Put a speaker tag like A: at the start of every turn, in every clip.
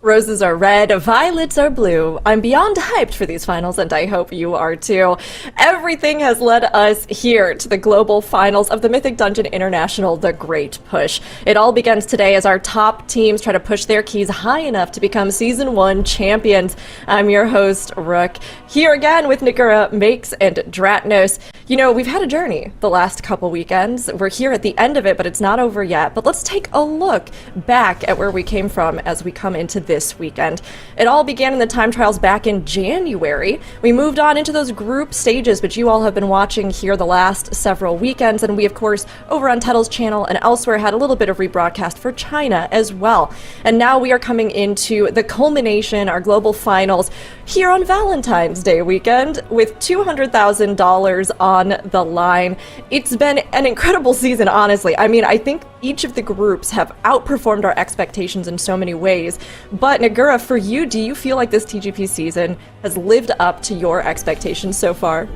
A: Roses are red, violets are blue. I'm beyond hyped for these finals, and I hope you are too. Everything has led us here to the global finals of the Mythic Dungeon International The Great Push. It all begins today as our top teams try to push their keys high enough to become Season 1 champions. I'm your host, Rook, here again with Nagura, Makes, and Dratnos. You know, we've had a journey the last couple weekends. We're here at the end of it, but it's not over yet. But let's take a look back at where we came from as we come into this weekend. It all began in the time trials back in January. We moved on into those group stages, which you all have been watching here the last several weekends. And we, of course, over on Tettle's channel and elsewhere, had a little bit of rebroadcast for China as well. And now we are coming into the culmination, our global finals, here on Valentine's Day weekend with $200,000 on the line. It's been an incredible season, honestly. I mean, I think each of the groups have outperformed our expectations in so many ways. But Nagura, for you, do you feel like this TGP season has lived up to your expectations so far?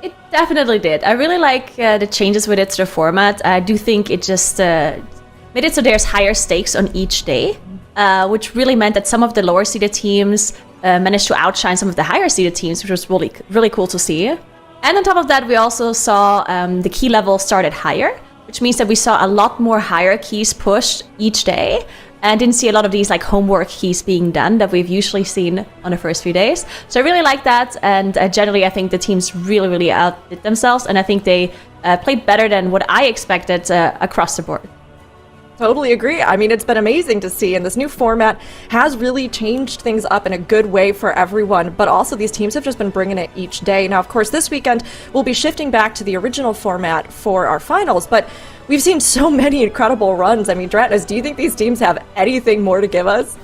B: It definitely did. I really like the changes with it to the format. I do think it just made it so there's higher stakes on each day, which really meant that some of the lower seeded teams managed to outshine some of the higher seeded teams, which was really cool to see. And on top of that, we also saw the key level started higher, which means that we saw a lot more higher keys pushed each day, and didn't see a lot of these like homework keys being done that we've usually seen on the first few days. So I really like that, and generally I think the teams really outdid themselves, and I think they played better than what I expected across the board.
A: Totally agree. I mean, it's been amazing to see, and this new format has really changed things up in a good way for everyone, but also these teams have just been bringing it each day. Now, of course, this weekend we'll be shifting back to the original format for our finals, but we've seen so many incredible runs. I mean, Dratnos, do you think these teams have anything more to give us?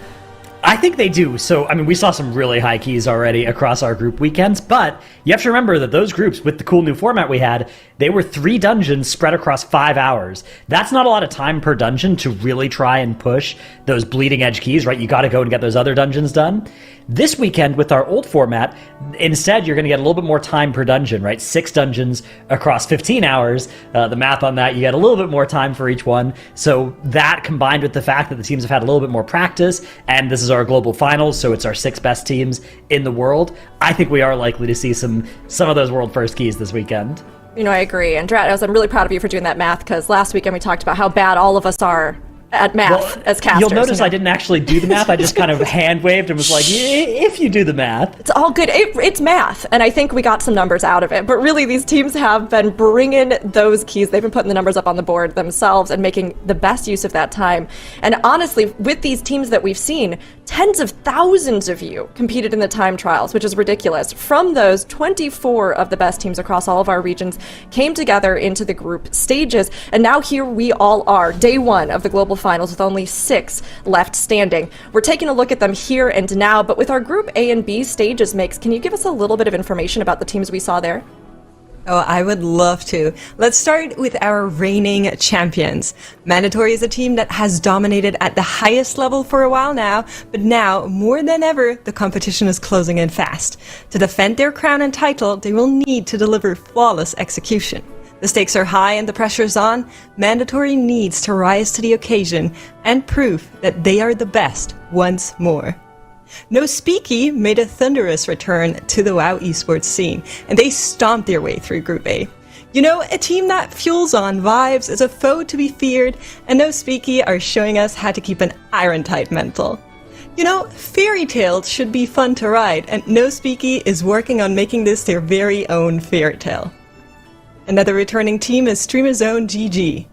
C: I think they do. So, I mean, we saw some really high keys already across our group weekends, but you have to remember that those groups, with the cool new format we had, they were 3 dungeons spread across 5 hours. That's not a lot of time per dungeon to really try and push those bleeding edge keys, right? You got to go and get those other dungeons done. This weekend, with our old format, instead, you're going to get a little bit more time per dungeon, right? 6 dungeons across 15 hours. The math on that, you get a little bit more time for each one. So that, combined with the fact that the teams have had a little bit more practice, and this is our global finals, so it's our 6 best teams in the world, I think we are likely to see some of those world first keys this weekend.
A: You know, I agree. And Dratnos, I'm really proud of you for doing that math, because last weekend we talked about how bad all of us are at math as casters.
C: You'll notice I didn't actually do the math. I just kind of hand waved and was like, if you do the math.
A: It's all good. It's math, and I think we got some numbers out of it. But really, these teams have been bringing those keys. They've been putting the numbers up on the board themselves and making the best use of that time. And honestly, with these teams that we've seen, tens of thousands of you competed in the time trials, which is ridiculous. From those, 24 of the best teams across all of our regions came together into the group stages. And now here we all are, day 1 of the global finals with only 6 left standing. We're taking a look at them here and now, but with our group A and B stages, Makes, can you give us a little bit of information about the teams we saw there?
D: Oh, I would love to. Let's start with our reigning champions. Mandatory is a team that has dominated at the highest level for a while now, but now, more than ever, the competition is closing in fast. To defend their crown and title, they will need to deliver flawless execution. The stakes are high and the pressure's on. Mandatory needs to rise to the occasion and prove that they are the best once more. No Speaky made a thunderous return to the WoW esports scene, and they stomped their way through Group A. You know, a team that fuels on vibes is a foe to be feared, and No Speaky are showing us how to keep an iron-tight mental. You know, fairy tales should be fun to ride, and No Speaky is working on making this their very own fairy tale. Another returning team is Streamer's Own GG.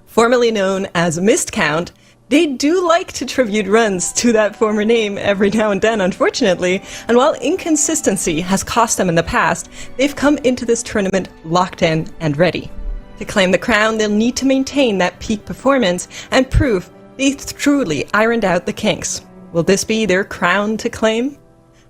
D: Formerly known as Mistcount, they do like to tribute runs to that former name every now and then, unfortunately, and while inconsistency has cost them in the past, they've come into this tournament locked in and ready. To claim the crown, they'll need to maintain that peak performance and prove they truly ironed out the kinks. Will this be their crown to claim?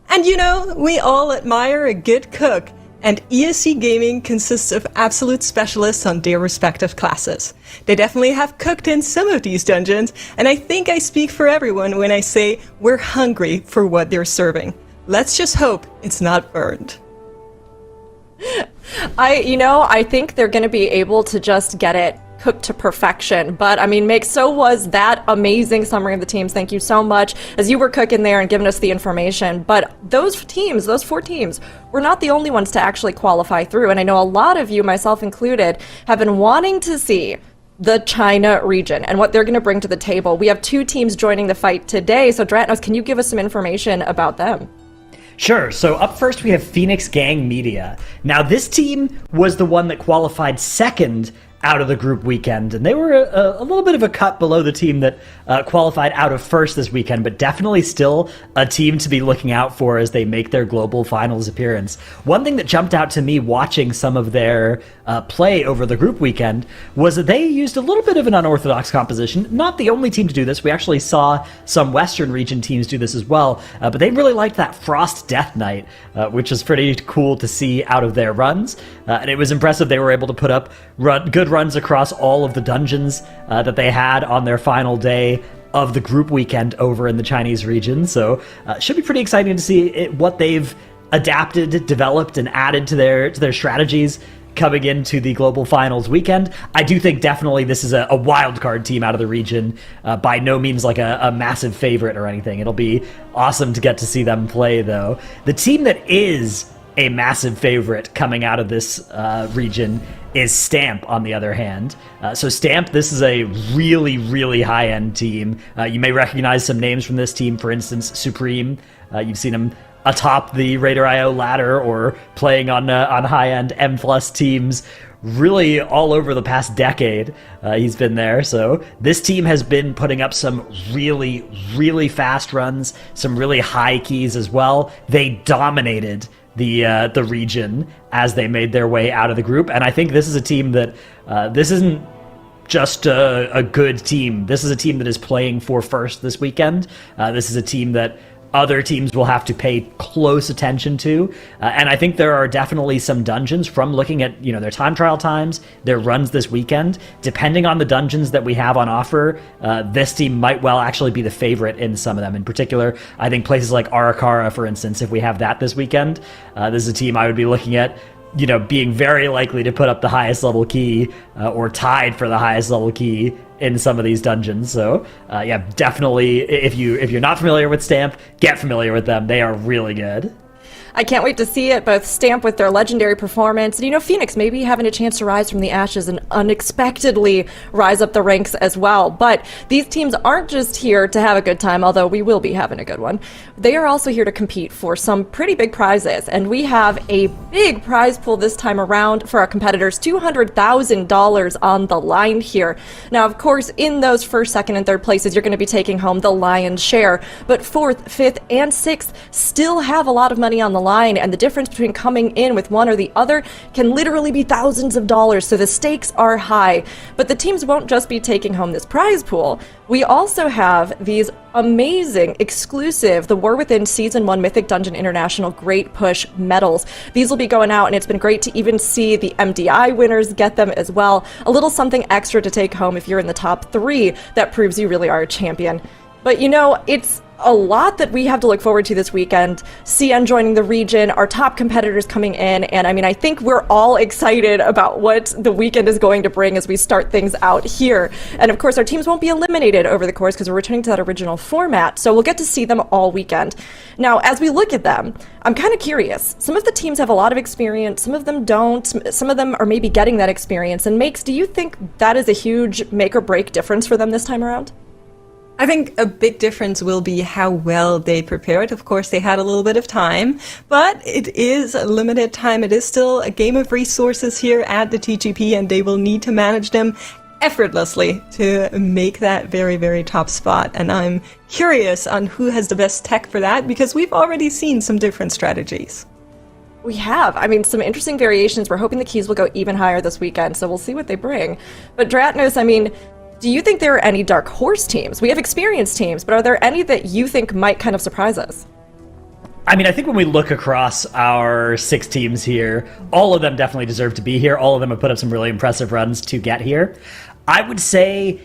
D: And you know, we all admire a good cook, and ESC Gaming consists of absolute specialists on their respective classes. They definitely have cooked in some of these dungeons, and I think I speak for everyone when I say we're hungry for what they're serving. Let's just hope it's not burned.
A: I think they're going to be able to just get it cooked to perfection. But I mean, Mick, so was that amazing summary of the teams. Thank you so much as you were cooking there and giving us the information. But those four teams, were not the only ones to actually qualify through. And I know a lot of you, myself included, have been wanting to see the China region and what they're going to bring to the table. We have 2 teams joining the fight today. So Dratnos, can you give us some information about them?
C: Sure. So up first, we have Phoenix Gang Media. Now, this team was the one that qualified second out of the group weekend, and they were a little bit of a cut below the team that qualified out of first this weekend, but definitely still a team to be looking out for as they make their global finals appearance. One thing that jumped out to me watching some of their play over the group weekend was that they used a little bit of an unorthodox composition. Not the only team to do this. We actually saw some Western region teams do this as well, but they really liked that Frost Death Knight, which is pretty cool to see out of their runs, and it was impressive they were able to put up good runs across all of the dungeons that they had on their final day of the group weekend over in the Chinese region. So should be pretty exciting to see what they've adapted, developed, and added to their strategies coming into the global finals weekend. I do think definitely this is a wild card team out of the region, by no means like a massive favorite or anything. It'll be awesome to get to see them play, though. The team that is a massive favorite coming out of this region is Stamp, on the other hand. So Stamp, this is a really, really high-end team. You may recognize some names from this team. For instance, Supreme. You've seen him atop the Raider.io ladder or playing on high-end M+ teams really all over the past decade. He's been there. So this team has been putting up some really, really fast runs, some really high keys as well. They dominated the region as they made their way out of the group, and I think this is a team that this isn't just a good team. This is a team that is playing for first this weekend. This is a team that other teams will have to pay close attention to, and I think there are definitely some dungeons from looking at their time trial times, their runs this weekend. Depending on the dungeons that we have on offer, this team might well actually be the favorite in some of them. In particular, I think places like Arakara, for instance, if we have that this weekend, this is a team I would be looking at being very likely to put up the highest level key, or tied for the highest level key in some of these dungeons. So yeah, definitely, if you're not familiar with Stamp, get familiar with them. They are really good.
A: I can't wait to see it, both Stamp with their legendary performance, and Phoenix maybe having a chance to rise from the ashes and unexpectedly rise up the ranks as well. But these teams aren't just here to have a good time, although we will be having a good one. They are also here to compete for some pretty big prizes, and we have a big prize pool this time around for our competitors, $200,000 on the line here. Now, of course, in those first, second, and third places, you're going to be taking home the lion's share, but fourth, fifth, and sixth still have a lot of money on the line, and the difference between coming in with one or the other can literally be thousands of dollars, so the stakes are high. But the teams won't just be taking home this prize pool. We also have these amazing, exclusive, the War Within Season 1 Mythic Dungeon International Great Push medals. These will be going out, and it's been great to even see the MDI winners get them as well. A little something extra to take home if you're in the top 3 that proves you really are a champion. But it's a lot that we have to look forward to this weekend. CN joining the region, our top competitors coming in, and I think we're all excited about what the weekend is going to bring as we start things out here. And of course, our teams won't be eliminated over the course because we're returning to that original format, so we'll get to see them all weekend. Now, as we look at them, I'm kind of curious. Some of the teams have a lot of experience, some of them don't, some of them are maybe getting that experience. And Makes, do you think that is a huge make or break difference for them this time around?
D: I think a big difference will be how well they prepared. Of course, they had a little bit of time, but it is a limited time. It is still a game of resources here at the TGP, and they will need to manage them effortlessly to make that very, very top spot. And I'm curious on who has the best tech for that, because we've already seen some different strategies.
A: We have. Some interesting variations. We're hoping the keys will go even higher this weekend, so we'll see what they bring. But Dratnos, do you think there are any dark horse teams? We have experienced teams, but are there any that you think might kind of surprise us?
C: I think when we look across our 6 teams here, all of them definitely deserve to be here. All of them have put up some really impressive runs to get here. I would say,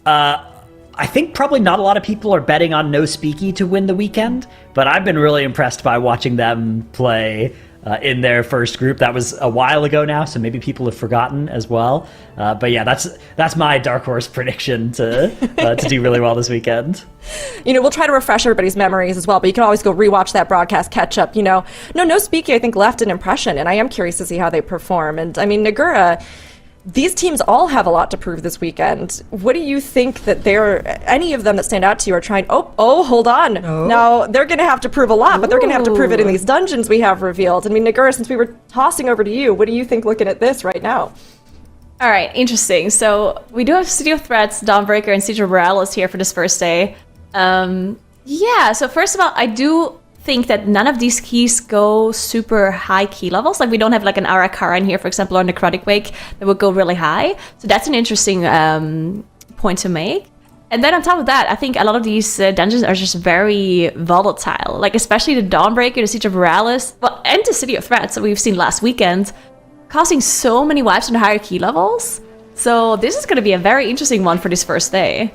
C: I think probably not a lot of people are betting on No Speaky to win the weekend, but I've been really impressed by watching them play. in their first group. That was a while ago now, so maybe people have forgotten as well. But yeah, that's my dark horse prediction to do really well this weekend.
A: We'll try to refresh everybody's memories as well, but you can always go rewatch that broadcast, catch up. No Speaky, I think, left an impression, and I am curious to see how they perform. And I mean, Nagura, these teams all have a lot to prove this weekend. What do you think that any of them that stand out to you are trying? Oh, hold on.
D: Oh.
A: Now, they're going to have to prove a lot, but they're going to have to prove it in these dungeons we have revealed. I mean, Nagura, since we were tossing over to you, what do you think looking at this right now?
B: All right, interesting. So we do have City of Threats, Dawnbreaker, and Siege of Boralus here for this first day. So first of all, I do think that none of these keys go super high key levels. Like we don't have like an Arakara in here, for example, or Necrotic Wake that would go really high. So that's an interesting point to make. And then on top of that, I think a lot of these dungeons are just very volatile. Like especially the Dawnbreaker, the Siege of Boralus, and the City of Threats that we've seen last weekend, causing so many wipes on the higher key levels. So this is going to be a very interesting one for this first day.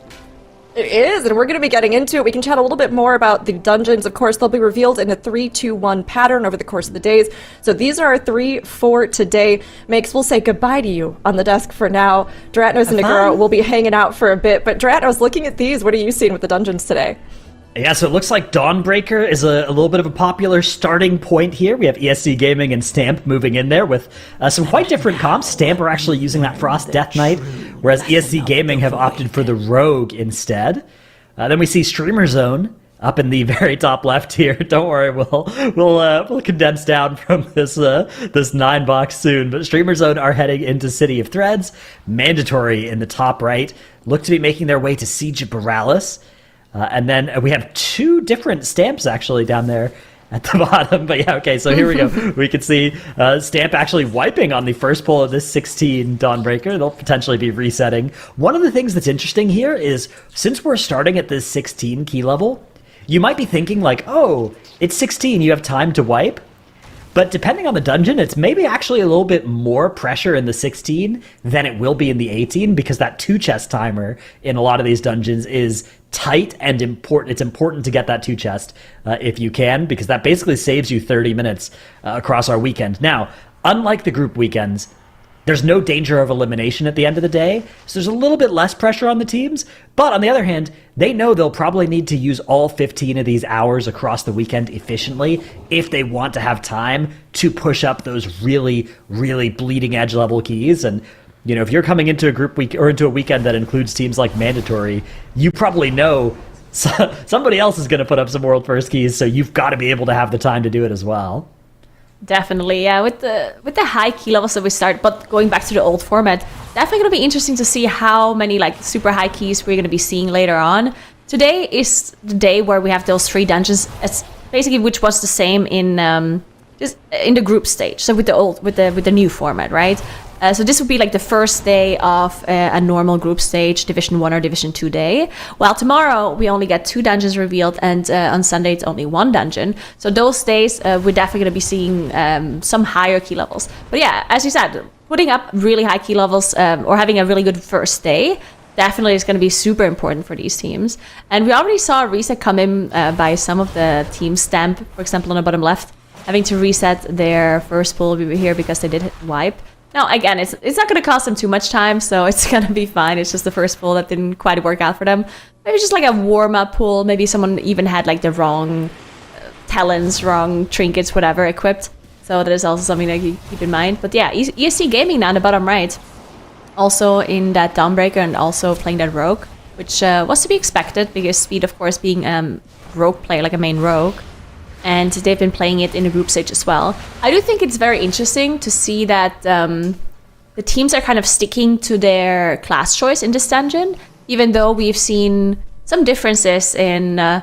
A: It is, and we're going to be getting into it. We can chat a little bit more about the dungeons. Of course, they'll be revealed in a 3-2-1 pattern over the course of the days. So these are our 3 for today. Makes, we'll say goodbye to you on the desk for now. Dratnos and Nagura will be hanging out for a bit. But Dratnos, looking at these, what are you seeing with the dungeons today?
C: Yeah, so it looks like Dawnbreaker is a little bit of a popular starting point here. We have ESC Gaming and Stamp moving in there with some quite different comps. Stamp are actually using that Frost Death Knight, whereas ESC Gaming have opted for the Rogue instead. Then we see Streamer Zone up in the very top left here. Don't worry, we'll condense down from this 9-box soon. But Streamer Zone are heading into City of Threads. Mandatory in the top right look to be making their way to Siege of Boralus. And then we have 2 different stamps actually down there at the bottom. But yeah, okay, so here we go. We can see Stamp actually wiping on the first pull of this 16 Dawnbreaker. They'll potentially be resetting. One of the things that's interesting here is since we're starting at this 16 key level, you might be thinking like, oh, it's 16, you have time to wipe. But depending on the dungeon, it's maybe actually a little bit more pressure in the 16 than it will be in the 18 because that 2-chest timer in a lot of these dungeons is tight and important. It's important to get that 2-chest if you can, because that basically saves you 30 minutes across our weekend. Now, unlike the group weekends, there's no danger of elimination at the end of the day, so there's a little bit less pressure on the teams. But on the other hand, they know they'll probably need to use all 15 of these hours across the weekend efficiently if they want to have time to push up those really, really bleeding edge level keys. And if you're coming into a group week or into a weekend that includes teams like Mandatory, you probably know somebody else is going to put up some world first keys, so you've got to be able to have the time to do it as well.
B: Definitely, yeah. With the high key levels that we start, but going back to the old format, definitely going to be interesting to see how many like super high keys we're going to be seeing later on. Today is the day where we have those 3 dungeons, as basically which was the same in just in the group stage. So with the new format, right? So this would be like the first day of a normal group stage, Division 1 or Division 2 day. While tomorrow we only get 2 dungeons revealed, and on Sunday it's only 1 dungeon. So those days we're definitely going to be seeing some higher key levels. But yeah, as you said, putting up really high key levels or having a really good first day definitely is going to be super important for these teams. And we already saw a reset come in by some of the teams. Stamp, for example, on the bottom left, having to reset their first pull over here because they did wipe. Now, again, it's not going to cost them too much time, so it's going to be fine. It's just the first pull that didn't quite work out for them. Maybe just like a warm-up pull. Maybe someone even had like the wrong talents, wrong trinkets, whatever equipped. So that is also something that you keep in mind. But yeah, ESC Gaming now on the bottom right. Also in that Dawnbreaker and also playing that Rogue, which was to be expected because Speed, of course, being Rogue player, like a main Rogue. And they've been playing it in the group stage as well. I do think it's very interesting to see that the teams are kind of sticking to their class choice in this dungeon, even though we've seen some differences in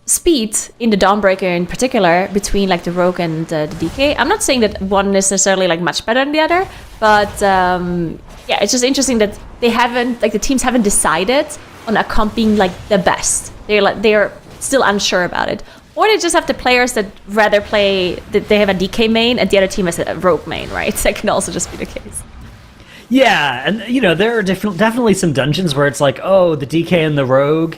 B: speed in the Dawnbreaker in particular between like the Rogue and the DK. I'm not saying that one is necessarily like much better than the other, but yeah, it's just interesting that the teams haven't decided on a comp being like the best. They're still unsure about it. Or they just have the players that rather play, that they have a DK main and the other team has a Rogue main, right? That can also just be the case.
C: Yeah, and there are definitely some dungeons where it's like, oh, the DK and the Rogue,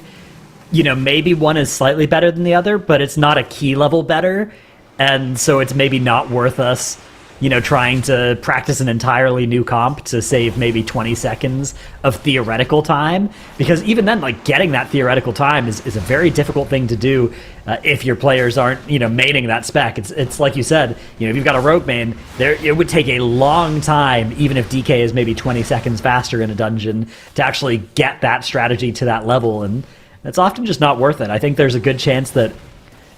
C: maybe one is slightly better than the other, but it's not a key level better. and so it's maybe not worth us, trying to practice an entirely new comp to save maybe 20 seconds of theoretical time, because even then, like, getting that theoretical time is a very difficult thing to do if your players aren't, maining that spec. It's like you said, if you've got a rogue main, it would take a long time, even if DK is maybe 20 seconds faster in a dungeon, to actually get that strategy to that level, and it's often just not worth it. I think there's a good chance that,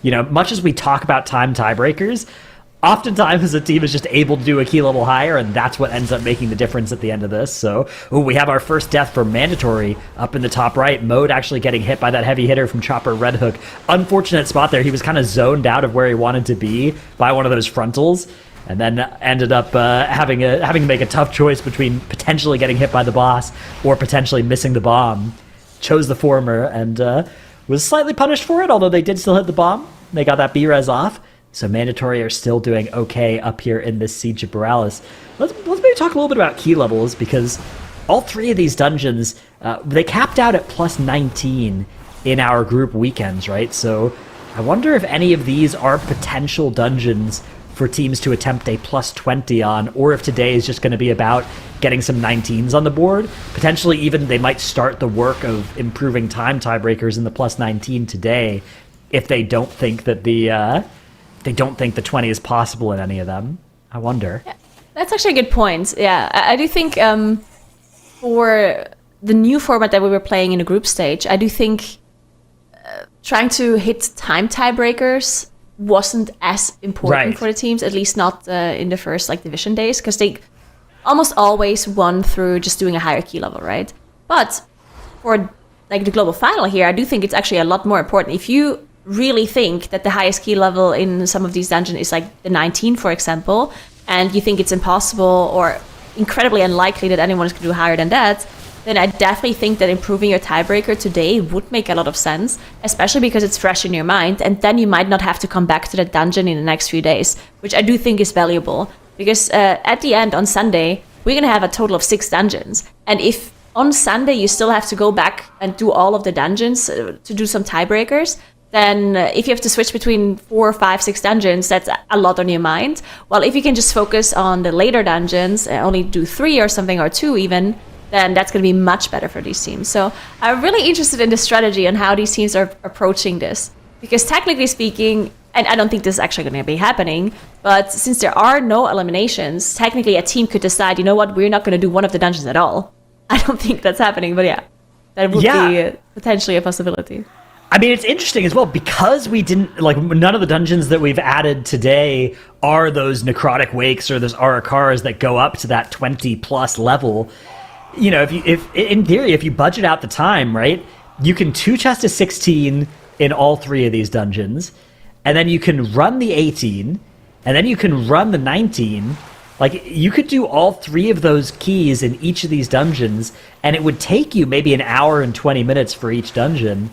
C: much as we talk about time tiebreakers, oftentimes a team is just able to do a key level higher, and that's what ends up making the difference at the end of this. So we have our first death for Mandatory up in the top right. Mode actually getting hit by that heavy hitter from Chopper Red Hook. Unfortunate spot there. He was kind of zoned out of where he wanted to be by one of those frontals, and then ended up having to make a tough choice between potentially getting hit by the boss or potentially missing the bomb. Chose the former and was slightly punished for it, although they did still hit the bomb. They got that B-res off. So Mandatory are still doing okay up here in this Siege of Boralus. Let's maybe talk a little bit about key levels, because all three of these dungeons, they capped out at plus 19 in our group weekends, right? So I wonder if any of these are potential dungeons for teams to attempt a plus 20 on, or if today is just going to be about getting some 19s on the board. Potentially even they might start the work of improving time tiebreakers in the plus 19 today if they don't think that the 20 is possible in any of them. I wonder.
B: Yeah, that's actually a good point. Yeah, I do think for the new format that we were playing in the group stage, I do think trying to hit time tiebreakers wasn't as important for the teams, at least not in the first division days, because they almost always won through just doing a higher key level, right? But for the global final here, I do think it's actually a lot more important. If you really think that the highest key level in some of these dungeons is the 19, for example, and you think it's impossible or incredibly unlikely that anyone is going to do higher than that, then I definitely think that improving your tiebreaker today would make a lot of sense, especially because it's fresh in your mind, and then you might not have to come back to the dungeon in the next few days, which I do think is valuable, because at the end on Sunday, we're going to have a total of 6 dungeons, and if on Sunday you still have to go back and do all of the dungeons to do some tiebreakers, then if you have to switch between 4, 5, 6 dungeons, that's a lot on your mind. Well, if you can just focus on the later dungeons, only do 3 or something, or 2 even, then that's going to be much better for these teams. So I'm really interested in the strategy and how these teams are approaching this. Because technically speaking, and I don't think this is actually going to be happening, but since there are no eliminations, technically a team could decide, you know what, we're not going to do one of the dungeons at all. I don't think that's happening, but yeah, that would be potentially a possibility.
C: I mean, it's interesting as well, because we didn't, none of the dungeons that we've added today are those Necrotic Wakes or those Arakars that go up to that 20 plus level. If in theory, if you budget out the time, right, you can 2 chest a 16 in all 3 of these dungeons, and then you can run the 18, and then you can run the 19. You could do all 3 of those keys in each of these dungeons, and it would take you maybe an hour and 20 minutes for each dungeon.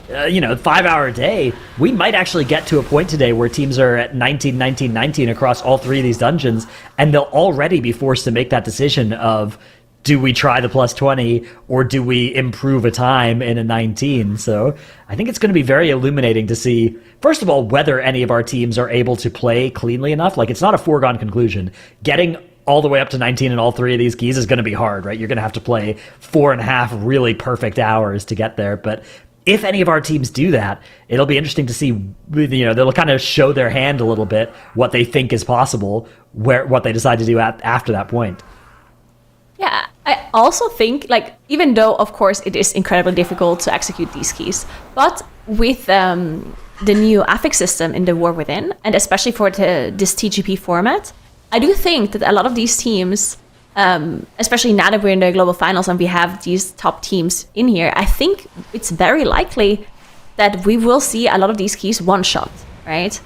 C: 5-hour day, we might actually get to a point today where teams are at 19, 19, 19 across all 3 of these dungeons, and they'll already be forced to make that decision of, do we try the plus 20 or do we improve a time in a 19? So I think it's going to be very illuminating to see, first of all, whether any of our teams are able to play cleanly enough. It's not a foregone conclusion. Getting all the way up to 19 in all 3 of these keys is going to be hard, right? You're going to have to play 4.5 really perfect hours to get there. But if any of our teams do that, it'll be interesting to see, they'll kind of show their hand a little bit, what they think is possible, what they decide to do after that point.
B: Yeah, I also think, even though, of course, it is incredibly difficult to execute these keys, but with the new affix system in the War Within, and especially for this TGP format, I do think that a lot of these teams, especially now that we're in the global finals and we have these top teams in here, I think it's very likely that we will see a lot of these keys one-shot, right?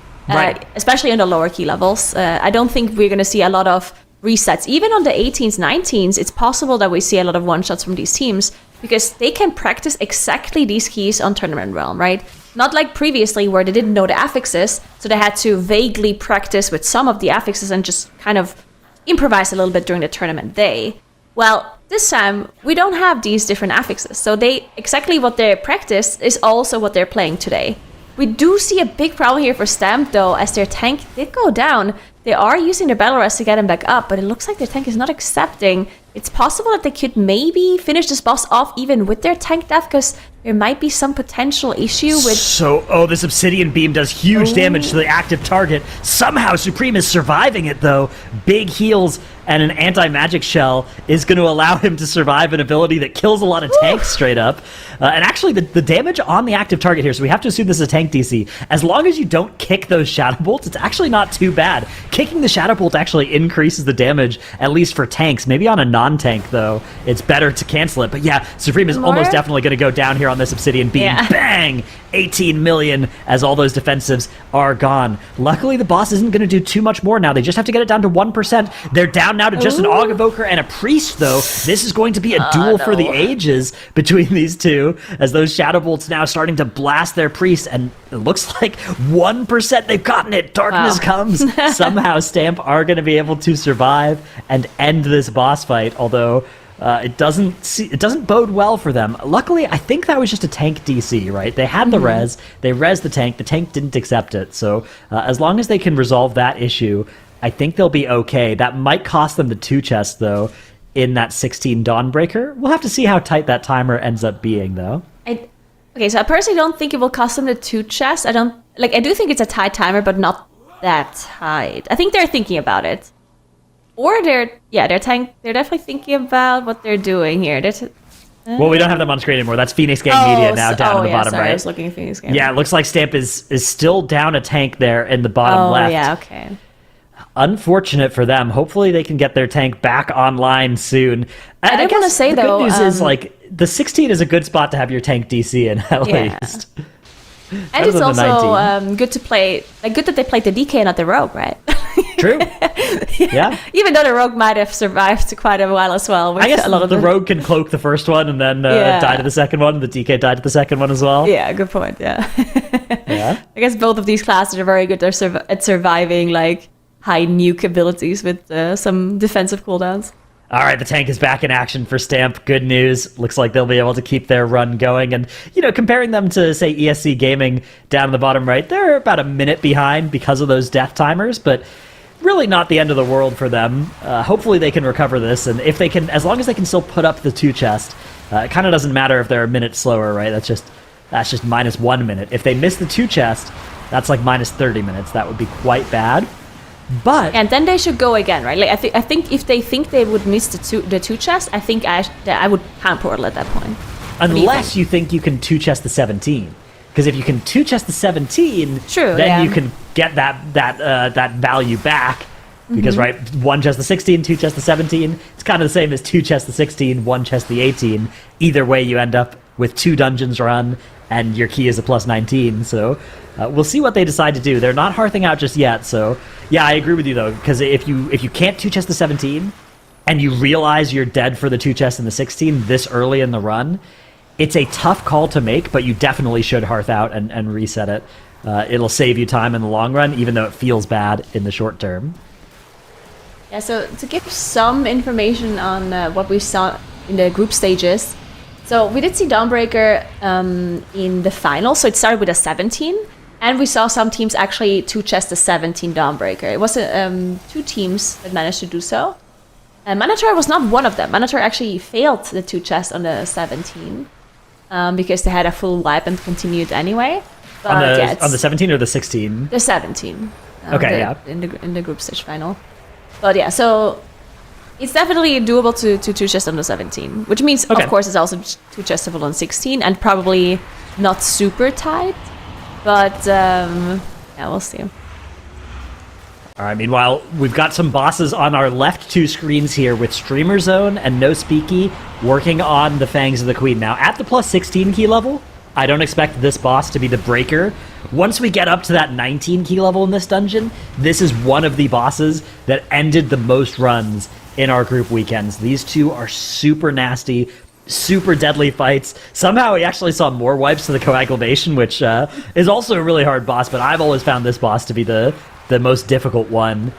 B: Especially in the lower key levels. I don't think we're going to see a lot of resets. Even on the 18s, 19s, it's possible that we see a lot of one-shots from these teams because they can practice exactly these keys on Tournament Realm, right? Not like previously where they didn't know the affixes, so they had to vaguely practice with some of the affixes and just kind of improvise a little bit during the tournament day. Well, this time we don't have these different affixes, so exactly what they practice is also what they're playing today. We do see a big problem here for Stamp, though, as their tank did go down. They are using their battle res to get him back up, but it looks like their tank is not accepting. It's possible that they could maybe finish this boss off even with their tank death, because there might be some potential issue with...
C: So, this Obsidian Beam does huge damage to the active target. Somehow Supreme is surviving it, though. Big heals and an anti-magic shell is going to allow him to survive an ability that kills a lot of tanks straight up. And actually, the damage on the active target here, so we have to assume this is a tank DC. As long as you don't kick those Shadow Bolts, it's actually not too bad. Kicking the Shadow Bolt actually increases the damage, at least for tanks. Maybe on a non-tank, though, it's better to cancel it. But yeah, Supreme is almost definitely going to go down here on this Obsidian Beam.
B: Yeah.
C: Bang! 18 million as all those defensives are gone. Luckily, the boss isn't going to do too much more now. They just have to get it down to 1%. They're down now to just an Aug Evoker and a Priest, though. This is going to be a duel for the ages between these two, as those Shadow Bolts now starting to blast their Priest, and it looks like 1%. They've gotten it. Darkness comes. Somehow Stamp are going to be able to survive and end this boss fight, although it doesn't bode well for them. Luckily, I think that was just a tank DC, right? They had the res, they res the tank didn't accept it, so as long as they can resolve that issue, I think they'll be okay. That might cost them the 2 chests, though, in that 16 Dawnbreaker. We'll have to see how tight that timer ends up being, though.
B: Okay, so I personally don't think it will cost them the 2 chests. I do think it's a tight timer, but not that tight. I think they're thinking about it. Or they're definitely thinking about what they're doing here.
C: Well, we don't have them on screen anymore. That's Phoenix Gang Media now down in the bottom right.
B: I was looking at Phoenix Gang.
C: Yeah, it looks like Stamp is still down a tank there in the bottom left.
B: Oh, yeah, okay.
C: Unfortunate for them. Hopefully they can get their tank back online soon.
B: I did want to say,
C: the
B: though...
C: good news is, like, the 16 is a good spot to have your tank DC in, at least.
B: And it's also good to play... Like, good that they played the DK and not the Rogue, right?
C: True. Yeah.
B: Even though the Rogue might have survived quite a while as well.
C: I guess the Rogue can cloak the first one and then die to the second one. The DK died to the second one as well.
B: Yeah, good point, yeah.
C: Yeah.
B: I guess both of these classes are very good at surviving, like, high nuke abilities with some defensive cooldowns.
C: All right, the tank is back in action for Stamp. Good news. Looks like they'll be able to keep their run going. And, comparing them to, say, ESC Gaming down in the bottom right, they're about a minute behind because of those death timers, but really not the end of the world for them. Hopefully they can recover this, and if they can, as long as they can still put up the 2 chest, it kind of doesn't matter if they're a minute slower, right? That's just minus 1 minute. If they miss the 2 chest, that's like minus 30 minutes. That would be quite bad. But
B: and then they should go again, right? Like I think if they think they would miss the two chests, I think I would hand portal at that point.
C: Unless you think you can 2 chest the 17, because if you can 2 chest the 17, then you can get that value back. Because right, 1 chest the 16, 2 chest the 17. It's kind of the same as 2 chest the 16, 1 chest the 18. Either way, you end up with 2 dungeons run, and your key is a plus 19. So we'll see what they decide to do. They're not hearthing out just yet. So yeah, I agree with you though, because if you can't 2 chest the 17, and you realize you're dead for the 2 chests in the 16 this early in the run, it's a tough call to make. But you definitely should hearth out and reset it. It'll save you time in the long run, even though it feels bad in the short term.
B: Yeah, so to give some information on what we saw in the group stages. So we did see Dawnbreaker in the final, so it started with a 17, and we saw some teams actually 2 chest the 17 Dawnbreaker. It was 2 teams that managed to do so. And Manator was not one of them. Manator actually failed the 2 chest on the 17 because they had a full wipe and continued anyway. But
C: on the 17 or the 16?
B: The 17.
C: Okay,
B: In the group stage final. But yeah, so it's definitely doable to 2 chest on the 17, which means, of course, it's also 2 chestable on 16, and probably not super tight, but yeah, we'll see. All
C: right, meanwhile, we've got some bosses on our left 2 screens here with Streamer Zone and No Speaky working on the Fangs of the Queen. Now, at the plus 16 key level, I don't expect this boss to be the breaker. Once we get up to that 19 key level in this dungeon, this is one of the bosses that ended the most runs in our group weekends. These 2 are super nasty, super deadly fights. Somehow we actually saw more wipes to the Coagulation, which is also a really hard boss, but I've always found this boss to be the most difficult one.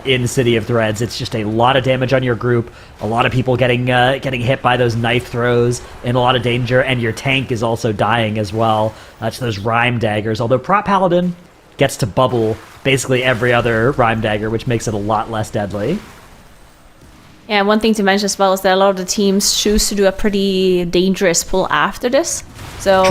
C: in City of Threads. It's just a lot of damage on your group, a lot of people getting hit by those knife throws, in a lot of danger, and your tank is also dying as well to those Rhyme Daggers. Although Prop Paladin gets to bubble basically every other Rhyme Dagger, which makes it a lot less deadly.
B: Yeah, one thing to mention as well is that a lot of the teams choose to do a pretty dangerous pull after this. So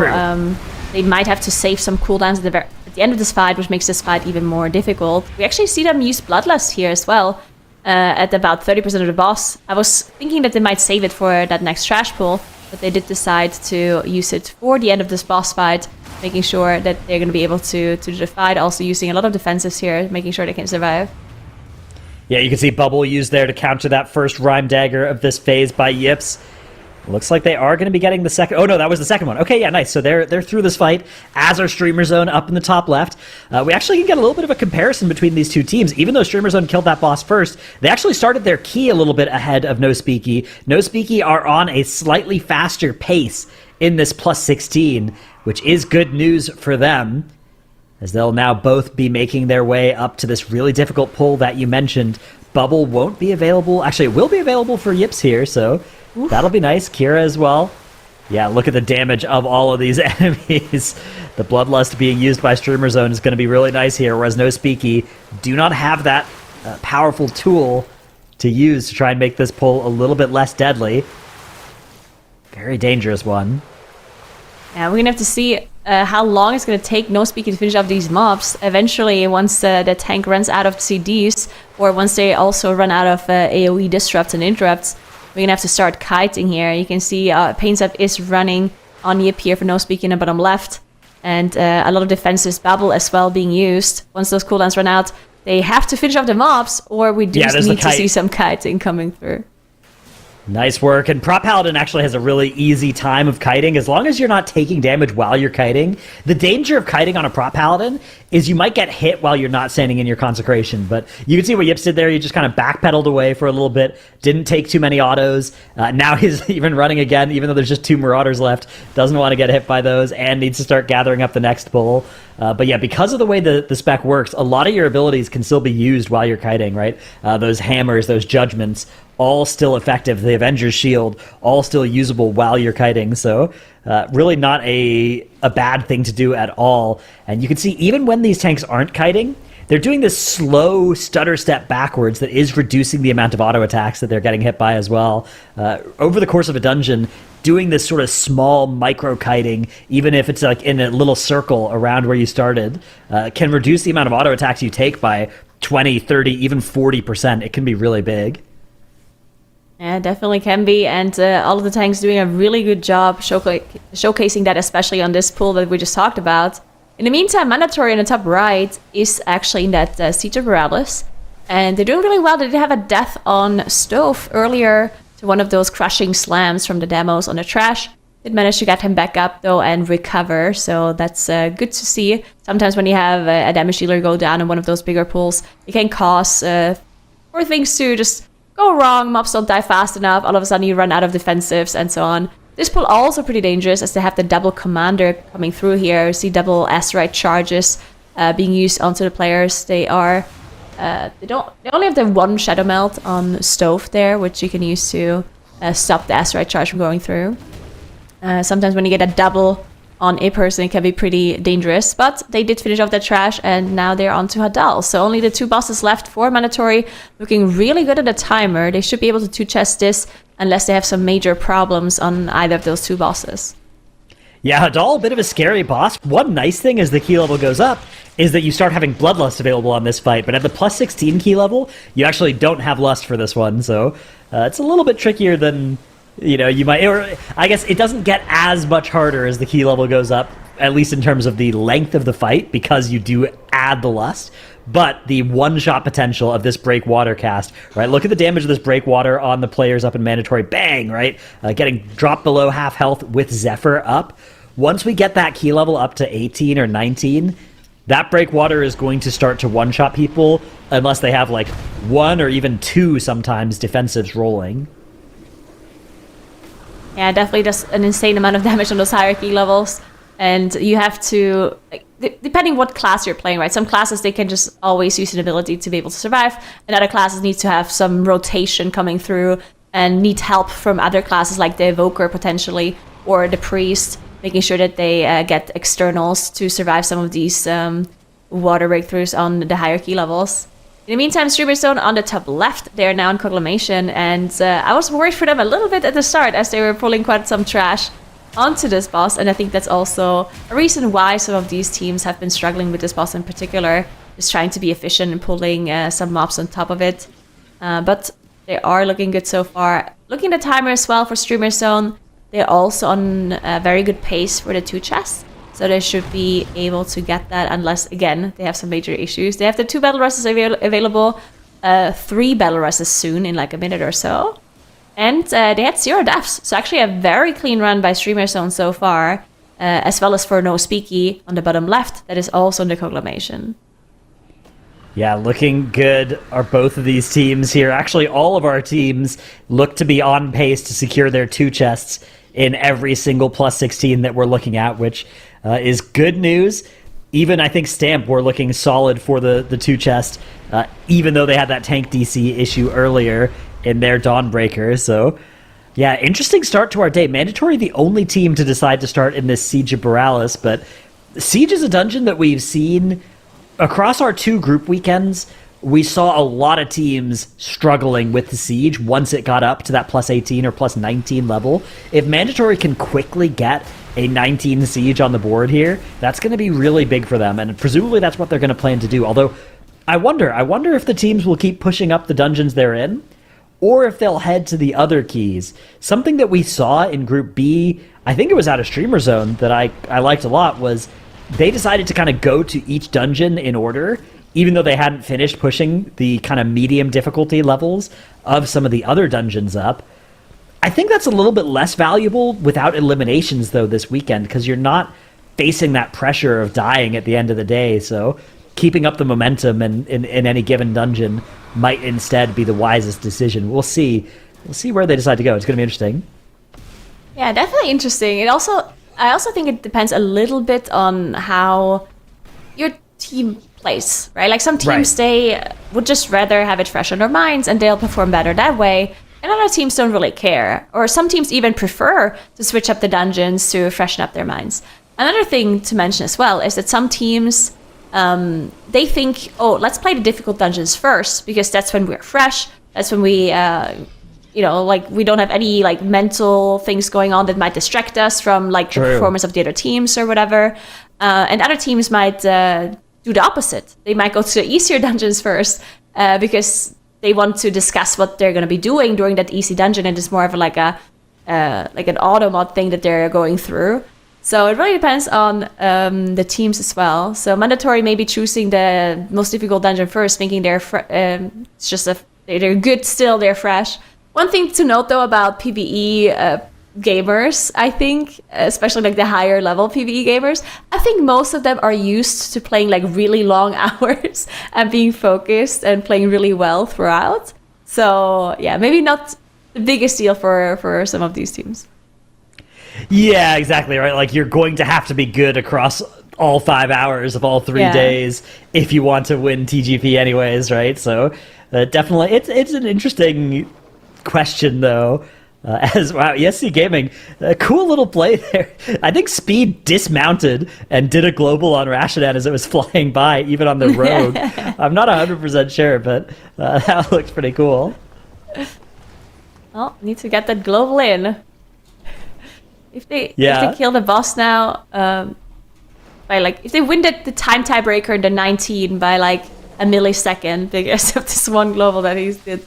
B: they might have to save some cooldowns at the end of this fight, which makes this fight even more difficult. We actually see them use Bloodlust here as well, at about 30% of the boss. I was thinking that they might save it for that next trash pull, but they did decide to use it for the end of this boss fight, making sure that they're going to be able to do the fight, also using a lot of defensives here, making sure they can survive.
C: Yeah, you can see Bubble used there to counter that first Rhyme Dagger of this phase by Yips. Looks like they are going to be getting the second... Oh, no, that was the second one. Okay, yeah, nice. So they're through this fight, as our Streamer Zone up in the top left. We actually can get a little bit of a comparison between these two teams. Even though Streamer Zone killed that boss first, they actually started their key a little bit ahead of No Speaky. No Speaky are on a slightly faster pace in this plus 16, which is good news for them, as they'll now both be making their way up to this really difficult pull that you mentioned. Bubble won't be available. Actually, it will be available for Yips here, so that'll be nice. Kira as well. Yeah, look at the damage of all of these enemies. The Bloodlust being used by Streamer Zone is going to be really nice here, whereas No Speaky do not have that powerful tool to use to try and make this pull a little bit less deadly. Very dangerous one.
B: Yeah, we're going to have to see how long it's going to take No Speaky to finish off these mobs. Eventually, once the tank runs out of CDs, or once they also run out of AoE disrupts and interrupts, we're going to have to start kiting here. You can see Pain Up is running on Yip here for No Speaky in the bottom left, and a lot of defenses, Babble as well being used. Once those cooldowns run out, they have to finish off the mobs, or we do need to see some kiting coming through.
C: Nice work, and Prop Paladin actually has a really easy time of kiting, as long as you're not taking damage while you're kiting. The danger of kiting on a Prop Paladin is you might get hit while you're not standing in your consecration, but you can see what Yips did there. He just kind of backpedaled away for a little bit, didn't take too many autos. Now he's even running again, even though there's just 2 Marauders left. Doesn't want to get hit by those, and needs to start gathering up the next pull. But yeah, because of the way the spec works, a lot of your abilities can still be used while you're kiting, right? Those hammers, those judgments, all still effective. The Avenger's Shield, all still usable while you're kiting. So really not a bad thing to do at all. And you can see even when these tanks aren't kiting, they're doing this slow stutter step backwards that is reducing the amount of auto attacks that they're getting hit by as well. Over the course of a dungeon, doing this sort of small micro kiting, even if it's like in a little circle around where you started, can reduce the amount of auto attacks you take by 20, 30, even 40%. It can be really big.
B: Yeah, definitely can be, and all of the tanks doing a really good job showcasing that, especially on this pull that we just talked about. In the meantime, Mandatory in the top right is actually in that Siege of Boralus, and they're doing really well. They did have a death on Stove earlier to one of those crushing slams from the demos on the trash. Did manage to get him back up though and recover, so that's good to see. Sometimes when you have a damage dealer go down in one of those bigger pulls, it can cause for things to just go wrong, mobs don't die fast enough, all of a sudden you run out of defensives and so on. This pull also pretty dangerous as they have the double commander coming through here. You see double Azerite charges being used onto the players. They are they only have the one Shadow Melt on Stove there, which you can use to stop the Azerite charge from going through. Sometimes when you get a double on a person, it can be pretty dangerous, but they did finish off their trash, and now they're on to Hadal. So only the 2 bosses left for Mandatory, looking really good at the timer. They should be able to 2-chest this, unless they have some major problems on either of those 2 bosses.
C: Yeah, Hadal, a bit of a scary boss. One nice thing as the key level goes up is that you start having Bloodlust available on this fight, but at the plus 16 key level, you actually don't have Lust for this one, so it's a little bit trickier than... you might, or I guess it doesn't get as much harder as the key level goes up, at least in terms of the length of the fight, because you do add the Lust. But the one-shot potential of this Breakwater cast, right? Look at the damage of this Breakwater on the players up in Mandatory. Bang, right? Getting dropped below half health with Zephyr up. Once we get that key level up to 18 or 19, that Breakwater is going to start to one-shot people, unless they have like 1 or even 2 sometimes defensives rolling.
B: Yeah, definitely does an insane amount of damage on those hierarchy levels. and you have to, like, depending what class you're playing, right? Some classes, they can just always use an ability to be able to survive, and other classes need to have some rotation coming through and need help from other classes like the Evoker potentially, or the Priest, making sure that they get externals to survive some of these water breakthroughs on the higher key levels. In the meantime, Streamer Zone on the top left, they are now in Coglamation, and I was worried for them a little bit at the start as they were pulling quite some trash onto this boss, and I think that's also a reason why some of these teams have been struggling with this boss in particular, just trying to be efficient and pulling some mobs on top of it. But they are looking good so far. Looking at the timer as well for Streamer Zone, they're also on a very good pace for the 2 chests. So they should be able to get that unless, again, they have some major issues. They have the 2 battle rushes available, 3 battle rushes soon in like a minute or so. And they had 0 deaths. So actually a very clean run by Streamer Zone so far, as well as for No Speaky on the bottom left, that is also in the Coglamation.
C: Yeah, looking good are both of these teams here. Actually, all of our teams look to be on pace to secure their 2 chests in every single plus 16 that we're looking at, which is good news. Even, I think, Stamp were looking solid for the 2 chest, even though they had that tank DC issue earlier in their Dawnbreaker. So, yeah, interesting start to our day. Mandatory, the only team to decide to start in this Siege of Boralus, but Siege is a dungeon that we've seen across our 2 group weekends. We saw a lot of teams struggling with the Siege once it got up to that plus 18 or plus 19 level. If Mandatory can quickly get a 19 Siege on the board here, that's going to be really big for them, and presumably that's what they're going to plan to do. Although, I wonder if the teams will keep pushing up the dungeons they're in, or if they'll head to the other keys. Something that we saw in Group B, I think it was out of Streamer Zone, that I liked a lot, was they decided to kind of go to each dungeon in order, even though they hadn't finished pushing the kind of medium difficulty levels of some of the other dungeons up. I think that's a little bit less valuable without eliminations, though, this weekend, because you're not facing that pressure of dying at the end of the day. So keeping up the momentum in any given dungeon might instead be the wisest decision. We'll see. We'll see where they decide to go. It's going to be interesting.
B: Yeah, definitely interesting. I also think it depends a little bit on how your team plays, right? Like some teams, they would just rather have it fresh on their minds and they'll perform better that way. And other teams don't really care. Or some teams even prefer to switch up the dungeons to freshen up their minds. Another thing to mention as well is that some teams, they think, oh, let's play the difficult dungeons first because that's when we're fresh. That's when we, like we don't have any like mental things going on that might distract us from like the performance of the other teams or whatever. And other teams might do the opposite. They might go to the easier dungeons first because they want to discuss what they're going to be doing during that easy dungeon, and it's more of like an auto mod thing that they're going through. So it really depends on the teams as well. So Mandatory may be choosing the most difficult dungeon first, thinking they're they're good still, they're fresh. One thing to note though about PvE gamers, I think, especially like the higher level PvE gamers, I think most of them are used to playing like really long hours and being focused and playing really well throughout. So yeah, maybe not the biggest deal for some of these teams.
C: Yeah, exactly, right? Like, you're going to have to be good across all 5 hours of all 3 days if you want to win TGP anyways, right? So definitely, it's an interesting question, though. As wow, ESC Gaming, a cool little play there. I think Speed dismounted and did a global on Rashidan as it was flying by, even on the rogue. I'm not 100% sure, but that looked pretty cool.
B: Well, need to get that global in. If they kill the boss now, if they win the time tiebreaker in the 19 by like a millisecond because of this one global that he did,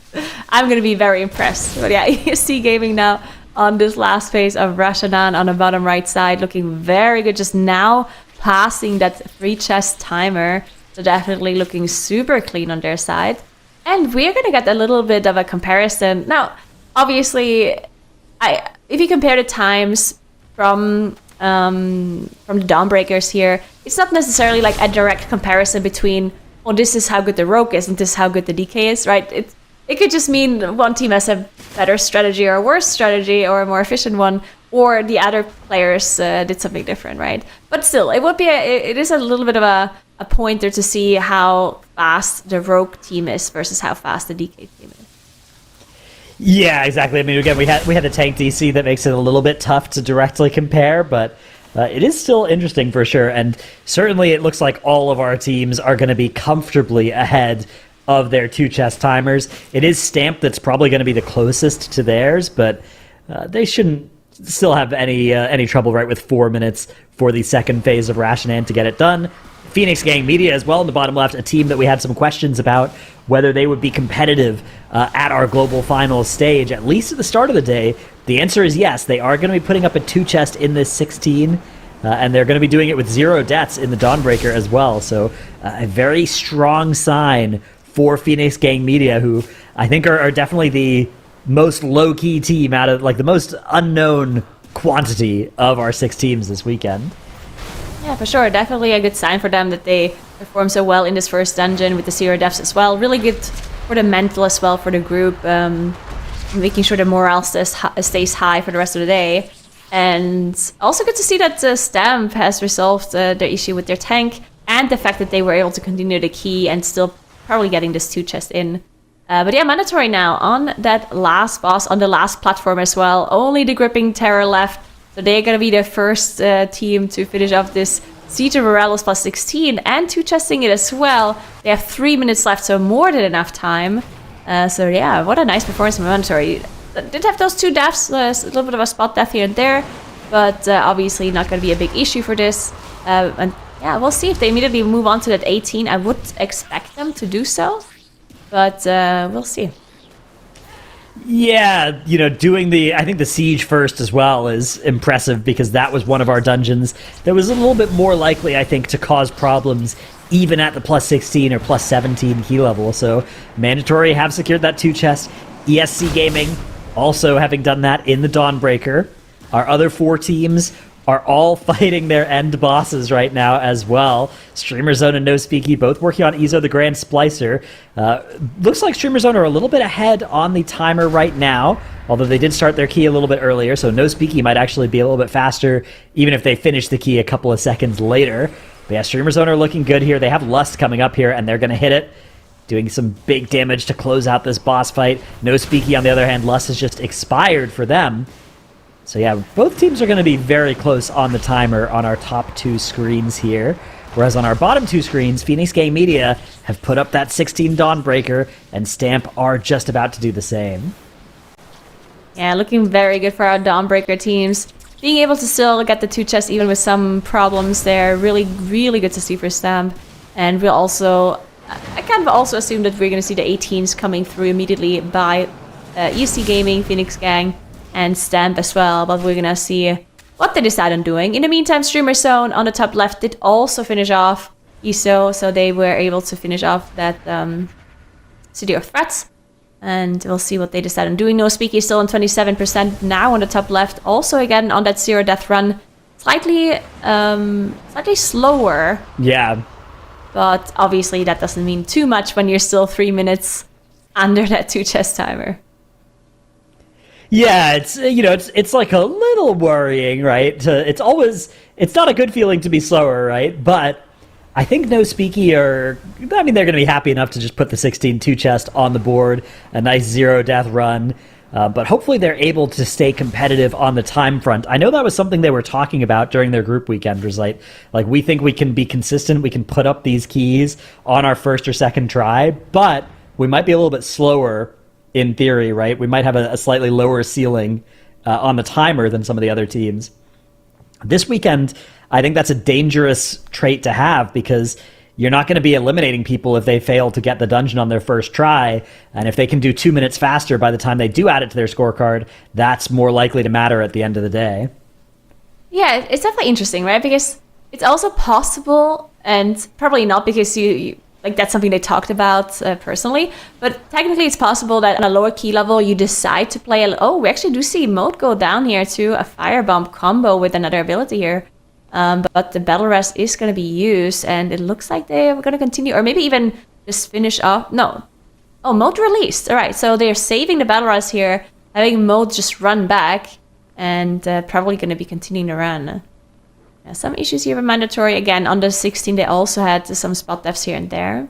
B: I'm gonna be very impressed. But yeah, ESC Gaming now on this last phase of Rashidan on the bottom right side, looking very good. Just now passing that 3 chest timer, so definitely looking super clean on their side. And we're gonna get a little bit of a comparison now. Obviously, if you compare the times from the Dawnbreakers here, it's not necessarily like a direct comparison between, oh, this is how good the rogue is and this is how good the DK is, right? It could just mean one team has a better strategy or a worse strategy or a more efficient one. or the other players did something different, right? But still, it is a little bit of a pointer to see how fast the Rogue team is versus how fast the DK team is.
C: Yeah, exactly. I mean, again, we had the tank DC that makes it a little bit tough to directly compare, but it is still interesting for sure. And certainly it looks like all of our teams are going to be comfortably ahead of their 2 chest timers. It is Stamp that's probably going to be the closest to theirs, but they shouldn't still have any trouble, right, with 4 minutes for the second phase of Rashinan to get it done. Phoenix Gang Media as well in the bottom left, a team that we had some questions about whether they would be competitive at our global finals stage, at least at the start of the day. The answer is yes. They are going to be putting up a 2 chest in this 16, and they're going to be doing it with 0 deaths in the Dawnbreaker as well. So a very strong sign for Phoenix Gang Media, who I think are definitely the most low-key team out of, like, the most unknown quantity of our 6 teams this weekend.
B: Yeah, for sure. Definitely a good sign for them that they performed so well in this first dungeon with the 0 deaths as well. Really good for the mental as well for the group, making sure the morale stays high for the rest of the day. And also good to see that Stamp has resolved their issue with their tank, and the fact that they were able to continue the key and still probably getting this 2 chest in. But yeah, mandatory now on that last boss, on the last platform as well. Only the Gripping Terror left. So they're going to be the first team to finish off this Siege of Boralus plus 16 and 2 chesting it as well. They have 3 minutes left, so more than enough time. So yeah, what a nice performance from mandatory. Did have those 2 deaths, a little bit of a spot death here and there, but obviously not going to be a big issue for this. And yeah, we'll see if they immediately move on to that 18. I would expect them to do so. But we'll see.
C: Yeah, doing I think the siege first as well is impressive, because that was one of our dungeons that was a little bit more likely, I think, to cause problems even at the plus 16 or plus 17 key level. So mandatory have secured that 2 chest. ESC Gaming also having done that in the Dawnbreaker. Our other 4 teams are all fighting their end bosses right now as well. Streamer Zone and No Speaky both working on Ezo the Grand Splicer. Looks like Streamer Zone are a little bit ahead on the timer right now, although they did start their key a little bit earlier, so No Speaky might actually be a little bit faster, even if they finish the key a couple of seconds later. But yeah, Streamer Zone are looking good here. They have Lust coming up here, and they're going to hit it, doing some big damage to close out this boss fight. No Speaky, on the other hand, Lust has just expired for them. So yeah, both teams are going to be very close on the timer on our top 2 screens here. Whereas on our bottom 2 screens, Phoenix Gang Media have put up that 16 Dawnbreaker, and Stamp are just about to do the same.
B: Yeah, looking very good for our Dawnbreaker teams. Being able to still get the 2 chests even with some problems there. Really, really good to see for Stamp. And we'll also... I kind of also assume that we're going to see the 18s coming through immediately by ESC Gaming, Phoenix Gang, and Stamp as well, but we're gonna see what they decide on doing. In the meantime, Streamer Zone on the top left did also finish off ESO, so they were able to finish off that City of Threats, and we'll see what they decide on doing. No Speaky is still on 27% now on the top left, also again on that 0 death run. Slightly slower.
C: Yeah.
B: But obviously that doesn't mean too much when you're still 3 minutes under that 2 chest timer.
C: Yeah, it's like a little worrying, right? It's not a good feeling to be slower, right? But I think No Speaky they're going to be happy enough to just put the 16-2 chest on the board, a nice 0 death run. But hopefully they're able to stay competitive on the time front. I know that was something they were talking about during their group weekend, was like we think we can be consistent, we can put up these keys on our first or second try, but we might be a little bit slower in theory, right? We might have a slightly lower ceiling on the timer than some of the other teams. This weekend, I think that's a dangerous trait to have, because you're not going to be eliminating people if they fail to get the dungeon on their first try, and if they can do 2 minutes faster by the time they do add it to their scorecard, that's more likely to matter at the end of the day.
B: Yeah, it's definitely interesting, right? Because it's also possible, and probably not because you that's something they talked about personally, but technically it's possible that on a lower key level you decide to play we actually do see Mode go down here to a Firebomb combo with another ability here. But the Battle Rest is going to be used, and it looks like they are going to continue, or maybe even just finish off. No. Oh, Mode released. All right, so they're saving the Battle Rest here, having Mode just run back, and probably going to be continuing to run. Some issues here with mandatory. Again, under 16, they also had some spot deaths here and there.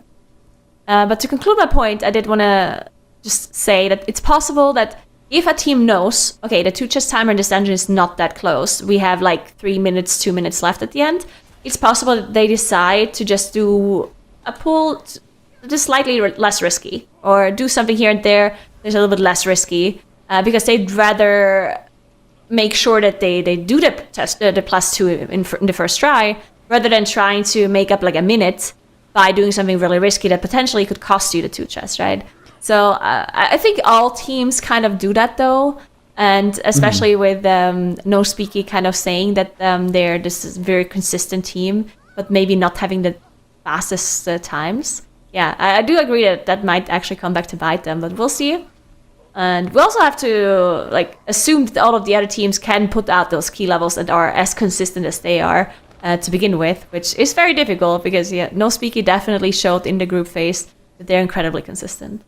B: But to conclude my point, I did want to just say that it's possible that if a team knows, okay, the 2 chest timer in this dungeon is not that close, we have like 3 minutes, 2 minutes left at the end, it's possible that they decide to just do a pull just slightly less risky, or do something here and there that's a little bit less risky, because they'd rather make sure that they do the test, the +2 in the first try, rather than trying to make up like a minute by doing something really risky that potentially could cost you the 2 chests, right? So I think all teams kind of do that though, and especially with No Speaky kind of saying that they're this very consistent team, but maybe not having the fastest times. Yeah, I do agree that that might actually come back to bite them, but we'll see. And we also have to like assume that all of the other teams can put out those key levels that are as consistent as they are to begin with, which is very difficult because No Speaky definitely showed in the group phase that they're incredibly consistent.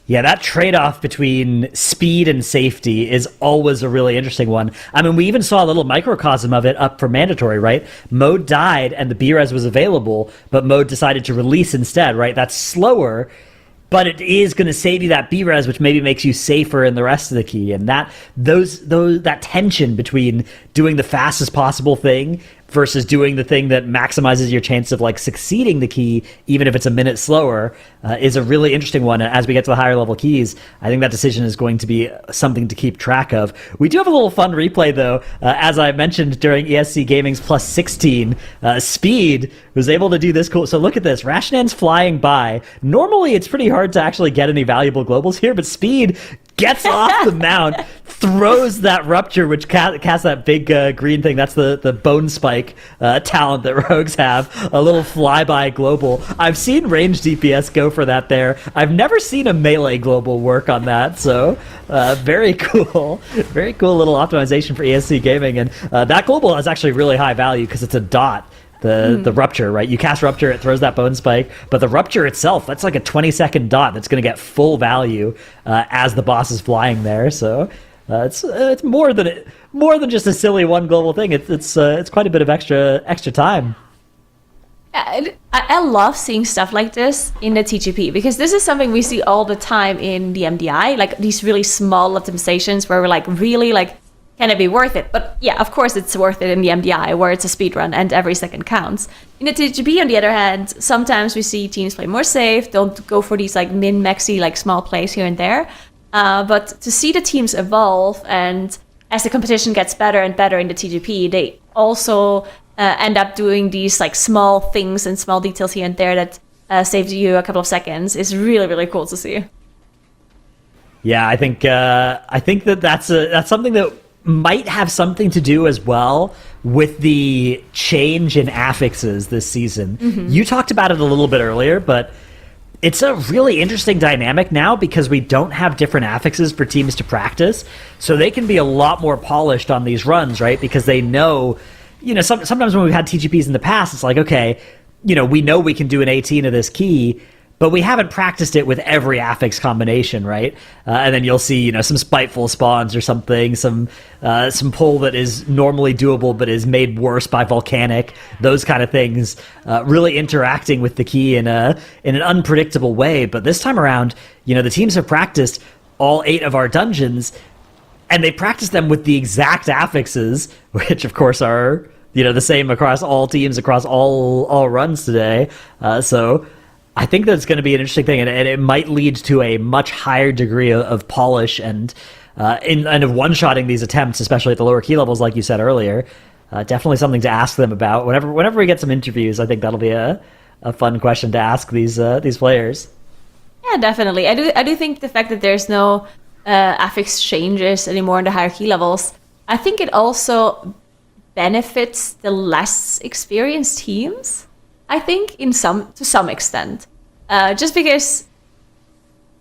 C: Yeah, that trade-off between speed and safety is always a really interesting one. I mean, we even saw a little microcosm of it up for mandatory, right? Mode died and the B-Res was available, but Mode decided to release instead, right? That's slower, but it is going to save you that B-Res, which maybe makes you safer in the rest of the key. And that tension between doing the fastest possible thing versus doing the thing that maximizes your chance of like succeeding the key, even if it's a minute slower, is a really interesting one. And as we get to the higher level keys, I think that decision is going to be something to keep track of. We do have a little fun replay though. As I mentioned during ESC Gaming's +16, Speed was able to do this cool. So look at this, Rashnan's flying by. Normally it's pretty hard to actually get any valuable globals here, but Speed gets off the mount, throws that rupture, which casts that big green thing. That's the bone spike talent that rogues have. A little flyby global. I've seen range DPS go for that there. I've never seen a melee global work on that, so very cool. Very cool little optimization for ESC Gaming. And that global is actually really high value because it's a dot. The rupture, right? You cast rupture, it throws that bone spike, but the rupture itself, that's like a 20-second dot that's going to get full value as the boss is flying there. So it's more than just a silly one global thing. It's quite a bit of extra time.
B: I love seeing stuff like this in the TGP because this is something we see all the time in the MDI, like these really small optimizations where we're like really like, can it be worth it? But yeah, of course it's worth it in the MDI where it's a speedrun and every second counts. In the TGP, on the other hand, sometimes we see teams play more safe, don't go for these like min-maxy like small plays here and there. But to see the teams evolve, and as the competition gets better and better in the TGP, they also end up doing these like small things and small details here and there that saves you a couple of seconds is really, really cool to see.
C: Yeah, I think that's something that might have something to do as well with the change in affixes this season. You talked about it a little bit earlier, but it's a really interesting dynamic now because we don't have different affixes for teams to practice, so they can be a lot more polished on these runs, right? Because they know, sometimes when we've had TGPs in the past, it's like, okay, we know we can do an 18 of this key, but we haven't practiced it with every affix combination, right? And then you'll see, some spiteful spawns or something, some pull that is normally doable but is made worse by volcanic, those kind of things, really interacting with the key in an unpredictable way. But this time around, the teams have practiced all 8 of our dungeons, and they practiced them with the exact affixes, which of course are, the same across all teams, across all runs today. So I think that's going to be an interesting thing, and it might lead to a much higher degree of polish and of one-shotting these attempts, especially at the lower key levels, like you said earlier. Definitely something to ask them about. Whenever we get some interviews, I think that'll be a fun question to ask these players.
B: Yeah, definitely. I do think the fact that there's no affix changes anymore in the higher key levels, I think it also benefits the less experienced teams. I think to some extent, just because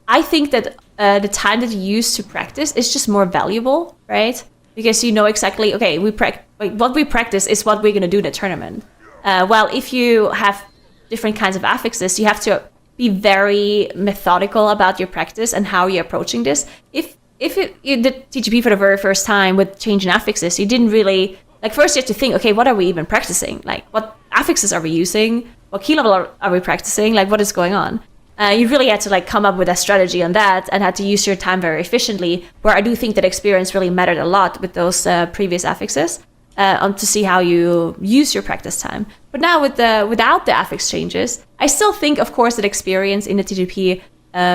B: I think that the time that you use to practice is just more valuable, right? Because you know exactly, okay, what we practice is what we're going to do in the tournament. While if you have different kinds of affixes, you have to be very methodical about your practice and how you're approaching this. If if you did TGP for the very first time with changing affixes, you didn't really, like, first you have to think, okay, what are we even practicing? Like, what affixes are we using? What key level are we practicing? Like, what is going on? You really had to, like, come up with a strategy on that and had to use your time very efficiently, where I do think that experience really mattered a lot with those previous affixes to see how you use your practice time. But now without the affix changes, I still think, of course, that experience in the TGP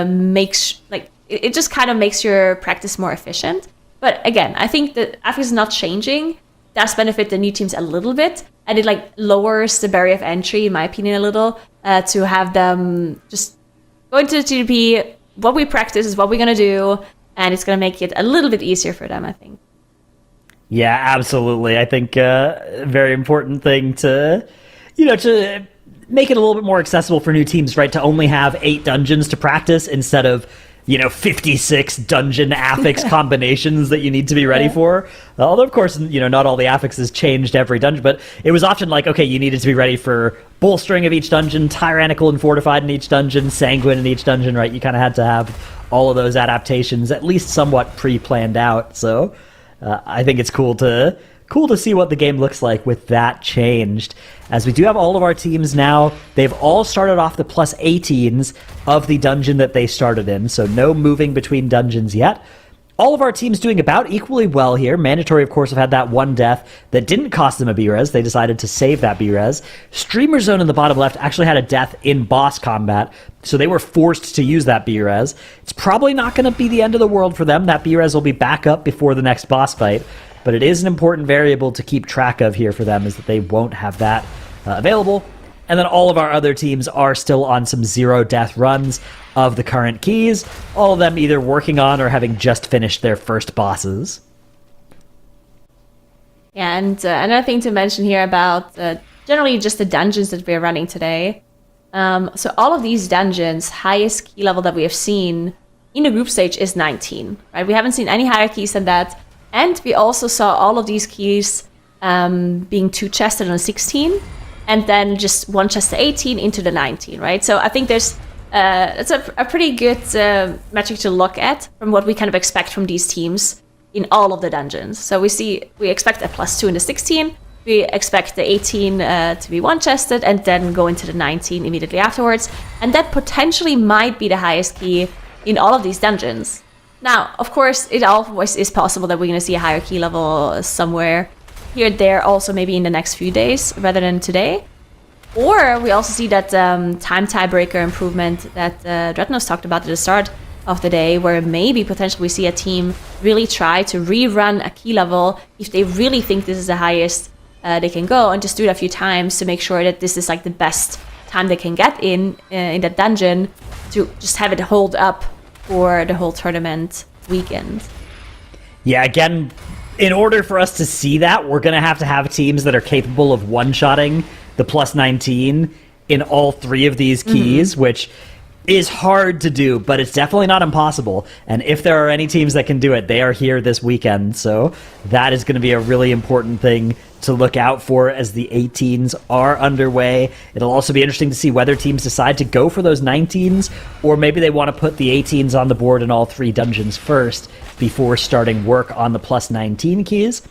B: makes, like, it just kind of makes your practice more efficient. But again, I think that affix is not changing does benefit the new teams a little bit, and it, like, lowers the barrier of entry, in my opinion, a little, to have them just go into the TGP. What we practice is what we're gonna do, and it's gonna make it a little bit easier for them, I think.
C: Yeah, absolutely. I think a very important thing to make it a little bit more accessible for new teams, right? To only have 8 dungeons to practice instead of 56 dungeon affix combinations that you need to be ready for. Although, of course, not all the affixes changed every dungeon, but it was often like, okay, you needed to be ready for bolstering of each dungeon, tyrannical and fortified in each dungeon, sanguine in each dungeon, right? You kind of had to have all of those adaptations at least somewhat pre-planned out. So I think it's cool to see what the game looks like with that changed. As we do have all of our teams now, they've all started off the plus 18s of the dungeon that they started in, so no moving between dungeons yet. All of our teams doing about equally well here. Mandatory, of course, have had that one death that didn't cost them a B-res. They decided to save that B-res. Streamer Zone in the bottom left actually had a death in boss combat, so they were forced to use that B-res. It's probably not going to be the end of the world for them. That B-res will be back up before the next boss fight. But it is an important variable to keep track of here for them, is that they won't have that available. And then all of our other teams are still on some 0-death runs of the current keys, all of them either working on or having just finished their first bosses.
B: Yeah, and another thing to mention here about generally just the dungeons that we're running today. So all of these dungeons, highest key level that we have seen in the group stage is 19, right? We haven't seen any higher keys than that. And we also saw all of these keys being 2-chested on 16, and then just 1 chest to 18 into the 19, right? So I think it's a pretty good metric to look at from what we kind of expect from these teams in all of the dungeons. So we expect a +2 in the 16, we expect the 18 to be 1-chested, and then go into the 19 immediately afterwards. And that potentially might be the highest key in all of these dungeons. Now, of course, it always is possible that we're going to see a higher key level somewhere here and there, also maybe in the next few days rather than today. Or we also see that time tiebreaker improvement that Dreadnoughts talked about at the start of the day, where maybe potentially we see a team really try to rerun a key level if they really think this is the highest they can go, and just do it a few times to make sure that this is, like, the best time they can get in that dungeon, to just have it hold up for the whole tournament weekend.
C: Yeah, again, in order for us to see that, we're going to have teams that are capable of one-shotting the +19 in all 3 of these keys, which is hard to do, but it's definitely not impossible. And if there are any teams that can do it, they are here this weekend. So that is going to be a really important thing to look out for as the 18s are underway. It'll also be interesting to see whether teams decide to go for those 19s, or maybe they want to put the 18s on the board in all 3 dungeons first before starting work on the +19 keys.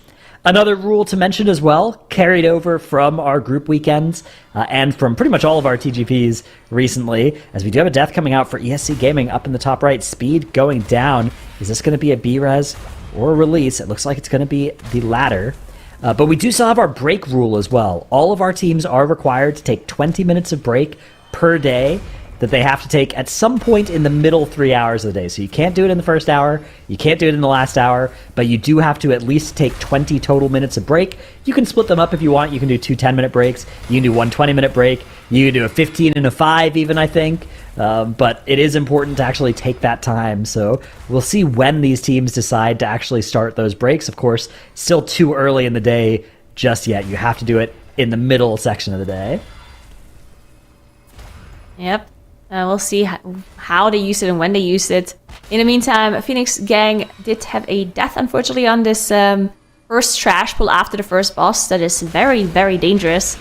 C: Another rule to mention as well, carried over from our group weekends and from pretty much all of our TGPs recently, as we do have a death coming out for ESC Gaming up in the top right. Speed going down. Is this going to be a B-res or a release? It looks like it's going to be the latter. But we do still have our break rule as well. All of our teams are required to take 20 minutes of break per day that they have to take at some point in the middle 3 hours of the day. So you can't do it in the first hour, you can't do it in the last hour, but you do have to at least take 20 total minutes of break. You can split them up if you want. You can do 2 10-minute breaks, you can do 1 20-minute break, you can do a 15 and a 5 even, I think. But it is important to actually take that time. So we'll see when these teams decide to actually start those breaks. Of course, still too early in the day just yet. You have to do it in the middle section of the day.
B: Yep. We'll see how they use it and when they use it. In the meantime, Phoenix Gang did have a death, unfortunately, on this first trash pull after the first boss. That is very, very dangerous.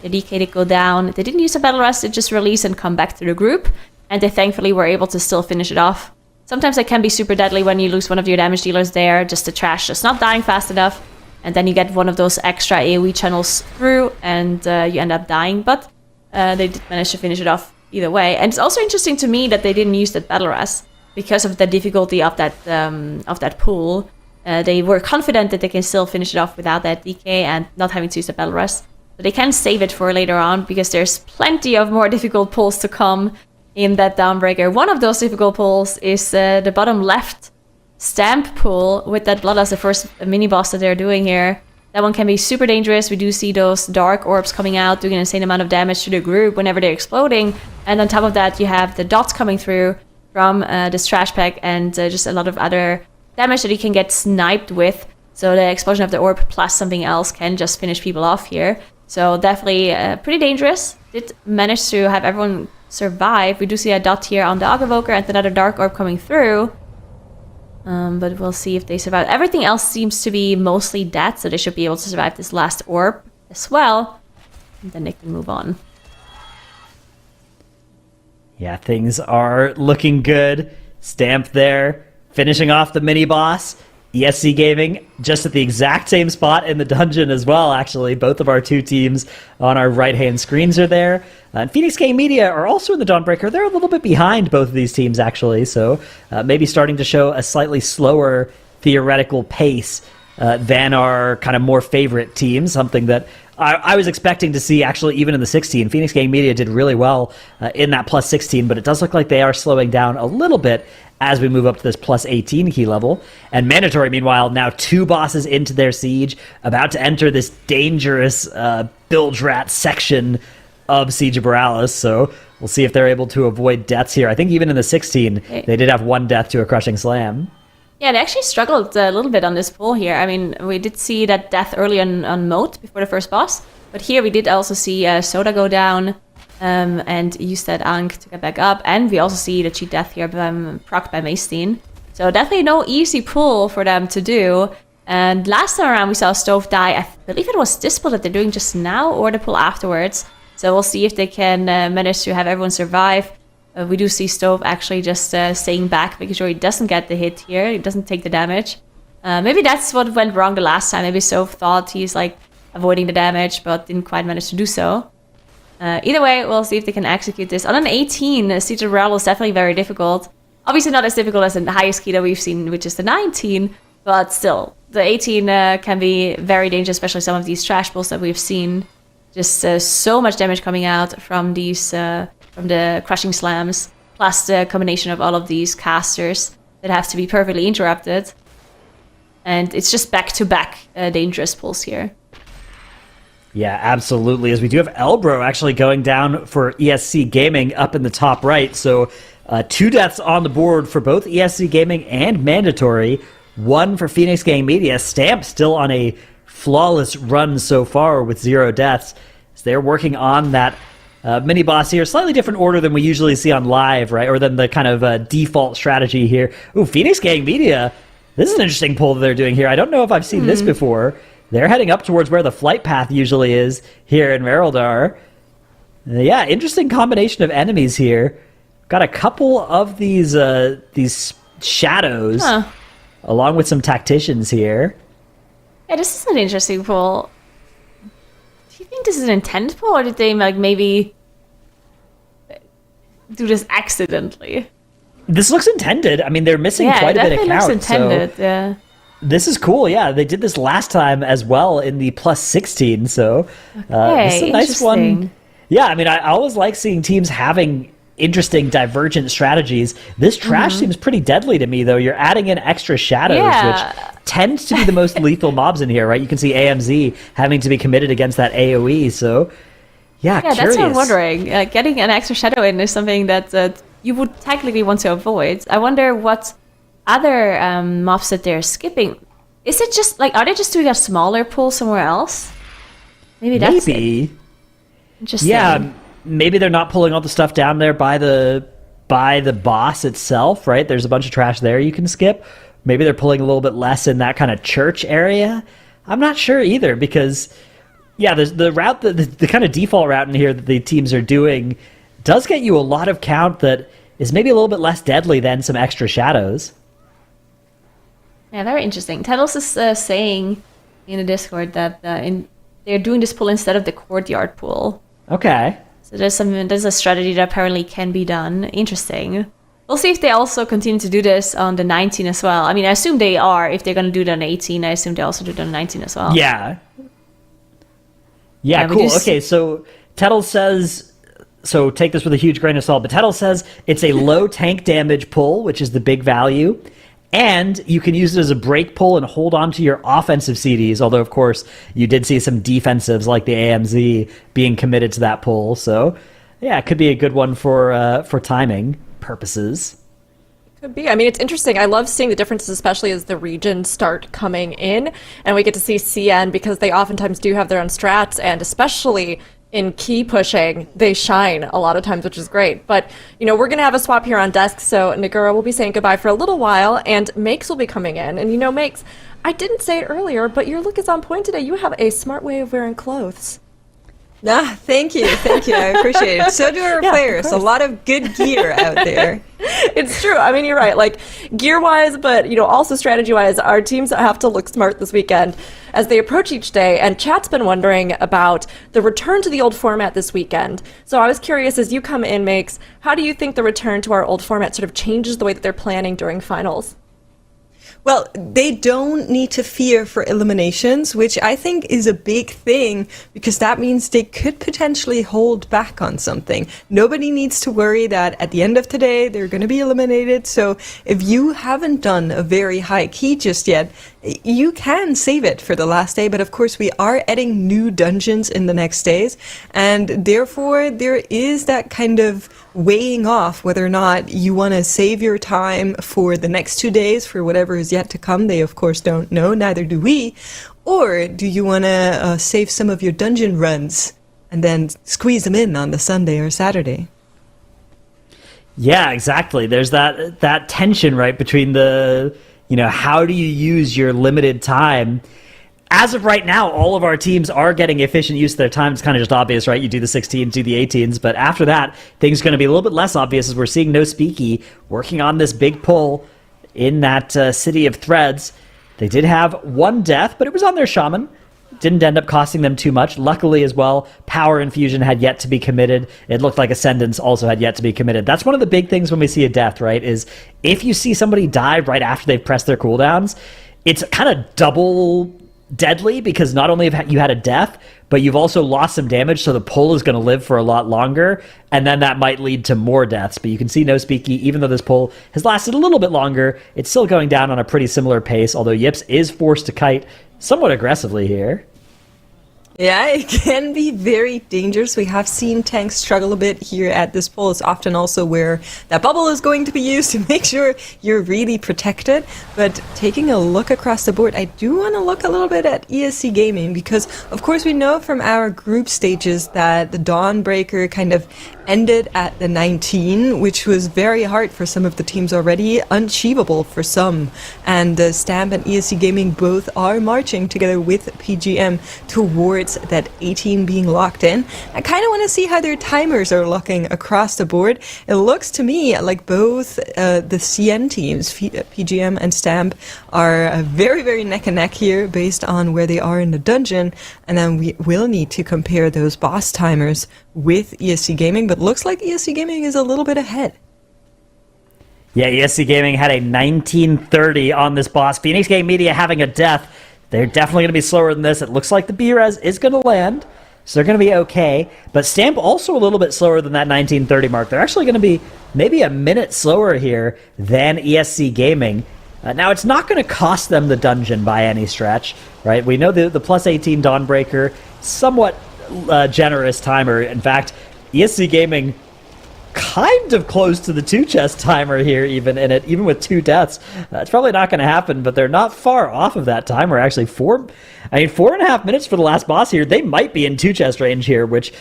B: The DK did go down. They didn't use a battle rest, they just release and come back to the group. And they thankfully were able to still finish it off Sometimes they can be super deadly when you lose one of your damage dealers there, just the trash just not dying fast enough, and then you get one of those extra AoE channels through, and you end up dying. But they did manage to finish it off either way. And it's also interesting to me that they didn't use that battle res because of the difficulty of that pool. They were confident that they can still finish it off without that DK and not having to use the battle res. But they can save it for later on because there's plenty of more difficult pulls to come in that Dawnbreaker. One of those difficult pulls is the bottom left stamp pull with that Bloodlust, the first mini boss that they're doing here. That one can be super dangerous. We do see those dark orbs coming out, doing an insane amount of damage to the group whenever they're exploding. And on top of that, you have the dots coming through from this trash pack and just a lot of other damage that you can get sniped with. So the explosion of the orb plus something else can just finish people off here. So definitely pretty dangerous. Did manage to have everyone survive. We do see a dot here on the Evoker and another dark orb coming through. But we'll see if they survive. Everything else seems to be mostly dead, so they should be able to survive this last orb as well. And then they can move on.
C: Yeah, things are looking good. Stamp there, finishing off the mini-boss. ESC Gaming just at the exact same spot in the dungeon as well, actually. Both of our two teams on our right-hand screens are there. And Phoenix Game Media are also in the Dawnbreaker. They're a little bit behind both of these teams, actually, so maybe starting to show a slightly slower theoretical pace than our kind of more favorite teams, something that I was expecting to see, actually, even in the 16. Phoenix Game Media did really well in that plus 16, but it does look like they are slowing down a little bit as we move up to this plus 18 key level. And Mandatory, meanwhile, now 2 bosses into their siege, about to enter this dangerous bilge rat section of Siege of Boralus, so we'll see if they're able to avoid deaths here. I think even in the 16, they did have 1 death to a crushing slam.
B: Yeah, they actually struggled a little bit on this pull here. I mean, we did see that death early on Moat before the first boss, but here we did also see Soda go down and use that Ankh to get back up, and we also see the cheat death here procced by Maysteen. So definitely no easy pull for them to do. And last time around we saw Stove die. I believe it was this pull that they're doing just now or the pull afterwards. So we'll see if they can manage to have everyone survive. We do see Stove actually just staying back, making sure he doesn't get the hit here. He doesn't take the damage. Maybe that's what went wrong the last time. Maybe Stove thought he's like avoiding the damage, but didn't quite manage to do so. Either way, we'll see if they can execute this. On an 18, Siege of Boralus is definitely very difficult. Obviously not as difficult as the highest key that we've seen, which is the 19, but still, the 18 can be very dangerous, especially some of these trash pulls that we've seen. Just so much damage coming out from these, from the crushing slams, plus the combination of all of these casters that have to be perfectly interrupted. And it's just back-to-back dangerous pulls here.
C: Yeah, absolutely. As we do have Elbro actually going down for ESC Gaming up in the top right. So 2 deaths on the board for both ESC Gaming and Mandatory. 1 for Phoenix Game Media. Stamp still on a flawless run so far with 0 deaths. So they're working on that mini boss here. Slightly different order than we usually see on live, right? Or than the kind of default strategy here. Ooh, Phoenix Game Media. This is an interesting pull that they're doing here. I don't know if I've seen this before. They're heading up towards where the flight path usually is here in Merildar. Yeah, interesting combination of enemies here. Got a couple of these shadows, along with some tacticians here.
B: Yeah, this is an interesting pull. Do you think this is an intended pull, or did they like maybe do this accidentally?
C: This looks intended. I mean, they're missing quite a bit of count.
B: Yeah, it looks intended,
C: so this is cool, yeah. They did this last time as well in the plus 16, so this is a nice one. Yeah, I mean, I always like seeing teams having interesting divergent strategies. This trash seems pretty deadly to me, though. You're adding in extra shadows, which tends to be the most lethal mobs in here, right? You can see AMZ having to be committed against that AoE, so yeah, curious.
B: That's what I'm wondering. Getting an extra shadow in is something that you would technically want to avoid. I wonder what other mobs that they're skipping. Is it just like, are they just doing a smaller pull somewhere else? Maybe that's it. Interesting.
C: Yeah, maybe they're not pulling all the stuff down there by the boss itself, right? There's a bunch of trash there you can skip. Maybe they're pulling a little bit less in that kind of church area. I'm not sure either, because yeah, the route, the kind of default route in here that the teams are doing does get you a lot of count that is maybe a little bit less deadly than some extra shadows.
B: Yeah, very interesting. Taddles is saying in the Discord that they're doing this pull instead of the courtyard pull.
C: Okay.
B: So there's a strategy that apparently can be done. Interesting. We'll see if they also continue to do this on the 19 as well. I mean, I assume they are. If they're going to do it on 18, I assume they also do it on 19 as well.
C: Yeah. Yeah, cool. Okay, so Tettle says, so take this with a huge grain of salt, but Tettle says it's a low tank damage pull, which is the big value. And you can use it as a break pull and hold on to your offensive CDs, although, of course, you did see some defensives like the AMZ being committed to that pull. So, yeah, it could be a good one for timing purposes.
A: Could be. I mean, it's interesting. I love seeing the differences, especially as the regions start coming in, and we get to see CN because they oftentimes do have their own strats, and especially in key pushing, they shine a lot of times, which is great. But, we're going to have a swap here on desk, so Nagura will be saying goodbye for a little while, and Makes will be coming in. And, Makes, I didn't say it earlier, but your look is on point today. You have a smart way of wearing clothes.
D: Thank you. I appreciate it. So do our players. A lot of good gear out there.
A: It's true. I mean, you're right. Like, gear-wise, but, also strategy-wise, our teams have to look smart this weekend as they approach each day. And chat's been wondering about the return to the old format this weekend. So I was curious, as you come in, Makes, how do you think the return to our old format sort of changes the way that they're planning during finals?
D: Well, they don't need to fear for eliminations, which I think is a big thing because that means they could potentially hold back on something. Nobody needs to worry that at the end of today they're going to be eliminated. So if you haven't done a very high key just yet, you can save it for the last day. But of course, we are adding new dungeons in the next days. And therefore, there is that kind of weighing off whether or not you want to save your time for the next 2 days for whatever is yet to come. They, of course, don't know. Neither do we. Or do you want to save some of your dungeon runs and then squeeze them in on the Sunday or Saturday?
C: Yeah, exactly. There's that tension, right, between the, how do you use your limited time? As of right now, all of our teams are getting efficient use of their time. It's kind of just obvious, right? You do the 16s, do the 18s, but after that, things are going to be a little bit less obvious as we're seeing No Speaky working on this big pull in that City of Threads. They did have one death, but it was on their Shaman. Didn't end up costing them too much. Luckily as well, Power Infusion had yet to be committed. It looked like Ascendance also had yet to be committed. That's one of the big things when we see a death, right? Is if you see somebody die right after they've pressed their cooldowns, it's kind of double deadly because not only have you had a death, but you've also lost some damage, so the pull is going to live for a lot longer, and then that might lead to more deaths. But you can see No Speaky, even though this pull has lasted a little bit longer, it's still going down on a pretty similar pace, although Yips is forced to kite somewhat aggressively here.
D: Yeah, it can be very dangerous. We have seen tanks struggle a bit here at this pull. It's often also where that bubble is going to be used to make sure you're really protected. But taking a look across the board, I do want to look a little bit at ESC Gaming because, of course, we know from our group stages that the Dawnbreaker kind of ended at the 19, which was very hard for some of the teams already, unachievable for some. And Stamp and ESC Gaming both are marching together with PGM towards that 18 being locked in. I kind of want to see how their timers are looking across the board. It looks to me like both the CN teams, PGM and Stamp, are very, very neck and neck here based on where they are in the dungeon. And then we will need to compare those boss timers with ESC Gaming, but looks like ESC Gaming is a little bit ahead.
C: Yeah, ESC Gaming had a 1930 on this boss. Phoenix Game Media having a death. They're definitely going to be slower than this. It looks like the B-Res is going to land, so they're going to be okay. But Stamp also a little bit slower than that 1930 mark. They're actually going to be maybe a minute slower here than ESC Gaming. Now, it's not going to cost them the dungeon by any stretch, right? We know the plus 18 Dawnbreaker, somewhat generous timer. In fact, ESC Gaming kind of close to the 2 chest timer here, even with 2 deaths. It's probably not going to happen, but they're not far off of that timer. Actually, 4.5 minutes for the last boss here. They might be in 2 chest range here, which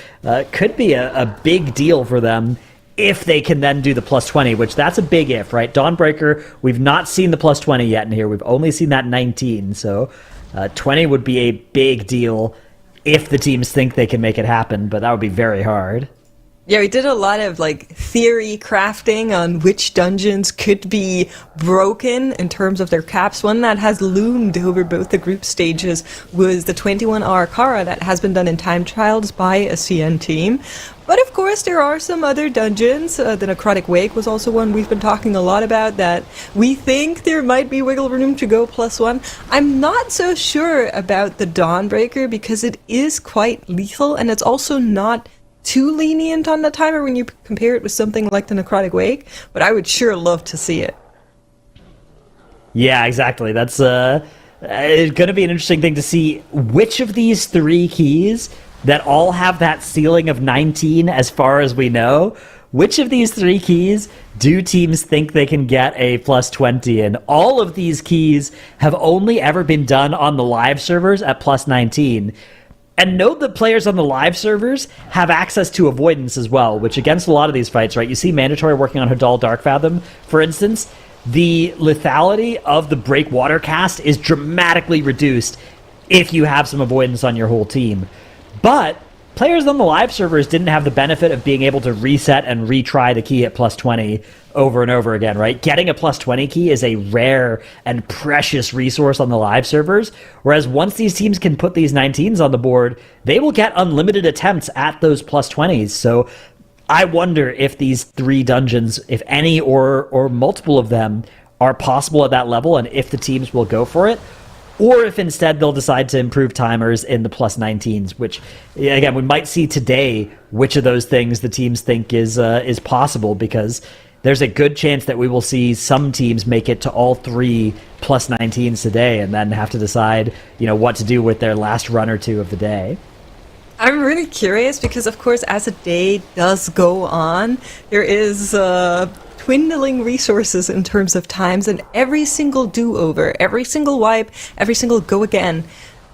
C: could be a big deal for them if they can then do the plus 20, which that's a big if, right? Dawnbreaker, we've not seen the plus 20 yet in here. We've only seen that 19, so 20 would be a big deal if the teams think they can make it happen, but that would be very hard.
D: Yeah, we did a lot of like theory crafting on which dungeons could be broken in terms of their caps. One that has loomed over both the group stages was the 21-hour Kara that has been done in time trials by a CN team. But of course, there are some other dungeons. The Necrotic Wake was also one we've been talking a lot about that we think there might be wiggle room to go +1. I'm not so sure about the Dawnbreaker because it is quite lethal and it's also not too lenient on the timer when you compare it with something like the Necrotic Wake, but I would sure love to see it.
C: Yeah, exactly. That's going to be an interesting thing to see which of these 3 keys that all have that ceiling of 19 as far as we know, which of these 3 keys do teams think they can get a +20 in? All of these keys have only ever been done on the live servers at +19. And note that players on the live servers have access to avoidance as well, which against a lot of these fights, right? You see Mandatory working on Hadal Darkfathom, for instance. The lethality of the Breakwater cast is dramatically reduced if you have some avoidance on your whole team. But players on the live servers didn't have the benefit of being able to reset and retry the key at +20 over and over again, right? Getting a +20 key is a rare and precious resource on the live servers, whereas once these teams can put these 19s on the board, they will get unlimited attempts at those +20s. So I wonder if these 3 dungeons, if any or multiple of them, are possible at that level and if the teams will go for it. Or if instead they'll decide to improve timers in the +19s, which, again, we might see today which of those things the teams think is possible, because there's a good chance that we will see some teams make it to all 3 +19s today and then have to decide, what to do with their last run or 2 of the day.
D: I'm really curious because, of course, as a day does go on, there is dwindling resources in terms of times, and every single do-over, every single wipe, every single go again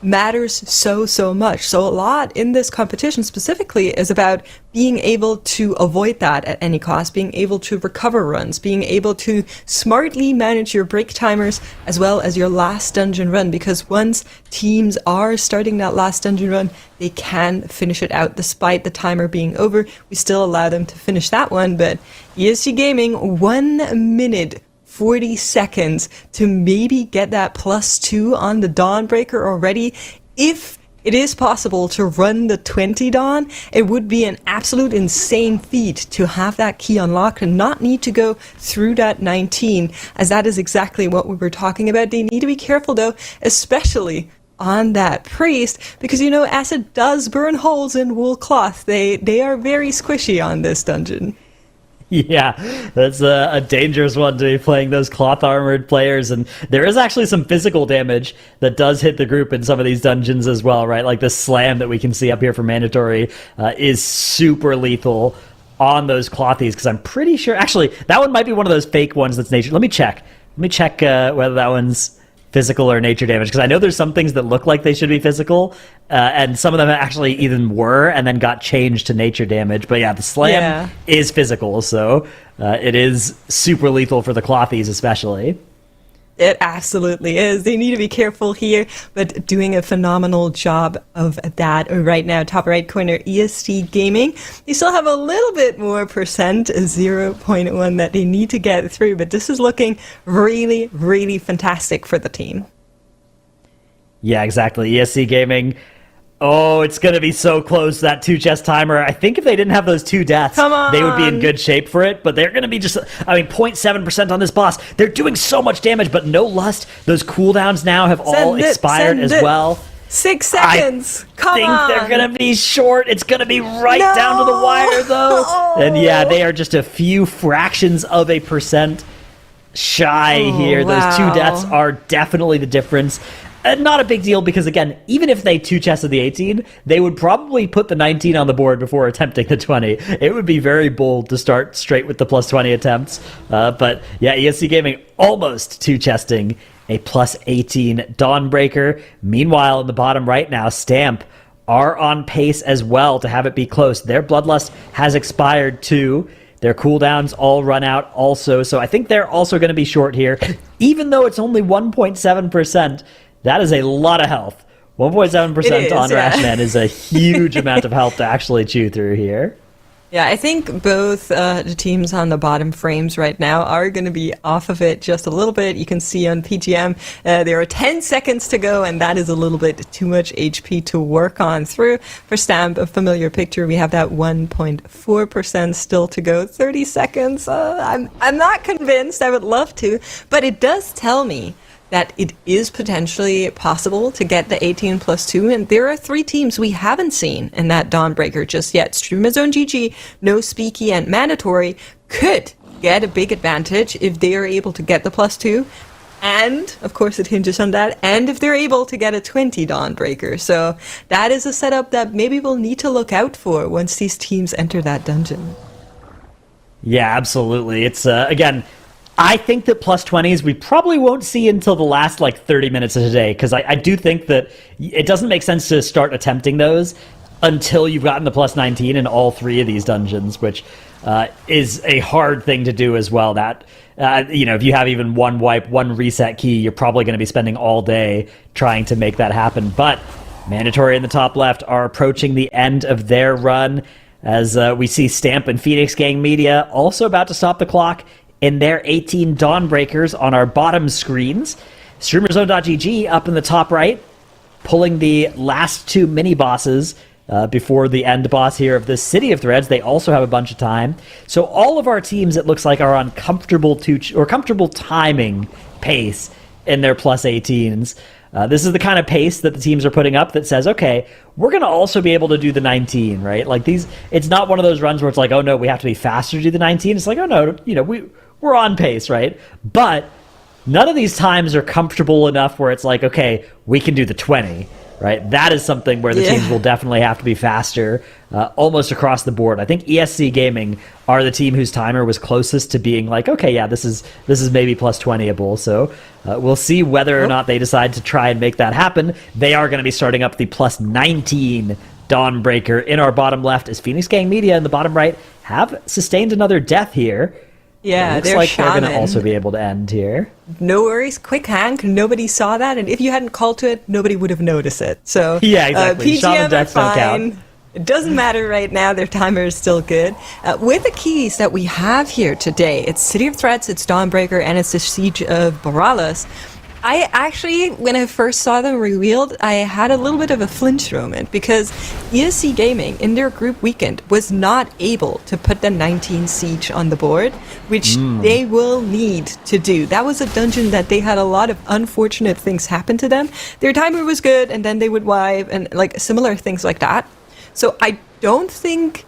D: matters so much. So a lot in this competition specifically is about being able to avoid that at any cost, being able to recover runs, being able to smartly manage your break timers as well as your last dungeon run, because once teams are starting that last dungeon run, they can finish it out despite the timer being over. We still allow them to finish that one, but ESG Gaming, 1 minute 40 seconds to maybe get that +2 on the Dawnbreaker already. If it is possible to run the 20 Dawn, it would be an absolute insane feat to have that key unlocked and not need to go through that 19, as that is exactly what we were talking about. They need to be careful though, especially on that priest, because acid does burn holes in wool cloth. They are very squishy on this dungeon.
C: Yeah, that's a dangerous one to be playing those cloth-armored players, and there is actually some physical damage that does hit the group in some of these dungeons as well, right? Like the slam that we can see up here for Mandatory is super lethal on those clothies, because I'm pretty sure... Actually, that one might be one of those fake ones that's nature... Let me check whether that one's physical or nature damage, because I know there's some things that look like they should be physical, and some of them actually even were and then got changed to nature damage. But yeah, the slam is physical, so it is super lethal for the clothies especially.
D: It absolutely is. They need to be careful here, but doing a phenomenal job of that right now. Top right corner, EST Gaming. They still have a little bit more percent, 0.1 that they need to get through, but this is looking really, really fantastic for the team.
C: Yeah, exactly. ESC Gaming. Oh, it's going to be so close, that 2 chest timer. I think if they didn't have those 2 deaths, they would be in good shape for it. But they're going to be 0.7% on this boss. They're doing so much damage, but no lust. Those cooldowns now have all expired as well.
D: 6 seconds.
C: I think they're going to be short. It's going to be right down to the wire, though. And yeah, they are just a few fractions of a percent shy here. Those 2 deaths are definitely the difference. Not a big deal, because again, even if they 2-chested the 18, they would probably put the 19 on the board before attempting the 20. It would be very bold to start straight with the +20 attempts. But yeah, ESC Gaming almost 2-chesting a +18 Dawnbreaker. Meanwhile, in the bottom right now, Stamp are on pace as well to have it be close. Their Bloodlust has expired too. Their cooldowns all run out also, so I think they're also going to be short here. Even though it's only 1.7%, that is a lot of health. 1.7% on Rashman is a huge amount of health to actually chew through here.
D: Yeah, I think both the teams on the bottom frames right now are going to be off of it just a little bit. You can see on PGM there are 10 seconds to go, and that is a little bit too much HP to work on through. For Stamp, a familiar picture, we have that 1.4% still to go. 30 seconds. I'm not convinced. I would love to, but it does tell me that it is potentially possible to get the 18 plus 2, and there are 3 teams we haven't seen in that Dawnbreaker just yet. Streamer Zone GG, No Speaky, and Mandatory could get a big advantage if they are able to get the plus 2, and, of course, it hinges on that, and if they're able to get a 20 Dawnbreaker. So that is a setup that maybe we'll need to look out for once these teams enter that dungeon.
C: Yeah, absolutely. It's, again, I think that plus 20s we probably won't see until the last 30 minutes of today, because I do think that it doesn't make sense to start attempting those until you've gotten the plus 19 in all 3 of these dungeons, which is a hard thing to do as well. That if you have even one wipe, one reset key, you're probably going to be spending all day trying to make that happen. But Mandatory in the top left are approaching the end of their run, as we see Stamp and Phoenix Gang Media also about to stop the clock in their 18 Dawnbreakers on our bottom screens. StreamerZone.gg up in the top right, pulling the last 2 mini-bosses before the end boss here of the City of Threads. They also have a bunch of time. So all of our teams, it looks like, are on comfortable timing pace in their plus 18s. This is the kind of pace that the teams are putting up that says, okay, we're going to also be able to do the 19, right? It's not one of those runs where it's like, oh no, we have to be faster to do the 19. It's like, oh no, we're on pace, right? But none of these times are comfortable enough where it's like, okay, we can do the 20, right? That is something where the teams will definitely have to be faster, almost across the board. I think ESC Gaming are the team whose timer was closest to being like, okay, yeah, this is maybe plus 20able. So we'll see whether or not they decide to try and make that happen. They are going to be starting up the plus 19 Dawnbreaker in our bottom left, as Phoenix Gang Media in the bottom right have sustained another death here.
D: Yeah,
C: looks
D: they're
C: like
D: shaman.
C: They're going to also be able to end here.
D: No worries, quick hand. Nobody saw that, and if you hadn't called to it, nobody would have noticed it. So
C: yeah, exactly. Shaman
D: PGM are
C: deaths don't
D: fine.
C: count.
D: It doesn't matter right now. Their timer is still good. With the keys that we have here today, it's City of Threats, it's Dawnbreaker, and it's the Siege of Boralus. I actually, when I first saw them revealed, I had a little bit of a flinch moment, because ESC Gaming in their group weekend was not able to put the 19 Siege on the board, which they will need to do. That was a dungeon that they had a lot of unfortunate things happen to them. Their timer was good, and then they would wipe, and similar things like that. So I don't think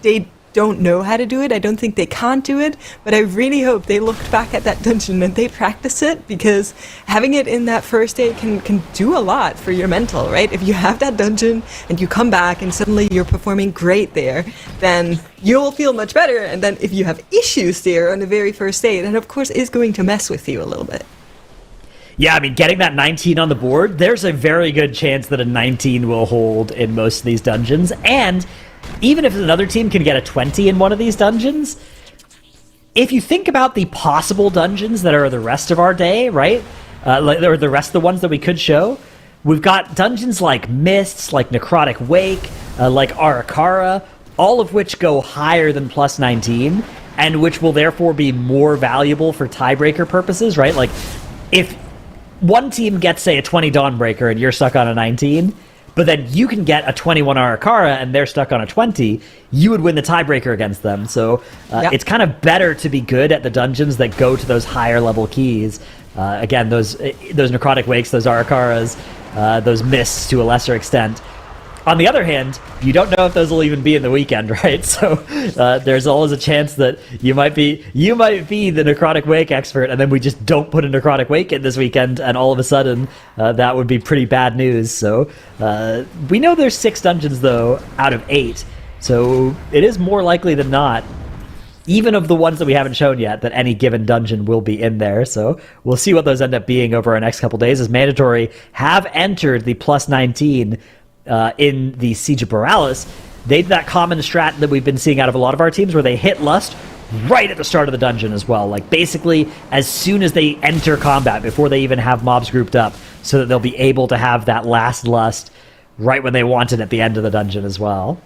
D: they don't know how to do it. I don't think they can't do it, but I really hope they looked back at that dungeon and they practice it, because having it in that first day can do a lot for your mental, right? If you have that dungeon and you come back and suddenly you're performing great there, then you'll feel much better. And then if you have issues there on the very first day, then of course it's going to mess with you a little bit.
C: Yeah, I mean, getting that 19 on the board, there's a very good chance that a 19 will hold in most of these dungeons. And even if another team can get a 20 in one of these dungeons, if you think about the possible dungeons that are the rest of our day, right? Or the rest of the ones that we could show, we've got dungeons like Mists, like Necrotic Wake, like Arakara, all of which go higher than plus 19, and which will therefore be more valuable for tiebreaker purposes, right? Like, if one team gets, say, a 20 Dawnbreaker and you're stuck on a 19, but then you can get a 21 Arakara and they're stuck on a 20, you would win the tiebreaker against them. So it's kind of better to be good at the dungeons that go to those higher level keys. Again, those Necrotic Wakes, those Arakaras, those Mists to a lesser extent. On the other hand, you don't know if those will even be in the weekend, right? So there's always a chance that you might be the Necrotic Wake expert, and then we just don't put a Necrotic Wake in this weekend, and all of a sudden that would be pretty bad news. So we know there's 6 dungeons, though, out of 8. So it is more likely than not, even of the ones that we haven't shown yet, that any given dungeon will be in there. So we'll see what those end up being over our next couple days, as Mandatory have entered the plus 19 in the Siege of Boralus. They did that common strat that we've been seeing out of a lot of our teams, where they hit Lust right at the start of the dungeon as well. Like, basically, as soon as they enter combat, before they even have mobs grouped up, so that they'll be able to have that last Lust right when they want it at the end of the dungeon as well.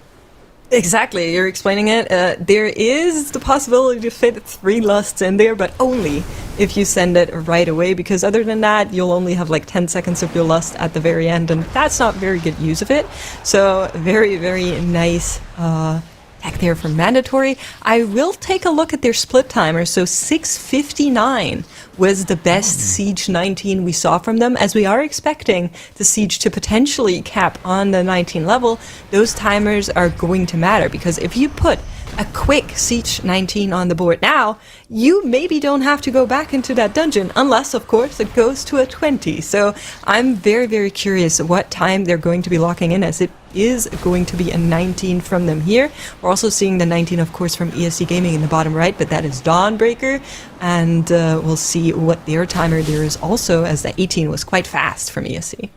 D: Exactly, you're explaining it. There is the possibility to fit 3 lusts in there, but only if you send it right away, because other than that, you'll only have like 10 seconds of your lust at the very end, and that's not very good use of it. So very, very nice tech there for mandatory. I will take a look at their split timer. So 6:59 was the best Siege 19 we saw from them, as we are expecting the Siege to potentially cap on the 19 level. Those timers are going to matter, because if you put a quick Siege 19 on the board now, you maybe don't have to go back into that dungeon, unless, of course, it goes to a 20. So I'm very, very curious what time they're going to be locking in, as it is going to be a 19 from them here. We're also seeing the 19, of course, from ESC Gaming in the bottom right, but that is Dawnbreaker, and we'll see what their timer there is also, as the 18 was quite fast from ESC.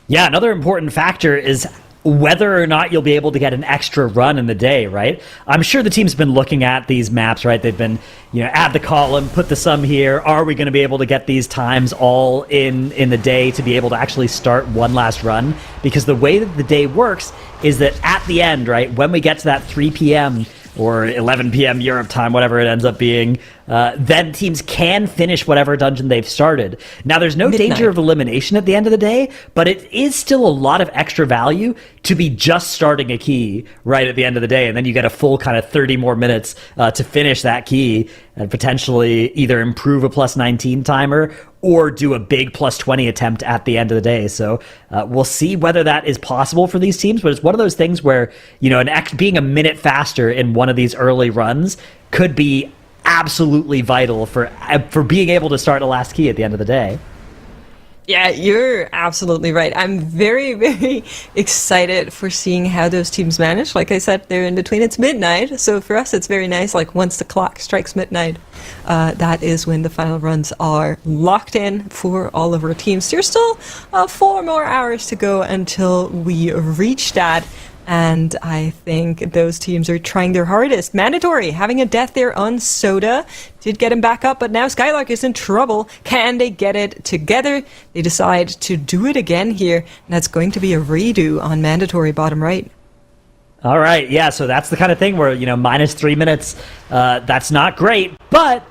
C: Yeah, another important factor is whether or not you'll be able to get an extra run in the day, right? I'm sure the team's been looking at these maps, right? They've been, add the column, put the sum here. Are we going to be able to get these times all in the day to be able to actually start one last run? Because the way that the day works is that at the end, right, when we get to that 3 p.m. or 11 p.m. Europe time, whatever it ends up being, then teams can finish whatever dungeon they've started. Now, there's no danger of elimination at the end of the day, but it is still a lot of extra value to be just starting a key right at the end of the day, and then you get a full kind of 30 more minutes to finish that key and potentially either improve a plus 19 timer or do a big plus 20 attempt at the end of the day. So we'll see whether that is possible for these teams, but it's one of those things where, being a minute faster in one of these early runs could be absolutely vital for being able to start a last key at the end of the day.
D: Yeah, you're absolutely right. I'm very, very excited for seeing how those teams manage. Like I said, they're in between. It's midnight, so for us it's very nice. Like, once the clock strikes midnight, that is when the final runs are locked in for all of our teams. There's still 4 more hours to go until we reach that. And I think those teams are trying their hardest. Mandatory having a death there on Soda. Did get him back up, but now Skylark is in trouble. Can they get it together? They decide to do it again here, and that's going to be a redo on Mandatory bottom right.
C: All right, yeah, so that's the kind of thing where, minus 3 minutes, that's not great, but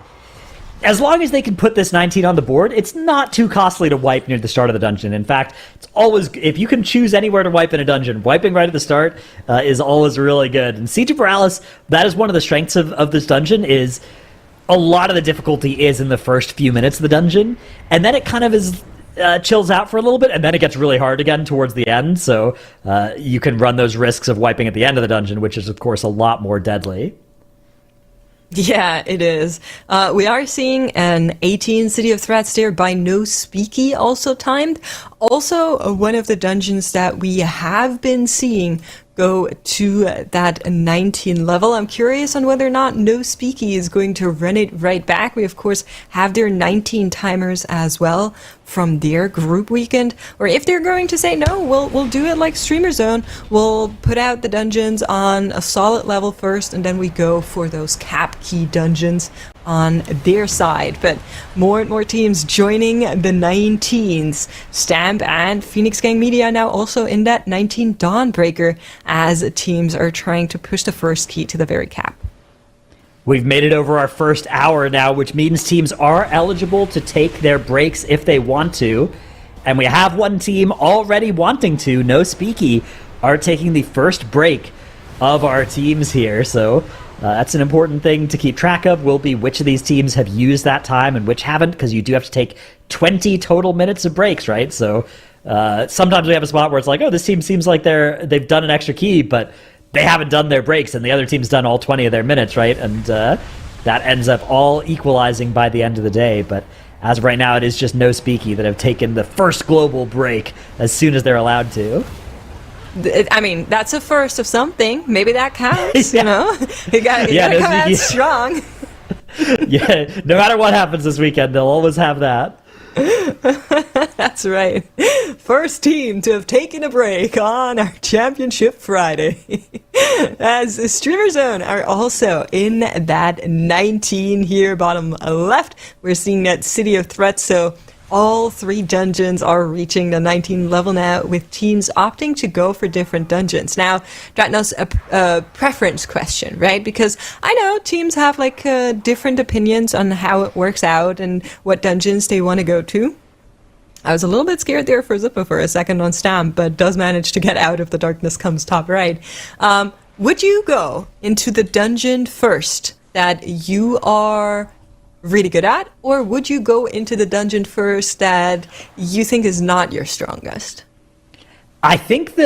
C: as long as they can put this 19 on the board, it's not too costly to wipe near the start of the dungeon. In fact, it's always, if you can choose anywhere to wipe in a dungeon, wiping right at the start is always really good. And Siege of Boralus, that is one of the strengths of this dungeon, is a lot of the difficulty is in the first few minutes of the dungeon, and then it kind of is chills out for a little bit, and then it gets really hard again towards the end, so you can run those risks of wiping at the end of the dungeon, which is, of course, a lot more deadly.
D: Yeah, it is. We are seeing an 18 City of Threats there by No Speaky also timed. Also, one of the dungeons that we have been seeing go to that 19 level. I'm curious on whether or not No Speaky is going to run it right back. We, of course, have their 19 timers as well from their group weekend, or if they're going to say, no, we'll do it like Streamer Zone. We'll put out the dungeons on a solid level first, and then we go for those cap key dungeons on their side. But more and more teams joining the 19s. Stamp and Phoenix Gang Media now also in that 19 Dawnbreaker, as teams are trying to push the first key to the very cap.
C: We've made it over our first hour now, which means teams are eligible to take their breaks if they want to. And we have one team already wanting to, No Speaky, are taking the first break of our teams here. So that's an important thing to keep track of, will be which of these teams have used that time and which haven't, because you do have to take 20 total minutes of breaks, right? So sometimes we have a spot where it's like, oh, this team seems like they've done an extra key, but they haven't done their breaks, and the other team's done all 20 of their minutes, right? And that ends up all equalizing by the end of the day. But as of right now, it is just No Speaky that have taken the first global break as soon as they're allowed to.
D: I mean, that's a first of something. Maybe that counts,
C: Yeah.
D: you know? You gotta come out strong.
C: Yeah, no matter what happens this weekend, they'll always have that.
D: That's right. First team to have taken a break on our Championship Friday. As Streamer Zone are also in that 19 here, bottom left. We're seeing that City of Threats, so all 3 dungeons are reaching the 19 level now, with teams opting to go for different dungeons. Now, Dratnos, a preference question, right? Because I know teams have like different opinions on how it works out and what dungeons they want to go to. I was a little bit scared there for Zippo for a second on Stamp, but does manage to get out if the darkness comes top right. Would you go into the dungeon first that you are really good at, or would you go into the dungeon first that you think is not your strongest?
C: I think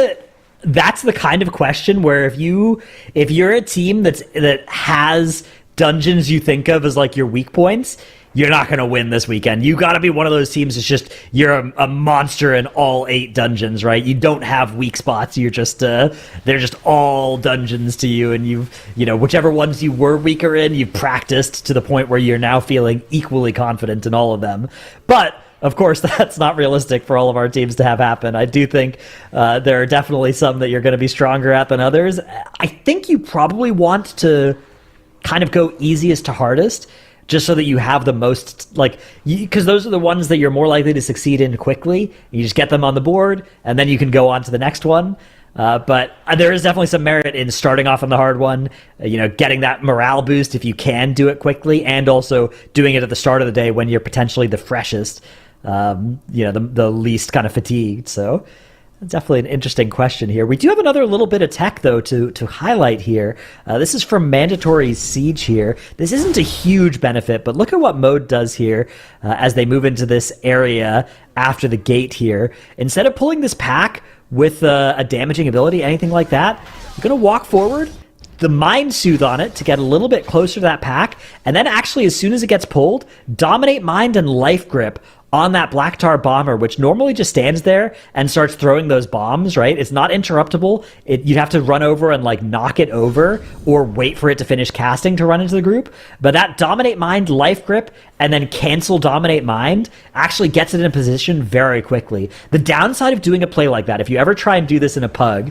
C: that's the kind of question where if you're a team that has dungeons you think of as like your weak points, you're not going to win this weekend. You got to be one of those teams that's just, you're a monster in all 8 dungeons, right? You don't have weak spots. You're just, they're just all dungeons to you. And whichever ones you were weaker in, you've practiced to the point where you're now feeling equally confident in all of them. But of course, that's not realistic for all of our teams to have happen. I do think there are definitely some that you're going to be stronger at than others. I think you probably want to kind of go easiest to hardest, just so that you have the most, because those are the ones that you're more likely to succeed in quickly. You just get them on the board, and then you can go on to the next one. But there is definitely some merit in starting off on the hard one, getting that morale boost if you can do it quickly, and also doing it at the start of the day when you're potentially the freshest, the least kind of fatigued. So definitely an interesting question here. We do have another little bit of tech, though, to highlight here. This is from Mandatory Siege here. This isn't a huge benefit, but look at what Mode does here as they move into this area after the gate here. Instead of pulling this pack with a damaging ability, anything like that, I'm going to walk forward, the Mind Soothe on it to get a little bit closer to that pack, and then actually, as soon as it gets pulled, Dominate Mind and Life Grip on that Black Tar Bomber, which normally just stands there and starts throwing those bombs, right? It's not interruptible. You'd have to run over and knock it over or wait for it to finish casting to run into the group. But that Dominate Mind, Life Grip, and then cancel Dominate Mind actually gets it in a position very quickly. The downside of doing a play like that, if you ever try and do this in a pug,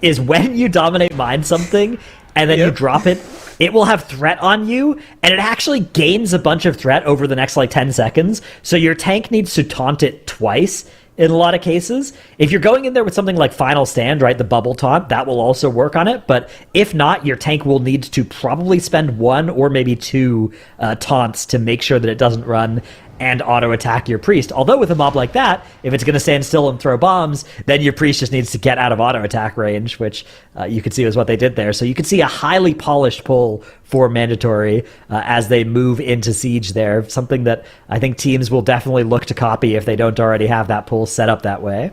C: is when you Dominate Mind something and then you drop it, it will have threat on you, and it actually gains a bunch of threat over the next 10 seconds. So your tank needs to taunt it twice in a lot of cases. If you're going in there with something like Final Stand, right, the bubble taunt, that will also work on it. But if not, your tank will need to probably spend 1 or maybe 2 taunts to make sure that it doesn't run and auto-attack your priest. Although with a mob like that, if it's going to stand still and throw bombs, then your priest just needs to get out of auto-attack range, which you could see was what they did there. So you could see a highly polished pull for Mandatory as they move into Siege there, something that I think teams will definitely look to copy if they don't already have that pull set up that way.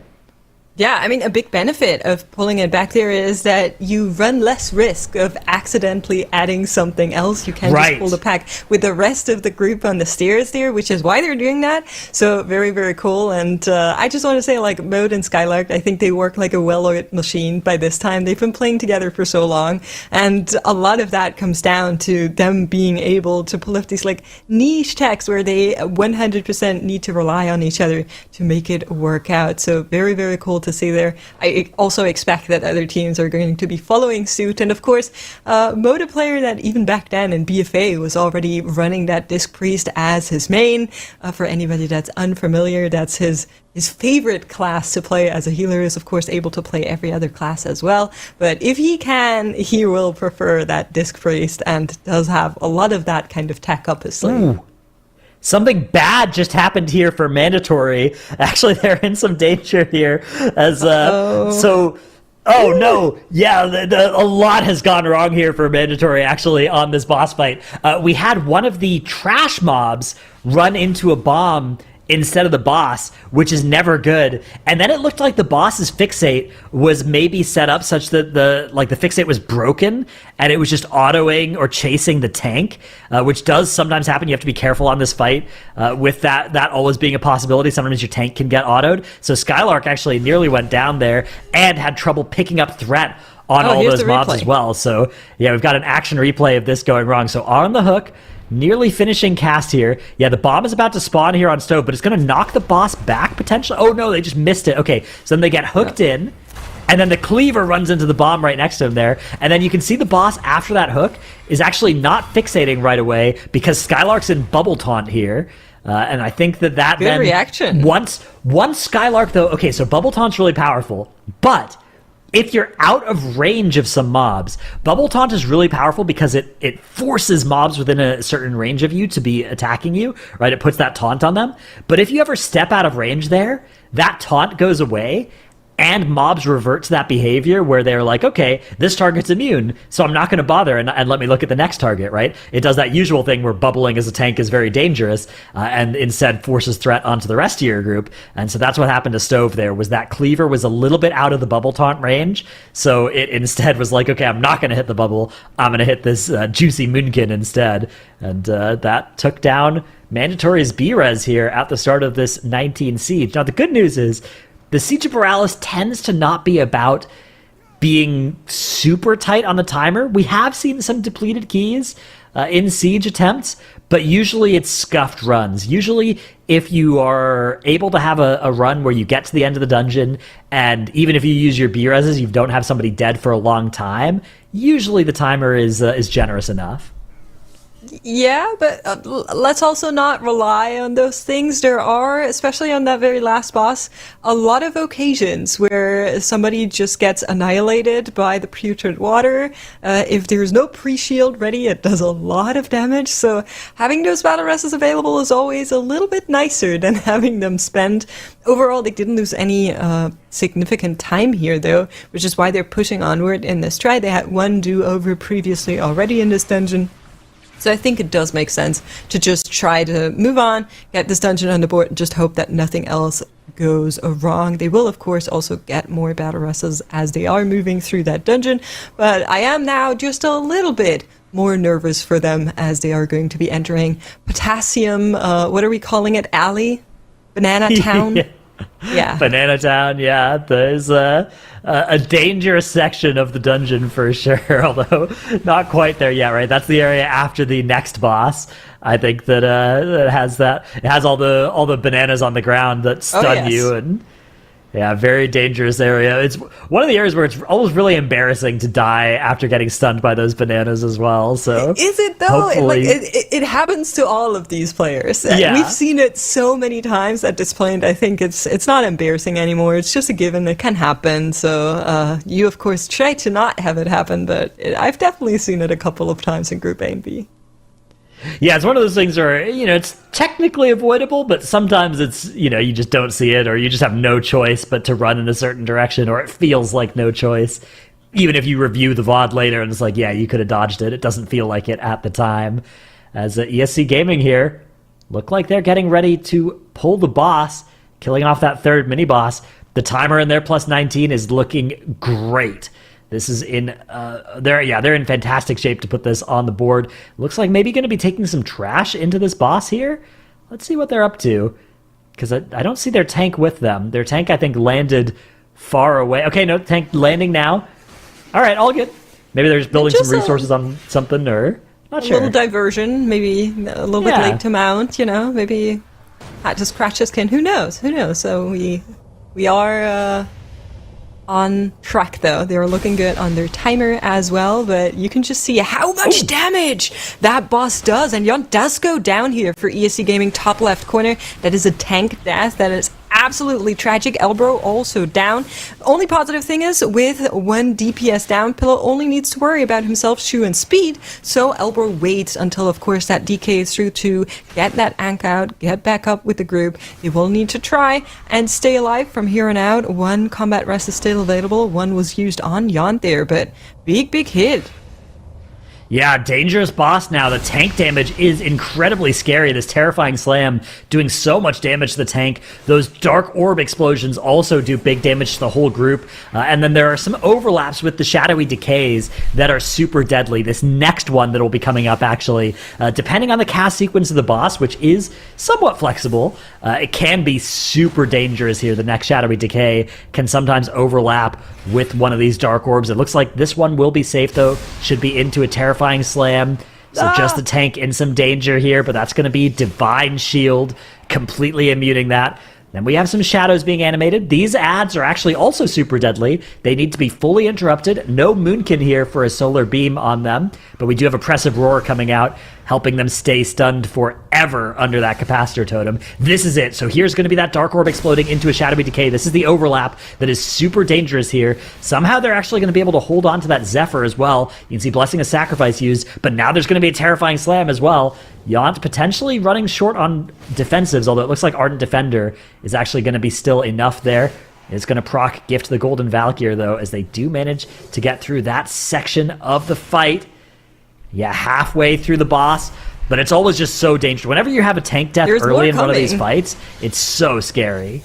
D: Yeah, I mean, a big benefit of pulling it back there is that you run less risk of accidentally adding something else. You can just pull the pack with the rest of the group on the stairs there, which is why they're doing that. So very, very cool. And I just want to say, Mode and Skylark, I think they work like a well-oiled machine by this time. They've been playing together for so long. And a lot of that comes down to them being able to pull off these niche techs where they 100% need to rely on each other to make it work out. So very, very cool to see there. I also expect that other teams are going to be following suit. And of course, Mode, a player that even back then in BFA was already running that Disc Priest as his main. For anybody that's unfamiliar, that's his favorite class to play as a healer, is of course able to play every other class as well. But if he can, he will prefer that Disc Priest and does have a lot of that kind of tech up his sleeve.
C: Something bad just happened here for Mandatory. Actually, they're in some danger here. A lot has gone wrong here for Mandatory, actually, on this boss fight. We had one of the trash mobs run into a bomb instead of the boss, which is never good. And then it looked like the boss's fixate was maybe set up such that the fixate was broken and it was just autoing or chasing the tank, which does sometimes happen. You have to be careful on this fight with that always being a possibility. Sometimes your tank can get autoed. So Skylark actually nearly went down there and had trouble picking up threat on all those mobs as well. So yeah, we've got an action replay of this going wrong. So on the hook, nearly finishing cast here. Yeah, the bomb is about to spawn here on Stove, but it's going to knock the boss back potentially. Oh no, they just missed it. Okay, so then they get hooked in, and then the cleaver runs into the bomb right next to him there. And then you can see the boss after that hook is actually not fixating right away because Skylark's in bubble taunt here. And I think that
D: Good
C: then
D: reaction.
C: Once Skylark though, okay, so Bubble Taunt's really powerful, but if you're out of range of some mobs, Bubble Taunt is really powerful because it forces mobs within a certain range of you to be attacking you, right? It puts that taunt on them. But if you ever step out of range there, that taunt goes away, and mobs revert to that behavior where they're like, okay, this target's immune, so I'm not going to bother and let me look at the next target, right? It does that usual thing where bubbling as a tank is very dangerous and instead forces threat onto the rest of your group. And so that's what happened to Stove there, was that Cleaver was a little bit out of the bubble taunt range, so it instead was like, okay, I'm not going to hit the bubble, I'm going to hit this juicy Moonkin instead. And that took down Mandatory's B-Res here at the start of this 19 siege. Now, the good news is the Siege of Boralus tends to not be about being super tight on the timer. We have seen some depleted keys in siege attempts, but usually it's scuffed runs. Usually, if you are able to have a run where you get to the end of the dungeon, and even if you use your B-reses, you don't have somebody dead for a long time, usually the timer is generous enough.
D: Yeah, but let's also not rely on those things. There are, especially on that very last boss, a lot of occasions where somebody just gets annihilated by the putrid water. If there's no pre-shield ready, it does a lot of damage. So having those battle rests available is always a little bit nicer than having them spend. Overall, they didn't lose any significant time here, though, which is why they're pushing onward in this try. They had one do-over previously already in this dungeon. So I think it does make sense to just try to move on, get this dungeon on the board, and just hope that nothing else goes wrong. They will, of course, also get more battle rests as they are moving through that dungeon, but I am now just a little bit more nervous for them as they are going to be entering Potassium, what are we calling it, Alley? Banana Town? Yeah.
C: Banana Town, yeah. There's a dangerous section of the dungeon for sure, although not quite there yet, right? That's the area after the next boss. I think that it has all the bananas on the ground that stun you, and yeah, very dangerous area. It's one of the areas where it's almost really embarrassing to die after getting stunned by those bananas as well. So
D: is it though? It happens to all of these players.
C: Yeah.
D: We've seen it so many times at this point. I think it's not embarrassing anymore. It's just a given. It can happen. So you of course try to not have it happen, but I've definitely seen it a couple of times in Group A and B.
C: Yeah, it's one of those things where, it's technically avoidable, but sometimes it's, you just don't see it, or you just have no choice but to run in a certain direction, or it feels like no choice. Even if you review the VOD later and it's like, yeah, you could have dodged it, it doesn't feel like it at the time. As ESC Gaming here look like they're getting ready to pull the boss, killing off that third mini-boss. The timer in their plus 19 is looking great. This is they're in fantastic shape to put this on the board. Looks like maybe going to be taking some trash into this boss here. Let's see what they're up to, because I don't see their tank with them. Their tank, I think, landed far away. Okay, no, tank landing now. All right, all good. Maybe they're just building some resources on something, or not sure.
D: A little diversion, maybe a little bit late to mount, maybe had to scratch his skin. Who knows? So we are on track, though. They're looking good on their timer as well, but you can just see how much damage that boss does, and Jon does go down here for ESC Gaming top left corner. That is a tank death. That is absolutely tragic. Elbro also down. Only positive thing is, with one DPS down, Pillow only needs to worry about himself, Shu, and speed, so Elbro waits until, of course, that DK is through to get that Ank out, get back up with the group. They will need to try and stay alive from here on out. One combat rest is still available. One was used on Jon there, but big hit.
C: Yeah, dangerous boss now. The tank damage is incredibly scary. This terrifying slam doing so much damage to the tank. Those dark orb explosions also do big damage to the whole group. And then there are some overlaps with the shadowy decays that are super deadly. This next one that will be coming up, actually, depending on the cast sequence of the boss, which is somewhat flexible, it can be super dangerous here. The next shadowy decay can sometimes overlap with one of these dark orbs. It looks like this one will be safe, though. Should be into a terrifying slam. So just the tank in some danger here, but that's going to be Divine Shield, completely immuning that. Then we have some shadows being animated. These ads are actually also super deadly. They need to be fully interrupted. No Moonkin here for a solar beam on them, but we do have Oppressive Roar coming out. helping them stay stunned forever under that capacitor totem. This is it. So here's going to be that Dark Orb exploding into a Shadowy Decay. This is the overlap that is super dangerous here. Somehow they're actually going to be able to hold on to that Zephyr as well. You can see Blessing of Sacrifice used, but now there's going to be a Terrifying Slam as well. Yant potentially running short on defensives, although it looks like Ardent Defender is actually going to be still enough there. It's going to proc Gift the Golden Valkyr, though, as they do manage to get through that section of the fight. Yeah, halfway through the boss, but it's always just so dangerous. Whenever you have a tank death early in one of these fights, it's so scary.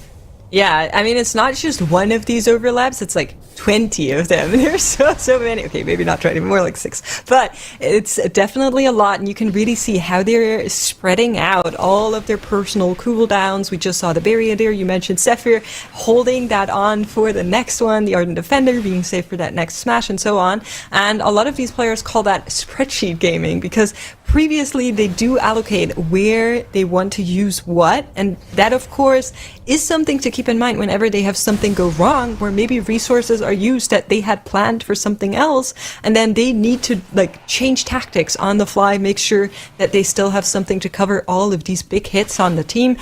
D: Yeah, I mean, it's not just one of these overlaps, it's like 20 of them. There's so many. Okay, maybe not 20, more like 6. But it's definitely a lot, and you can really see how they're spreading out all of their personal cooldowns. We just saw the barrier there. You mentioned Zephyr holding that on for the next one, the Ardent Defender being safe for that next smash, and so on. And a lot of these players call that spreadsheet gaming, because previously they do allocate where they want to use what, and that, of course, is something to keep in mind whenever they have something go wrong, where maybe resources are used that they had planned for something else, and then they need to like change tactics on the fly, make sure that they still have something to cover all of these big hits on the team.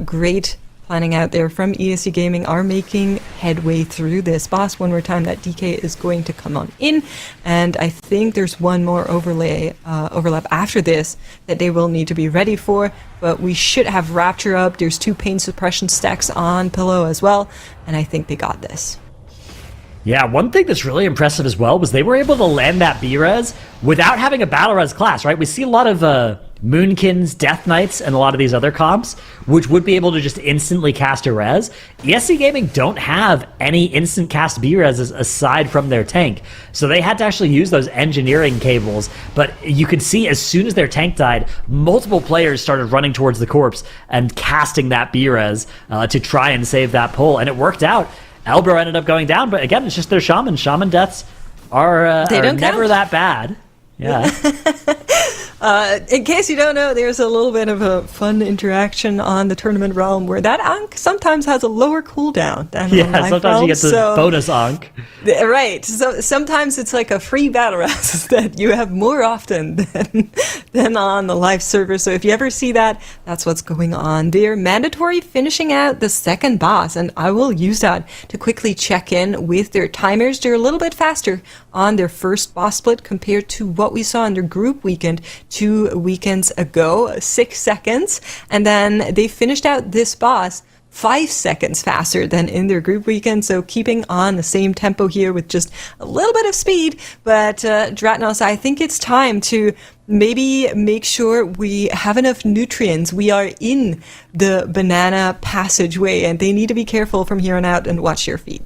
D: Great planning out there from ESC Gaming. Are making headway through this boss. One more time, that DK is going to come on in, and I think there's one more overlap after this that they will need to be ready for, but we should have Rapture up. There's 2 pain suppression stacks on Pillow as well, and I think they got this.
C: Yeah, one thing that's really impressive as well was they were able to land that B-Res without having a Battle Res class, right? We see a lot of Moonkins, Death Knights, and a lot of these other comps, which would be able to just instantly cast a res. ESC Gaming don't have any instant cast B-Reses aside from their tank, so they had to actually use those engineering cables. But you could see as soon as their tank died, multiple players started running towards the corpse and casting that B-Res to try and save that pull, and it worked out. Elbro ended up going down, but again, it's just their shaman. Shaman deaths are never that bad. Yeah.
D: In case you don't know, there's a little bit of a fun interaction on the tournament realm where that Ankh sometimes has a lower cooldown than on life
C: sometimes
D: realm,
C: you get the bonus Ankh.
D: Right. So sometimes it's like a free battle res that you have more often than on the live server. So if you ever see that, that's what's going on. They're mandatory finishing out the second boss, and I will use that to quickly check in with their timers. They're a little bit faster on their first boss split compared to what we saw in their group weekend 2 weekends ago, 6 seconds, and then they finished out this boss 5 seconds faster than in their group weekend, so keeping on the same tempo here with just a little bit of speed. But Dratnos, I think it's time to maybe make sure we have enough nutrients. We are in the banana passageway, and they need to be careful from here on out and watch your feet.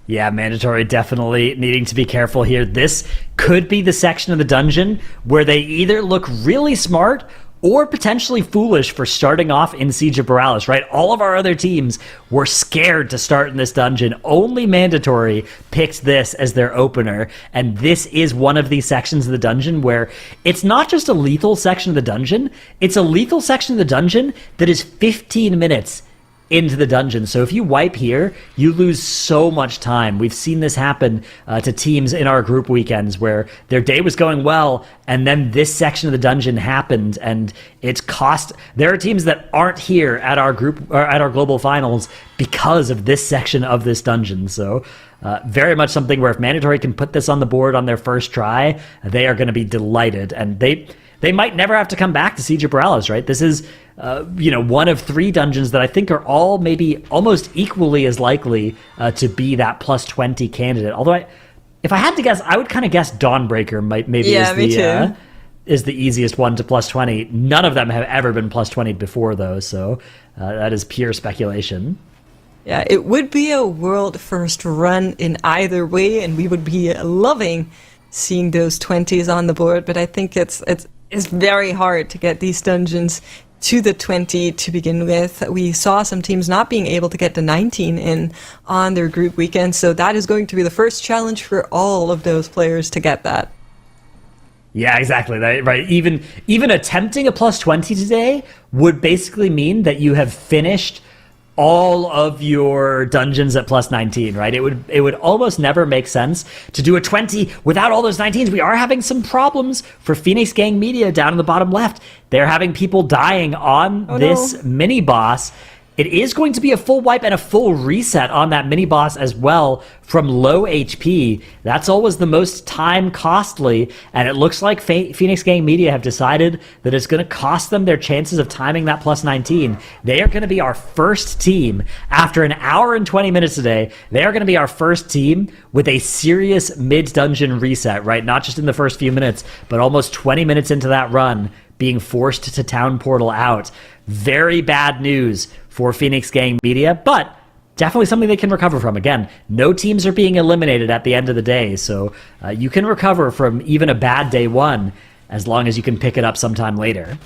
C: Yeah, mandatory definitely needing to be careful here. This could be the section of the dungeon where they either look really smart or potentially foolish for starting off in Siege of Boralus, right? All of our other teams were scared to start in this dungeon. Only mandatory picked this as their opener, and this is one of these sections of the dungeon where it's not just a lethal section of the dungeon, it's a lethal section of the dungeon that is 15 minutes into the dungeon. So if you wipe here, you lose so much time. We've seen this happen to teams in our group weekends where their day was going well, and then this section of the dungeon happened, and it's cost. There are teams that aren't here at our group or at our global finals because of this section of this dungeon. So very much something where if mandatory can put this on the board on their first try, they are going to be delighted, and they might never have to come back to Siege of Boralus, right? This is, one of 3 dungeons that I think are all maybe almost equally as likely to be that plus 20 candidate. Although, if I had to guess, I would kind of guess Dawnbreaker is the easiest one to plus 20. None of them have ever been plus 20 before, though, so that is pure speculation.
D: Yeah, it would be a world first run in either way, and we would be loving seeing those 20s on the board, but I think it's very hard to get these dungeons to the 20 to begin with. We saw some teams not being able to get the 19 in on their group weekend, so that is going to be the first challenge for all of those players to get that.
C: Yeah, exactly. Right. Even attempting a plus 20 today would basically mean that you have finished all of your dungeons at plus 19, right? It would almost never make sense to do a 20 without all those 19s. We are having some problems for Phoenix Gang Media down in the bottom left. They're having people dying on this mini boss. It is going to be a full wipe and a full reset on that mini boss as well from low HP. That's always the most time costly, and it looks like Phoenix Gang Media have decided that it's going to cost them their chances of timing that plus 19. They are going to be our first team after an hour and 20 minutes today. They are going to be our first team with a serious mid-dungeon reset, right? Not just in the first few minutes, but almost 20 minutes into that run, being forced to town portal out. Very bad news for Phoenix Gang Media, but definitely something they can recover from. Again, no teams are being eliminated at the end of the day, so you can recover from even a bad day one as long as you can pick it up sometime later.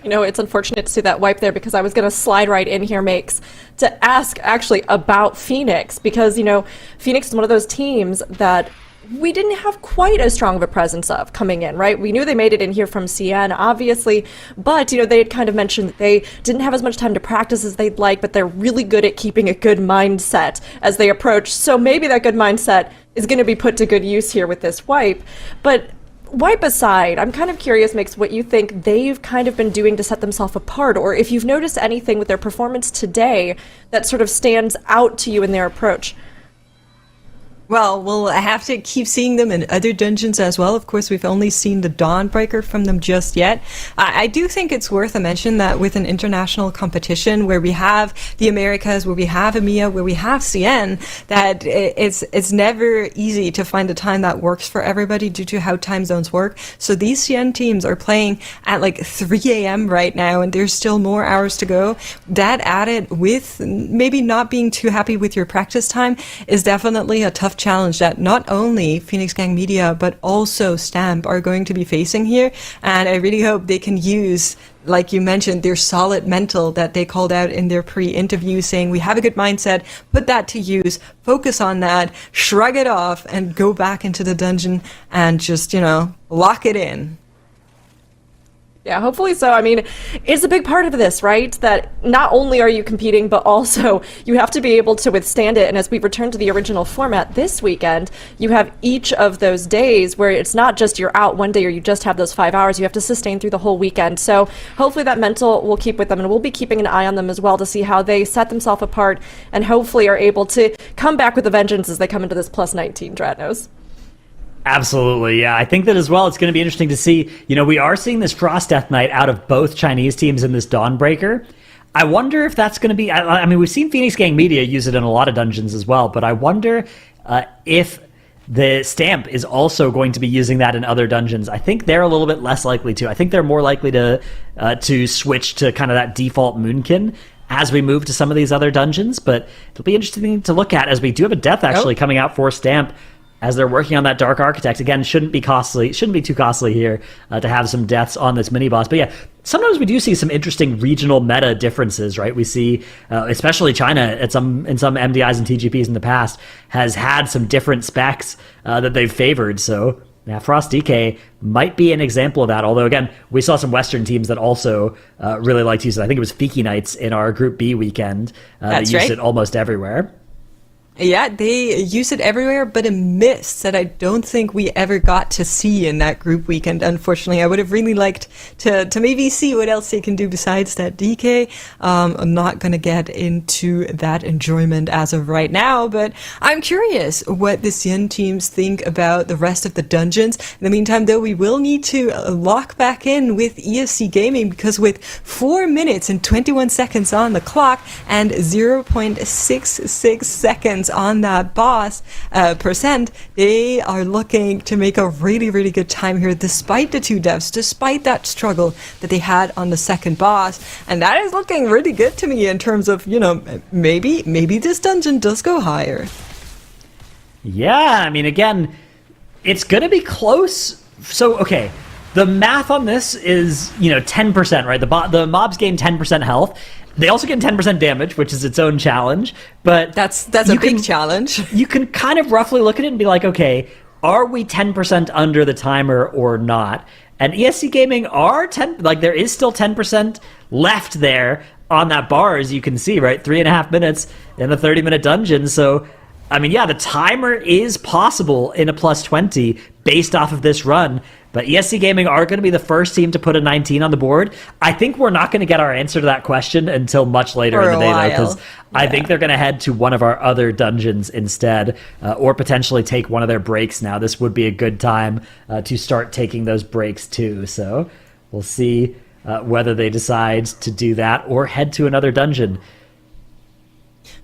A: You know, it's unfortunate to see that wipe there because I was going to slide right in here, Makes, to ask actually about Phoenix because, you know, Phoenix is one of those teams that we didn't have quite as strong of a presence of coming in, right? We knew they made it in here from CN, obviously, but, you know, they had kind of mentioned that they didn't have as much time to practice as they'd like, but they're really good at keeping a good mindset as they approach. So maybe that good mindset is going to be put to good use here with this wipe. But wipe aside, I'm kind of curious, Mix, what you think they've kind of been doing to set themselves apart, or if you've noticed anything with their performance today that sort of stands out to you in their approach.
D: Well, we'll have to keep seeing them in other dungeons as well. Of course, we've only seen the Dawnbreaker from them just yet. I do think it's worth a mention that with an international competition where we have the Americas, where we have EMEA, where we have CN, that it's never easy to find a time that works for everybody due to how time zones work. So these CN teams are playing at like 3 a.m. right now, and there's still more hours to go. That added with maybe not being too happy with your practice time is definitely a tough challenge that not only Phoenix Gang Media but also Stamp are going to be facing here, and I really hope they can use, like you mentioned, their solid mental that they called out in their pre-interview, saying we have a good mindset, put that to use, focus on that, shrug it off, and go back into the dungeon and just, you know, lock it in.
A: Yeah, hopefully so. I mean, it's a big part of this, right? That not only are you competing, but also you have to be able to withstand it. And as we return to the original format this weekend, you have each of those days where it's not just you're out one day or you just have those 5 hours. You have to sustain through the whole weekend. So hopefully that mental will keep with them, and we'll be keeping an eye on them as well to see how they set themselves apart and hopefully are able to come back with a vengeance as they come into this plus 19 Dratnos.
C: Absolutely, yeah. I think that as well, it's going to be interesting to see, you know, we are seeing this Frost Death Knight out of both Chinese teams in this Dawnbreaker. I wonder if that's going to be, I mean, we've seen Phoenix Gang Media use it in a lot of dungeons as well, but I wonder if the Stamp is also going to be using that in other dungeons. I think they're a little bit less likely to. I think they're more likely to switch to kind of that default Moonkin as we move to some of these other dungeons, but it'll be interesting to look at as we do have a death actually coming out for Stamp as they're working on that Dark Architect. Again, shouldn't be too costly here to have some deaths on this mini-boss. But yeah, sometimes we do see some interesting regional meta differences, right? We see, especially China, in some MDIs and TGPs in the past, has had some different specs that they've favored. So yeah, Frost DK might be an example of that. Although, again, we saw some Western teams that also really liked to use it. I think it was Fiki Knights in our Group B weekend that used it almost everywhere.
D: Yeah, they use it everywhere, but a miss that I don't think we ever got to see in that group weekend, unfortunately. I would have really liked to maybe see what else they can do besides that DK. I'm not going to get into that enjoyment as of right now, but I'm curious what the CN teams think about the rest of the dungeons. In the meantime, though, we will need to lock back in with ESC Gaming, because with 4 minutes and 21 seconds on the clock and 0.66 seconds on that boss percent, they are looking to make a really, really good time here despite the 2 deaths, despite that struggle that they had on the second boss. And that is looking really good to me in terms of, you know, maybe this dungeon does go higher.
C: Yeah, I mean, again, it's going to be close. So, okay, the math on this is, you know, 10%, right? The mobs gain 10% health. They also get 10% damage, which is its own challenge, but
D: that's a big challenge.
C: You can kind of roughly look at it and be like, okay, are we 10% under the timer or not? And ESC Gaming are 10, like there is still 10% left there. on that bar, as you can see, right? 3.5 minutes in a 30-minute dungeon. So, I mean, yeah, the timer is possible in a plus 20 based off of this run. But ESC Gaming are going to be the first team to put a 19 on the board. I think we're not going to get our answer to that question until much later in the day, though, because I think they're going to head to one of our other dungeons instead, or potentially take one of their breaks now. This would be a good time to start taking those breaks, too. So we'll see whether they decide to do that or head to another dungeon.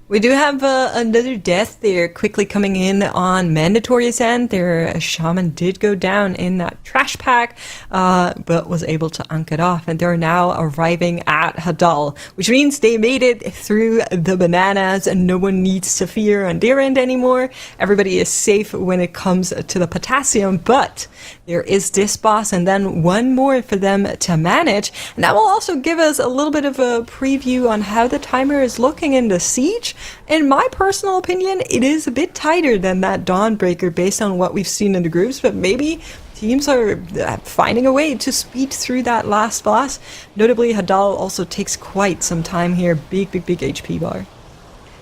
D: We do have another death there quickly coming in on Mandatory's end. Their shaman did go down in that trash pack, but was able to unk it off. And they're now arriving at Hadal, which means they made it through the bananas and no one needs to fear on their end anymore. Everybody is safe when it comes to the potassium, but there is this boss and then one more for them to manage. And that will also give us a little bit of a preview on how the timer is looking in the siege. In my personal opinion, it is a bit tighter than that Dawnbreaker based on what we've seen in the groups, but maybe teams are finding a way to speed through that last boss. Notably, Hadal also takes quite some time here. Big HP bar.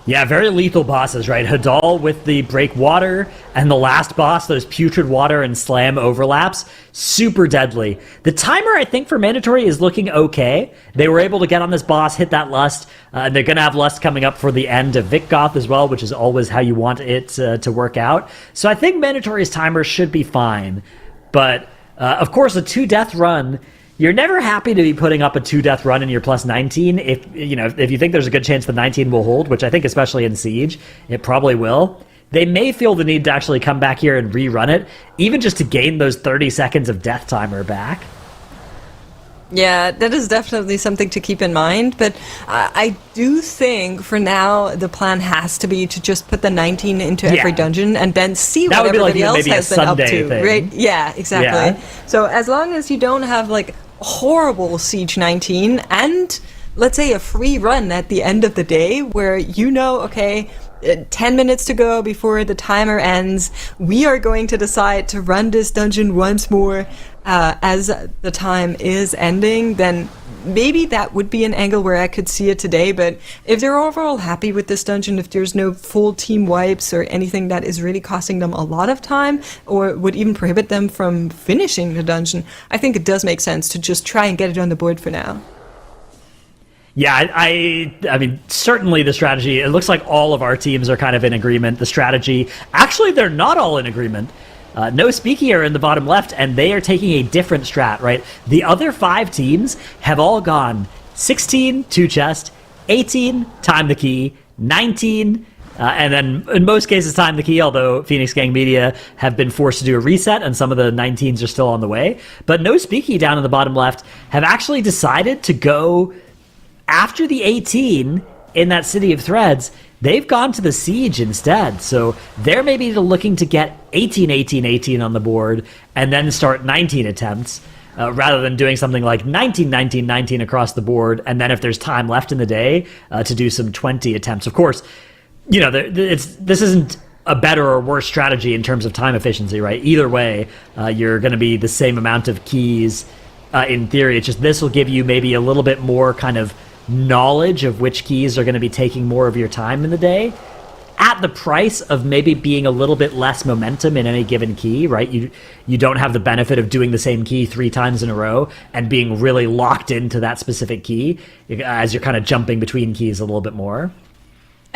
C: Yeah, very lethal bosses, right? Hadal with the break water, and the last boss, those putrid water and slam overlaps, super deadly. The timer, I think, for Mandatory is looking okay. They were able to get on this boss, hit that lust, and they're going to have lust coming up for the end of Vikgoth as well, which is always how you want it to work out. So I think Mandatory's timer should be fine. But, of course, a 2-death run, you're never happy to be putting up a 2-death run in your plus 19 if you think there's a good chance the 19 will hold, which I think especially in Siege, it probably will. They may feel the need to actually come back here and rerun it, even just to gain those 30 seconds of death timer back.
D: Yeah, that is definitely something to keep in mind, but I do think for now the plan has to be to just put the 19 into every dungeon and then see what everybody else has been up to, right? Yeah, exactly. Yeah. So as long as you don't have like horrible Siege 19 and let's say a free run at the end of the day where okay, 10 minutes to go before the timer ends, we are going to decide to run this dungeon once more as the time is ending, then maybe that would be an angle where I could see it today. But if they're overall happy with this dungeon, if there's no full team wipes or anything that is really costing them a lot of time or would even prohibit them from finishing the dungeon, I think it does make sense to just try and get it on the board for now.
C: Yeah, I mean, certainly the strategy, it looks like all of our teams are kind of in agreement. The strategy, actually, they're not all in agreement. No Speaky are in the bottom left, and they are taking a different strat, right? The other 5 teams have all gone 16, 2 chest, 18, time the key, 19, and then in most cases time the key, although Phoenix Gang Media have been forced to do a reset, and some of the 19s are still on the way. But No Speaky down in the bottom left have actually decided to go after the 18 in that City of Threads. They've gone to the Siege instead. So they're maybe looking to get 18, 18, 18 on the board and then start 19 attempts rather than doing something like 19, 19, 19 across the board. And then if there's time left in the day to do some 20 attempts. Of course, this isn't a better or worse strategy in terms of time efficiency, right? Either way, you're going to be the same amount of keys in theory. It's just this will give you maybe a little bit more kind of knowledge of which keys are going to be taking more of your time in the day at the price of maybe being a little bit less momentum in any given key, right? You don't have the benefit of doing the same key 3 times in a row and being really locked into that specific key as you're kind of jumping between keys a little bit more.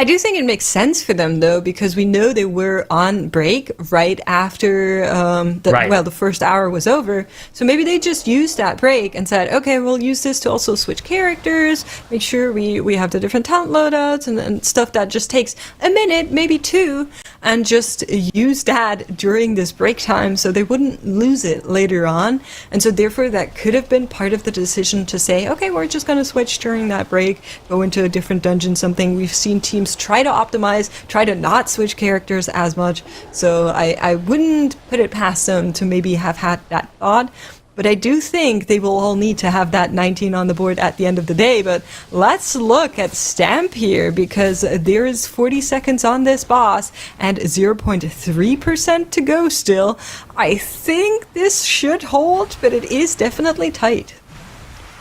D: I do think it makes sense for them, though, because we know they were on break right after the first hour was over. So maybe they just used that break and said, okay, we'll use this to also switch characters, make sure we have the different talent loadouts and stuff that just takes a minute, maybe 2, and just use that during this break time so they wouldn't lose it later on. And so therefore that could have been part of the decision to say, okay, we're just going to switch during that break, go into a different dungeon, something we've seen teams try to optimize, try to not switch characters as much. So I wouldn't put it past them to maybe have had that thought. But I do think they will all need to have that 19 on the board at the end of the day. But let's look at Stamp here, because there is 40 seconds on this boss and 0.3% to go still. I think this should hold, but it is definitely tight.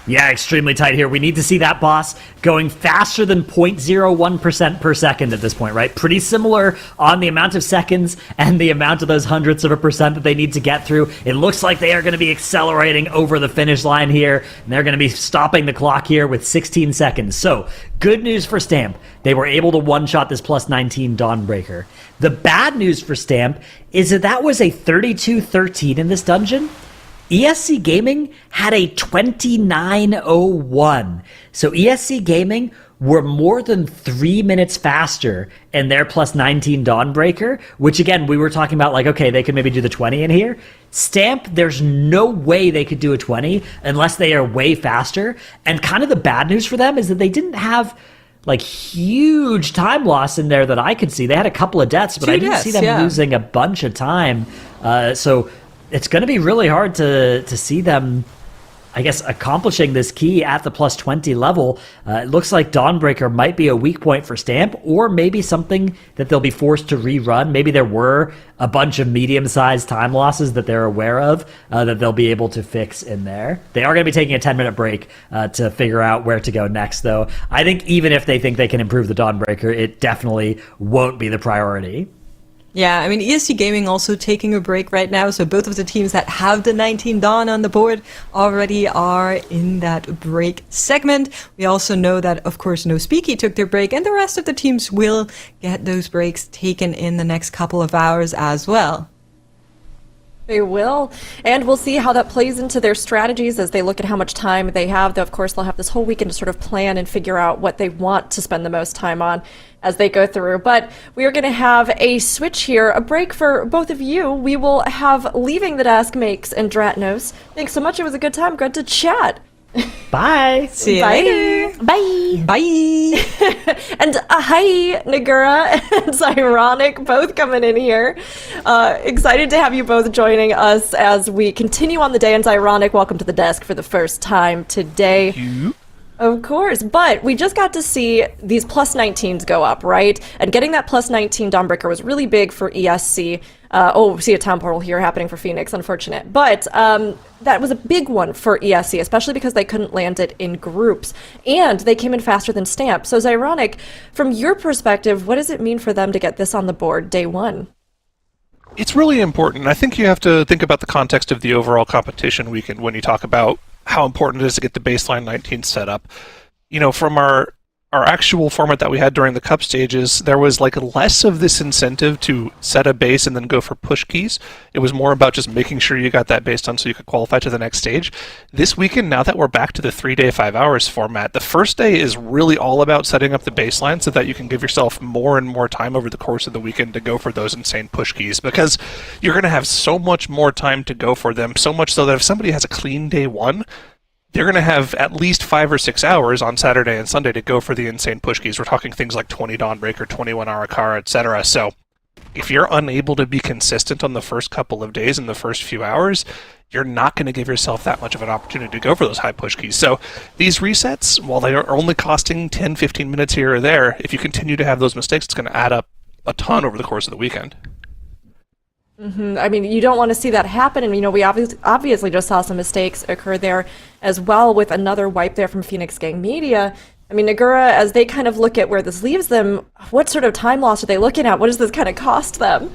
C: Yeah, extremely tight here. We need to see that boss going faster than 0.01% per second at this point, right? Pretty similar on the amount of seconds and the amount of those hundredths of a percent that they need to get through. It looks like they are going to be accelerating over the finish line here, and they're going to be stopping the clock here with 16 seconds. So, good news for Stamp. They were able to one-shot this plus 19 Dawnbreaker. The bad news for Stamp is that was a 32-13 in this dungeon. ESC Gaming had a 29:01. So ESC Gaming were more than 3 minutes faster in their plus 19 Dawnbreaker, which again, we were talking about like, okay, they could maybe do the 20 in here. Stamp, there's no way they could do a 20 unless they are way faster. And kind of the bad news for them is that they didn't have like huge time loss in there that I could see. They had a couple of deaths, but I didn't see them losing a bunch of time. So it's going to be really hard to see them, I guess, accomplishing this key at the plus 20 level. It looks like Dawnbreaker might be a weak point for Stamp, or maybe something that they'll be forced to rerun. Maybe there were a bunch of medium-sized time losses that they're aware of that they'll be able to fix in there. They are going to be taking a 10-minute break to figure out where to go next, though. I think even if they think they can improve the Dawnbreaker, it definitely won't be the priority.
D: Yeah, I mean, ESC Gaming also taking a break right now, so both of the teams that have the 19 Dawn on the board already are in that break segment. We also know that, of course, No Speaky took their break, and the rest of the teams will get those breaks taken in the next couple of hours as well.
A: They will, and we'll see how that plays into their strategies as they look at how much time they have. Though, of course, they'll have this whole weekend to sort of plan and figure out what they want to spend the most time on as they go through. But we are going to have a switch here, a break for both of you. We will have Leaving the Desk Makes and Dratnos. Thanks so much. It was a good time. Good to chat.
C: Bye.
D: See you
A: Bye.
D: later.
B: Bye.
D: Bye.
A: And hi, Nagura and Zyronic, both coming in here. Excited to have you both joining us as we continue on the day. And Zyronic, welcome to the desk for the first time today. Of course, but we just got to see these plus 19s go up, right? And getting that plus 19 Dawnbreaker was really big for ESC. We see a town portal here happening for Phoenix, unfortunate. But that was a big one for ESC, especially because they couldn't land it in groups. And they came in faster than Stamp. So Zyronic, from your perspective, what does it mean for them to get this on the board day one?
E: It's really important. I think you have to think about the context of the overall competition weekend when you talk about how important it is to get the baseline 19 set up. You know, from our actual format that we had during the cup stages, there was like less of this incentive to set a base and then go for push keys. It was more about just making sure you got that base done so you could qualify to the next stage. This weekend, now that we're back to the 3-day 5 hours format, the first day is really all about setting up the baseline so that you can give yourself more and more time over the course of the weekend to go for those insane push keys, because you're going to have so much more time to go for them, so much so that if somebody has a clean day one, they're going to have at least 5 or 6 hours on Saturday and Sunday to go for the insane push keys. We're talking things like 20 Dawnbreaker, 21 Arakara, etc. So if you're unable to be consistent on the first couple of days and the first few hours, you're not going to give yourself that much of an opportunity to go for those high push keys. So these resets, while they are only costing 10, 15 minutes here or there, if you continue to have those mistakes, it's going to add up a ton over the course of the weekend.
A: Mm-hmm. I mean, you don't want to see that happen, and we obviously just saw some mistakes occur there as well with another wipe there from Phoenix Gang Media. I mean, Nagura, as they kind of look at where this leaves them, what sort of time loss are they looking at? What does this kind of cost them?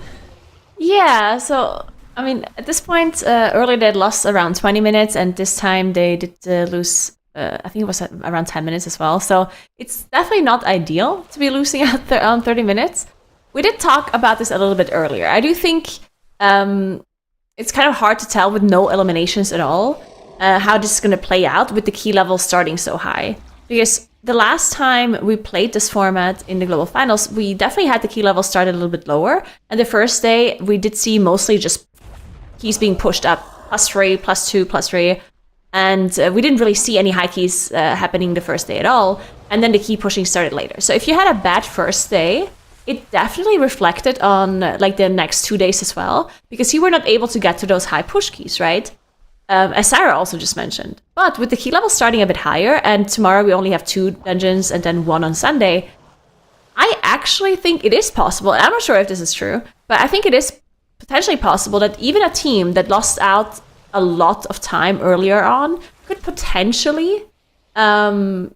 B: Yeah, so, I mean, at this point, earlier they had lost around 20 minutes, and this time they did lose, I think it was around 10 minutes as well. So it's definitely not ideal to be losing out on 30 minutes. We did talk about this a little bit earlier. I do think it's kind of hard to tell with no eliminations at all how this is going to play out with the key level starting so high. Because the last time we played this format in the global finals, we definitely had the key level started a little bit lower. And the first day, we did see mostly just keys being pushed up, +3, +2, +3. And we didn't really see any high keys happening the first day at all. And then the key pushing started later. So if you had a bad first day, it definitely reflected on like the next 2 days as well, because you were not able to get to those high push keys, right? As Sarah also just mentioned. But with the key level starting a bit higher, and tomorrow we only have 2 dungeons and then 1 on Sunday, I actually think it is possible, and I'm not sure if this is true, but I think it is potentially possible that even a team that lost out a lot of time earlier on could potentially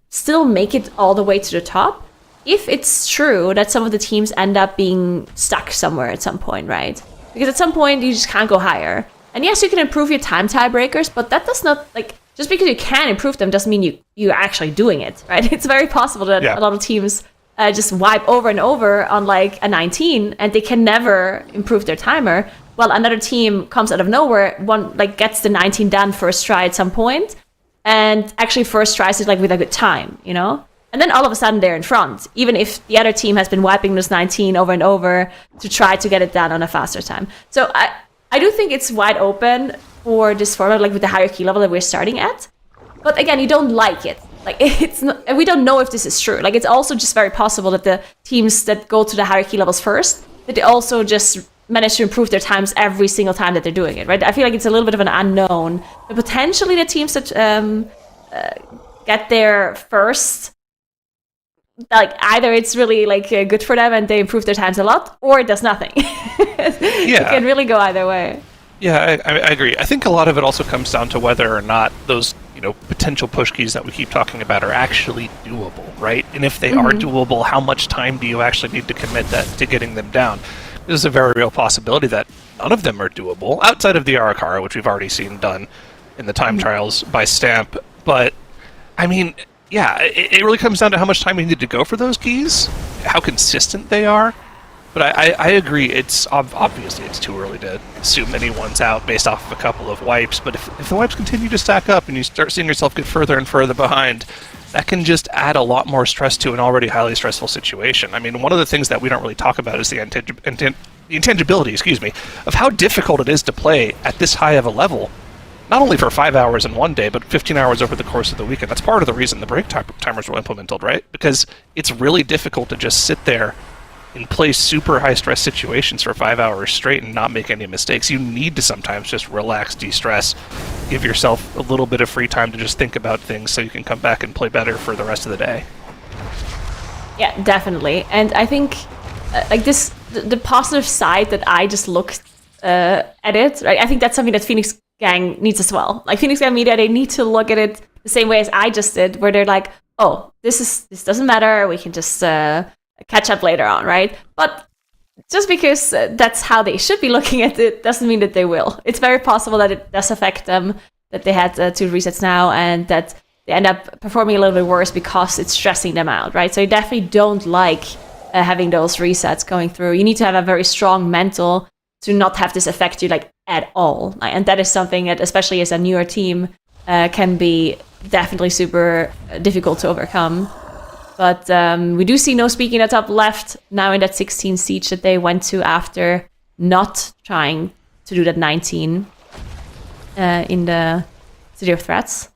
B: still make it all the way to the top if it's true that some of the teams end up being stuck somewhere at some point, right? Because at some point you just can't go higher. And yes, you can improve your time tiebreakers, but that does not, like, just because you can improve them doesn't mean you're actually doing it, right? It's very possible that a lot of teams just wipe over and over on like a 19 and they can never improve their timer. While another team comes out of nowhere, one like gets the 19 done first try at some point, and actually first tries it like with a good time, you know? And then all of a sudden they're in front, even if the other team has been wiping this 19 over and over to try to get it done on a faster time. So I do think it's wide open for this format, like with the hierarchy level that we're starting at. But again, you don't like it. Like, it's not, we don't know if this is true. Like, it's also just very possible that the teams that go to the hierarchy levels first, that they also just manage to improve their times every single time that they're doing it, right? I feel like it's a little bit of an unknown. But potentially the teams that get there first, like, either it's really like good for them and they improve their times a lot, or it does nothing. It can really go either way.
E: Yeah, I agree. I think a lot of it also comes down to whether or not those, potential push keys that we keep talking about are actually doable, right? And if they are doable, how much time do you actually need to commit to getting them down? There's a very real possibility that none of them are doable, outside of the Arakara, which we've already seen done in the time trials by Stamp. But, I mean, yeah, it really comes down to how much time you need to go for those keys, how consistent they are. But I agree, it's obviously it's too early to assume anyone's out based off of a couple of wipes, but if the wipes continue to stack up and you start seeing yourself get further and further behind, that can just add a lot more stress to an already highly stressful situation. I mean, one of the things that we don't really talk about is the intangibility, of how difficult it is to play at this high of a level, not only for 5 hours in one day, but 15 hours over the course of the weekend. That's part of the reason the break timers were implemented, right? Because it's really difficult to just sit there and play super high-stress situations for 5 hours straight and not make any mistakes. You need to sometimes just relax, de-stress, give yourself a little bit of free time to just think about things so you can come back and play better for the rest of the day.
B: Yeah, definitely. And I think the positive side that I just looked at it, right? I think that's something that Phoenix Gang needs as well. Like, Phoenix Gang Media, they need to look at it the same way as I just did, where they're like, oh, this doesn't matter, we can just catch up later on, right? But just because that's how they should be looking at it doesn't mean that they will. It's very possible that it does affect them, that they had 2 resets now, and that they end up performing a little bit worse because it's stressing them out, right? So you definitely don't like having those resets going through. You need to have a very strong mental to not have this affect you like at all. And that is something that, especially as a newer team, can be definitely super difficult to overcome. But we do see No Speaking at top left now in that 16 siege that they went to after not trying to do that 19 in the City of Threats.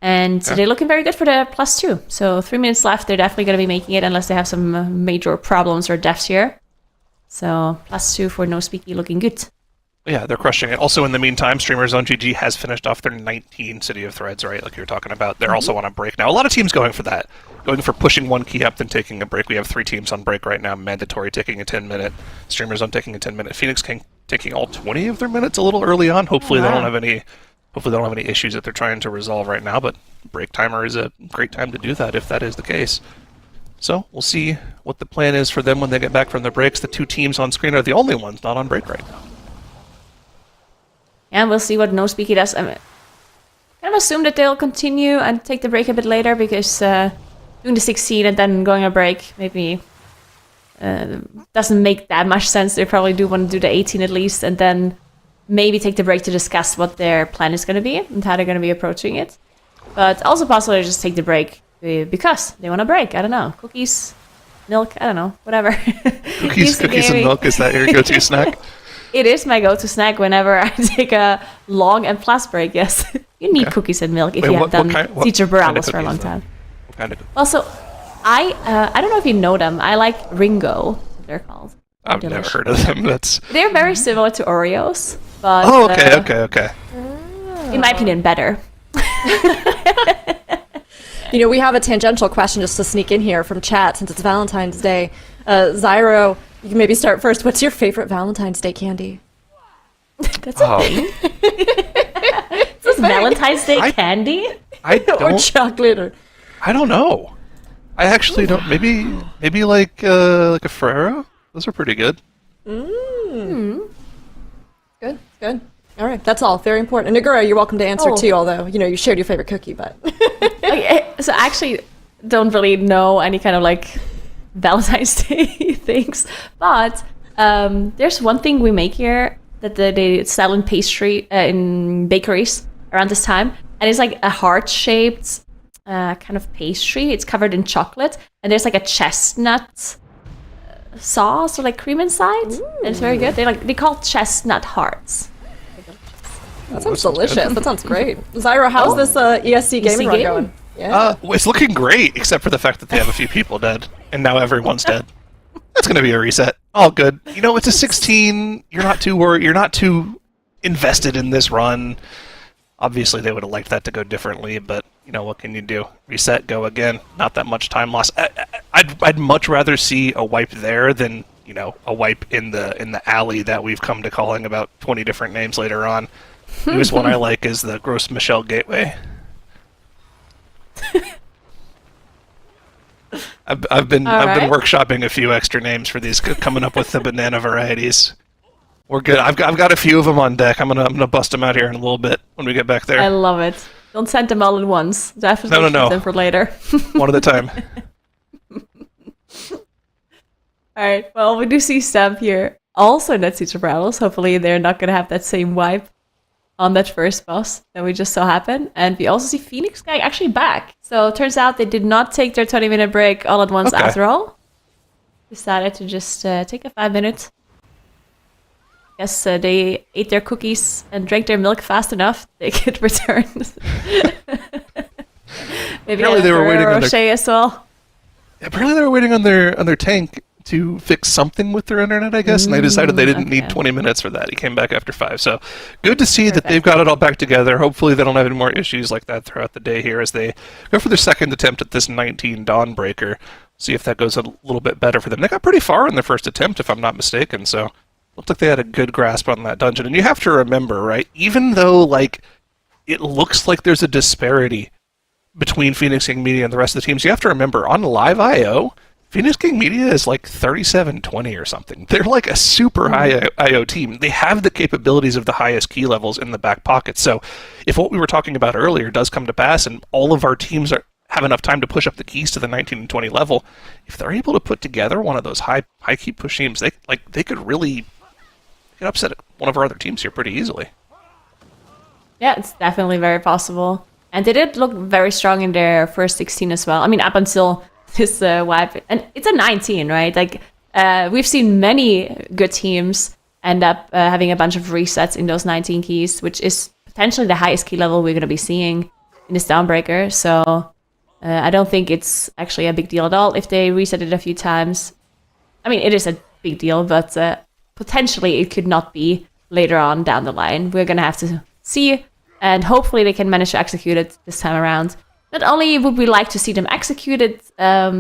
B: And they're looking very good for the +2. So 3 minutes left, they're definitely going to be making it unless they have some major problems or deaths here. So +2 for No Speaky looking good.
E: Yeah, they're crushing it. Also, in the meantime, Streamers on GG has finished off their 19 City of Threads, right? Like you were talking about. They're also on a break now. A lot of teams going for that. Going for pushing one key up, then taking a break. We have 3 teams on break right now. Mandatory taking a 10-minute. Streamers on taking a 10-minute. Phoenix King taking all 20 of their minutes a little early on. Hopefully they don't have any. Hopefully they don't have any issues that they're trying to resolve right now. But break timer is a great time to do that if that is the case. So we'll see what the plan is for them when they get back from their breaks. The 2 teams on screen are the only ones not on break right now.
B: And we'll see what No Speaky does. I mean, kind of assume that they'll continue and take the break a bit later because doing the 16 and then going on break maybe doesn't make that much sense. They probably do want to do the 18 at least and then maybe take the break to discuss what their plan is going to be and how they're going to be approaching it. But also possible to just take the break because they want to break. I don't know. Cookies, milk, I don't know. Whatever.
E: Cookies and milk, is that your go-to snack?
B: It is my go-to snack whenever I take a long and plus break, yes. You need cookies and milk if you have done Teacher Boralus for a long time.
E: What kind of cookies?
B: Also, I don't know if you know them. I like Ringo, they're called.
E: I've never heard of them.
B: They're very similar to Oreos, but...
E: Oh, okay.
B: In my opinion, better.
A: We have a tangential question just to sneak in here from chat since it's Valentine's Day. Zyro, you can maybe start first. What's your favorite Valentine's Day candy?
B: That's a thing. Is this Valentine's Day candy?
E: I
A: or
E: don't.
A: chocolate, or
E: I don't know. I actually don't. Maybe like a Ferrero. Those are pretty good.
A: good, good. All right, that's all. Very important. And Nagura, you're welcome to answer
B: Oh.
A: too. Although you shared your favorite cookie, but
B: Okay, so I actually don't really know any kind of like Valentine's Day things, but there's one thing we make here that they sell in pastry in bakeries around this time, and it's like a heart-shaped kind of pastry. It's covered in chocolate, and there's like a chestnut sauce or like cream inside. And it's very good. They call chestnut hearts.
A: that sounds delicious. That sounds great. Zyra, how's this ESC gaming run
B: gaming?
A: going? Yeah.
E: It's looking great, except for the fact that they have a few people dead, and now everyone's dead. That's going to be a reset. All good. It's a 16. You're not too worried. You're not too invested in this run. Obviously, they would have liked that to go differently, but what can you do? Reset, go again. Not that much time lost. I'd much rather see a wipe there than a wipe in the alley that we've come to calling about 20 different names later on. The newest one I like is the Gross Michelle Gateway. I've been workshopping a few extra names for these, coming up with the banana varieties. We're good. I've got a few of them on deck. I'm gonna bust them out here in a little bit when we get back there.
B: I love it. Don't send them all at once. Definitely
E: No.
B: keep them for later.
E: One at a time.
B: All right. Well, we do see Stamp here. Also in that Siege of Boralus. Hopefully they're not going to have that same wipe on that first boss that we just saw happen. And we also see Phoenix Guy actually back. So it turns out they did not take their 20-minute break all at once after all. Decided to just take a 5-minute. Guess they ate their cookies and drank their milk fast enough. They could return. Maybe
E: Apparently they were waiting on their-
B: Rocher as well.
E: Apparently they were waiting on their tank to fix something with their internet, I guess, and they decided they didn't need 20 minutes for that. He came back after 5. So good to see that they've got it all back together. Hopefully they don't have any more issues like that throughout the day here as they go for their second attempt at this 19 Dawnbreaker. See if that goes a little bit better for them. They got pretty far in their first attempt, if I'm not mistaken, so looked like they had a good grasp on that dungeon. And you have to remember, right, even though, like, it looks like there's a disparity between Phoenix King Media and the rest of the teams, you have to remember, on Live I.O., Phoenix King Media is like 37-20 or something. They're like a super high I.O. team. They have the capabilities of the highest key levels in the back pocket. So if what we were talking about earlier does come to pass and all of our teams have enough time to push up the keys to the 19 and 20 level, if they're able to put together one of those high key push teams, they could really upset one of our other teams here pretty easily.
B: Yeah, it's definitely very possible. And they did look very strong in their first 16 as well. I mean, up until this wipe. And it's a 19, right? Like, we've seen many good teams end up having a bunch of resets in those 19 keys, which is potentially the highest key level we're going to be seeing in this Dawnbreaker. So I don't think it's actually a big deal at all if they reset it a few times. I mean, it is a big deal, but potentially it could not be later on down the line. We're going to have to see, and hopefully they can manage to execute it this time around. Not only would we like to see them executed at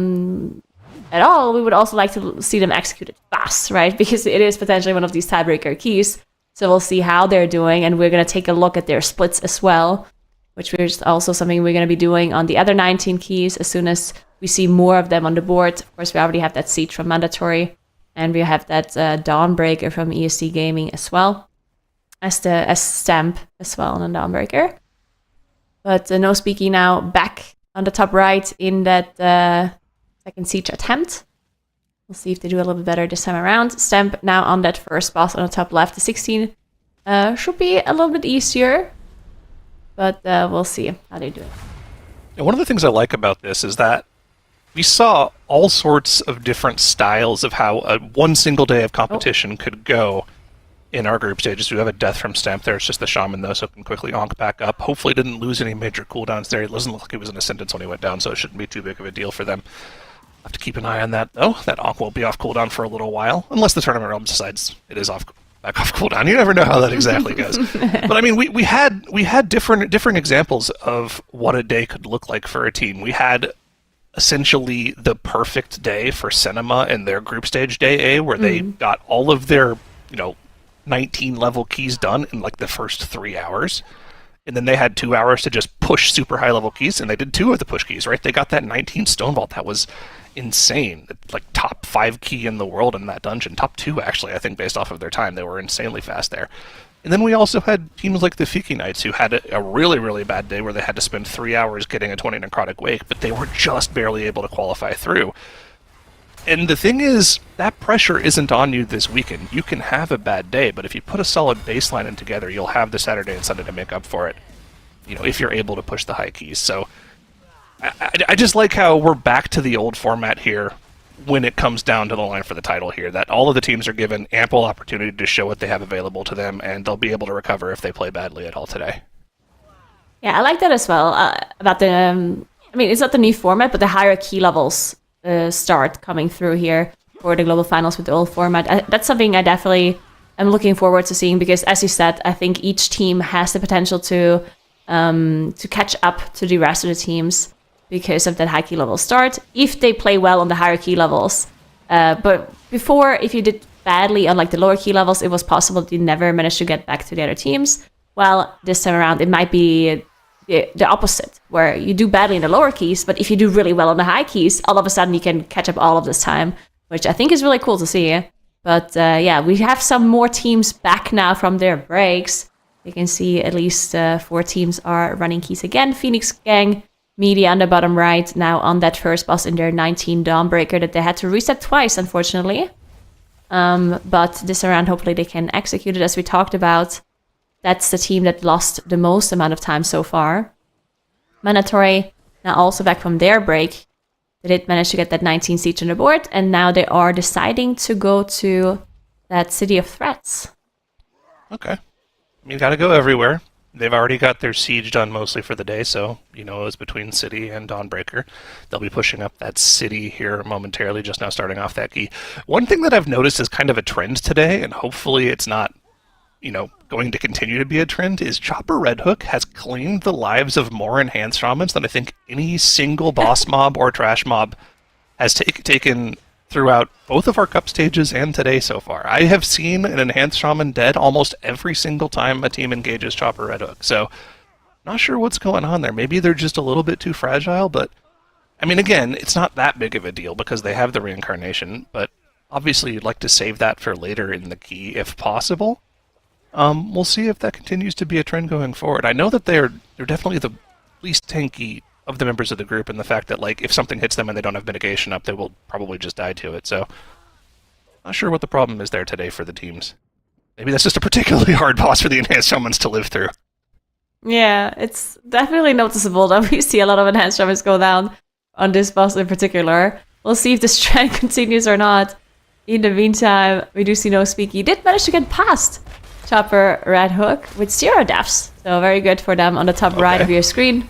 B: all, we would also like to see them executed fast, right? Because it is potentially one of these tiebreaker keys. So we'll see how they're doing, and we're going to take a look at their splits as well, which is also something we're going to be doing on the other 19 keys as soon as we see more of them on the board. Of course, we already have that Siege from Mandatory, and we have that Dawnbreaker from ESC Gaming as well, as Stamp as well on the Dawnbreaker. But no speaking now, back on the top right in that second Siege attempt. We'll see if they do a little bit better this time around. Stamp now on that first boss on the top left. The 16 should be a little bit easier, but we'll see how they do it.
E: And one of the things I like about this is that we saw all sorts of different styles of how one single day of competition could go in our group stages. We have a death from Stamp there. It's just the shaman, though, so it can quickly onk back up. Hopefully didn't lose any major cooldowns there. It doesn't look like it was an Ascendance when he went down, so it shouldn't be too big of a deal for them. Have to keep an eye on that, though. That onk will be off cooldown for a little while, unless the Tournament Realm decides it is back off cooldown. You never know how that exactly goes. But I mean, we had different examples of what a day could look like for a team. We had essentially the perfect day for Cinema and their group stage day A, where they got all of their 19 level keys done in like the first 3 hours. and then they had 2 hours to just push super high level keys, and they did 2 of the push keys, right? They got that 19 Stone Vault. That was insane. Like top 5 key in the world in that dungeon. Top 2, actually, I think, based off of their time. They were insanely fast there. And then we also had teams like the Fiki Knights who had a really, really bad day where they had to spend 3 hours getting a 20 Necrotic Wake, but they were just barely able to qualify through. And the thing is, that pressure isn't on you this weekend. You can have a bad day, but if you put a solid baseline in together, you'll have the Saturday and Sunday to make up for it, if you're able to push the high keys. So I just like how we're back to the old format here when it comes down to the line for the title here, that all of the teams are given ample opportunity to show what they have available to them, and they'll be able to recover if they play badly at all today.
B: Yeah, I like that as well. About the, it's not the new format, but the higher key levels start coming through here for the global finals with the old format. That's something I definitely am looking forward to seeing, because as you said, I think each team has the potential to catch up to the rest of the teams because of that high key level start, if they play well on the higher key levels. But before, if you did badly on like the lower key levels, it was possible that you never managed to get back to the other teams. Well, this time around, it might be the opposite, where you do badly in the lower keys, but if you do really well on the high keys, all of a sudden you can catch up all of this time, which I think is really cool to see. But we have some more teams back now from their breaks. You can see at least 4 teams are running keys again. Phoenix Gang, Media on the bottom right, now on that first boss in their 19 Dawnbreaker that they had to reset twice, unfortunately. But this round, hopefully they can execute it, as we talked about. That's the team that lost the most amount of time so far. Mandatory, now also back from their break. They did manage to get that 19 siege on the board, and now they are deciding to go to that City of Threats.
E: Okay. You gotta go everywhere. They've already got their siege done mostly for the day, so, it was between City and Dawnbreaker. They'll be pushing up that City here momentarily, just now starting off that key. One thing that I've noticed is kind of a trend today, and hopefully it's not, going to continue to be a trend, is Chopper Red Hook has claimed the lives of more enhanced shamans than I think any single boss mob or trash mob has taken throughout both of our cup stages and today so far. I have seen an enhanced shaman dead almost every single time a team engages Chopper Red Hook, so not sure what's going on there. Maybe they're just a little bit too fragile, but again, it's not that big of a deal because they have the reincarnation, but obviously you'd like to save that for later in the key if possible. We'll see if that continues to be a trend going forward. I know that they're definitely the least tanky of the members of the group, and the fact that, if something hits them and they don't have mitigation up, they will probably just die to it, so not sure what the problem is there today for the teams. Maybe that's just a particularly hard boss for the enhanced shamans to live through.
B: Yeah, it's definitely noticeable that we see a lot of enhanced shamans go down on this boss in particular. We'll see if this trend continues or not. In the meantime, we do see No Speaky did manage to get past Chopper Red Hook with 0 deaths, so very good for them on the top right of your screen.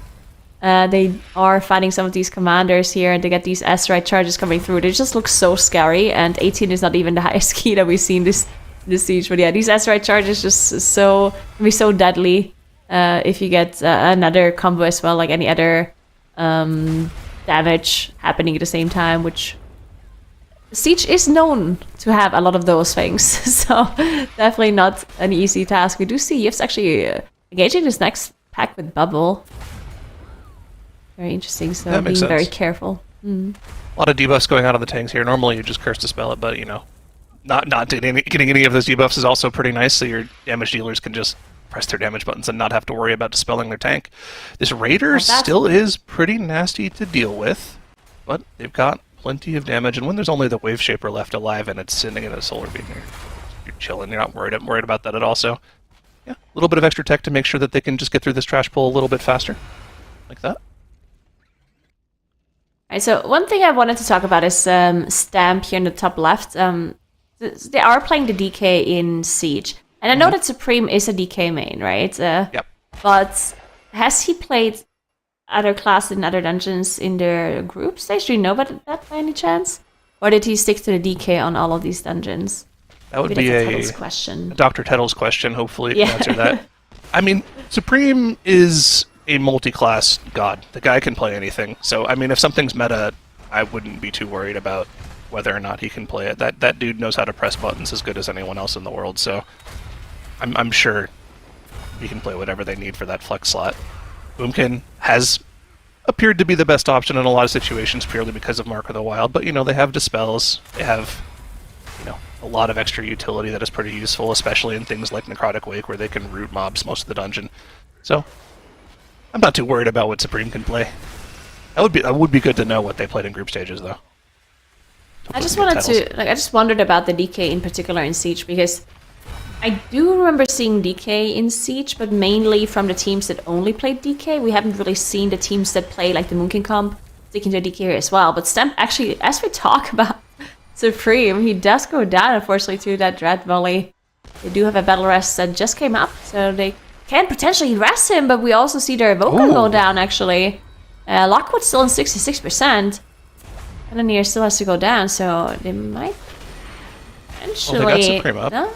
B: They are fighting some of these commanders here, and they get these asteroid charges coming through. They just look so scary, and 18 is not even the highest key that we've seen this siege. But yeah, these asteroid charges just can be so deadly if you get another combo as well, like any other damage happening at the same time, which Siege is known to have a lot of those things, so definitely not an easy task. We do see Yves actually engaging this next pack with Bubble. Very interesting, so being very careful.
E: A lot of debuffs going out on the tanks here. Normally you just curse to spell it, but not getting any of those debuffs is also pretty nice, so your damage dealers can just press their damage buttons and not have to worry about dispelling their tank. This Raider still is pretty nasty to deal with, but they've got plenty of damage, and when there's only the Wave Shaper left alive and it's sitting in a Solar Beam, you're chilling. You're not worried about that at all. So, yeah, a little bit of extra tech to make sure that they can just get through this trash pull a little bit faster, like that.
B: Alright, so one thing I wanted to talk about is Stamp here in the top left. They are playing the DK in Siege, and I know that Supreme is a DK main, right?
E: Yep.
B: But has he played other classes in other dungeons in their group stage? Do you know about that by any chance? Or did he stick to the DK on all of these dungeons?
E: That would
B: Maybe
E: be
B: a question.
E: Dr. Tettle's question. Hopefully you can answer that. Supreme is a multi-class god. The guy can play anything. So, if something's meta, I wouldn't be too worried about whether or not he can play it. That dude knows how to press buttons as good as anyone else in the world, so I'm sure he can play whatever they need for that flex slot. Boomkin has appeared to be the best option in a lot of situations purely because of Mark of the Wild, but, they have Dispels, they have, a lot of extra utility that is pretty useful, especially in things like Necrotic Wake, where they can root mobs most of the dungeon. So, I'm not too worried about what Supreme can play. That would be good to know what they played in group stages, though.
B: I just wondered about the DK in particular in Siege, because I do remember seeing DK in Siege, but mainly from the teams that only played DK. We haven't really seen the teams that play like the Moonkin comp sticking to DK here as well. But Stamp, actually, as we talk about Supreme, he does go down, unfortunately, to that Dread Volley. They do have a battle rest that just came up, so they can potentially rest him, but we also see their Evoker go down, actually. Lockwood's still in 66%. Cannoneer still has to go down, so they might eventually...
E: Well, they got Supreme up.
B: No?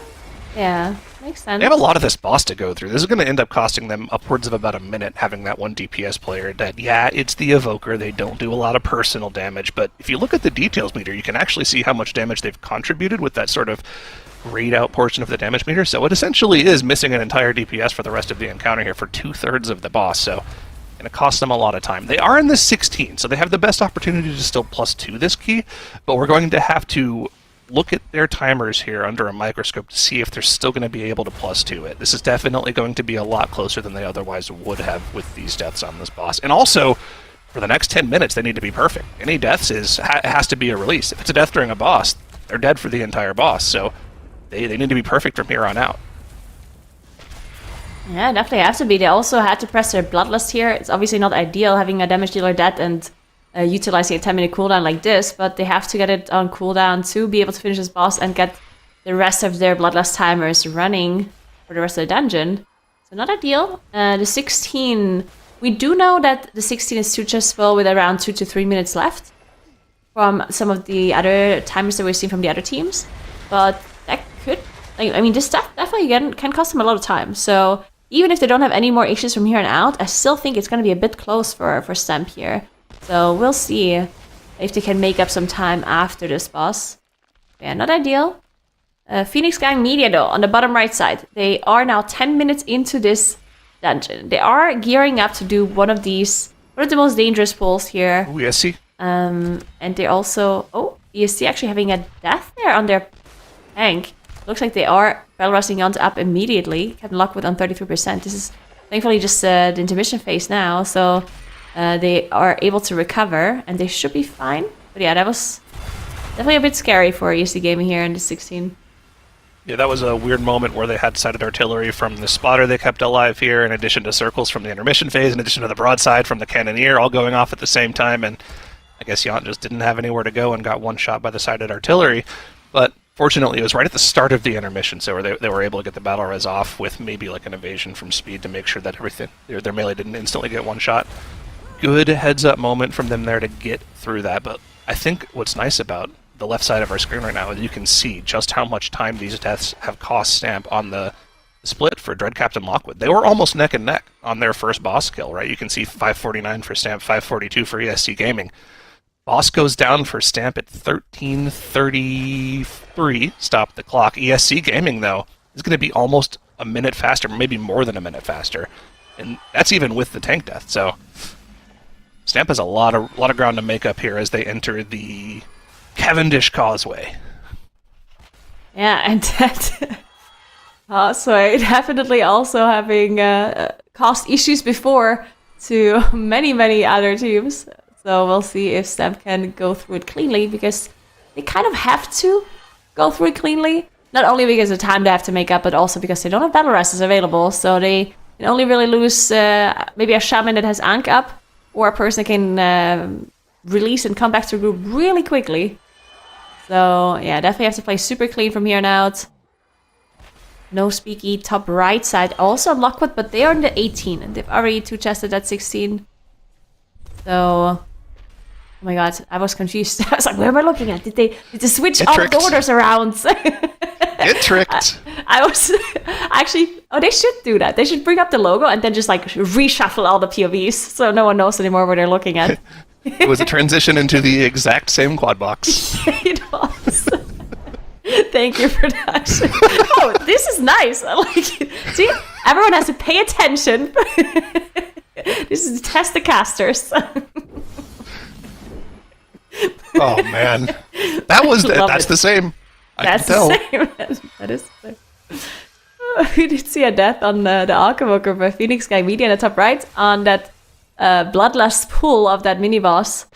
B: Yeah, makes sense.
E: They have a lot of this boss to go through. This is going to end up costing them upwards of about a minute having that one DPS player dead. Yeah, it's the Evoker. They don't do a lot of personal damage, but if you look at the details meter, you can actually see how much damage they've contributed with that sort of grayed out portion of the damage meter. So it essentially is missing an entire DPS for the rest of the encounter here for 2/3 of the boss. So going to cost them a lot of time. They are in the 16, so they have the best opportunity to still +2 this key, but we're going to have to look at their timers here under a microscope to see if they're still going to be able to +2 it. This is definitely going to be a lot closer than they otherwise would have with these deaths on this boss. And also, for the next 10 minutes, they need to be perfect. Any deaths has to be a release. If it's a death during a boss, they're dead for the entire boss, so they need to be perfect from here on out.
B: Yeah, definitely have to be. They also had to press their Bloodlust here. It's obviously not ideal having a damage dealer dead and utilizing a 10-minute cooldown like this, but they have to get it on cooldown to be able to finish this boss and get the rest of their Bloodlust timers running for the rest of the dungeon. So not ideal. The 16, we do know that the 16 is successful with around 2 to 3 minutes left from some of the other timers that we've seen from the other teams, but that could, this stuff definitely can cost them a lot of time. So even if they don't have any more issues from here on out, I still think it's going to be a bit close for Stamp here. So we'll see if they can make up some time after this boss. Yeah, not ideal. Phoenix Gang Media, though, on the bottom right side. They are now 10 minutes into this dungeon. They are gearing up to do one of the most dangerous pulls here.
E: Ooh, ESC.
B: And they're also... Oh, ESC actually having a death there on their tank. Looks like they are battle rushing Yont up immediately. Captain Lockwood on 33%. This is thankfully just the intermission phase now, so they are able to recover, and they should be fine. But yeah, that was definitely a bit scary for ESC Gaming here in the 16.
E: Yeah, that was a weird moment where they had sighted artillery from the spotter they kept alive here, in addition to circles from the intermission phase, in addition to the broadside from the cannoneer, all going off at the same time, and I guess Yont just didn't have anywhere to go and got one shot by the sighted artillery. But fortunately, it was right at the start of the intermission, so they were able to get the battle res off with maybe like an evasion from speed to make sure that their melee didn't instantly get one shot. Good heads-up moment from them there to get through that, but I think what's nice about the left side of our screen right now is you can see just how much time these deaths have cost Stamp on the split for Dread Captain Lockwood. They were almost neck and neck on their first boss kill, right? You can see 549 for Stamp, 542 for ESC Gaming. Boss goes down for Stamp at 13:33. Stop the clock. ESC Gaming, though, is going to be almost a minute faster, maybe more than a minute faster, and that's even with the tank death. So Stamp has a lot of ground to make up here as they enter the Cavendish Causeway.
B: Yeah, and that Causeway definitely also having caused issues before to many other teams. So we'll see if Stamp can go through it cleanly, because they kind of have to go through it cleanly. Not only because of the time they have to make up, but also because they don't have battle rests available. So they can only really lose maybe a shaman that has Ankh up, or a person that can release and come back to the group really quickly. So yeah, definitely have to play super clean from here on out. No speaky top right side. Also Lockwood, but they are in the 18, and they've already two-chested at 16. So, oh my god, I was confused. I was like, where am I looking at? Did they switch all the orders around?
E: Get tricked.
B: I was actually, they should do that. They should bring up the logo and then just like reshuffle all the POVs so no one knows anymore where they're looking at.
E: It was a transition into the exact same quad box.
B: It was. Thank you, production. Oh, this is nice. I like it. See, everyone has to pay attention. This is to test the casters.
E: Oh man, that's the same.
B: That's
E: I can tell.
B: the same. That is the same. We did see a death on the Archivoker by Phoenix Gang Media in the top right on that bloodlust pull of that mini boss.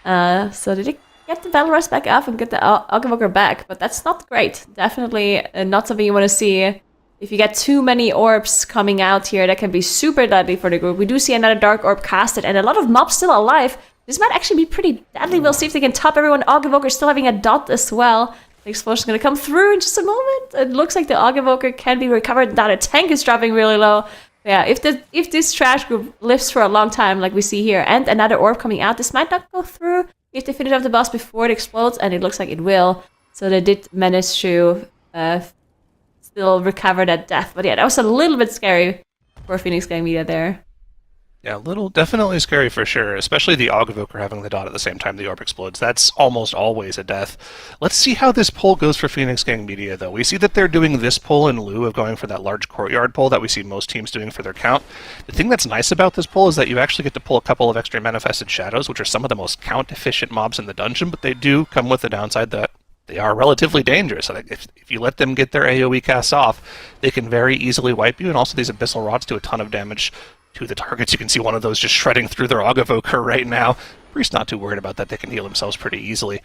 B: So did it get the Battle Rush back up and get the Archivoker back? But that's not great. Definitely not something you want to see. If you get too many orbs coming out here, that can be super deadly for the group. We do see another Dark Orb casted and a lot of mobs still alive. This might actually be pretty deadly. We'll see if they can top everyone. Archivoker still having a dot as well. The explosion's going to come through in just a moment. It looks like the Archivoker can be recovered. Now the tank is dropping really low. Yeah, if this trash group lives for a long time, like we see here, and another orb coming out, this might not go through if they finish off the boss before it explodes, and it looks like it will. So they did manage to still recover that death. But yeah, that was a little bit scary for Phoenix Gang Media there.
E: Yeah, definitely scary for sure, especially the Archivoker having the dot at the same time the orb explodes. That's almost always a death. Let's see how this pull goes for Phoenix Gang Media, though. We see that they're doing this pull in lieu of going for that large courtyard pull that we see most teams doing for their count. The thing that's nice about this pull is that you actually get to pull a couple of extra Manifested Shadows, which are some of the most count-efficient mobs in the dungeon, but they do come with the downside that they are relatively dangerous. So if you let them get their AoE casts off, they can very easily wipe you, and also these Abyssal Rods do a ton of damage to the targets. You can see one of those just shredding through their Archivoker right now. Priest's not too worried about that. They can heal themselves pretty easily.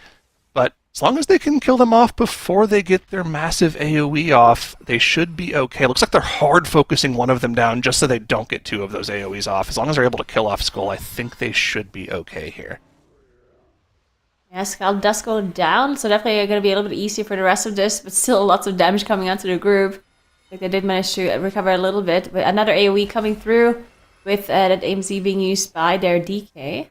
E: But as long as they can kill them off before they get their massive AoE off, they should be okay. Looks like they're hard focusing one of them down just so they don't get two of those AoEs off. As long as they're able to kill off Skull, I think they should be okay here.
B: Yeah, Skull does go down, so definitely going to be a little bit easier for the rest of this, but still lots of damage coming onto the group. Like they did manage to recover a little bit, but another AoE coming through with that AMZ being used by their DK.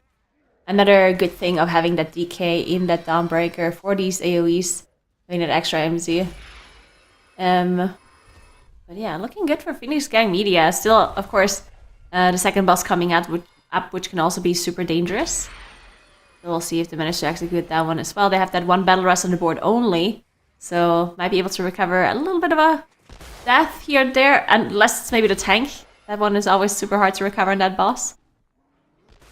B: Another good thing of having that DK in that Dawnbreaker for these AoEs, having that extra AMZ. But yeah, looking good for Phoenix Gang Media. Still, of course, the second boss coming out which can also be super dangerous. So we'll see if they manage to execute that one as well. They have that one Battle Rush on the board only, so might be able to recover a little bit of a death here and there, unless it's maybe the tank. That one is always super hard to recover in that boss.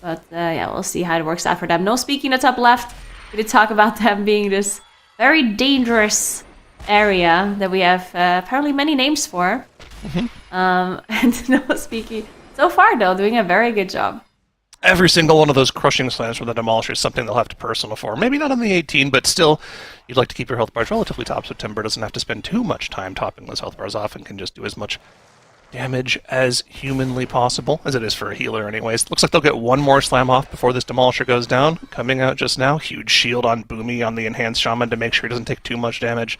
B: But yeah, we'll see how it works out for them. No speaking at top left. We did talk about them being this very dangerous area that we have apparently many names for. And no speaking. So far, though, doing a very good job.
E: Every single one of those crushing slams from the Demolisher is something they'll have to personal for. Maybe not on the 18, but still, you'd like to keep your health bars relatively top so Timber doesn't have to spend too much time topping those health bars off and can just do as much damage as humanly possible, as it is for a healer anyways. Looks like they'll get one more slam off before this Demolisher goes down. Coming out just now, huge shield on Boomy on the Enhanced Shaman to make sure he doesn't take too much damage.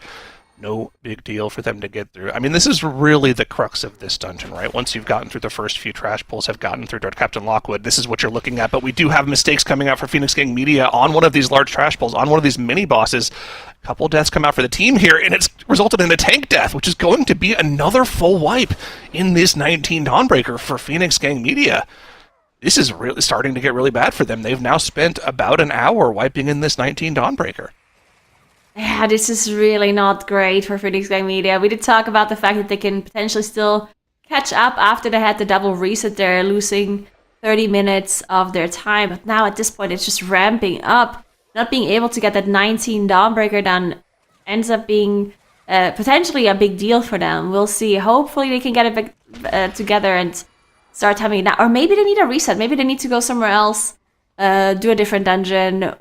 E: No big deal for them to get through. I mean, this is really the crux of this dungeon, right? Once you've gotten through the first few trash pulls, have gotten through Dark Captain Lockwood, this is what you're looking at. But we do have mistakes coming out for Phoenix Gang Media on one of these large trash pulls, on one of these mini-bosses. A couple deaths come out for the team here, and it's resulted in a tank death, which is going to be another full wipe in this 19 Dawnbreaker for Phoenix Gang Media. This is really starting to get really bad for them. They've now spent about an hour wiping in this 19 Dawnbreaker.
B: Yeah, this is really not great for Phoenix Gang Media. We did talk about the fact that they can potentially still catch up after they had the double reset there, losing 30 minutes of their time. But now at this point, it's just ramping up. Not being able to get that 19 Dawnbreaker done ends up being potentially a big deal for them. We'll see. Hopefully they can get it back together and start having it now. Or maybe they need a reset. Maybe they need to go somewhere else, do a different dungeon,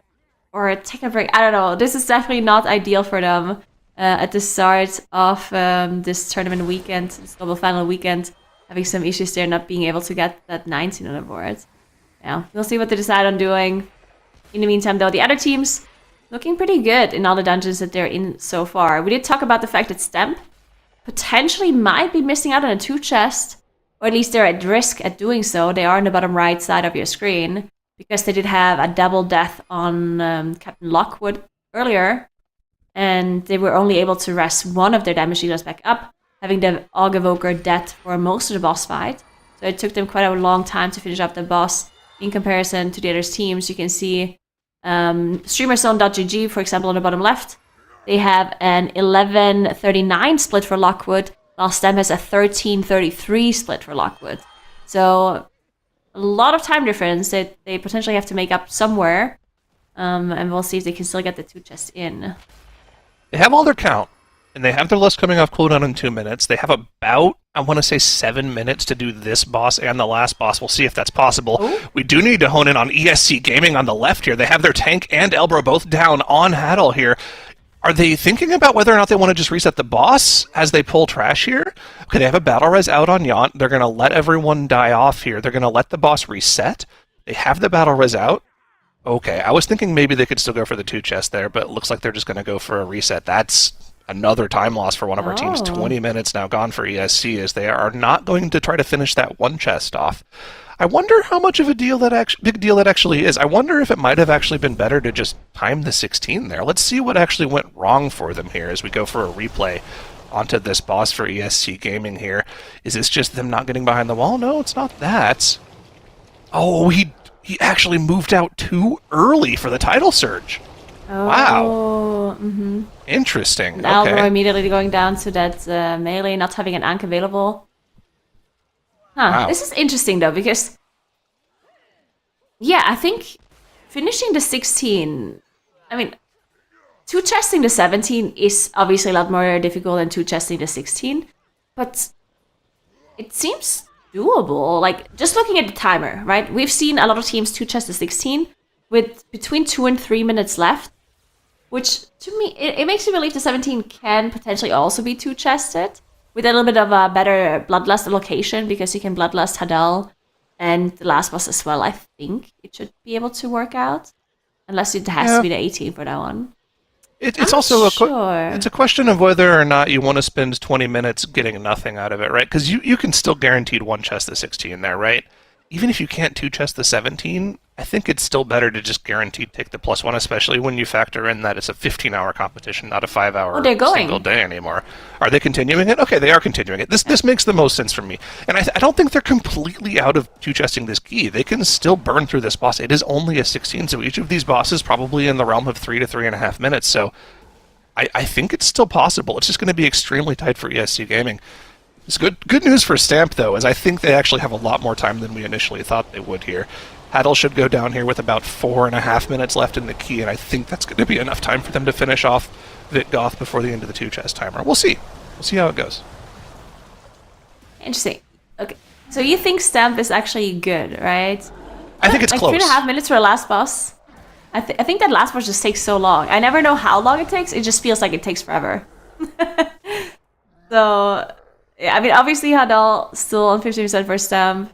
B: or take a break. I don't know. This is definitely not ideal for them at the start of this tournament weekend, this global final weekend, having some issues there, not being able to get that 19 on the board. Yeah, we'll see what they decide on doing. In the meantime, though, the other teams looking pretty good in all the dungeons that they're in so far. We did talk about the fact that Stamp potentially might be missing out on a 2 chest, or at least they're at risk at doing so. They are on the bottom right side of your screen, because they did have a double death on Captain Lockwood earlier, and they were only able to rest one of their damage dealers back up, having the Archivoker dead for most of the boss fight. So it took them quite a long time to finish up the boss in comparison to the other teams. You can see streamerzone.gg, for example, on the bottom left, They have an 11-39 split for Lockwood, while Stem has a 13-33 split for Lockwood. So a lot of time difference that they potentially have to make up somewhere. And we'll see if they can still get the 2 chests in.
E: They have all their count, and they have their list coming off cooldown in 2 minutes. They have about, I want to say, 7 minutes to do this boss and the last boss. We'll see if that's possible.
B: Ooh.
E: We do need to hone in on ESC Gaming on the left here. They have their tank and Elbro both down on Haddle here. Are they thinking about whether or not they want to just reset the boss as they pull trash here? Okay, they have a battle res out on Yaunt. They're going to let everyone die off here. They're going to let the boss reset. They have the battle res out. Okay, I was thinking maybe they could still go for the 2 chests there, but it looks like they're just going to go for a reset. That's another time loss for one of our teams. 20 minutes now gone for ESC as they are not going to try to finish that 1 chest off. I wonder how much of a big deal that actually is. I wonder if it might have actually been better to just time the 16 there. Let's see what actually went wrong for them here as we go for a replay onto this boss for ESC Gaming here. Is this just them not getting behind the wall? No, it's not that. Oh, he actually moved out too early for the title surge.
B: Oh,
E: wow.
B: Mm-hmm.
E: Interesting.
B: And Alvaro
E: Okay.
B: immediately going down to that melee, not having an Ankh available. Huh.
E: Wow.
B: This is interesting, though, because... Yeah, I think finishing the 16... I mean, 2-chesting the 17 is obviously a lot more difficult than 2-chesting the 16. But it seems doable. Like, just looking at the timer, right? We've seen a lot of teams 2-chest the 16 with between 2 and 3 minutes left. Which, to me, it makes me believe the 17 can potentially also be 2-chested. With a little bit of a better Bloodlust allocation, because you can Bloodlust Hadal and the last boss as well. I think it should be able to work out. Unless it has to be the 18 for that one.
E: It's also
B: sure.
E: It's a question of whether or not you want to spend 20 minutes getting nothing out of it, right? Because you can still guaranteed 1 chest the 16 there, right? Even if you can't 2 chest the 17, I think it's still better to just guaranteed take the +1, especially when you factor in that it's a 15-hour competition, not a 5-hour single day anymore. Are they continuing it? Okay, they are continuing it. This makes the most sense for me. And I don't think they're completely out of 2-chesting this key. They can still burn through this boss. It is only a 16, so each of these bosses probably in the realm of 3 to 3.5 minutes. So I think it's still possible. It's just going to be extremely tight for ESC Gaming. It's good news for Stamp, though, is I think they actually have a lot more time than we initially thought they would here. Haddle should go down here with about 4.5 minutes left in the key, and I think that's going to be enough time for them to finish off Vit Goth before the end of the 2-chest timer. We'll see. We'll see how it goes.
B: Interesting. Okay. So you think Stamp is actually good, right?
E: I think it's
B: like
E: close.
B: 3.5 minutes for a last boss. I think that last boss just takes so long. I never know how long it takes. It just feels like it takes forever. So, yeah, I mean, obviously Hadal still on 50% for Stamp.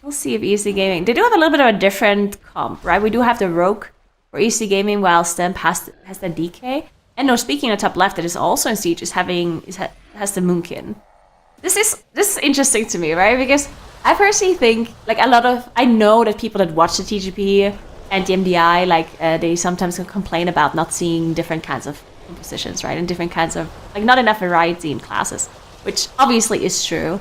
B: We'll see if EC Gaming... They do have a little bit of a different comp, right? We do have the Rogue for EC Gaming, while Stamp has the DK. And no, speaking of top left, that is also in Siege, has the Moonkin. This is interesting to me, right? Because I personally think, like, I know that people that watch the TGP and the MDI, like, they sometimes complain about not seeing different kinds of compositions, right? And different kinds of, like, not enough variety in classes, which obviously is true.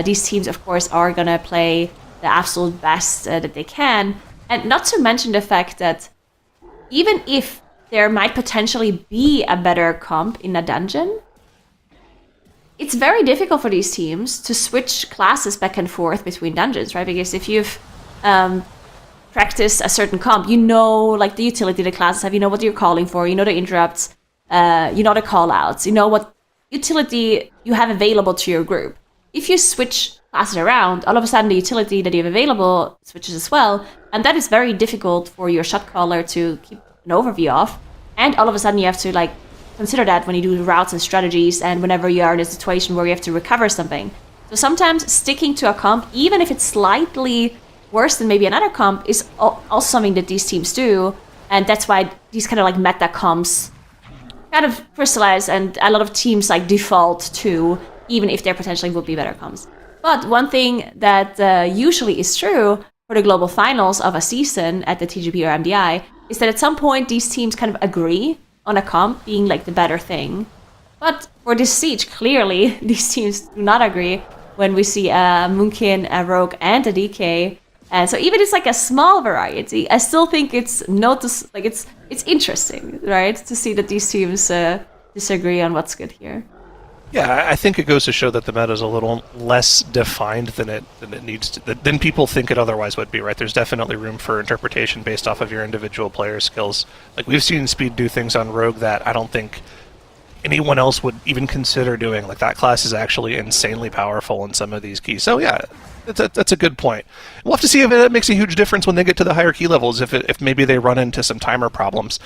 B: These teams, of course, are gonna play the absolute best that they can. And not to mention the fact that even if there might potentially be a better comp in a dungeon, it's very difficult for these teams to switch classes back and forth between dungeons, right? Because if you've practiced a certain comp, you know, like, the utility the classes have, you know what you're calling for, you know the interrupts, you know the callouts, you know what utility you have available to your group. If you switch classes around, all of a sudden the utility that you have available switches as well, and that is very difficult for your shot caller to keep an overview of. And all of a sudden you have to, like, consider that when you do routes and strategies, and whenever you are in a situation where you have to recover something. So sometimes sticking to a comp, even if it's slightly worse than maybe another comp, is also something that these teams do, and that's why these kind of, like, meta comps kind of crystallize, and a lot of teams, like, default to, even if there potentially would be better comps. But one thing that usually is true for the global finals of a season at the TGP or MDI is that at some point these teams kind of agree on a comp being, like, the better thing. But for this Siege, clearly these teams do not agree when we see a Moonkin, a Rogue, and a DK And so even it's like a small variety, I still think it's it's interesting, right? To see that these teams disagree on what's good here.
E: Yeah, I think it goes to show that the meta is a little less defined than it needs to, than people think it otherwise would be, right? There's definitely room for interpretation based off of your individual player skills. Like, we've seen Speed do things on Rogue that I don't think anyone else would even consider doing. Like, that class is actually insanely powerful in some of these keys. So yeah, that's a good point. We'll have to see if it makes a huge difference when they get to the higher key levels, if maybe they run into some timer problems.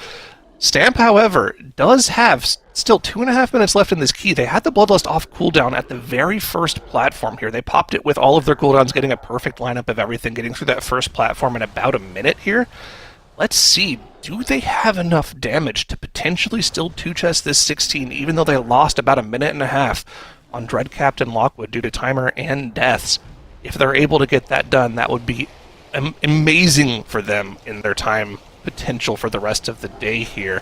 E: Stamp, however, does have still 2.5 minutes left in this key. They had the Bloodlust off cooldown at the very first platform here. They popped it with all of their cooldowns, getting a perfect lineup of everything, getting through that first platform in about a minute here. Let's see, do they have enough damage to potentially still 2-chest this 16, even though they lost about 1.5 minutes on Dread Captain Lockwood due to timer and deaths? If they're able to get that done, that would be amazing for them in their time potential for the rest of the day here.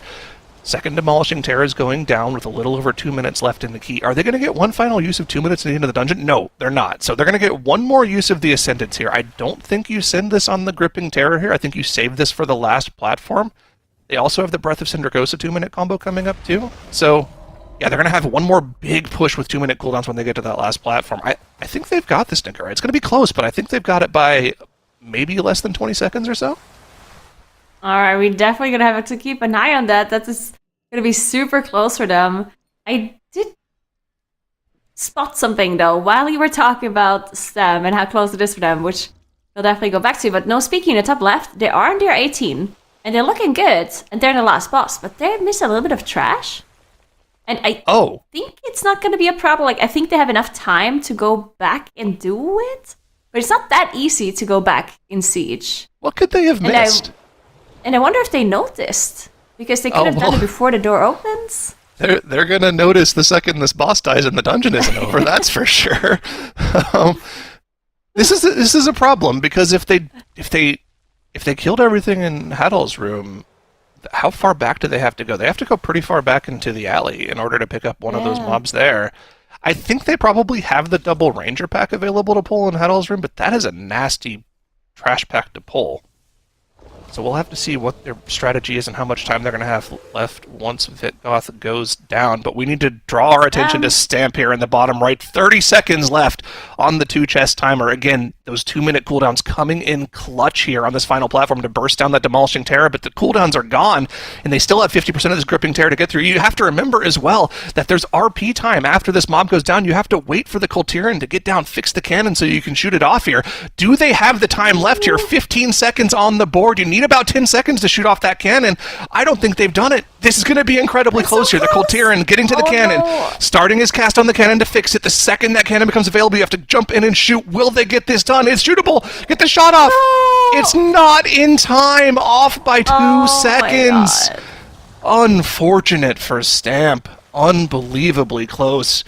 E: Second Demolishing Terror is going down with a little over 2 minutes left in the key. Are they going to get one final use of 2 minutes at the end of the dungeon? No, they're not. So they're going to get one more use of the Ascendants here. I don't think you send this on the Gripping Terror here. I think you save this for the last platform. They also have the Breath of Syndragosa 2-minute combo coming up too. So yeah, they're going to have one more big push with 2-minute cooldowns when they get to that last platform. I think they've got this, Nicker. It's going to be close, but I think they've got it by maybe less than 20 seconds or so.
B: All right, we're definitely going to have to keep an eye on that. That is going to be super close for them. I did spot something, though, while you were talking about STEM and how close it is for them, which we'll definitely go back to. But no, speaking in the top left, they are in their 18, and they're looking good, and they're the last boss, but they missed a little bit of trash. And I think it's not going to be a problem. Like, I think they have enough time to go back and do it, but it's not that easy to go back in Siege.
E: What could they have missed?
B: And I wonder if they noticed, because they could have done it before the door opens.
E: They're gonna notice the second this boss dies and the dungeon isn't over. That's for sure. This is a problem, because if they killed everything in Hadal's room, how far back do they have to go? They have to go pretty far back into the alley in order to pick up one of those mobs there. I think they probably have the double ranger pack available to pull in Hadal's room, but that is a nasty trash pack to pull. So we'll have to see what their strategy is and how much time they're going to have left once Vitgoth goes down. But we need to draw our attention to Stamp here in the bottom right. 30 seconds left on the 2-chest timer. Again, those 2-minute cooldowns coming in clutch here on this final platform to burst down that Demolishing Terror, but the cooldowns are gone, and they still have 50% of this Gripping Terror to get through. You have to remember as well that there's RP time. After this mob goes down, you have to wait for the Coltiran to get down, fix the cannon so you can shoot it off here. Do they have the time left here? 15 seconds on the board. You need about 10 seconds to shoot off that cannon. I don't think they've done it. This is going to be incredibly close here. The Coltiran getting to the cannon, starting his cast on the cannon to fix it. The second that cannon becomes available, you have to jump in and shoot. Will they get this done? It's shootable. Get the shot off. It's not in time. Off by 2 seconds. Unfortunate for Stamp. Unbelievably close.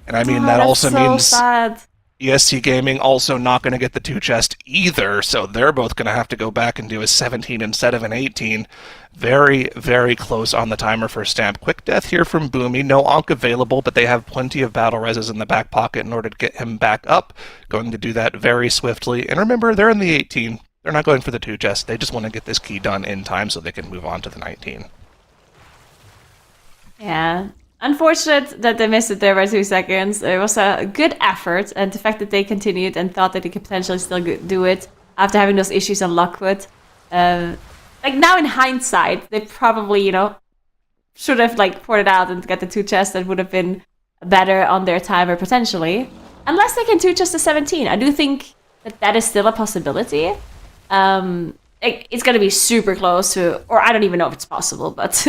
E: And I mean, that also means
B: sad.
E: ESC Gaming also not going to get the 2-chest either, so they're both going to have to go back and do a 17 instead of an 18. Very, very close on the timer for Stamp. Quick death here from Boomy. No Ankh available, but they have plenty of battle reses in the back pocket in order to get him back up. Going to do that very swiftly. And remember, they're in the 18. They're not going for the 2-chest. They just want to get this key done in time so they can move on to the 19.
B: Yeah. Unfortunate that they missed it there by 2 seconds. It was a good effort, and the fact that they continued and thought that they could potentially still do it after having those issues on Lockwood. Like, now in hindsight, they probably, should have, poured it out and get the 2-chest. That would have been better on their timer, potentially. Unless they can 2-chest to 17. I do think that is still a possibility. It's going to be super close to, or I don't even know if it's possible, but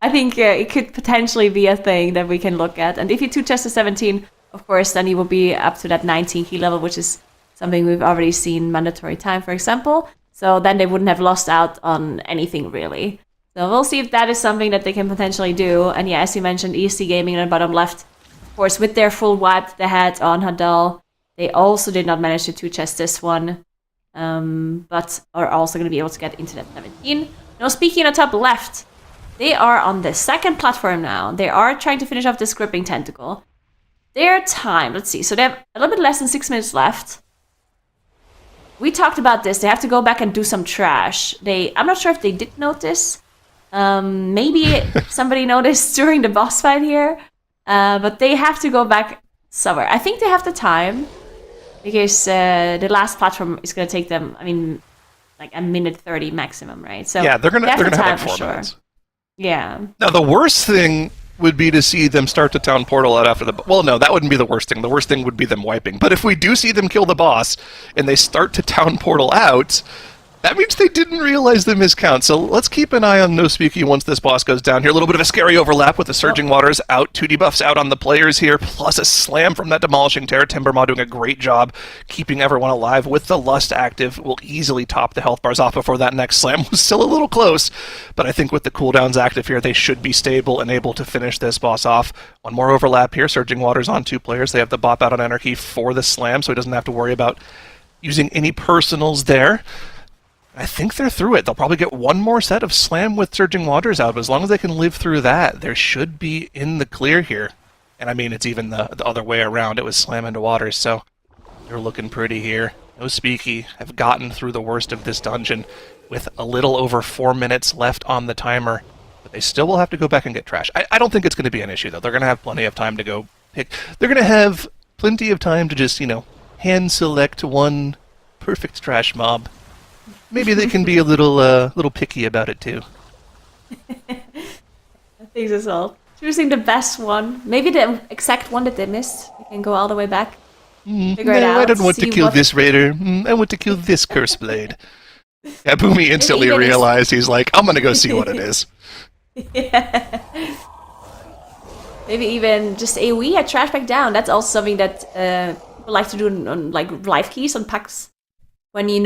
B: I think it could potentially be a thing that we can look at. And if you 2-chest to 17, of course, then you will be up to that 19 key level, which is something we've already seen mandatory time, for example. So then they wouldn't have lost out on anything, really. So we'll see if that is something that they can potentially do. And yeah, as you mentioned, ESC Gaming on the bottom left, of course, with their full wipe they had on Hadal, they also did not manage to 2-chest this one. But are also going to be able to get into that 17. Now, speaking of top left, they are on the second platform now. They are trying to finish off this Gripping Tentacle. Their time, let's see, so they have a little bit less than 6 minutes left. we talked about this. They have to go back and do some trash. I'm not sure if they did notice. Maybe somebody noticed during the boss fight here. But they have to go back somewhere. I think they have the time. Because the last platform is going to take them, I mean, like a minute 30 maximum, right? So
E: yeah, they're gonna have like 4
B: sure.
E: minutes.
B: Yeah.
E: Now the worst thing would be to see them start to town portal out after the... Well, no, that wouldn't be the worst thing. The worst thing would be them wiping. But if we do see them kill the boss, and they start to town portal out, that means they didn't realize the miscount. So let's keep an eye on No Speaky once this boss goes down here. A little bit of a scary overlap with the Surging Waters out. 2 debuffs out on the players here, plus a slam from that Demolishing Tear. Timbermaw doing a great job keeping everyone alive with the Lust active. Will easily top the health bars off before that next slam was still a little close. But I think with the cooldowns active here, they should be stable and able to finish this boss off. One more overlap here. Surging Waters on 2 players. They have the bop out on Anarchy for the slam, so he doesn't have to worry about using any personals there. I think they're through it. They'll probably get one more set of slam with Surging Waters out, but as long as they can live through that, they should be in the clear here. And I mean, it's even the other way around. It was slam into Waters, so they're looking pretty here. No Speaky have gotten through the worst of this dungeon with a little over 4 minutes left on the timer, but they still will have to go back and get trash. I don't think it's going to be an issue, though. They're going to have plenty of time to go pick. They're going to have plenty of time to just, hand select one perfect trash mob. Maybe they can be a little picky about it too.
B: I think as well. Choosing the best one. Maybe the exact one that they missed. You can go all the way back. Figure it out.
E: I don't want to kill this raider. I want to kill this curse blade. Yeah, Boomy instantly realized. He's like, I'm gonna go see what it is.
B: Yeah. Maybe even just AoE at trash back down. That's also something that people like to do on like life keys on packs. When you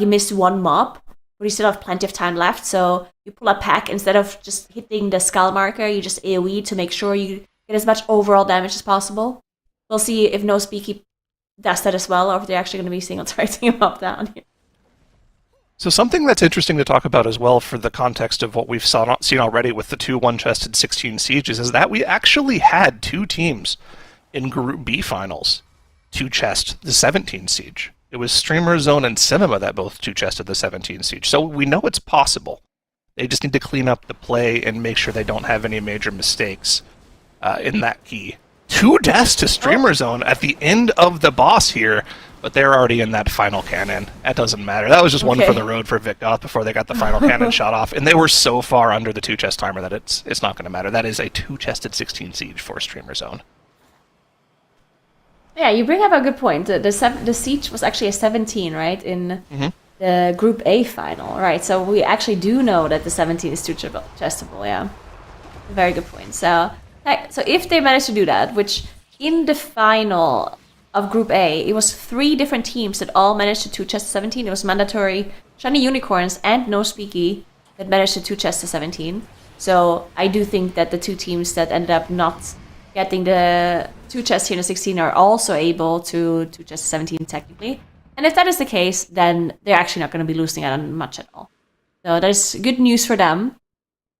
B: missed one mob, but you still have plenty of time left, so you pull a pack, instead of just hitting the skull marker, you just AoE to make sure you get as much overall damage as possible. We'll see if No Speaky does that as well, or if they're actually going to be single targeting him up down here.
E: So something that's interesting to talk about as well for the context of what we've seen already with the 2 one-chested 16 sieges is that we actually had 2 teams in Group B finals 2-chest the 17 siege. It was Streamer Zone and Cinema that both 2-chested the 17 siege. So we know it's possible. They just need to clean up the play and make sure they don't have any major mistakes in that key. 2 deaths to Streamer Zone at the end of the boss here, but they're already in that final cannon. That doesn't matter. That was just one for the road for Vic Goth before they got the final cannon shot off. And they were so far under the 2-chest timer that it's not going to matter. That is a 2-chested 16 siege for Streamer Zone.
B: Yeah, you bring up a good point. The siege was actually a 17, right, in the Group A final, right? So we actually do know that the 17 is 2-chestable, yeah. Very good point. So if they manage to do that, which in the final of Group A, it was 3 different teams that all managed to 2-chest 17. It was Mandatory, Shiny Unicorns, and No Speaky that managed to 2-chest the 17. So I do think that the 2 teams that ended up not getting the 2-chest here in the 16 are also able to chest 17 technically. And if that is the case, then they're actually not going to be losing out on much at all. So that's good news for them.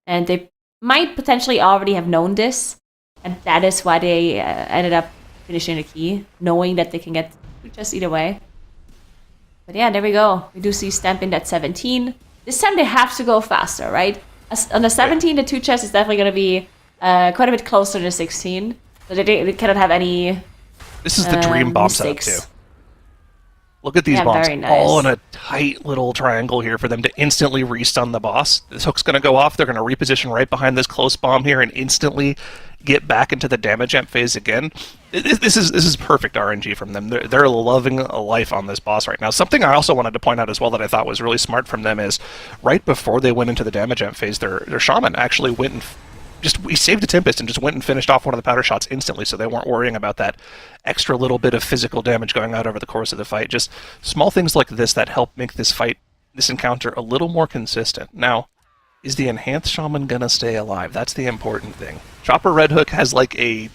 B: And they might potentially already have known this. And that is why they ended up finishing the key, knowing that they can get 2-chest either way. But yeah, there we go. We do see Stampin' that 17. This time they have to go faster, right? On the 17, the 2-chest is definitely going to be quite a bit closer to the 16. So they cannot have any
E: This is the dream bomb setup, too. Look at these bombs,
B: very nice.
E: all in a tight little triangle here for them to instantly restun the boss. This hook's going to go off. They're going to reposition right behind this close bomb here and instantly get back into the damage amp phase again. This is perfect RNG from them. They're loving life on this boss right now. Something I also wanted to point out as well that I thought was really smart from them is right before they went into the damage amp phase, their shaman actually went and we saved a Tempest and just went and finished off one of the powder shots instantly, so they weren't worrying about that extra little bit of physical damage going out over the course of the fight. Just small things like this that help make this encounter a little more consistent. Now, is the Enhanced Shaman gonna stay alive? That's the important thing. Chopper Red Hook has like a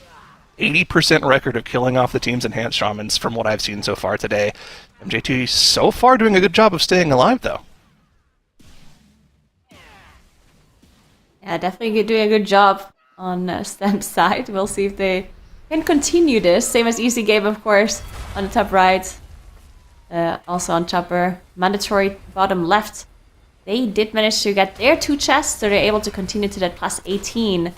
E: 80% record of killing off the team's Enhanced Shamans from what I've seen so far today. MJT so far doing a good job of staying alive, though.
B: Yeah, definitely doing a good job on Stamp's side. We'll see if they can continue this. Same as Easy Game, of course, on the top right. also on chopper. Mandatory bottom left. They did manage to get their 2 chests, so they're able to continue to that plus 18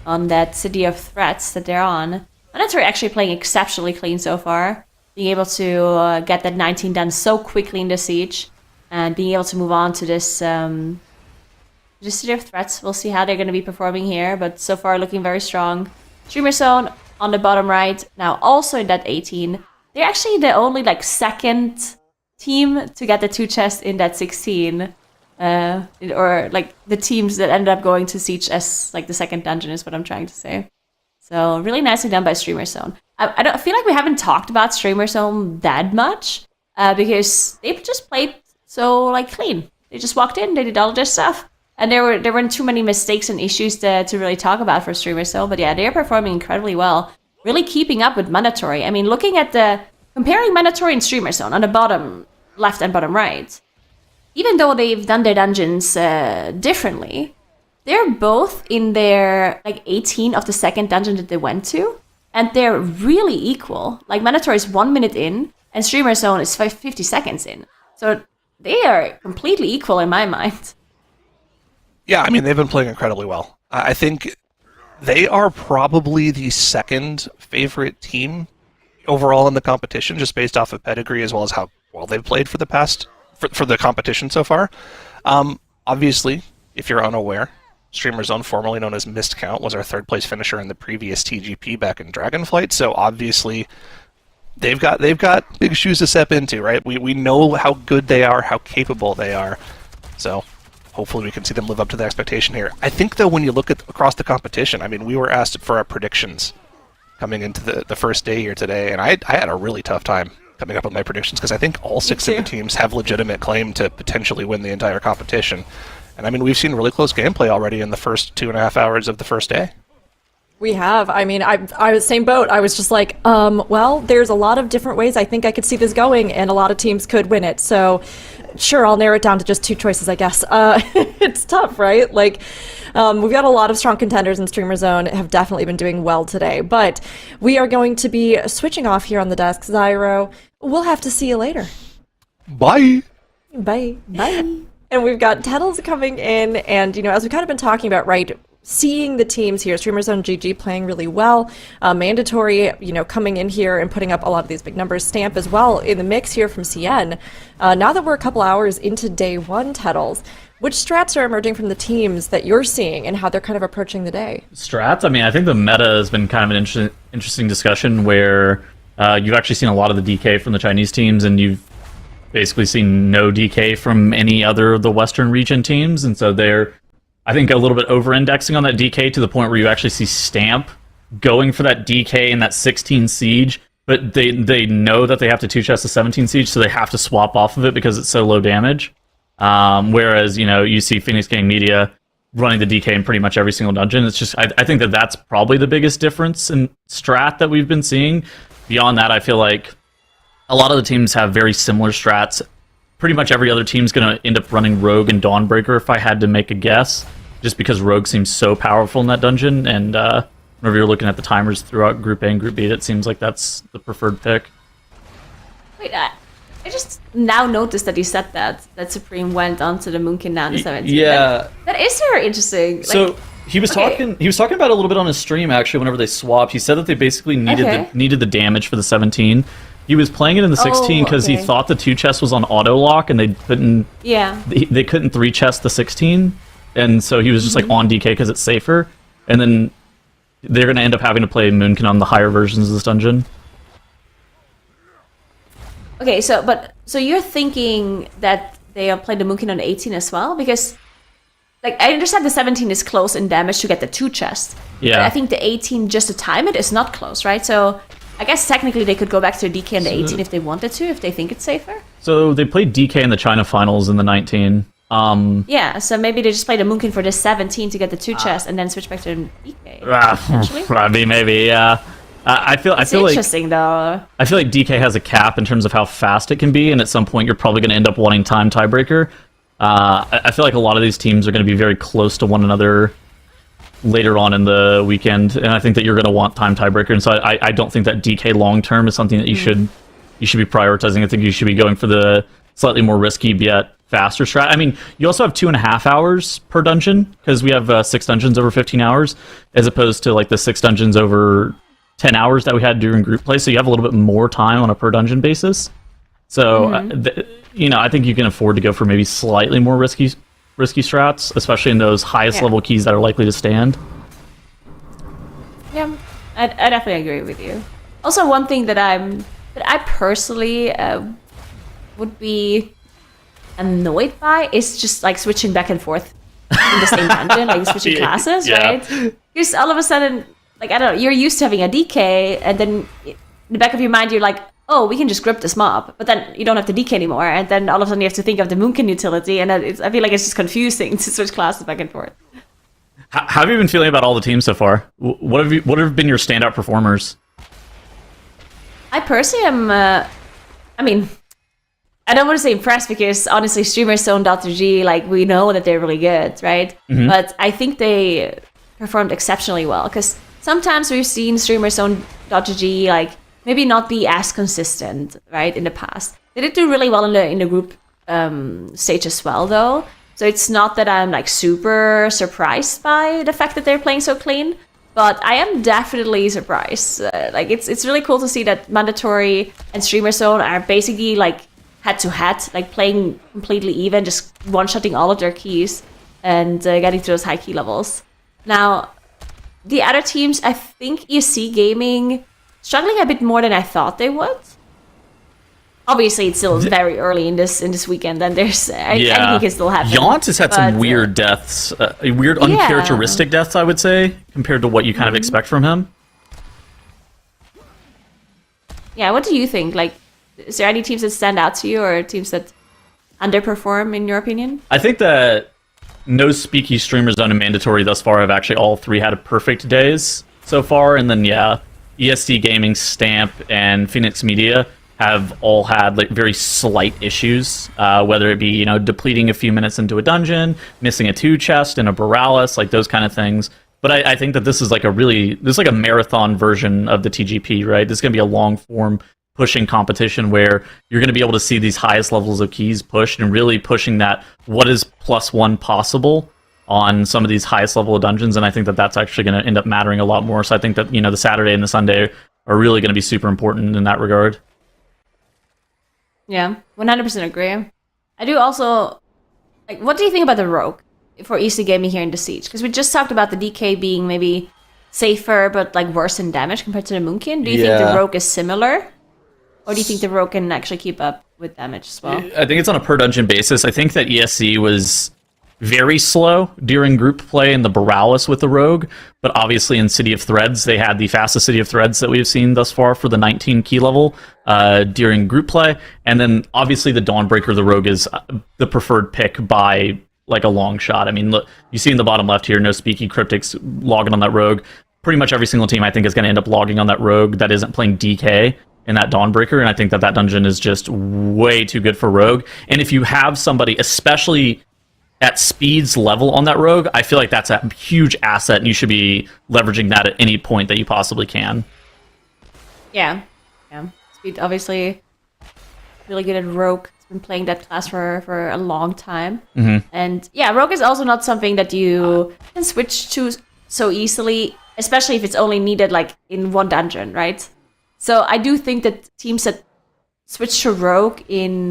B: on that City of Threats that they're on. Mandatory actually playing exceptionally clean so far. Being able to get that 19 done so quickly in the siege. And being able to move on to this City of Threats. We'll see how they're going to be performing here, but so far looking very strong. Streamer Zone on the bottom right, now also in that 18. They're actually the only second team to get the 2 chests in that 16. Or the teams that ended up going to Siege as the second dungeon is what I'm trying to say. So really nicely done by Streamer Zone. I feel like we haven't talked about Streamer Zone that much because they just played so clean. They just walked in, they did all their stuff, and there weren't too many mistakes and issues to really talk about for Streamer Zone. But yeah, they're performing incredibly well, really keeping up with Mandatory. I mean, looking at comparing Mandatory and Streamer Zone on the bottom left and bottom right. Even though they've done their dungeons differently, they're both in their 18 of the second dungeon that they went to, and they're really equal. Mandatory is 1 minute in, and Streamer Zone is 50 seconds in. So they are completely equal in my mind.
E: Yeah, I mean, they've been playing incredibly well. I think they are probably the second favorite team overall in the competition, just based off of pedigree as well as how well they've played for the past for the competition so far. Obviously, if you're unaware, Streamer Zone, formerly known as Mist Count, was our third place finisher in the previous TGP back in Dragonflight. So obviously, they've got big shoes to step into, right? We know how good they are, how capable they are. So hopefully we can see them live up to the expectation here. I think though, when you look across the competition, I mean, we were asked for our predictions coming into the first day here today, and I had a really tough time coming up with my predictions because I think all 6 of the teams have legitimate claim to potentially win the entire competition. And I mean, we've seen really close gameplay already in the first 2.5 hours of the first day.
A: We have. I mean, I was same boat. I was just well, there's a lot of different ways I think I could see this going, and a lot of teams could win it. So, sure, I'll narrow it down to just 2 choices, I guess. It's tough, right? We've got a lot of strong contenders in Streamer Zone, have definitely been doing well today. But we are going to be switching off here on the desk, Zyro. We'll have to see you later.
E: Bye!
A: Bye. Bye. And we've got Tettles coming in, and, as we've kind of been talking about, right, seeing the teams here, Streamer Zone GG playing really well, Mandatory, coming in here and putting up a lot of these big numbers, Stamp as well in the mix here from CN. Now that we're a couple hours into day 1, Tettles, which strats are emerging from the teams that you're seeing and how they're kind of approaching the day?
F: Strats? I mean, I think the meta has been kind of an interesting discussion where you've actually seen a lot of the DK from the Chinese teams, and you've basically seen no DK from any other of the Western region teams, and so they're, I think, a little bit over-indexing on that DK to the point where you actually see Stamp going for that DK in that 16 siege, but they know that they have to 2-chest the 17 siege, so they have to swap off of it because it's so low damage. Whereas, you see Phoenix Gang Media running the DK in pretty much every single dungeon. It's just, I think that's probably the biggest difference in strat that we've been seeing. Beyond that, I feel like a lot of the teams have very similar strats. Pretty much every other team's going to end up running Rogue and Dawnbreaker, if I had to make a guess, just because Rogue seems so powerful in that dungeon, and whenever you're looking at the timers throughout Group A and Group B, it seems like that's the preferred pick.
B: Wait, I just now noticed that you said that Supreme went onto the Moonkin down to 17.
F: Yeah.
B: That is very interesting.
F: So he was talking about it a little bit on his stream, actually, whenever they swapped. He said that they basically needed the damage for the 17. He was playing it in the 16 because he thought the 2-chest was on auto lock and they couldn't. Yeah. They couldn't 3-chest the 16, and so he was just on DK because it's safer. And then they're going to end up having to play Moonkin on the higher versions of this dungeon.
B: Okay, so you're thinking that they'll play the Moonkin on 18 as well, because I understand the 17 is close in damage to get the 2-chest. Yeah. But I think the 18 just to time it is not close, right? So I guess technically they could go back to DK in the 18 if they wanted to, if they think it's safer.
F: So they played DK in the China finals in the 19.
B: Yeah, so maybe they just played a Moonkin for the 17 to get the 2-chest and then switch back to DK.
F: I mean, maybe, yeah. I feel
B: interesting, though.
F: I feel like DK has a cap in terms of how fast it can be, and at some point you're probably going to end up wanting time tiebreaker. I feel like a lot of these teams are going to be very close to one another later on in the weekend, and I think that you're going to want time tiebreaker, and so I don't think that DK long term is something that you should you should be prioritizing. I think you should be going for the slightly more risky yet faster strat. I mean, you also have 2.5 hours per dungeon because we have 6 dungeons over 15 hours, as opposed to like the 6 dungeons over 10 hours that we had during group play. So you have a little bit more time on a per dungeon basis. So I think you can afford to go for maybe slightly more risky strats, especially in those highest level keys that are likely to stand.
B: Yeah, I definitely agree with you. Also, one thing that I personally would be annoyed by is just like switching back and forth in the same dungeon, like switching classes, right? Because all of a sudden, like, I don't know, you're used to having a DK, and then in the back of your mind, you're like, oh, we can just grip this mob, but then you don't have the DK anymore, and then all of a sudden you have to think of the Moonkin utility, and I feel like it's just confusing to switch classes back and forth.
F: How have you been feeling about all the teams so far? What have been your standout performers?
B: I personally am, I mean, I don't want to say impressed because honestly, Streamer Zone G, like, we know that they're really good, right? But I think they performed exceptionally well because sometimes we've seen Streamer Zone G, like, maybe not be as consistent, right, in the past. They did do really well in the group stage as well, though. So it's not that I'm like super surprised by the fact that they're playing so clean, but I am definitely surprised. Like it's really cool to see that Mandatory and Streamer Zone are basically like head to head, like playing completely even, just one-shotting all of their keys and getting to those high key levels. Now, the other teams, I think ESC Gaming struggling a bit more than I thought they would. Obviously, it's still very early in this weekend, and there's anything can still happen.
F: Yaunt has had some weird deaths, weird uncharacteristic deaths, I would say, compared to what you kind of expect from him.
B: Yeah, what do you think? Like, is there any teams that stand out to you, or teams that underperform, in your opinion?
F: I think that no Speaky Streamer Zone and Mandatory thus far have actually all three had perfect days so far, and then ESC Gaming, Stamp, and Phoenix Media have all had like very slight issues, whether it be depleting a few minutes into a dungeon, missing a 2 chest and a Boralus, like those kind of things. But I think that this is like a marathon version of the TGP, right? This is gonna be a long form pushing competition where you're gonna be able to see these highest levels of keys pushed and really pushing that what is +1 possible on some of these highest level of dungeons. And I think that that's actually gonna end up mattering a lot more. So I think that the Saturday and the Sunday are really gonna be super important in that regard.
B: Yeah, 100% agree. I do also, like, what do you think about the Rogue for EC Gaming here in the Siege? Because we just talked about the DK being maybe safer, but like worse in damage compared to the Moonkin. Do you think the Rogue is similar? Or do you think the Rogue can actually keep up with damage as well?
F: I think it's on a per dungeon basis. I think that ESC was very slow during group play in the Boralus with the Rogue, but obviously in City of Threads, they had the fastest City of Threads that we've seen thus far for the 19 key level during group play. And then obviously the Dawnbreaker, the Rogue, is the preferred pick by like a long shot. I mean, look, you see in the bottom left here, no Speaky Cryptics logging on that Rogue. Pretty much every single team I think is going to end up logging on that Rogue that isn't playing DK in that Dawnbreaker, and I think that dungeon is just way too good for Rogue. And if you have somebody, especially at speed's level on that Rogue, I feel like that's a huge asset, and you should be leveraging that at any point that you possibly can.
B: Yeah. Speed, obviously, really good at Rogue. He's been playing that class for a long time. And yeah, Rogue is also not something that you can switch to so easily, especially if it's only needed like in one dungeon, right? So I do think that teams that switch to Rogue in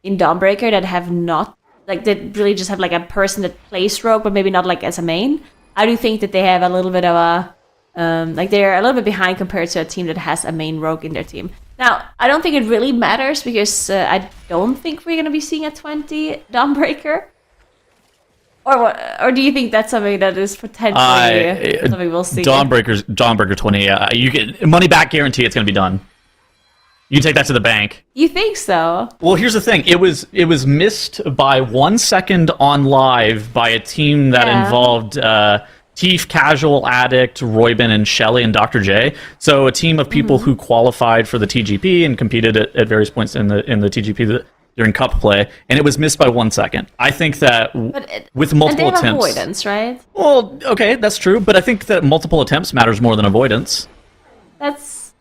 B: Dawnbreaker that have not, like, that really just have like a person that plays Rogue, but maybe not like as a main. I do think that they have a little bit of a, like, they're a little bit behind compared to a team that has a main Rogue in their team. Now, I don't think it really matters because I don't think we're going to be seeing a 20 Dawnbreaker. Or do you think that's something that is potentially something we'll see?
F: Dawnbreaker 20, you get money back guarantee it's going to be done. You take that to the bank.
B: You think so?
F: Well, here's the thing. It was missed by 1 second on live by a team that involved Teef, Casual Addict, Roybin, and Shelly, and Dr. J. So a team of people who qualified for the TGP and competed at various points in the TGP during cup play, and it was missed by 1 second. I think that with multiple attempts,
B: avoidance, right?
F: Well, okay, that's true, but I think that multiple attempts matters more than avoidance.
B: That's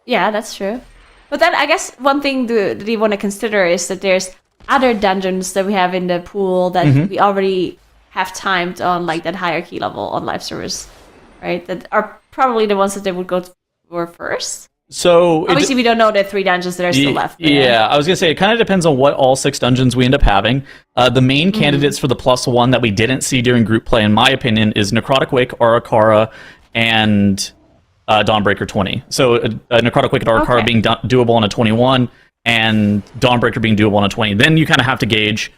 B: Yeah, that's true. But then I guess one thing that you want to consider is that there's other dungeons that we have in the pool that we already have timed on like that higher key level on live servers, right? That are probably the ones that they would go for first.
F: So
B: Obviously, we don't know the 3 dungeons that are still left.
F: Yeah, I was gonna say it kind of depends on what all 6 dungeons we end up having. The main candidates for the +1 that we didn't see during group play, in my opinion, is Necrotic Wake, Arakara, and Dawnbreaker 20. So Necrotic Wake and Arakara being doable on a 21, and Dawnbreaker being doable on a 20. Then you kind of have to gauge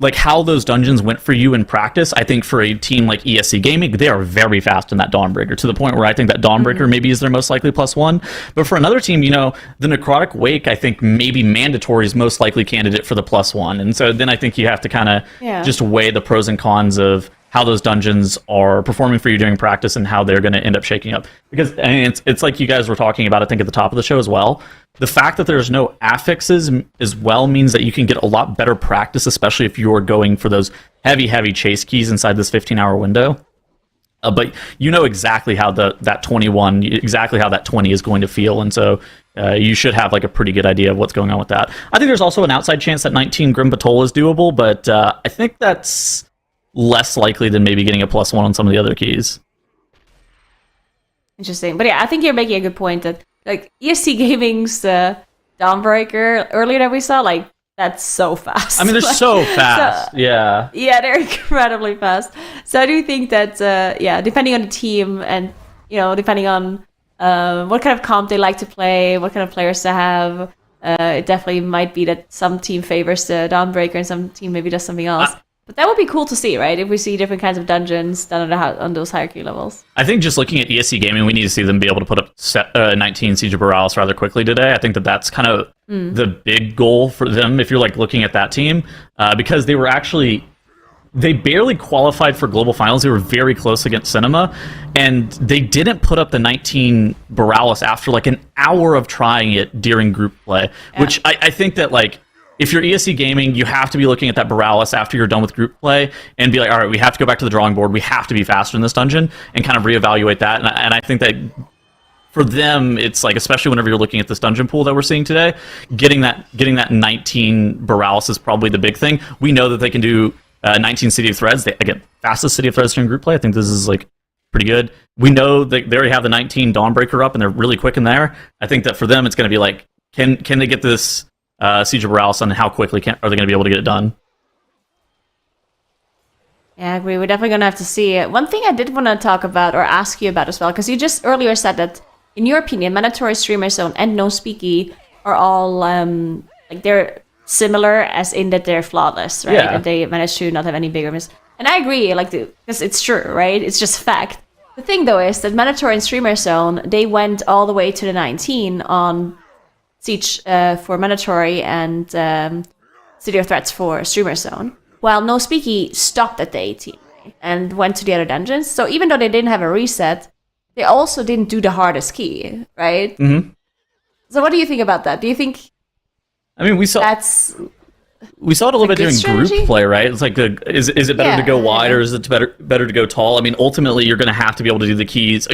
F: like how those dungeons went for you in practice. I think for a team like ESC Gaming, they are very fast in that Dawnbreaker, to the point where I think that Dawnbreaker maybe is their most likely +1. But for another team, you know, the Necrotic Wake, I think maybe mandatory is most likely candidate for the +1. And so then I think you have to kind of just weigh the pros and cons of how those dungeons are performing for you during practice and how they're going to end up shaking up. Because I mean, it's like you guys were talking about, I think, at the top of the show as well. The fact that there's no affixes as well means that you can get a lot better practice, especially if you're going for those heavy chase keys inside this 15-hour window. But you know exactly how that 21, exactly how that 20 is going to feel, and so you should have like a pretty good idea of what's going on with that. I think there's also an outside chance that 19 Grim Batol is doable, but I think that's less likely than maybe getting a +1 on some of the other keys.
B: Interesting. But yeah, I think you're making a good point that like ESC Gaming's Dawnbreaker earlier that we saw, like that's so fast.
F: I mean, they're so fast. Yeah,
B: they're incredibly fast. So I do think that depending on the team and depending on what kind of comp they like to play, what kind of players to have, it definitely might be that some team favors the Dawnbreaker and some team maybe does something else. But that would be cool to see, right? If we see different kinds of dungeons done on those hierarchy levels.
F: I think just looking at ESC Gaming, we need to see them be able to put up 19 Siege of Boralus rather quickly today. I think that's kind of the big goal for them if you're like looking at that team, because they barely qualified for global finals. They were very close against Cinema, and they didn't put up the 19 Boralus after like an hour of trying it during group play, which I think that like, if you're ESC Gaming, you have to be looking at that Boralus after you're done with group play and be like, all right, we have to go back to the drawing board. We have to be faster in this dungeon and kind of reevaluate that. And I think that for them, it's like, especially whenever you're looking at this dungeon pool that we're seeing today, getting that 19 Boralus is probably the big thing. We know that they can do 19 City of Threads. Again, fastest City of Threads during group play. I think this is like pretty good. We know that they already have the 19 Dawnbreaker up and they're really quick in there. I think that for them, it's going to be like, can they get this Siege of Boralus, and how quickly are they going to be able to get it done?
B: Yeah, I agree. We're definitely going to have to see it. One thing I did want to talk about or ask you about as well, because you just earlier said that, in your opinion, Mandatory Streamer Zone and No Speaky are all like they're similar, as in that they're flawless, right?
F: Yeah.
B: That they managed to not have any bigger mistakes. And I agree, like because it's true, right? It's just fact. The thing though is that Mandatory and Streamer Zone, they went all the way to the 19 on Siege for Mandatory and City of Threats for Streamer Zone, while No Speaky stopped at the 18 and went to the other dungeons. So even though they didn't have a reset, they also didn't do the hardest key, right? Mm-hmm. So what do you think about that? Do you think?
F: I mean, we saw it a little bit during group play, right? It's like, is it better to go wide or is it better to go tall? I mean, ultimately, you're going to have to be able to do the keys.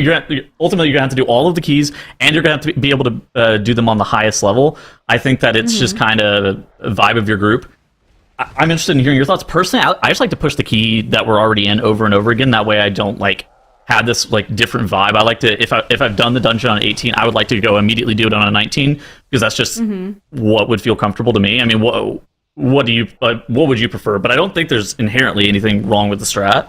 F: Ultimately, you're going to have to do all of the keys, and you're going to have to be able to do them on the highest level. I think that it's just kind of a vibe of your group. I'm interested in hearing your thoughts. Personally, I just like to push the key that we're already in over and over again. That way, I don't like have this like different vibe. I like to, if I've done the dungeon on 18, I would like to go immediately do it on a 19 because that's just what would feel comfortable to me. I mean, what would you prefer? But I don't think there's inherently anything wrong with the strat.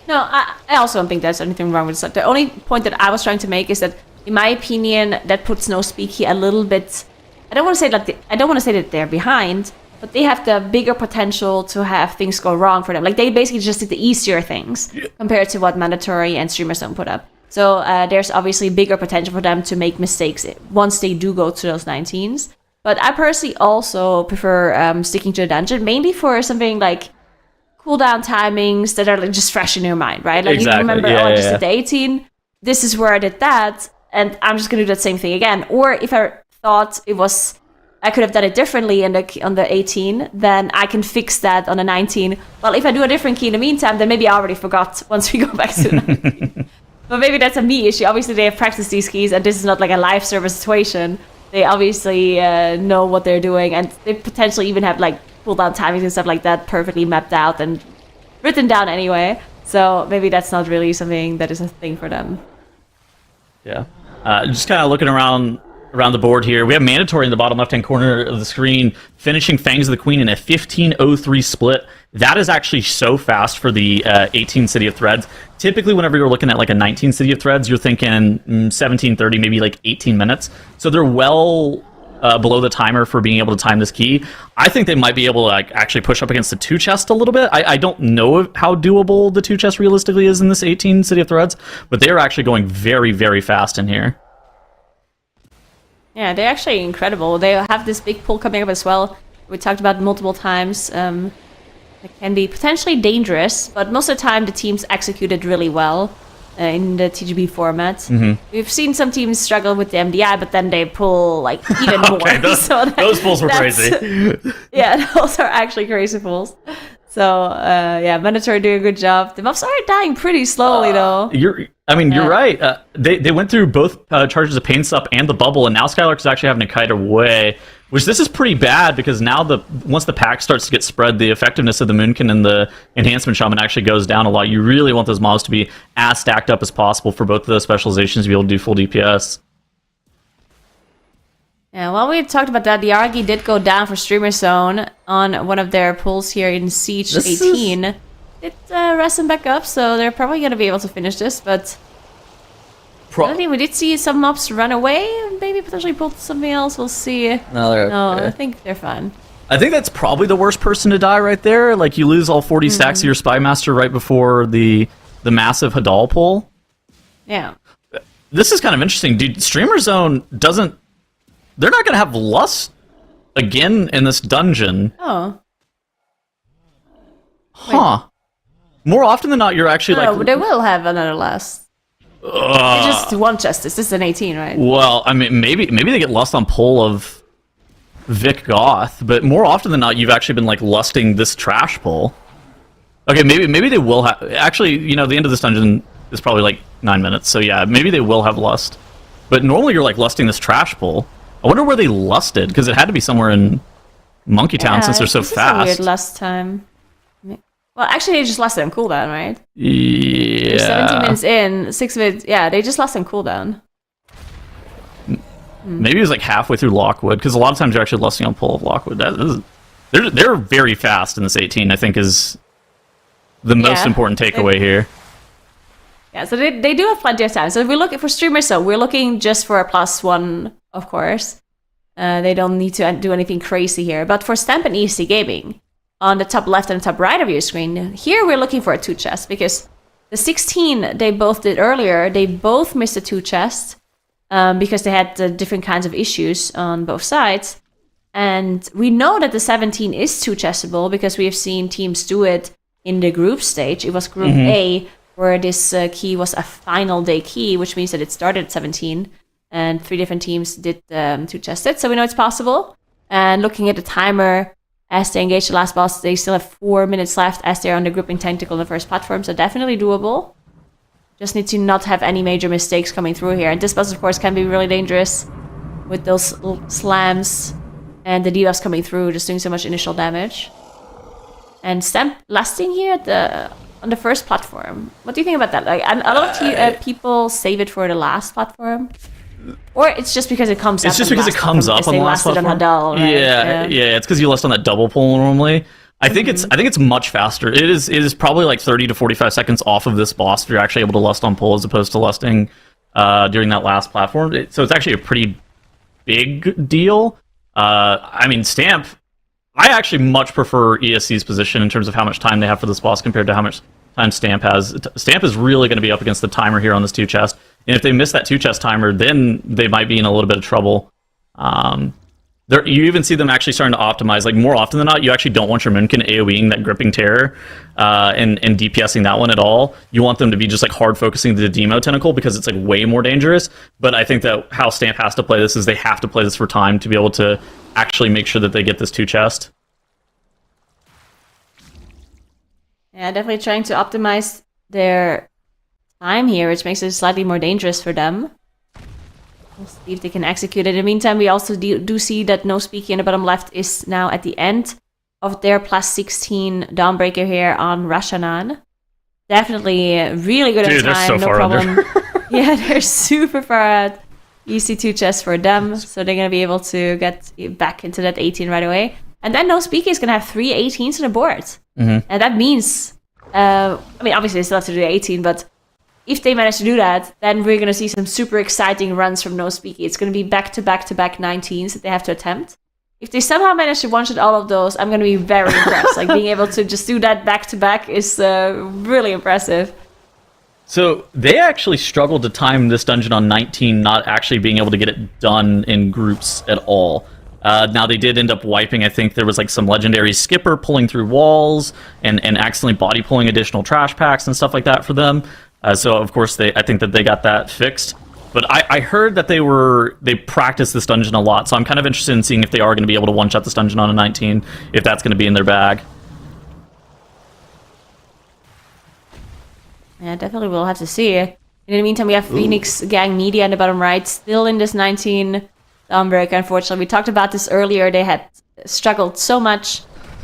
B: No, I also don't think there's anything wrong with the strat. The only point that I was trying to make is that, in my opinion, that puts No Speaky a little bit. I don't want to say that they're behind, but they have the bigger potential to have things go wrong for them. Like they basically just did the easier things compared to what Mandatory and Streamer Zone put up. So there's obviously bigger potential for them to make mistakes once they do go to those 19s. But I personally also prefer sticking to the dungeon, mainly for something like cooldown timings that are like just fresh in your mind, right? Like you remember, I just did the 18, this is where I did that, and I'm just going to do that same thing again. Or if I thought I could have done it differently on the 18, then I can fix that on the 19. Well, if I do a different key in the meantime, then maybe I already forgot once we go back to the 19. But maybe that's a me issue. Obviously, they have practiced these keys, and this is not like a live server situation. They obviously know what they're doing, and they potentially even have like cooldown timings and stuff like that perfectly mapped out and written down anyway. So maybe that's not really something that is a thing for them.
F: Yeah. Just kind of looking around the board here. We have Mandatory in the bottom left-hand corner of the screen, finishing Fangs of the Queen in a 15:03 split. That is actually so fast for the 18 City of Threads. Typically, whenever you're looking at like a 19 City of Threads, you're thinking 17:30, maybe like 18 minutes. So they're well below the timer for being able to time this key. I think they might be able to like actually push up against the 2 chest a little bit. I don't know how doable the 2 chest realistically is in this 18 City of Threads, but they're actually going very, very fast in here.
B: Yeah, they're actually incredible. They have this big pull coming up as well. We talked about multiple times. It can be potentially dangerous, but most of the time the teams executed really well in the TGB format.
F: Mm-hmm.
B: We've seen some teams struggle with the MDI, but then they pull like even more.
F: Okay, those pulls were crazy.
B: Yeah, those are actually crazy pulls. So yeah, Mandatory doing a good job. The buffs are dying pretty slowly though.
F: You're right. They went through both charges of Pain Sup and the bubble, and now Skylark's actually having to kite away. Which this is pretty bad because now once the pack starts to get spread, the effectiveness of the Moonkin and the Enhancement Shaman actually goes down a lot. You really want those mobs to be as stacked up as possible for both of those specializations to be able to do full DPS.
B: Yeah, well, we talked about that. The Argy did go down for Streamer Zone on one of their pulls here in Siege 18. It rests them back up, so they're probably going to be able to finish this, but I think we did see some mobs run away, maybe potentially pull something else. We'll see. No, I think they're fine.
F: I think that's probably the worst person to die right there. Like, you lose all 40 stacks of your Spy Master right before the massive Hadal pull.
B: Yeah.
F: This is kind of interesting. Dude, Streamer Zone doesn't... They're not going to have Lust again in this dungeon.
B: Oh.
F: Huh.
B: Wait.
F: More often than not, you're actually
B: No, but they will have another Lust. They just one Justice. This is an 18, right?
F: Well, I mean, maybe they get Lust on pull of Vic Goth, but more often than not, you've actually been like lusting this trash pull. Okay, maybe they will have. Actually, you know, the end of this dungeon is probably like 9 minutes, so yeah, maybe they will have Lust. But normally you're like lusting this trash pull. I wonder where they lusted, because it had to be somewhere in Monkey Town since they're so fast.
B: This is a weird lust time. Well, actually, they just lusted on cooldown, right?
F: Yeah.
B: They're 17 minutes in, 6 minutes. Yeah, they just lusted on cooldown.
F: Maybe it was like halfway through Lockwood, because a lot of times you're actually lusting on pull of Lockwood. They're very fast in this 18, I think, is the most important takeaway here.
B: Yeah, so they do have plenty of time. So if we look for streamers, so we're looking just for a +1, of course. They don't need to do anything crazy here. But for Stamp and EC Gaming, on the top left and top right of your screen, here we're looking for a 2 chest, because the 16 they both did earlier, they both missed a 2 chest because they had different kinds of issues on both sides. And we know that the 17 is 2 chestable because we have seen teams do it in the group stage. It was Group A, where this key was a final day key, which means that it started at 17, and 3 different teams did 2 chest it, so we know it's possible. And looking at the timer, as they engage the last boss, they still have 4 minutes left as they're on the grouping tentacle on the first platform, so definitely doable. Just need to not have any major mistakes coming through here. And this boss, of course, can be really dangerous with those slams and the debuffs coming through, just doing so much initial damage. And Stamp lasting here at on the first platform. What do you think about that? Like, a lot of people save it for the last platform. Or it's just because it comes up.
F: It's just because it comes up on the last platform.
B: On Hadal, right?
F: Yeah. It's because you lust on that double pull normally. I think it's much faster. It is probably like 30 to 45 seconds off of this boss if you're actually able to lust on pull as opposed to lusting during that last platform. So it's actually a pretty big deal. I mean, Stamp. I actually much prefer ESC's position in terms of how much time they have for this boss compared to how much time Stamp has. Stamp is really going to be up against the timer here on this 2 chest. And if they miss that 2 chest timer, then they might be in a little bit of trouble. You even see them actually starting to optimize. Like, more often than not, you actually don't want your Moonkin AoEing that Gripping Terror and DPSing that one at all. You want them to be just like hard focusing the Demo Tentacle because it's like way more dangerous. But I think that how Stamp has to play this is they have to play this for time to be able to actually make sure that they get this 2 chest.
B: Yeah, definitely trying to optimize their time here, which makes it slightly more dangerous for them. We'll see if they can execute it. In the meantime, we also do see that No Speaky in the bottom left is now at the end of their plus 16 Dawnbreaker here on Rashanan. Definitely really good
F: Dude,
B: on
F: they're
B: time,
F: so
B: no
F: far
B: problem.
F: under.
B: Yeah, they're super far out. Easy 2 chests for them, so they're going to be able to get back into that 18 right away. And then No Speaky is going to have 3 18s on the board. And that means, I mean, obviously they still have to do the 18, but if they manage to do that, then we're going to see some super exciting runs from No Speaky. It's going to be back-to-back-to-back 19s that they have to attempt. If they somehow manage to one-shot all of those, I'm going to be very impressed. Like, being able to just do that back-to-back is really impressive.
F: So they actually struggled to time this dungeon on 19, not actually being able to get it done in groups at all. Now they did end up wiping, I think there was like some legendary skipper pulling through walls and accidentally body pulling additional trash packs and stuff like that for them. So of course I think that they got that fixed. But I heard that they practiced this dungeon a lot, so I'm kind of interested in seeing if they are going to be able to one-shot this dungeon on a 19, if that's going to be in their bag.
B: Yeah, definitely we'll have to see. In the meantime, we have Phoenix Gang Media in the bottom right, still in this 19 Dawnbreaker, unfortunately. We talked about this earlier. They had struggled so much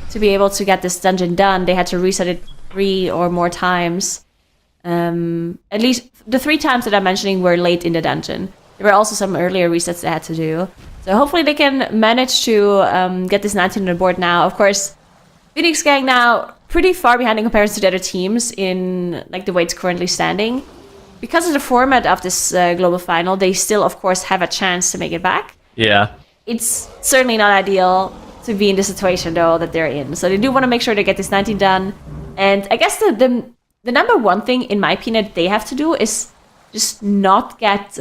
B: to be able to get this dungeon done. They had to reset it 3 or more times. At least the 3 times that I'm mentioning were late in the dungeon. There were also some earlier resets they had to do. So hopefully they can manage to get this 19 on the board now. Of course, Phoenix Gang now pretty far behind in comparison to the other teams in like the way it's currently standing. Because of the format of this global final, they still, of course, have a chance to make it back.
F: Yeah.
B: It's certainly not ideal to be in the situation, though, that they're in. So they do want to make sure they get this 19 done. And I guess the number one thing, in my opinion, that they have to do is just not get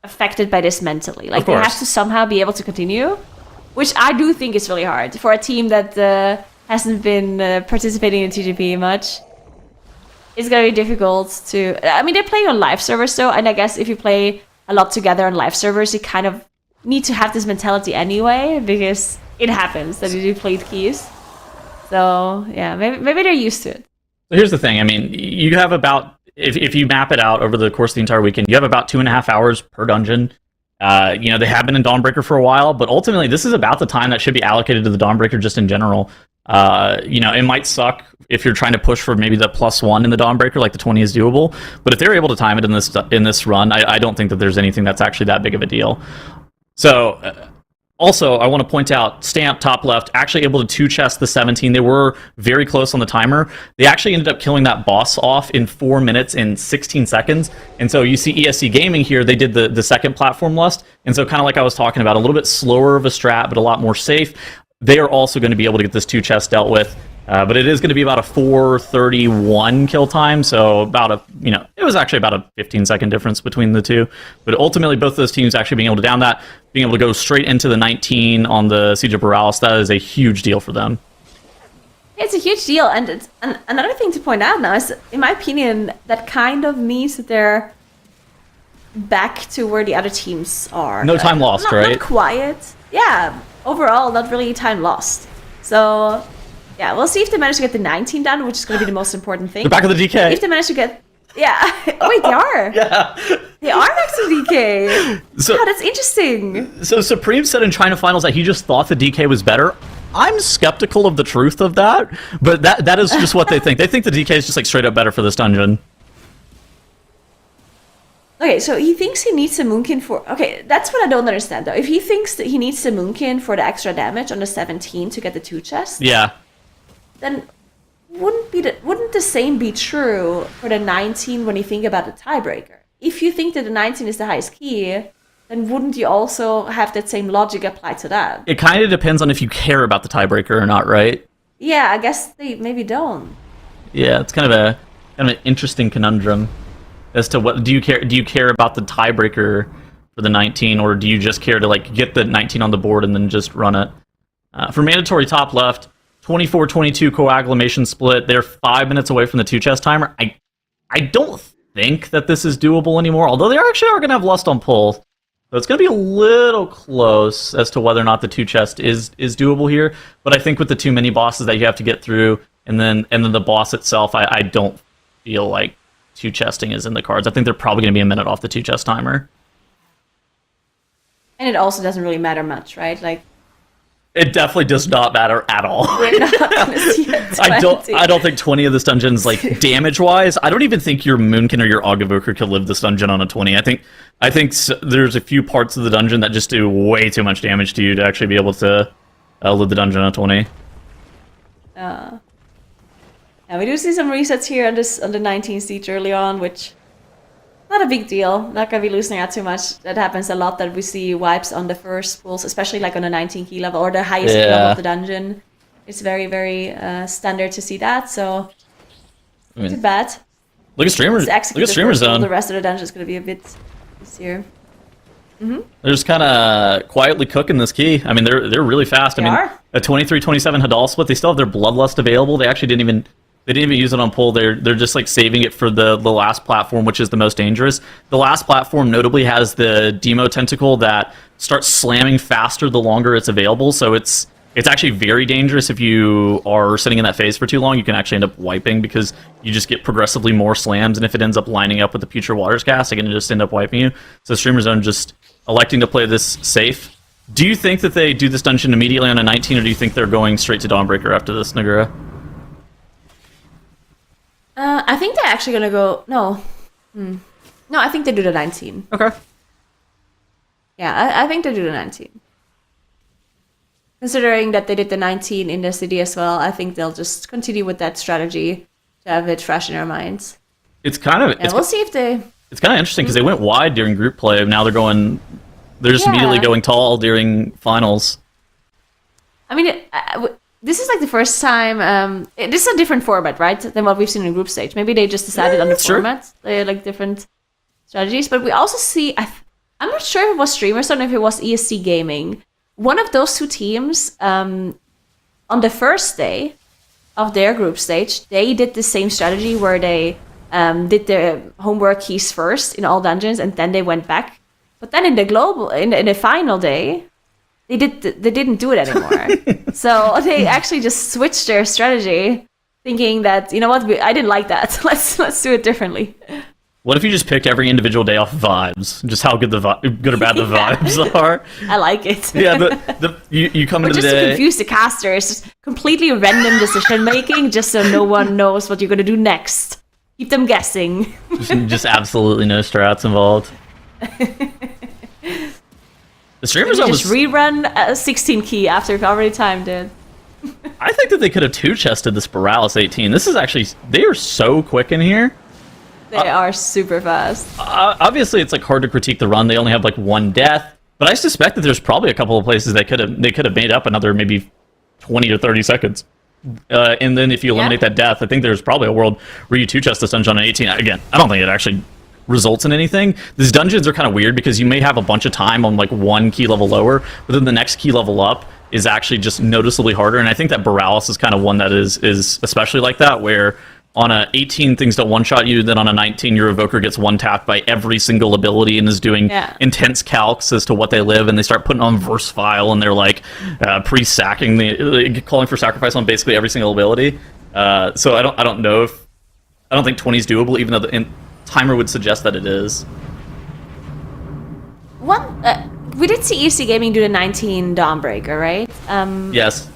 B: affected by this mentally. Like, they have to somehow be able to continue, which I do think is really hard for a team that hasn't been participating in TGP much. It's going to be difficult to... I mean, they're playing on live servers, though, and I guess if you play a lot together on live servers, you kind of need to have this mentality anyway, because it happens that you deplete keys. So, yeah, maybe they're used to it.
F: So here's the thing. I mean, you have about... If you map it out over the course of the entire weekend, you have about 2.5 hours per dungeon. They have been in Dawnbreaker for a while, but ultimately this is about the time that should be allocated to the Dawnbreaker just in general. It might suck if you're trying to push for maybe the +1 in the Dawnbreaker, like the 20 is doable. But if they're able to time it in this run, I don't think that there's anything that's actually that big of a deal. So, also, I want to point out, Stamp, top left, actually able to 2-chest the 17. They were very close on the timer. They actually ended up killing that boss off in 4 minutes and 16 seconds. And so you see ESC Gaming here, they did the second platform lust. And so kind of like I was talking about, a little bit slower of a strat, but a lot more safe. They are also going to be able to get this 2-chest dealt with. But it is going to be about a 4:31 kill time, so it was actually about a 15-second difference between the two. But ultimately, both of those teams actually being able to down that, being able to go straight into the 19 on the Siege of Boralus, that is a huge deal for them.
B: It's a huge deal, and another thing to point out now is, in my opinion, that kind of means that they're back to where the other teams are.
F: No time lost, right?
B: Not quiet. Yeah, overall, not really time lost. So... yeah, we'll see if they manage to get the 19 done, which is going to be the most important thing.
F: They're back of the DK.
B: If they manage to get... yeah. Oh, wait, they are.
F: Yeah.
B: They are next to DK.
F: So,
B: that's interesting.
F: So Supreme said in China Finals that he just thought the DK was better. I'm skeptical of the truth of that, but that is just what they think. They think the DK is just like straight up better for this dungeon.
B: Okay, so he thinks he needs the Moonkin for... okay, that's what I don't understand, though. If he thinks that he needs the Moonkin for the extra damage on the 17 to get the 2 chests...
F: yeah.
B: then wouldn't the same be true for the 19 when you think about the tiebreaker? If you think that the 19 is the highest key, then wouldn't you also have that same logic applied to that?
F: It kind of depends on if you care about the tiebreaker or not, right?
B: Yeah, I guess they maybe don't.
F: Yeah, it's kind of an interesting conundrum as to what do you care about the tiebreaker for the 19, or do you just care to like get the 19 on the board and then just run it? For mandatory top left, 24-22 coagulation split. They're 5 minutes away from the 2-chest timer. I don't think that this is doable anymore, although they actually are going to have Lust on pull. So it's going to be a little close as to whether or not the 2-chest is doable here. But I think with the too many bosses that you have to get through, and then the boss itself, I don't feel like two chesting is in the cards. I think they're probably going to be a minute off the two chest timer.
B: And it also doesn't really matter much, right? Like,
F: it definitely does not matter at all.
B: we're not gonna see it.
F: I don't think 20 of this dungeon's like damage wise. I don't even think your Moonkin or your Augavoker could live this dungeon on a 20. I think there's a few parts of the dungeon that just do way too much damage to you to actually be able to live the dungeon on a 20.
B: And we do see some resets here on the 19 siege early on, which not a big deal. Not gonna be losing out too much. That happens a lot, that we see wipes on the first pulls, especially like on the 19 key level or the highest key level of the dungeon. It's very, very standard to see that. So too bad.
F: Look at streamers.
B: Look
F: at streamer zone.
B: The rest of the dungeon is gonna be a bit easier.
F: They're just kind of quietly cooking this key. I mean, they're really fast.
B: They are.
F: A 23-27 Hadal split. They still have their Bloodlust available. They actually didn't even use it on pull. They're just like saving it for the last platform, which is the most dangerous. The last platform notably has the Demo Tentacle that starts slamming faster the longer it's available. So it's actually very dangerous if you are sitting in that phase for too long. You can actually end up wiping because you just get progressively more slams, and if it ends up lining up with the Future Waters cast, it can just end up wiping you. So Streamer Zone just electing to play this safe. Do you think that they do this dungeon immediately on a 19, or do you think they're going straight to Dawnbreaker after this, Nagura?
B: I think they're actually gonna go. No, I think they do the 19.
F: Okay.
B: Yeah, I think they do the 19. Considering that they did the 19 in the city as well, I think they'll just continue with that strategy to have it fresh in our minds.
F: It's kind of.
B: And we'll see if they.
F: It's kind of interesting because they went wide during group play. Now they're just immediately going tall during finals.
B: I mean, this is like the first time. This is a different format, right, than what we've seen in group stage. Maybe they just decided on the format. They had like different strategies, but we also see. I'm not sure if it was Streamers or if it was ESC Gaming. One of those two teams, on the first day of their group stage, they did the same strategy where they did their homework keys first in all dungeons, and then they went back. But then in the final day, they didn't do it anymore. So they actually just switched their strategy, thinking that, you know what, I didn't like that. Let's do it differently.
F: What if you just picked every individual day off vibes? Just how good good or bad the vibes are.
B: I like it.
F: Yeah, you come into the day.
B: Just to confuse the casters, just completely random decision making, just so no one knows what you're gonna do next. Keep them guessing.
F: Just absolutely no strats involved. The streamers
B: just rerun a 16 key after we've already timed it.
F: I think that they could have two-chested this Boralus 18. This is actually, they are so quick in here.
B: They are super fast.
F: Obviously, it's like hard to critique the run. They only have like one death, but I suspect that there's probably a couple of places they could have made up another maybe 20 or 30 seconds. And then if you eliminate that death, I think there's probably a world where you two-chest this dungeon on 18. Again, I don't think it actually results in anything. These dungeons are kind of weird because you may have a bunch of time on like one key level lower, but then the next key level up is actually just noticeably harder. And I think that Boralus is kind of one that is especially like that, where on a 18 things don't one-shot you, then on a 19 your evoker gets one-tapped by every single ability and is doing intense calcs as to what they live, and they start putting on verse file, and they're like pre-sacking calling for sacrifice on basically every single ability. So I don't think 20 is doable, even though the timer would suggest that it is.
B: We did see EC Gaming do the 19 Dawnbreaker, right?
F: Yes.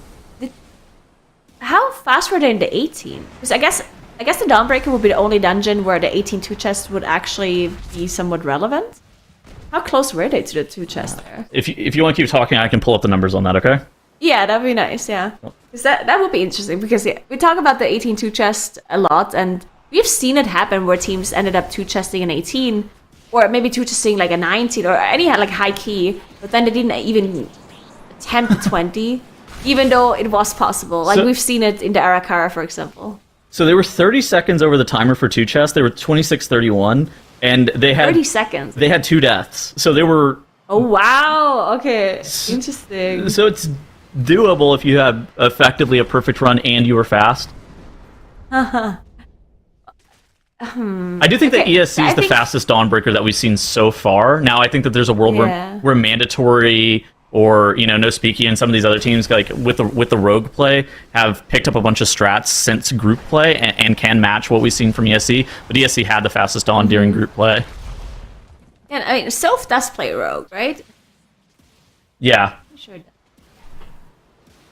B: How fast were they in the 18? Because I guess the Dawnbreaker would be the only dungeon where the 18 two-chest would actually be somewhat relevant. How close were they to the two-chest there?
F: If you want to keep talking, I can pull up the numbers on that, okay?
B: Yeah, that'd be nice, yeah. Because that would be interesting, because we talk about the 18 two-chest a lot, and we've seen it happen where teams ended up two-chesting an 18, or maybe two-chesting like a 19, or any like high key, but then they didn't even attempt 20, even though it was possible. Like, we've seen it in the Arakara, for example.
F: So they were 30 seconds over the timer for two chests. They were 26-31, and they had
B: 30 seconds.
F: They had two deaths, so they were.
B: Oh wow! Okay, interesting.
F: So it's doable if you have effectively a perfect run and you were fast. I do think that ESC is the fastest Dawnbreaker that we've seen so far. Now I think that there's a world where mandatory or No Speaky and some of these other teams, like with the rogue play, have picked up a bunch of strats since group play and can match what we've seen from ESC. But ESC had the fastest Dawn during group play.
B: And I mean, Soph does play rogue, right?
F: Yeah.
B: Sure.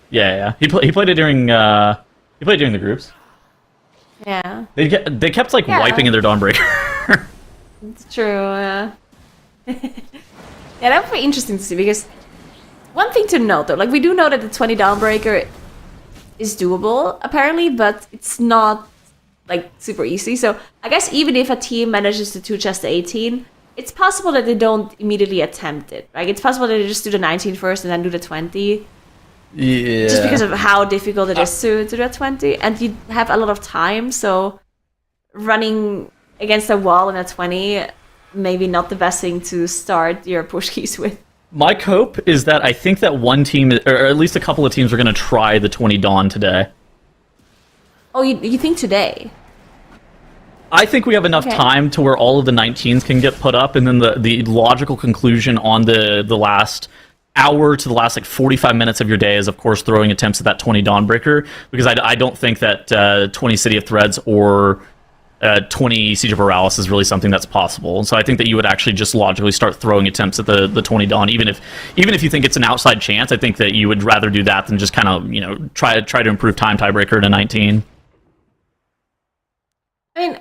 F: Yeah. He played it during the groups.
B: Yeah.
F: They kept like wiping in their Dawnbreaker.
B: It's true. Yeah, that would be interesting to see, because one thing to note though, like we do know that the 20 Dawnbreaker is doable apparently, but it's not like super easy. So I guess even if a team manages to two chest the 18, it's possible that they don't immediately attempt it. Like it's possible that they just do the 19 first and then do the 20.
F: Yeah.
B: Just because of how difficult it is to do that 20, and you have a lot of time, so running against a wall in a 20, maybe not the best thing to start your push keys with.
F: My hope is that I think that one team, or at least a couple of teams, are going to try the 20 Dawn today.
B: Oh, you think today?
F: I think we have enough time to where all of the 19s can get put up, and then the logical conclusion on the last hour to the last like 45 minutes of your day is, of course, throwing attempts at that 20 Dawnbreaker, because I don't think that 20 City of Threads or 20 Siege of Boralus is really something that's possible. And so I think that you would actually just logically start throwing attempts at the 20 Dawn, even if you think it's an outside chance. I think that you would rather do that than just kind of try to improve time tiebreaker to 19.
B: I mean,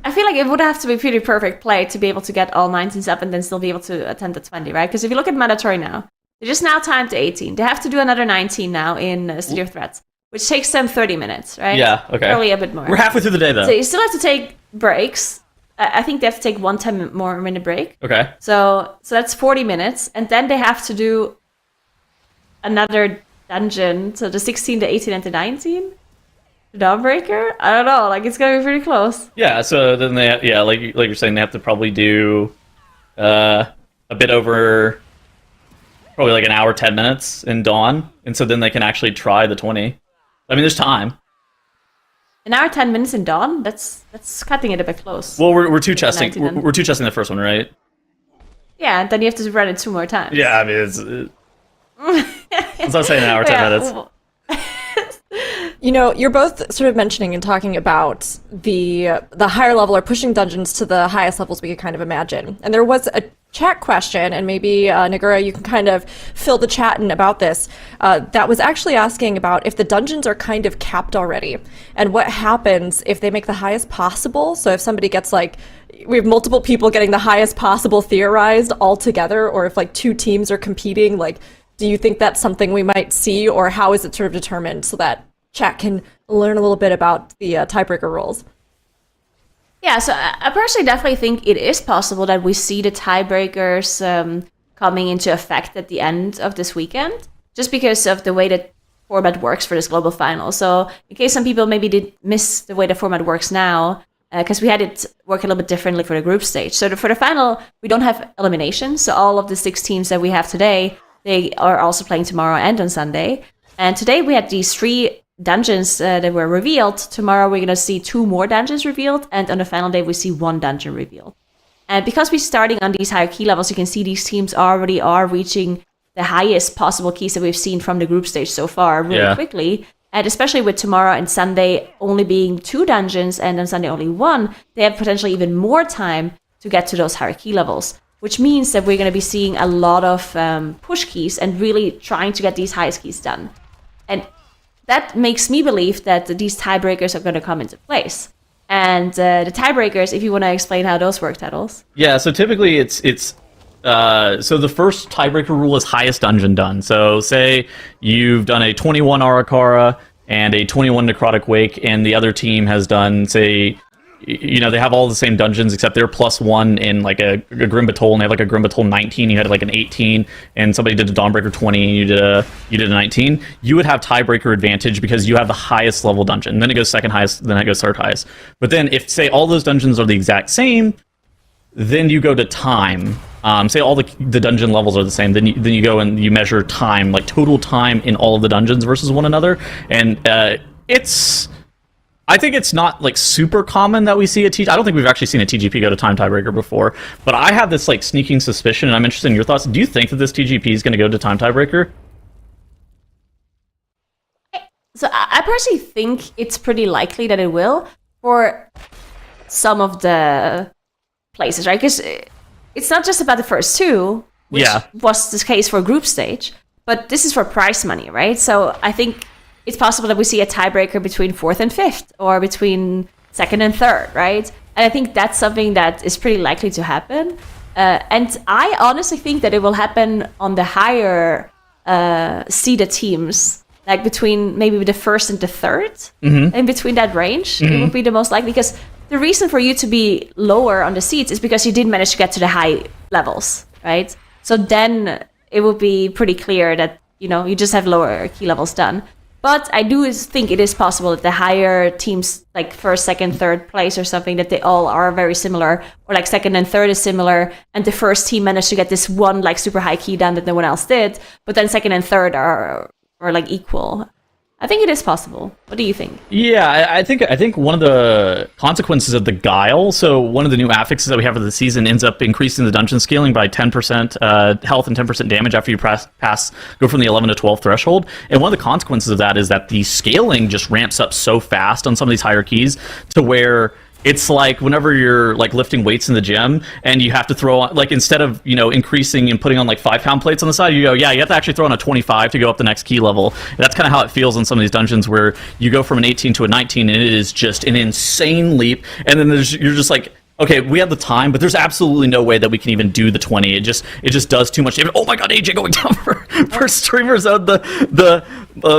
B: I feel like it would have to be pretty perfect play to be able to get all 19s up and then still be able to attempt the 20, right? Because if you look at mandatory now, they just now timed to 18. They have to do another 19 now in City of Threats, which takes them 30 minutes, right?
F: Yeah, okay.
B: Probably a bit more.
F: We're halfway through the day, though.
B: So you still have to take breaks. I think they have to take 1 10 more minute break.
F: Okay.
B: So that's 40 minutes. And then they have to do another dungeon. So the 16, the 18, and the 19? Dawnbreaker? I don't know. Like, it's going to be pretty close.
F: Yeah, so then like you're saying, they have to probably do a bit over probably like an hour, 10 minutes in Dawn. And so then they can actually try the 20. I mean, there's time.
B: An hour, 10 minutes in Dawn? That's cutting it a bit close.
F: Well, we're two chesting. We're two chesting the first one, right?
B: Yeah, and then you have to run it 2 more times.
F: Yeah, I mean, it's not saying an hour, 10 minutes.
B: Well,
A: You're both sort of mentioning and talking about the higher level or pushing dungeons to the highest levels we could kind of imagine. And there was a chat question, and maybe Nagura, you can kind of fill the chat in about this, that was actually asking about if the dungeons are kind of capped already, and what happens if they make the highest possible. So if somebody gets we have multiple people getting the highest possible theorized all together, or if 2 teams are competing, do you think that's something we might see, or how is it sort of determined so that chat can learn a little bit about the tiebreaker rules?
B: Yeah, so I personally definitely think it is possible that we see the tiebreakers coming into effect at the end of this weekend, just because of the way that format works for this global final. So in case some people maybe did miss the way the format works now, because we had it work a little bit differently for the group stage. So for the final, we don't have elimination. So all of the 6 teams that we have today, they are also playing tomorrow and on Sunday. And today we had these 3 dungeons that were revealed. Tomorrow we're going to see 2 more dungeons revealed, and on the final day we see 1 dungeon revealed. And because we're starting on these higher key levels, you can see these teams already are reaching the highest possible keys that we've seen from the group stage so far really quickly. And especially with tomorrow and Sunday only being 2 dungeons and on Sunday only 1, they have potentially even more time to get to those higher key levels, which means that we're going to be seeing a lot of push keys and really trying to get these highest keys done. And that makes me believe that these tiebreakers are going to come into place. And the tiebreakers, if you want to explain how those work, Tattles.
F: Yeah, so typically it's so the first tiebreaker rule is highest dungeon done. So say you've done a 21 Arakara and a 21 Necrotic Wake, and the other team has done, say, they have all the same dungeons except they're +1 in a Grim Batol, and they have a Grim Batol 19, you had an 18, and somebody did a Dawnbreaker 20, and you did a 19. You would have tiebreaker advantage because you have the highest level dungeon. Then it goes second highest, then it goes third highest. But then if, say, all those dungeons are the exact same, then you go to time. Say all the dungeon levels are the same, then you go and you measure time, total time in all of the dungeons versus one another, and I think it's not like super common that we see a I don't think we've actually seen a TGP go to time tiebreaker before, but I have this like sneaking suspicion, and I'm interested in your thoughts. Do you think that this TGP is going to go to time tiebreaker?
B: So I personally think it's pretty likely that it will for some of the places, right? Because it's not just about the first two, which was the case for group stage, but this is for prize money, right? So I think it's possible that we see a tiebreaker between 4th and 5th, or between 2nd and 3rd, right? And I think that's something that is pretty likely to happen. And I honestly think that it will happen on the higher seeded teams, like between maybe the 1st and the 3rd, in between that range. It would be the most likely, because the reason for you to be lower on the seeds is because you didn't manage to get to the high levels, right? So then it would be pretty clear that, you just have lower key levels done. But I do think it is possible that the higher teams, like 1st, 2nd, 3rd place or something, that they all are very similar, or like 2nd and 3rd is similar, and the first team managed to get this one like super high key down that no one else did, but then 2nd and 3rd are like equal. I think it is possible. What do you think? Yeah,
F: I think one of the consequences of the Guile, so one of the new affixes that we have for the season, ends up increasing the dungeon scaling by 10% health and 10% damage after you go from the 11 to 12 threshold. And one of the consequences of that is that the scaling just ramps up so fast on some of these higher keys to where it's like whenever you're like lifting weights in the gym and you have to throw on, like, instead of increasing and putting on like 5-pound plates on the side, you have to actually throw on a 25 to go up the next key level. That's kind of how it feels in some of these dungeons, where you go from an 18 to a 19 and it is just an insane leap, and then you're just like, okay, we have the time, but there's absolutely no way that we can even do the 20. It just does too much damage. Oh my god, AJ going down for streamers out. The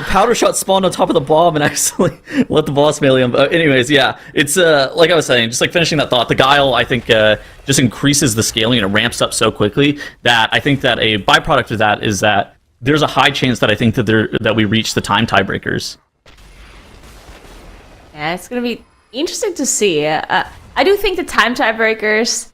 F: powder shot spawned on top of the bomb and actually let the boss melee him. Anyways, yeah, it's like I was saying, just like finishing that thought, the Guile, I think, just increases the scaling and it ramps up so quickly that I think that a byproduct of that is that there's a high chance that I think that we reach the time tiebreakers. Yeah, it's gonna be interesting to see. I do think the time tiebreakers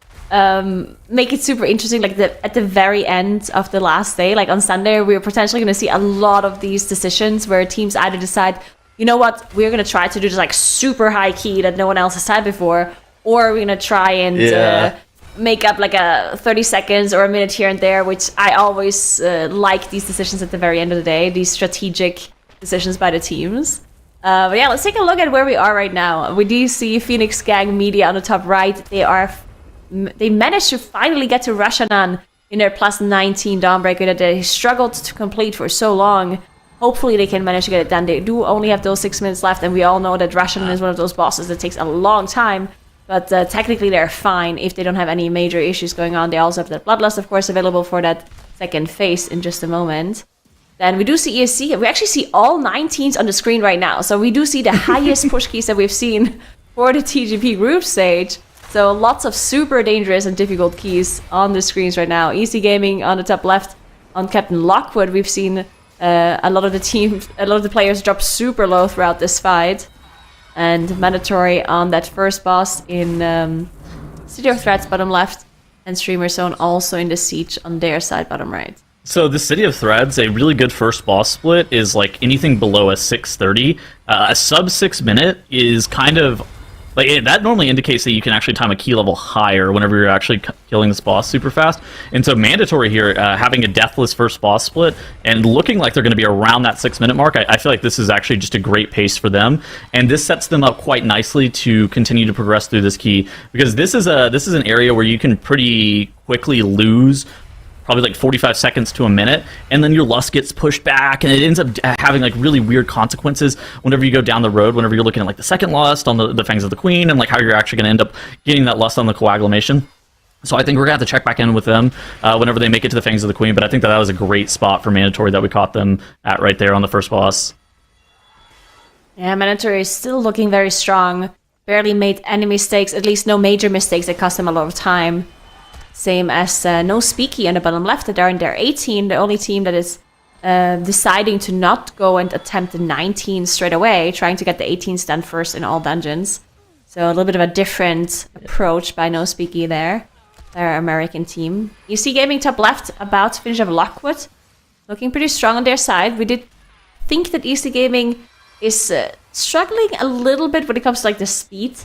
F: make it super interesting, like at the very end of the last day, like on Sunday, we're potentially going to see a lot of these decisions where teams either decide, you know what, we're going to try to do this like super high key that no one else has had before, or we're going to try and make up like a 30 seconds or a minute here and there, which I always like these decisions at the very end of the day, these strategic decisions by the teams. But yeah, let's take a look at where we are right now. We do see Phoenix Gang Media on the top right. They managed to finally get to Rashanan in their plus 19 Dawnbreaker that they struggled to complete for so long. Hopefully they can manage to get it done. They do only have those 6 minutes left, and we all know that Rashanan is one of those bosses that takes a long time. But technically they're fine if they don't have any major issues going on. They also have that Bloodlust, of course, available for that second phase in just a moment. Then we do see ESC. We actually see all 19s on the screen right now. So we do see the highest push keys that we've seen for the TGP group stage. So lots of super dangerous and difficult keys on the screens right now. Easy Gaming on the top left. On Captain Lockwood, we've seen a lot of the players drop super low throughout this fight. And Mandatory on that first boss in City of Threats bottom left. And Streamer Zone also in the Siege on their side bottom right. So the City of Threads, a really good first boss split is like anything below a 6:30. A sub 6 minute is kind of like that normally indicates that you can actually time a key level higher whenever you're actually killing this boss super fast. And so Mandatory here, having a deathless first boss split and looking like they're going to be around that 6 minute mark, I feel like this is actually just a great pace for them. And this sets them up quite nicely to continue to progress through this key, because this is an area where you can pretty quickly lose probably like 45 seconds to a minute, and then your lust gets pushed back, and it ends up having like really weird consequences whenever you go down the road, whenever you're looking at like the second lust on the Fangs of the Queen, and like how you're actually going to end up getting that lust on the coagulation. So I think we're going to have to check back in with them whenever they make it to the Fangs of the Queen, but I think that was a great spot for Mandatory that we caught them at right there on the first boss.
B: Yeah, Mandatory is still looking very strong. Barely made any mistakes, at least no major mistakes that cost them a lot of time. Same as No Speaky on the bottom left. They're in their 18, the only team that is deciding to not go and attempt the 19 straight away, trying to get the 18s done first in all dungeons. So a little bit of a different approach by No Speaky there, their American team. You see Gaming top left about to finish up Lockwood, looking pretty strong on their side. We did think that Easy Gaming is struggling a little bit when it comes to like the speed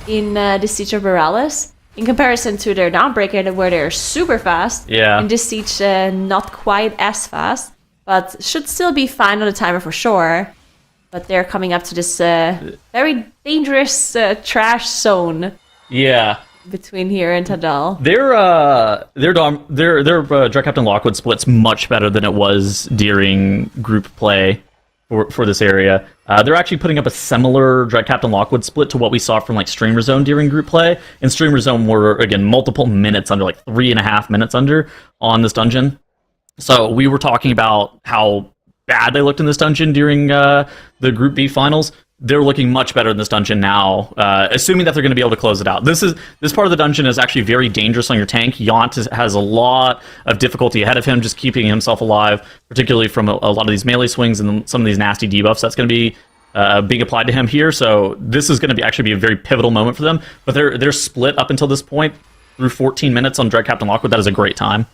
B: in the Siege of Boralus in comparison to their Dawnbreaker, where they're super fast.
F: Yeah.
B: In this Siege, not quite as fast, but should still be fine on the timer for sure. But they're coming up to this very dangerous trash zone.
F: Yeah.
B: Between here and Tadal.
F: Their Dread Captain Lockwood split's much better than it was during group play for this area. They're actually putting up a similar Dread Captain Lockwood split to what we saw from like Streamer Zone during group play. And Streamer Zone were, again, multiple minutes under, like 3.5 minutes under on this dungeon. So we were talking about how bad they looked in this dungeon during the Group B finals. They're looking much better in this dungeon now, assuming that they're going to be able to close it out. This part of the dungeon is actually very dangerous on your tank. Yant has a lot of difficulty ahead of him, just keeping himself alive, particularly from a lot of these melee swings and some of these nasty debuffs that's going to be being applied to him here. So this is going to actually be a very pivotal moment for them. But they're split up until this point through 14 minutes on Dread Captain Lockwood. That is a great time.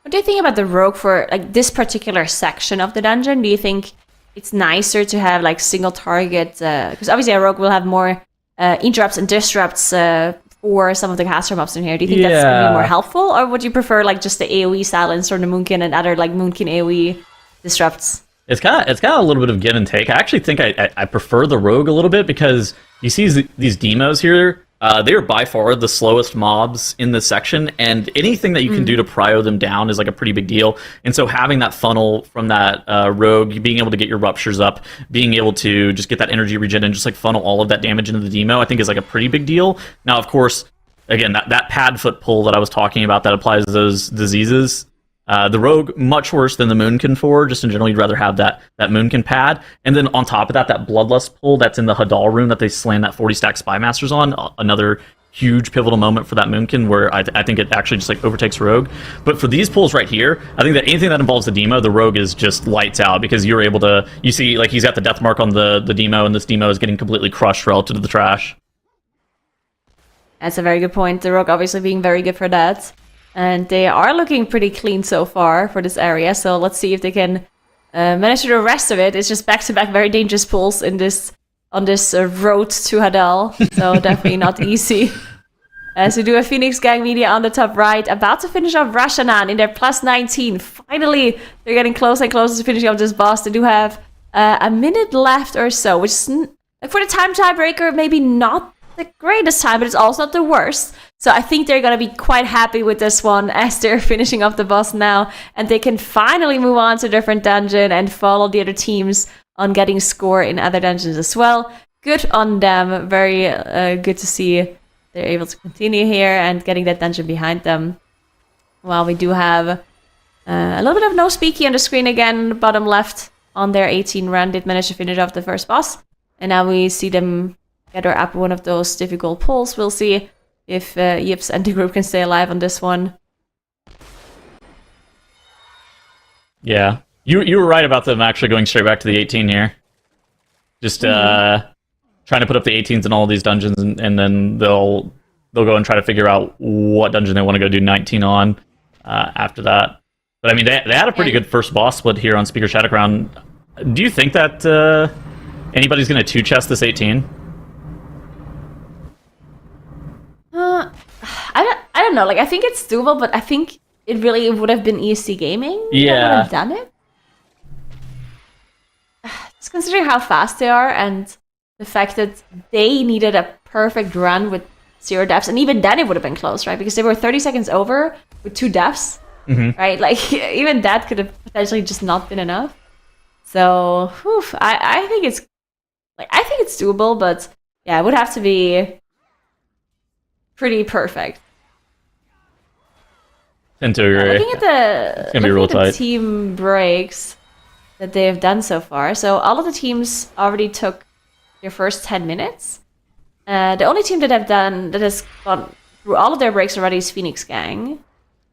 B: What do you think about the rogue for like this particular section of the dungeon? Do you think it's nicer to have like single target? Because obviously a rogue will have more interrupts and disrupts for some of the caster mobs in here. Do you think that's going to be more helpful, or would you prefer like just the AoE silence or the Moonkin and other like Moonkin AoE disrupts?
F: It's kind of a little bit of give and take. I actually think I prefer the rogue a little bit because you see these demos here. They are by far the slowest mobs in this section, and anything that you can do to prio them down is like a pretty big deal. And so having that funnel from that rogue, being able to get your ruptures up, being able to just get that energy regen and just like funnel all of that damage into the demo, I think is like a pretty big deal. Now, of course, again, that pad foot pull that I was talking about that applies to those diseases. The rogue, much worse than the Moonkin for. Just in general, you'd rather have that Moonkin pad. And then on top of that Bloodlust pull that's in the Hadal room that they slam that 40-stack Spy Masters on. Another huge pivotal moment for that Moonkin where I think it actually just like overtakes rogue. But for these pulls right here, I think that anything that involves the demo, the rogue is just lights out because you're able to... You see, like, he's got the death mark on the demo, and this demo is getting completely crushed relative to the trash.
B: That's a very good point. The rogue obviously being very good for that. And they are looking pretty clean so far for this area, so let's see if they can manage to do the rest of it. It's just back-to-back very dangerous pulls on this road to Hadal, so definitely not easy. As we do a Phoenix Gang media on the top right, about to finish off Rashanan in their plus 19. Finally, they're getting closer and closer to finishing off this boss. They do have a minute left or so, which is, like, for the time tiebreaker, maybe not the greatest time, but it's also not the worst. So I think they're going to be quite happy with this one as they're finishing off the boss now, and they can finally move on to a different dungeon and follow the other teams on getting score in other dungeons as well. Good on them. Very good to see they're able to continue here and getting that dungeon behind them. While we do have a little bit of no speaky on the screen again, bottom left on their 18 run, did manage to finish off the first boss. And now we see them gather up one of those difficult pulls. We'll see if Yips and the group can stay alive on this one.
F: Yeah. You were right about them actually going straight back to the 18 here. Just trying to put up the 18s in all of these dungeons, and then they'll go and try to figure out what dungeon they want to go do 19 on after that. But I mean, they had a pretty good first boss split here on Speaker Shadowcrown. Do you think that anybody's going to two-chest this 18?
B: I don't know. Like, I think it's doable, but I think it really would have been ESC Gaming that would have done it. Just considering how fast they are and the fact that they needed a perfect run with 0 deaths, and even then it would have been close, right? Because they were 30 seconds over with 2 deaths, right? Like, even that could have potentially just not been enough. So, I think it's doable, but yeah, it would have to be pretty perfect.
F: Tend to agree.
B: Looking at the team breaks that they have done so far, so all of the teams already took their first 10 minutes. The only team that has gone through all of their breaks already is Phoenix Gang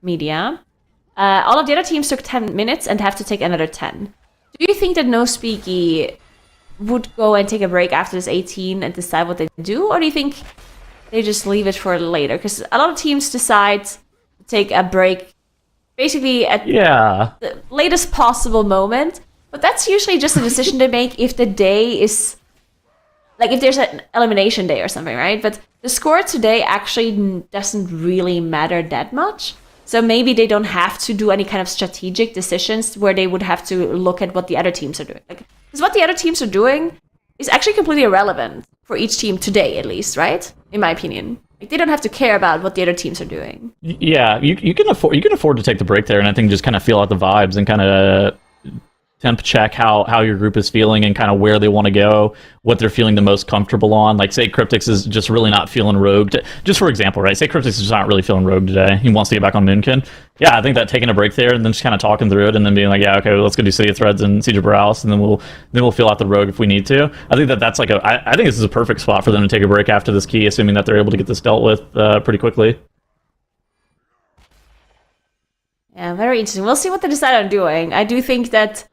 B: Media. All of the other teams took 10 minutes and have to take another 10. Do you think that No Speaky would go and take a break after this 18 and decide what they do, or do you think they just leave it for later? Because a lot of teams decide to take a break basically at the latest possible moment, But that's usually just a decision they make if the day is, like if there's an elimination day or something, right? But the score today actually doesn't really matter that much. So maybe they don't have to do any kind of strategic decisions where they would have to look at what the other teams are doing. Because what the other teams are doing is actually completely irrelevant for each team today, at least, right? In my opinion. Like, they don't have to care about what the other teams are doing.
F: Yeah, you can afford to take the break there, and I think just kind of feel out the vibes and kind of temp check how your group is feeling and kind of where they want to go, what they're feeling the most comfortable on. Like, say Cryptix is just really not feeling Rogue. Just for example, right? Say Cryptix is just not really feeling Rogue today. He wants to get back on Moonkin. Yeah, I think that taking a break there and then just kind of talking through it and then being like, yeah, okay, well, let's go do City of Threads and Siege of Boralus, and then we'll feel out the Rogue if we need to. I think that's like I think this is a perfect spot for them to take a break after this key, assuming that they're able to get this dealt with pretty quickly.
B: Yeah, very interesting. We'll see what they decide on doing. I do think that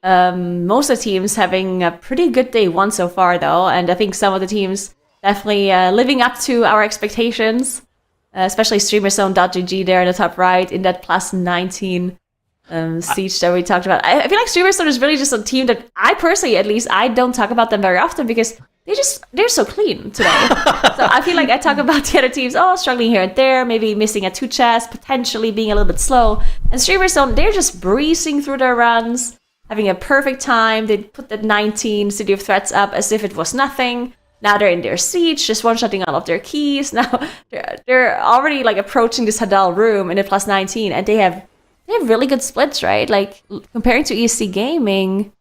B: most of the teams having a pretty good day one so far, though, and I think some of the teams definitely living up to our expectations, especially StreamerZone.gg there in the top right in that plus 19 siege that we talked about. I feel like StreamerZone is really just a team that I personally, at least, I don't talk about them very often because they're so clean today. So I feel like I talk about the other teams, struggling here and there, maybe missing a 2 chest, potentially being a little bit slow. And StreamerZone, they're just breezing through their runs, having a perfect time. They put that 19 City of Threats up as if it was nothing. Now they're in their siege, just one-shotting all of their keys. Now they're already like approaching this Hadal room in the plus 19, and they have really good splits, right? Like comparing to ESC Gaming,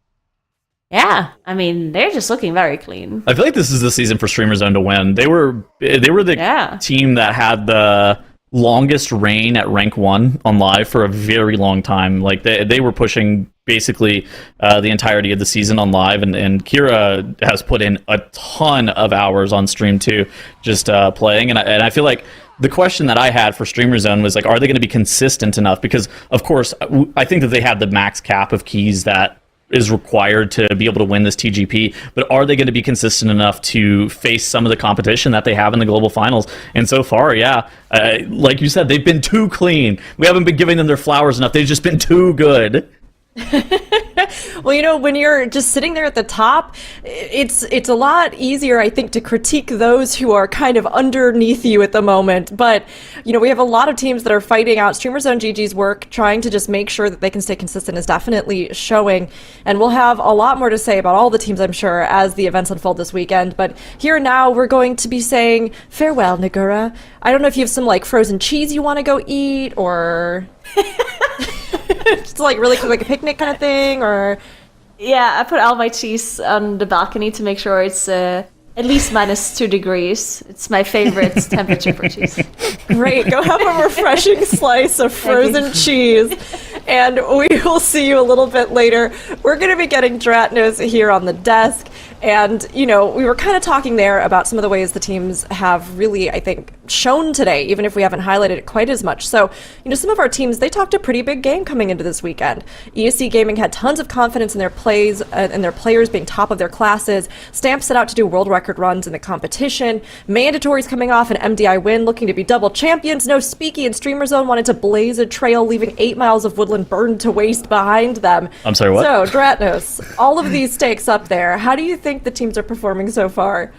B: yeah, I mean they're just looking very clean.
F: I feel like this is the season for StreamerZone to win. They were the team that had the longest reign at rank 1 on live for a very long time. Like they were pushing basically the entirety of the season on live, and Kira has put in a ton of hours on stream too, just playing. And I feel like the question that I had for StreamerZone was like, are they going to be consistent enough? Because of course I think that they had the max cap of keys that is required to be able to win this TGP, but are they going to be consistent enough to face some of the competition that they have in the global finals? And so far, yeah, like you said, they've been too clean. We haven't been giving them their flowers enough. They've just been too good.
A: Well, when you're just sitting there at the top, it's a lot easier, I think, to critique those who are kind of underneath you at the moment. But, we have a lot of teams that are fighting out. StreamerZone GG's work, trying to just make sure that they can stay consistent, is definitely showing. And we'll have a lot more to say about all the teams, I'm sure, as the events unfold this weekend. But here now, we're going to be saying farewell, Nagura. I don't know if you have some, frozen cheese you want to go eat, or... Just really quick, like a picnic kind of thing, or...
B: Yeah, I put all my cheese on the balcony to make sure it's at least minus 2 degrees. It's my favorite temperature for cheese.
A: Great, go have a refreshing slice of frozen cheese, and we will see you a little bit later. We're going to be getting Dratnos here on the desk, and, we were kind of talking there about some of the ways the teams have really, I think, shown today, even if we haven't highlighted it quite as much. So, some of our teams, they talked a pretty big game coming into this weekend. ESC Gaming had tons of confidence in their plays and their players being top of their classes. Stamp set out to do world record runs in the competition. Mandatory's coming off an MDI win, looking to be double champions. No Speaky and StreamerZone wanted to blaze a trail, leaving 8 miles of woodland burned to waste behind them.
F: I'm sorry, what?
A: So, Dratnos, all of these stakes up there, how do you think the teams are performing so far?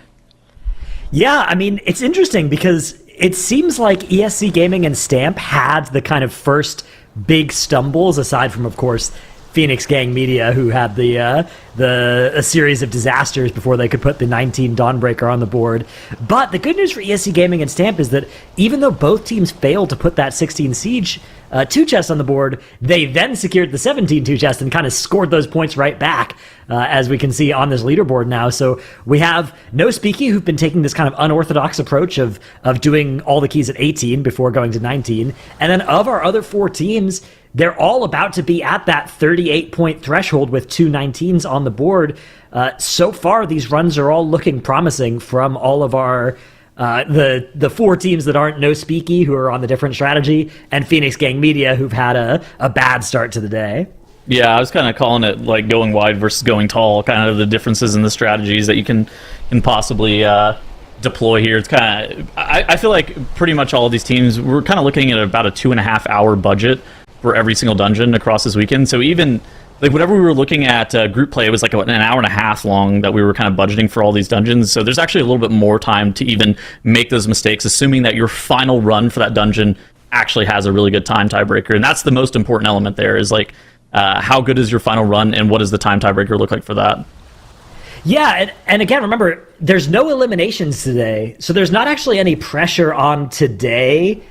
C: Yeah, I mean, it's interesting because it seems like ESC Gaming and Stamp had the kind of first big stumbles, aside from, of course, Phoenix Gang Media, who had a series of disasters before they could put the 19 Dawnbreaker on the board. But the good news for ESC Gaming and Stamp is that even though both teams failed to put that 16 Siege 2 chest on the board, they then secured the 17 2 chest and kind of scored those points right back, as we can see on this leaderboard now. So we have No Speaky, who've been taking this kind of unorthodox approach of doing all the keys at 18 before going to 19. And then of our other 4 teams, they're all about to be at that 38-point threshold with 2 19s on the board. So far, these runs are all looking promising from all of our the 4 teams that aren't No Speaky, who are on the different strategy, and Phoenix Gang Media, who've had a bad start to the day.
F: Yeah, I was kind of calling it like going wide versus going tall, kind of the differences in the strategies that you can possibly deploy here. It's kind of, I feel like pretty much all of these teams, we're kind of looking at about a 2.5 hour budget for every single dungeon across this weekend. So even like whenever we were looking at group play, it was like an hour and a half long that we were kind of budgeting for all these dungeons. So there's actually a little bit more time to even make those mistakes, assuming that your final run for that dungeon actually has a really good time tiebreaker. And that's the most important element there is like, how good is your final run and what does the time tiebreaker look like for that?
C: Yeah, and again, remember, there's no eliminations today, so there's not actually any pressure on today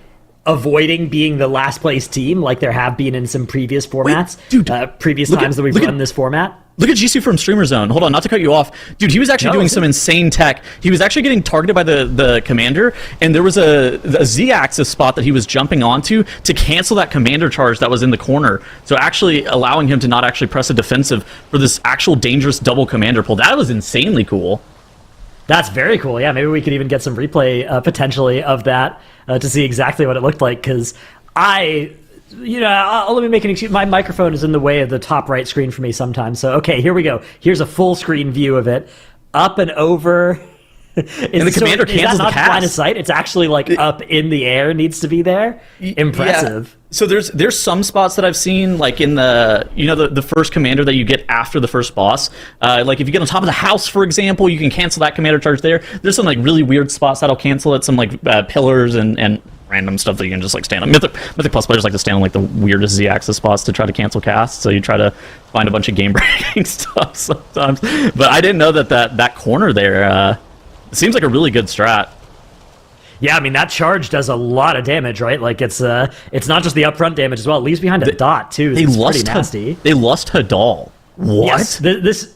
C: avoiding being the last place team like there have been in some previous formats, previous times that we've run this format.
F: Look at GC from Streamer Zone. Hold on, not to cut you off. Dude, he was actually doing some insane tech. He was actually getting targeted by the commander, and there was a Z-axis spot that he was jumping onto to cancel that commander charge that was in the corner. So actually allowing him to not actually press a defensive for this actual dangerous double commander pull. That was insanely cool.
C: That's very cool. Yeah, maybe we could even get some replay potentially of that to see exactly what it looked like, because let me make an excuse. My microphone is in the way of the top right screen for me sometimes. So, okay, here we go. Here's a full screen view of it. Up and over.
F: And the commander cancels the cast.
C: Line of sight? It's actually like up in the air needs to be there. Impressive.
F: Yeah. So there's some spots that I've seen, like in the first commander that you get after the first boss. Like if you get on top of the house, for example, you can cancel that commander charge there. There's some like really weird spots that'll cancel it. Some like pillars and random stuff that you can just like stand on. Mythic Plus players like to stand on like the weirdest Z-axis spots to try to cancel casts. So you try to find a bunch of game-breaking stuff sometimes. But I didn't know that corner there. It seems like a really good strat.
C: Yeah, I mean, that charge does a lot of damage, right? Like, it's not just the upfront damage as well. It leaves behind a dot, too. It's pretty nasty.
F: They lust Hadal. What?
C: Yes, this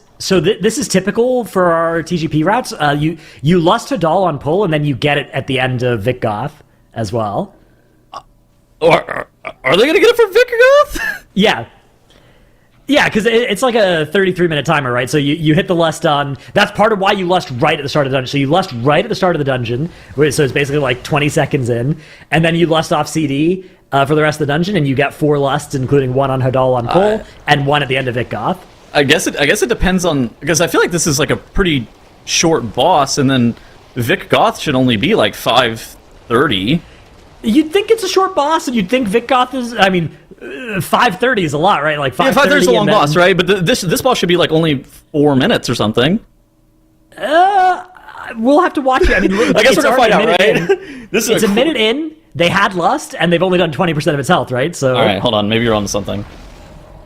C: is typical for our TGP routes. You lust Hadal on pull, and then you get it at the end of Vic Goth as well.
F: Are they going to get it from Vic Goth?
C: Yeah. Yeah, because it's like a 33-minute timer, right? So you hit the lust on... That's part of why you lust right at the start of the dungeon. So you lust right at the start of the dungeon, so it's basically like 20 seconds in, and then you lust off CD for the rest of the dungeon, and you get 4 lusts, including 1 on Hadal on pull, and 1 at the end of Vic Goth.
F: I guess it depends on... Because I feel like this is like a pretty short boss, and then Vic Goth should only be like 5:30.
C: You'd think it's a short boss, and you'd think Vic Goth is... I mean... 5:30 is a lot, right? Like 5:30.
F: Yeah, 5:30 is a long boss, right? But this boss should be like only 4 minutes or something.
C: We'll have to watch it. I mean,
F: I guess we're gonna find out, right?
C: It's a minute in. They had lust, and they've only done 20% of its health, right? So,
F: all right, hold on. Maybe you're on to something.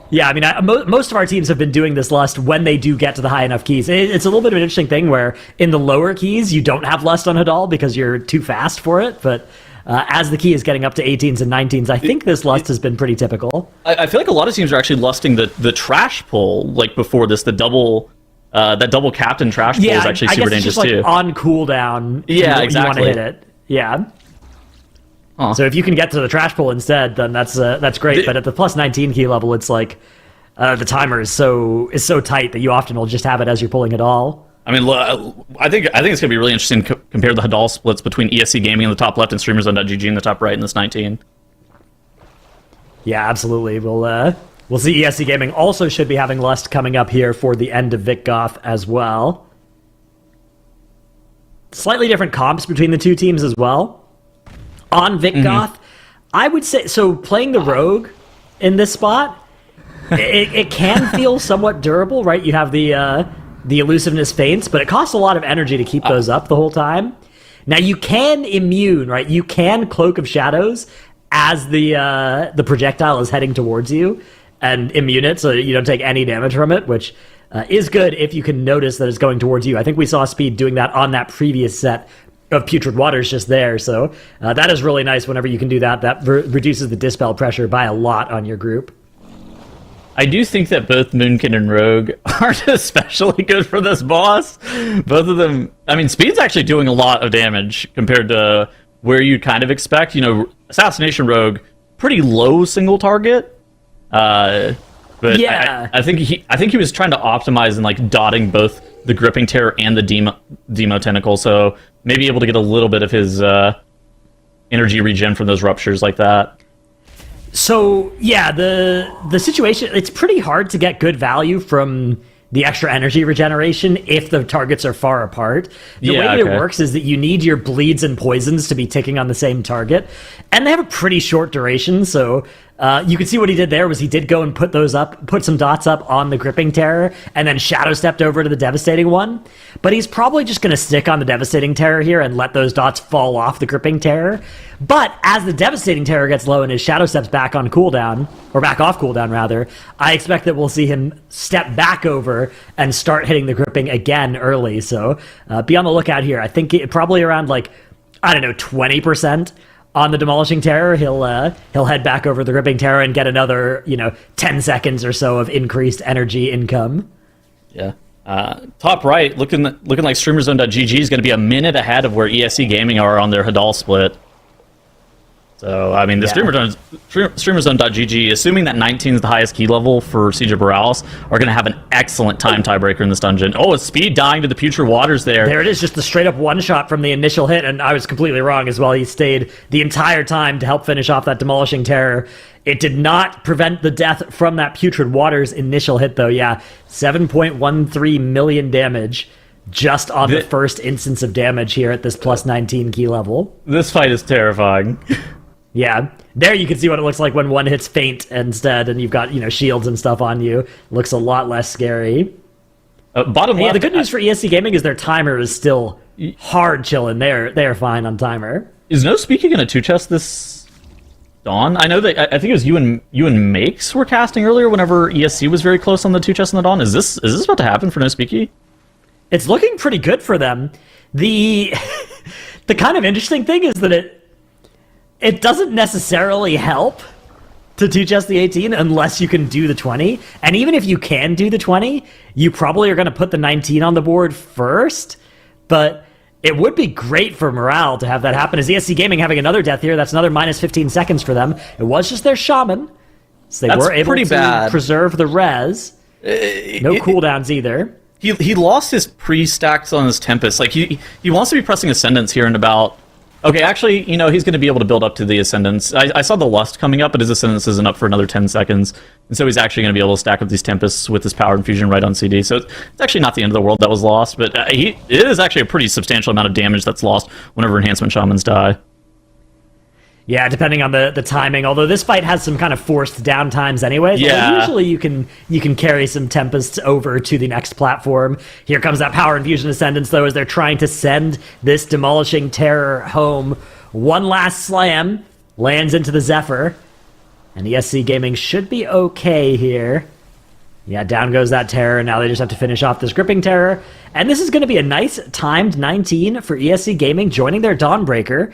C: Yeah, I mean, most of our teams have been doing this lust when they do get to the high enough keys. It's a little bit of an interesting thing where in the lower keys you don't have lust on Hadal because you're too fast for it, but. As the key is getting up to 18s and 19s, I think this lust has been pretty typical.
F: I feel like a lot of teams are actually lusting the trash pull, like before this, that double captain trash pull is actually super dangerous
C: just,
F: too.
C: Like, on cooldown,
F: yeah,
C: you
F: exactly.
C: want to hit it. Yeah.
F: Huh.
C: So if you can get to the trash pull instead, then that's great. But at the plus 19 key level, it's like the timer is so tight that you often will just have it as you're pulling it all.
F: I mean, I think it's gonna be really interesting to compare the Hadal splits between ESC Gaming in the top left and StreamersZone.gg in the top right in this 19.
C: Yeah, absolutely. We'll see. ESC Gaming also should be having lust coming up here for the end of Vic Goth as well. Slightly different comps between the two teams as well. On Vic Goth, I would say so. Playing the rogue in this spot, it can feel somewhat durable, right? You have the elusiveness feints, but it costs a lot of energy to keep those up the whole time. Now you can immune, right? You can Cloak of Shadows as the projectile is heading towards you and immune it so you don't take any damage from it, which is good if you can notice that it's going towards you. I think we saw Speed doing that on that previous set of Putrid Waters just there, so that is really nice whenever you can do that. That reduces the dispel pressure by a lot on your group.
F: I do think that both Moonkin and Rogue aren't especially good for this boss. Both of them... I mean, Speed's actually doing a lot of damage compared to where you'd kind of expect. You know, Assassination Rogue, pretty low single target. But yeah. I think he was trying to optimize and like dotting both the Gripping Terror and the Demo Tentacle, so maybe able to get a little bit of his energy regen from those ruptures like that.
C: So, yeah, the situation, it's pretty hard to get good value from the extra energy regeneration if the targets are far apart. The way it works is that you need your bleeds and poisons to be ticking on the same target, and they have a pretty short duration, so You can see what he did there was he did go and put some dots up on the Gripping Terror, and then shadow stepped over to the Devastating one. But he's probably just going to stick on the Devastating Terror here and let those dots fall off the Gripping Terror. But as the Devastating Terror gets low and his shadow steps back on cooldown, or back off cooldown rather, I expect that we'll see him step back over and start hitting the Gripping again early. So be on the lookout here. I think probably around 20% on the Demolishing Terror, he'll head back over the Gripping Terror and get another 10 seconds or so of increased energy income.
F: Yeah. Top right, looking like StreamerZone.gg is going to be a minute ahead of where ESC Gaming are on their Hadal split. So, I mean, the StreamerZone.gg, assuming that 19 is the highest key level for Siege of Boralus, are going to have an excellent time tiebreaker in this dungeon. Oh, it's Speed dying to the Putrid Waters there.
C: There it is, just the straight-up one-shot from the initial hit, and I was completely wrong as well. He stayed the entire time to help finish off that Demolishing Terror. It did not prevent the death from that Putrid Waters initial hit, though. Yeah, 7.13 million damage just on the first instance of damage here at this plus 19 key level.
F: This fight is terrifying.
C: Yeah, there you can see what it looks like when one hits Feint instead, and you've got shields and stuff on you. It looks a lot less scary.
F: Bottom left.
C: The good news for ESC Gaming is their timer is still hard chilling. They're fine on timer.
F: Is No Speaky going to two-chest this Dawn? I know that I think it was you and Makes were casting earlier whenever ESC was very close on the two-chest in the Dawn. Is this about to happen for No Speaky?
C: It's looking pretty good for them. The kind of interesting thing is that it doesn't necessarily help to two-chest the 18 unless you can do the 20. And even if you can do the 20, you probably are going to put the 19 on the board first. But it would be great for morale to have that happen. As ESC Gaming having another death here, that's another minus 15 seconds for them. It was just their Shaman, so they were able to preserve the res. No cooldowns either.
F: He lost his pre-stacks on his Tempest. Like, he wants to be pressing Ascendance here in about... Okay, actually, he's going to be able to build up to the Ascendance. I saw the Lust coming up, but his Ascendance isn't up for another 10 seconds. And so he's actually going to be able to stack up these Tempests with his Power Infusion right on CD. So it's actually not the end of the world that was lost, but it is actually a pretty substantial amount of damage that's lost whenever Enhancement Shamans die.
C: Yeah, depending on the timing. Although this fight has some kind of forced downtimes anyway. So usually you can carry some Tempests over to the next platform. Here comes that Power Infusion Ascendance, though, as they're trying to send this Demolishing Terror home. One last slam lands into the Zephyr. And ESC Gaming should be okay here. Yeah, down goes that Terror. Now they just have to finish off this Gripping Terror. And this is going to be a nice timed 19 for ESC Gaming joining their Dawnbreaker.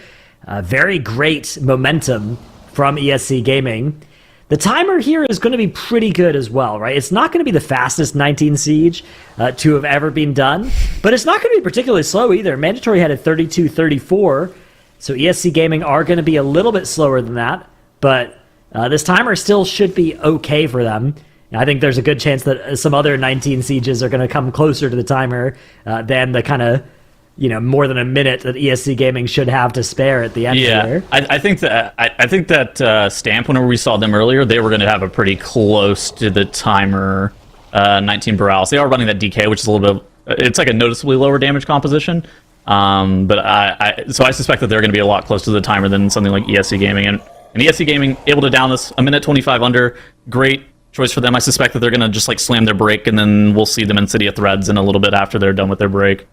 C: Very great momentum from ESC Gaming. The timer here is going to be pretty good as well, right? It's not going to be the fastest 19 Siege to have ever been done, but it's not going to be particularly slow either. Mandatory had a 32-34, so ESC Gaming are going to be a little bit slower than that, but this timer still should be okay for them. I think there's a good chance that some other 19 Sieges are going to come closer to the timer than the kind of more than a minute that ESC Gaming should have to spare at the end here.
F: I think that Stamp, whenever we saw them earlier, they were going to have a pretty close to the timer 19 Boralus. They are running that DK, which is a little bit... It's like a noticeably lower damage composition. But so I suspect that they're going to be a lot closer to the timer than something like ESC Gaming. And ESC Gaming able to down this a minute 25 under. Great choice for them. I suspect that they're going to just slam their break, and then we'll see them in City of Threads in a little bit after they're done with their break.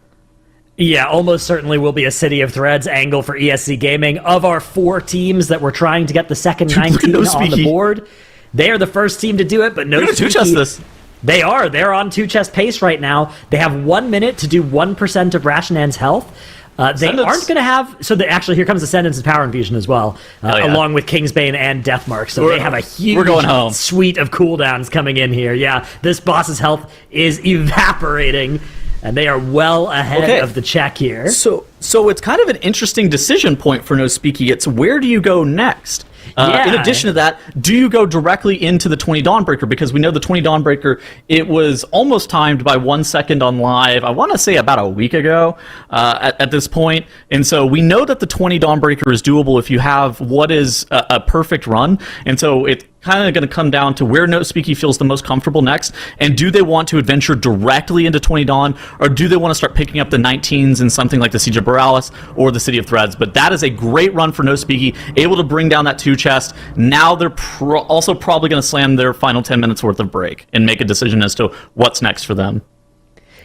C: Yeah, almost certainly will be a City of Threads angle for ESC Gaming. Of our 4 teams that were trying to get the second 19 on the board, they are the first team to do it, but no
F: two-chest this.
C: They're on two-chest pace right now. They have 1 minute to do 1% of Rashnan's health. They aren't going to have... So actually, here comes Ascendance and Power Infusion as well, along with Kingsbane and Deathmark. So they have a huge suite of cooldowns coming in here. Yeah, this boss's health is evaporating. And they are well ahead of the check here.
F: So it's kind of an interesting decision point for No Speaky. It's where do you go next? In addition to that, do you go directly into the 20 Dawnbreaker? Because we know the 20 Dawnbreaker, it was almost timed by 1 second on live, I want to say about a week ago at this point. And so we know that the 20 Dawnbreaker is doable if you have what is a perfect run. And so kind of going to come down to where NoSpeaky feels the most comfortable next, and do they want to adventure directly into 20 Dawn, or do they want to start picking up the 19s in something like the Siege of Boralus or the City of Threads? But that is a great run for NoSpeaky, able to bring down that 2 chest. Now they're also probably going to slam their final 10 minutes worth of break and make a decision as to what's next for them.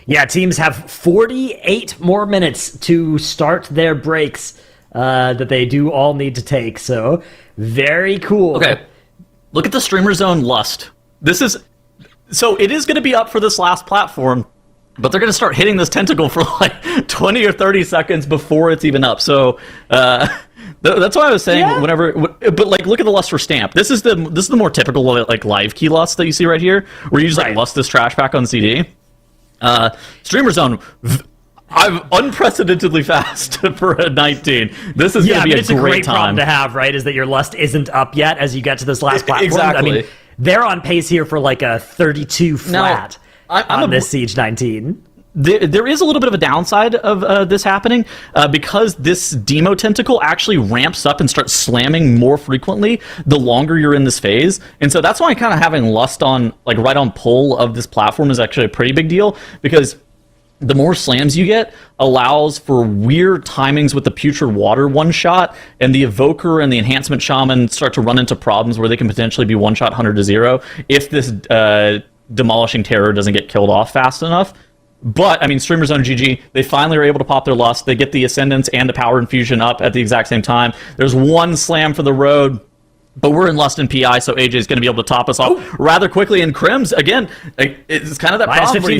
C: Yeah, teams have 48 more minutes to start their breaks that they do all need to take. So, very cool.
F: Okay, look at the Streamer Zone Lust. It is going to be up for this last platform, but they're going to start hitting this tentacle for like 20 or 30 seconds before it's even up. So, that's why I was saying but like, look at the lust for Stamp. This is the more typical like live key lust that you see right here, where you just like lust this trash pack on CD. Streamer Zone, I'm unprecedentedly fast for a 19. This is going to be
C: it's a great
F: time
C: problem to have, right? Is that your lust isn't up yet as you get to this last platform.
F: Exactly.
C: I mean, they're on pace here for like a 32 flat on this Siege 19.
F: There is a little bit of a downside of this happening because this Demo Tentacle actually ramps up and starts slamming more frequently the longer you're in this phase. And so that's why kind of having Lust on, like right on pull of this platform is actually a pretty big deal, because the more slams you get allows for weird timings with the Putrid Water one-shot, and the Evoker and the Enhancement Shaman start to run into problems where they can potentially be one-shot 100 to 0 if this Demolishing Terror doesn't get killed off fast enough. But, I mean, Streamer Zone GG, they finally are able to pop their Lust. They get the Ascendance and the Power Infusion up at the exact same time. There's one slam for the road, but we're in Lust and PI, so AJ is going to be able to top us off rather quickly. And Crims, again, it's kind of that problem where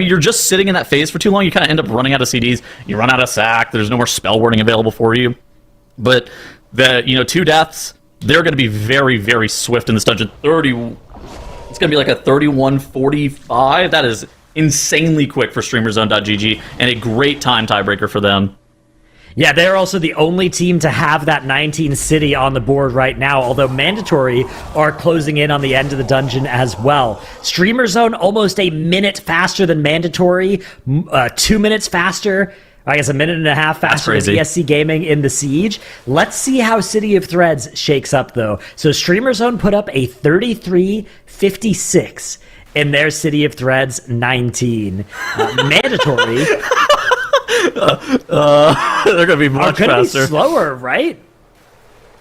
F: you're just sitting in that phase for too long. You kind of end up running out of CDs. You run out of sack. There's no more spell warding available for you. But the 2 deaths, they're going to be very, very swift in this dungeon. It's going to be like a 31:45. That is insanely quick for StreamerZone.gg, and a great time tiebreaker for them.
C: Yeah, they're also the only team to have that 19 city on the board right now, although Mandatory are closing in on the end of the dungeon as well. Streamer Zone almost a minute faster than Mandatory, 2 minutes faster, I guess a minute and a half faster than ESC Gaming in the Siege. Let's see how City of Threads shakes up, though. So Streamer Zone put up a 33:56 in their City of Threads 19. Mandatory...
F: they're going to be much faster.
C: Be slower, right?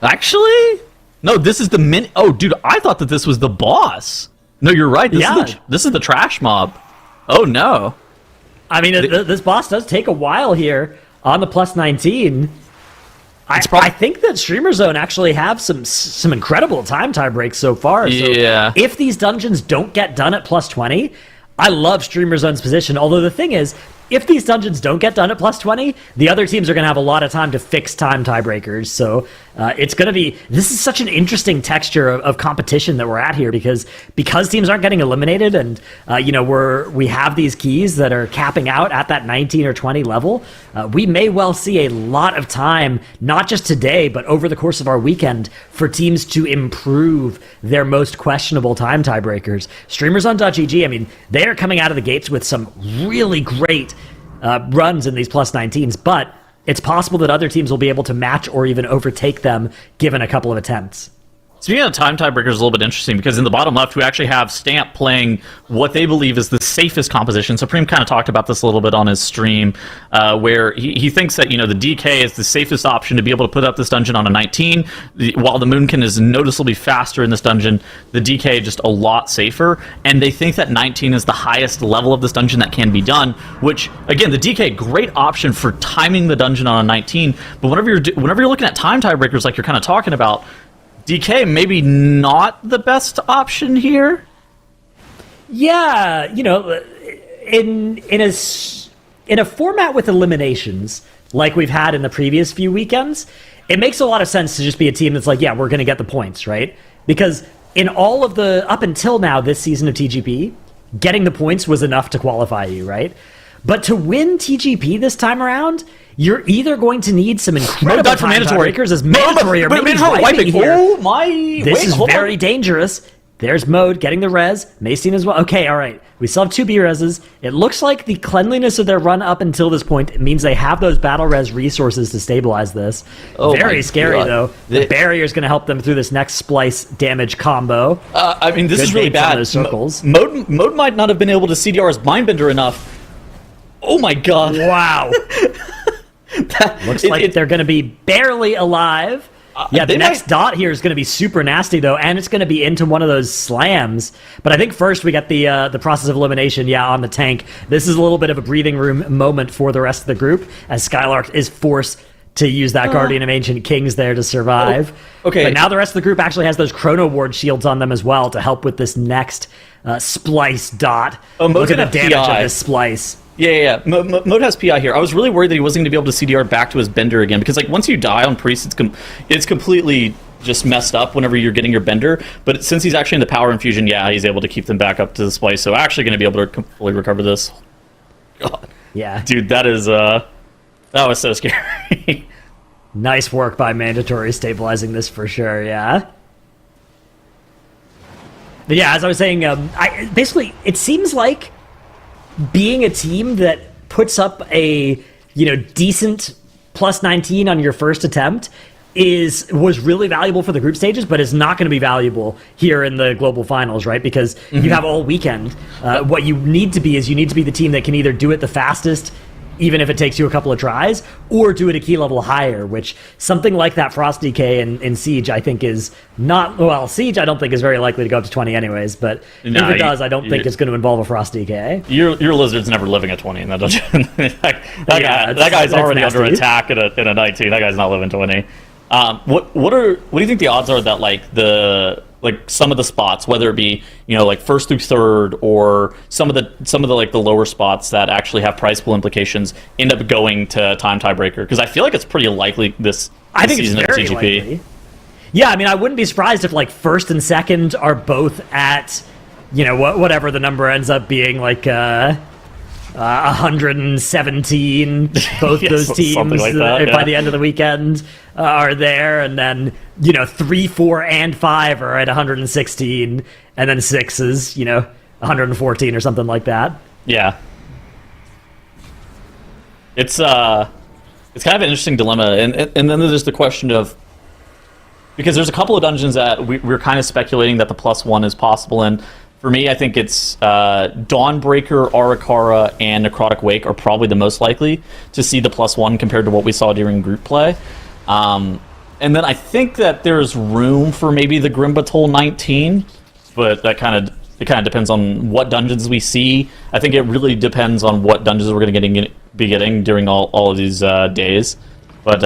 F: Actually? No, this is the min... Oh, dude, I thought that this was the boss. No, you're right. This is the trash mob. Oh, no.
C: I mean, this boss does take a while here on the plus 19. I think that Streamer Zone actually have some incredible tie breaks so far. So if these dungeons don't get done at plus 20, I love Streamer Zone's position. Although the thing is, if these dungeons don't get done at plus 20, the other teams are going to have a lot of time to fix time tiebreakers. So it's going to be... This is such an interesting texture of competition that we're at here, because teams aren't getting eliminated, and we have these keys that are capping out at that 19 or 20 level. We may well see a lot of time, not just today, but over the course of our weekend, for teams to improve their most questionable time tiebreakers. StreamersOn.gg, I mean, they are coming out of the gates with some really great runs in these plus 19s, but it's possible that other teams will be able to match or even overtake them given a couple of attempts.
F: Speaking of time tiebreakers, is a little bit interesting, because in the bottom left, we actually have Stamp playing what they believe is the safest composition. Supreme kind of talked about this a little bit on his stream, where he thinks that, the DK is the safest option to be able to put up this dungeon on a 19. While the Moonkin is noticeably faster in this dungeon, the DK is just a lot safer, and they think that 19 is the highest level of this dungeon that can be done, which, again, the DK, great option for timing the dungeon on a 19, but whenever you're looking at time tiebreakers like you're kind of talking about, DK maybe not the best option here. Yeah, in a format with eliminations like we've had in the previous few weekends, it makes a lot of sense to just be a team that's like, yeah, we're going to get the points, right? Because in all of the up until now this season of TGP, getting the points was enough to qualify you, right? But to win TGP this time around, you're either going to need some incredible time tiebreakers as Mandatory or maybe wiping here. Oh my!
C: This is very dangerous. There's Mode getting the res. Maystein as well. Okay, all right. We still have 2 B reses. It looks like the cleanliness of their run up until this point means they have those battle res resources to stabilize this.
G: Oh
C: Very
G: my
C: scary,
G: God.
C: though. The barrier is going to help them through this next splice damage combo.
F: I mean, this
C: Good
F: is really
C: baits on
F: bad.
C: those circles.
F: Mode might not have been able to CDR's Mindbender enough. Oh my god.
C: Wow. Looks like they're going to be barely alive. Yeah, the next dot here is going to be super nasty, though, and it's going to be into one of those slams. But I think first we got the process of elimination, on the tank. This is a little bit of a breathing room moment for the rest of the group, as Skylark is forced to use that Guardian of Ancient Kings there to survive.
F: Okay.
C: But now the rest of the group actually has those Chrono Ward shields on them as well to help with this next splice dot. Look at the damage of this splice.
F: Yeah. Mode has PI here. I was really worried that he wasn't going to be able to CDR back to his Bender again, because like once you die on Priest, it's completely just messed up whenever you're getting your Bender. But since he's actually in the Power Infusion, he's able to keep them back up to the splice. So actually going to be able to fully recover this. God.
C: Yeah.
F: Dude, that was so scary.
C: Nice work by Mandatory stabilizing this for sure, yeah. But yeah, as I was saying, basically, it seems like being a team that puts up a decent plus 19 on your first attempt was really valuable for the group stages, but is not going to be valuable here in the global finals, right? Because you have all weekend. What you need to be is the team that can either do it the fastest, even if it takes you a couple of tries, or do it a key level higher, which something like that Frost DK in Siege, I think is not... Well, Siege I don't think is very likely to go up to 20 anyways, but if it does, I don't think it's going to involve a Frost DK.
F: Your Lizard's never living at 20 in that dungeon. that guy's already
C: nasty.
F: under attack at a 19. That guy's not living 20. What do you think the odds are that some of the spots, whether it be like first through third, or some of the like the lower spots that actually have prize pool implications, end up going to time tiebreaker? Because I feel like it's pretty likely this season of TGP.
C: Likely. Yeah, I mean, I wouldn't be surprised if like first and second are both at whatever the number ends up being, like 117. Both those teams
F: like that,
C: by the end of the weekend are there, and then 3, 4, and 5 are at 116, and then 6 is 114 or something like that.
F: Yeah, it's kind of an interesting dilemma, and then there's the question of, because there's a couple of dungeons that we're kind of speculating that the +1 is possible in. For me, I think it's Dawnbreaker, Arakara, and Necrotic Wake are probably the most likely to see the +1 compared to what we saw during group play. And then I think that there's room for maybe the Grimbatol 19, but it kind of depends on what dungeons we see. I think it really depends on what dungeons we're going to be getting during all of these days. But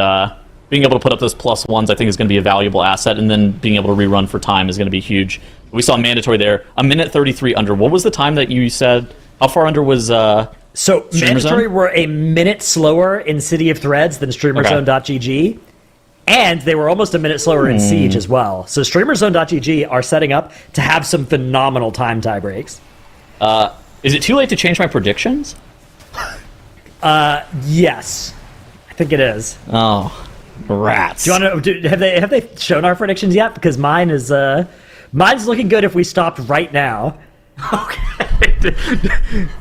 F: being able to put up those +1s, I think, is going to be a valuable asset, and then being able to rerun for time is going to be huge. We saw Mandatory there, a minute 33 under. What was the time that you said? How far under was
C: So
F: Streamer
C: Mandatory
F: Zone?
C: were a minute slower in City of Threads than StreamerZone.gg, and they were almost a minute slower in Siege as well. So StreamerZone.gg are setting up to have some phenomenal time tie breaks.
F: Is it too late to change my predictions?
C: Yes, I think it is.
F: Oh, rats.
C: Do you want to? Have they shown our predictions yet? Because mine's looking good if we stopped right now.
F: Okay.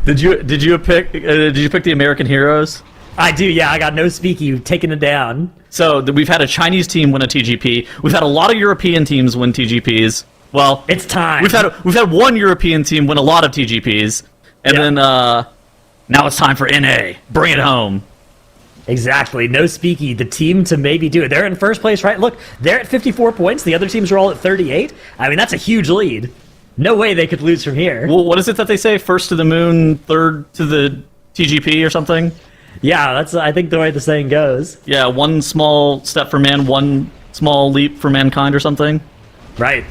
F: Did you pick the American Heroes?
C: I do, yeah. I got no speaky taking it down.
F: So we've had a Chinese team win a TGP. We've had a lot of European teams win TGPs. Well,
C: It's time.
F: we've had one European team win a lot of TGPs, and then now it's time for NA. Bring it home.
C: Exactly. No speaky. The team to maybe do it. They're in first place, right? Look, they're at 54 points. The other teams are all at 38. I mean, that's a huge lead. No way they could lose from here.
F: Well, what is it that they say? First to the moon, third to the TGP or something?
C: Yeah, that's, I think, the way the saying goes.
F: Yeah, one small step for man, one small leap for mankind or something.
C: Right.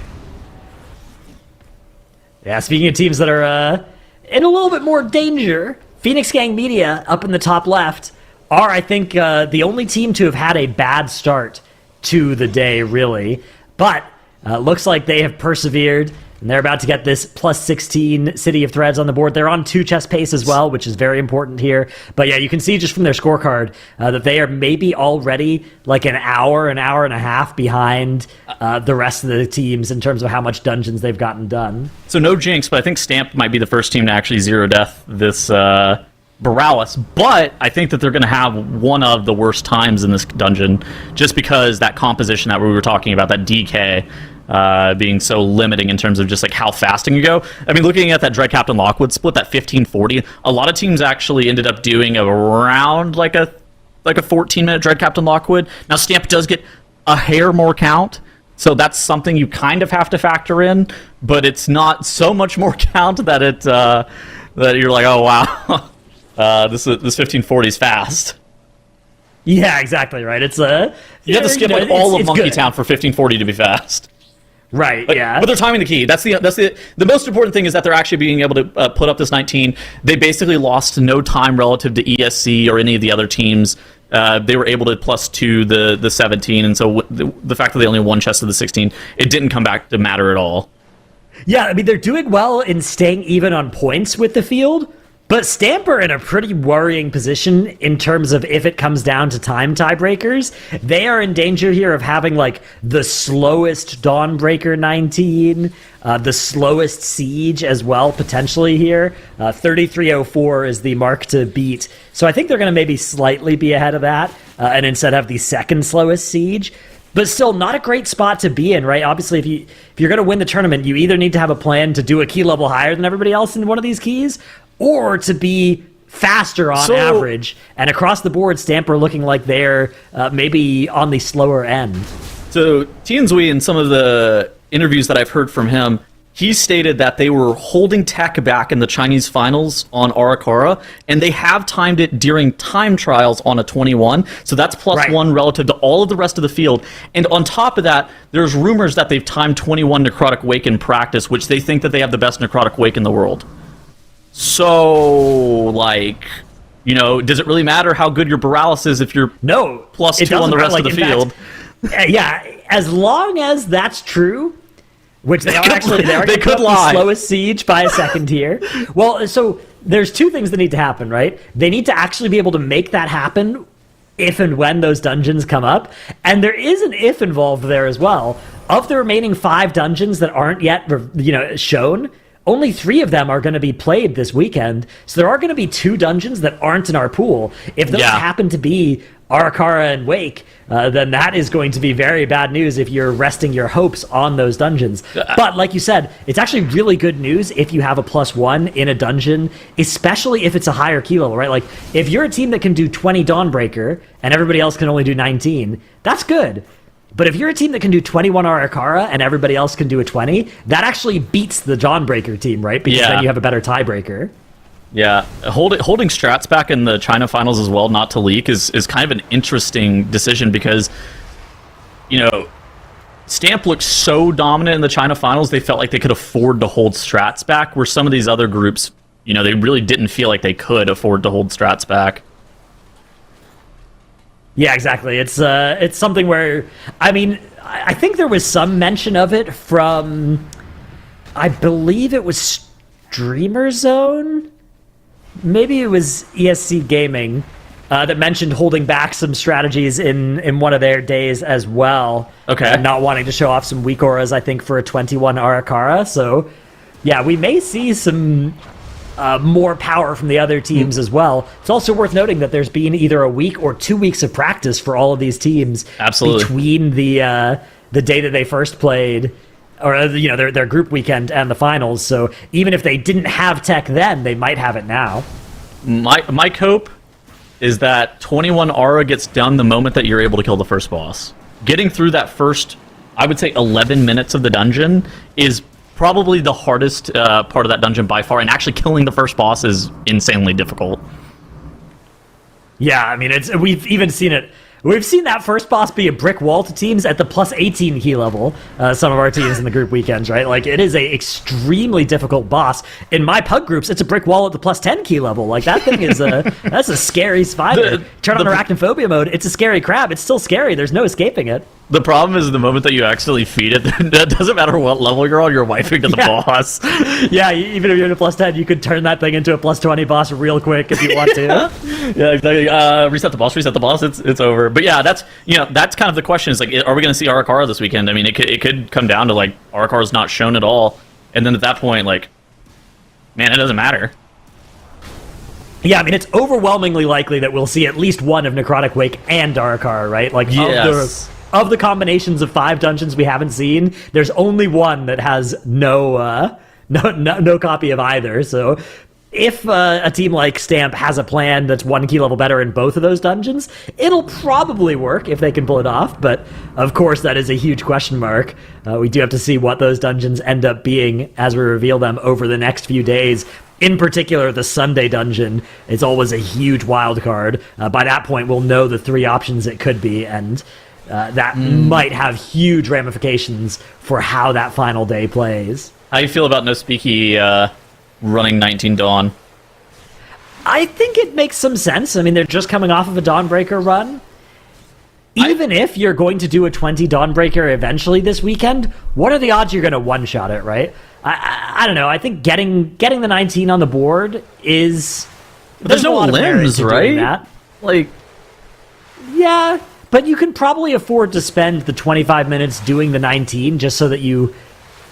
C: Yeah, speaking of teams that are in a little bit more danger, Phoenix Gang Media, up in the top left, are, I think, the only team to have had a bad start to the day, really. But looks like they have persevered, and they're about to get this plus 16 City of Threads on the board. They're on 2 chess pace as well, which is very important here. But yeah, you can see just from their scorecard that they are maybe already like an hour and a half behind the rest of the teams in terms of how much dungeons they've gotten done.
F: So no jinx, but I think Stamp might be the first team to actually zero death this Boralus. But I think that they're going to have one of the worst times in this dungeon, just because that composition that we were talking about, that DK, being so limiting in terms of just like how fast can you go. I mean, looking at that Dread Captain Lockwood split, that 1540, a lot of teams actually ended up doing around like a 14-minute Dread Captain Lockwood. Now Stamp does get a hair more count, so that's something you kind of have to factor in, but it's not so much more count that it that you're like, oh wow, this 1540 is fast.
C: Yeah, exactly right. It's
F: you have to skip like all of Monkey Town for 1540 to be fast.
C: Right,
F: but,
C: yeah.
F: But they're timing the key. That's the most important thing, is that they're actually being able to put up this 19. They basically lost no time relative to ESC or any of the other teams. They were able to +2 the 17, and so the fact that they only won chest of the 16, it didn't come back to matter at all.
C: Yeah, I mean, they're doing well in staying even on points with the field, but Stamp are in a pretty worrying position in terms of if it comes down to time tiebreakers. They are in danger here of having like the slowest Dawnbreaker 19, the slowest Siege as well, potentially here. 3304 is the mark to beat. So I think they're going to maybe slightly be ahead of that and instead have the second slowest Siege. But still, not a great spot to be in, right? Obviously, if you're going to win the tournament, you either need to have a plan to do a key level higher than everybody else in one of these keys, or to be faster on average. And across the board, Stamp are looking like they're maybe on the slower end.
F: So Tianzui, in some of the interviews that I've heard from him, he stated that they were holding tech back in the Chinese finals on Arakawa, and they have timed it during time trials on a 21, so that's +1 relative to all of the rest of the field. And on top of that, there's rumors that they've timed 21 Necrotic Wake in practice, which they think that they have the best Necrotic Wake in the world. So, like, you know, does it really matter how good your Boralus is if you're +2 on the rest of the field?
C: Yeah, as long as that's true, which they are actually, they could
F: lie.
C: The slowest Siege by a second here. Well, so there's two things that need to happen, right? They need to actually be able to make that happen if and when those dungeons come up, and there is an if involved there as well. Of the remaining 5 dungeons that aren't yet, shown, only 3 of them are going to be played this weekend, so there are going to be 2 dungeons that aren't in our pool. If those happen to be Arakawa and Wake, then that is going to be very bad news if you're resting your hopes on those dungeons. But like you said, it's actually really good news if you have a +1 in a dungeon, especially if it's a higher key level, right? Like, if you're a team that can do 20 Dawnbreaker and everybody else can only do 19, that's good. But if you're a team that can do 21 Arakawa and everybody else can do a 20, that actually beats the Dawnbreaker team, right? Because then you have a better tiebreaker.
F: Yeah, holding strats back in the China finals as well, not to leak, is kind of an interesting decision because, you know, Stamp looked so dominant in the China finals, they felt like they could afford to hold strats back, where some of these other groups, you know, they really didn't feel like they could afford to hold strats back.
C: Yeah, exactly. It's something where, I mean, I think there was some mention of it from, I believe it was Streamer Zone? Maybe it was ESC Gaming that mentioned holding back some strategies in one of their days as well.
F: Okay.
C: And not wanting to show off some weak auras, I think, for a 21 Arakawa. So, yeah, we may see some more power from the other teams as well. It's also worth noting that there's been either a week or 2 weeks of practice for all of these teams.
F: Absolutely.
C: Between the day that they first played, or their group weekend and the finals. So even if they didn't have tech then, they might have it now.
F: My hope is that 21 Aura gets done the moment that you're able to kill the first boss. Getting through that first, I would say, 11 minutes of the dungeon is probably the hardest part of that dungeon by far, and actually killing the first boss is insanely difficult.
C: Yeah, I mean, we've even seen it. We've seen that first boss be a brick wall to teams at the +18 key level. Some of our teams in the group weekends, right? Like, it is a extremely difficult boss. In my pug groups, it's a brick wall at the +10 key level. Like, that thing is that's a scary spider. Turn on arachnophobia mode, it's a scary crab. It's still scary. There's no escaping it.
F: The problem is the moment that you accidentally feed it, it doesn't matter what level you're on, you're wiping to the boss.
C: Yeah, even if you're in a +10, you could turn that thing into a +20 boss real quick if you want to.
F: Yeah, exactly. Reset the boss, it's over. But yeah, that's kind of the question is like, are we going to see Arakara this weekend? I mean, it could come down to like Arakara's not shown at all, and then at that point, like, man, it doesn't matter.
C: Yeah, I mean, it's overwhelmingly likely that we'll see at least one of Necrotic Wake and Arakara, right? Like,
F: yes.
C: Of the combinations of 5 dungeons we haven't seen, there's only one that has no copy of either. So if a team like Stamp has a plan that's 1 key level better in both of those dungeons, it'll probably work if they can pull it off. But of course, that is a huge question mark. We do have to see what those dungeons end up being as we reveal them over the next few days. In particular, the Sunday dungeon is always a huge wild card. By that point, we'll know the 3 options it could be, and that might have huge ramifications for how that final day plays.
F: How do you feel about No Speaky running 19 Dawn?
C: I think it makes some sense. I mean, they're just coming off of a Dawnbreaker run. Even if you're going to do a 20 Dawnbreaker eventually this weekend, what are the odds you're going to one-shot it, right? I don't know. I think getting the 19 on the board is...
F: There's no limbs, right?
C: That.
F: Like...
C: Yeah, but you can probably afford to spend the 25 minutes doing the 19 just so that you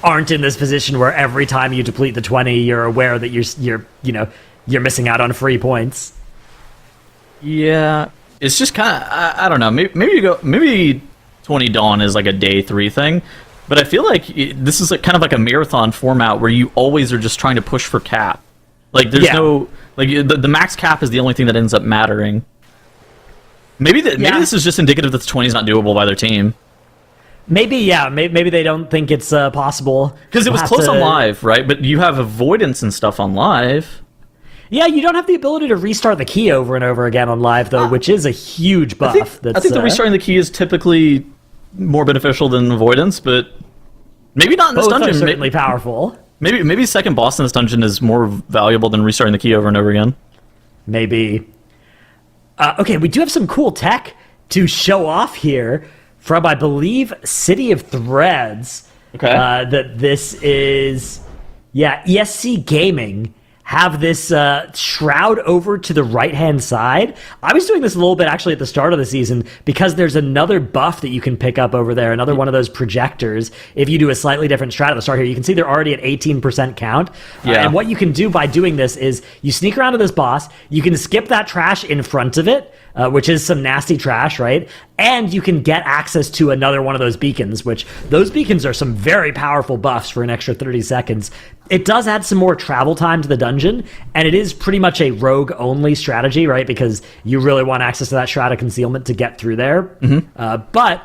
C: aren't in this position where every time you deplete the 20, you're aware that you're missing out on free points.
F: Yeah, it's just kind of I don't know. Maybe 20 Dawn is like a day 3 thing, but I feel like this is kind of like a marathon format where you always are just trying to push for cap. Like there's no like the max cap is the only thing that ends up mattering. Maybe this is just indicative that the 20 is not doable by their team.
C: Maybe they don't think it's possible.
F: Because it was close on live, right? But you have avoidance and stuff on live.
C: Yeah, you don't have the ability to restart the key over and over again on live, though, which is a huge buff.
F: I think the restarting the key is typically more beneficial than avoidance, but maybe not in this dungeon.
C: Are certainly powerful.
F: Maybe second boss in this dungeon is more valuable than restarting the key over and over again.
C: Maybe. Okay, we do have some cool tech to show off here from, I believe, City of Threads.
F: Okay.
C: That this is, ESC Gaming have this shroud over to the right-hand side. I was doing this a little bit, actually, at the start of the season, because there's another buff that you can pick up over there, another one of those projectors, if you do a slightly different strat at the start here. You can see they're already at 18% count. And what you can do by doing this is you sneak around to this boss, you can skip that trash in front of it, which is some nasty trash, right? And you can get access to another one of those beacons, which those beacons are some very powerful buffs for an extra 30 seconds. It does add some more travel time to the dungeon, and it is pretty much a rogue-only strategy, right? Because you really want access to that Shroud of Concealment to get through there. But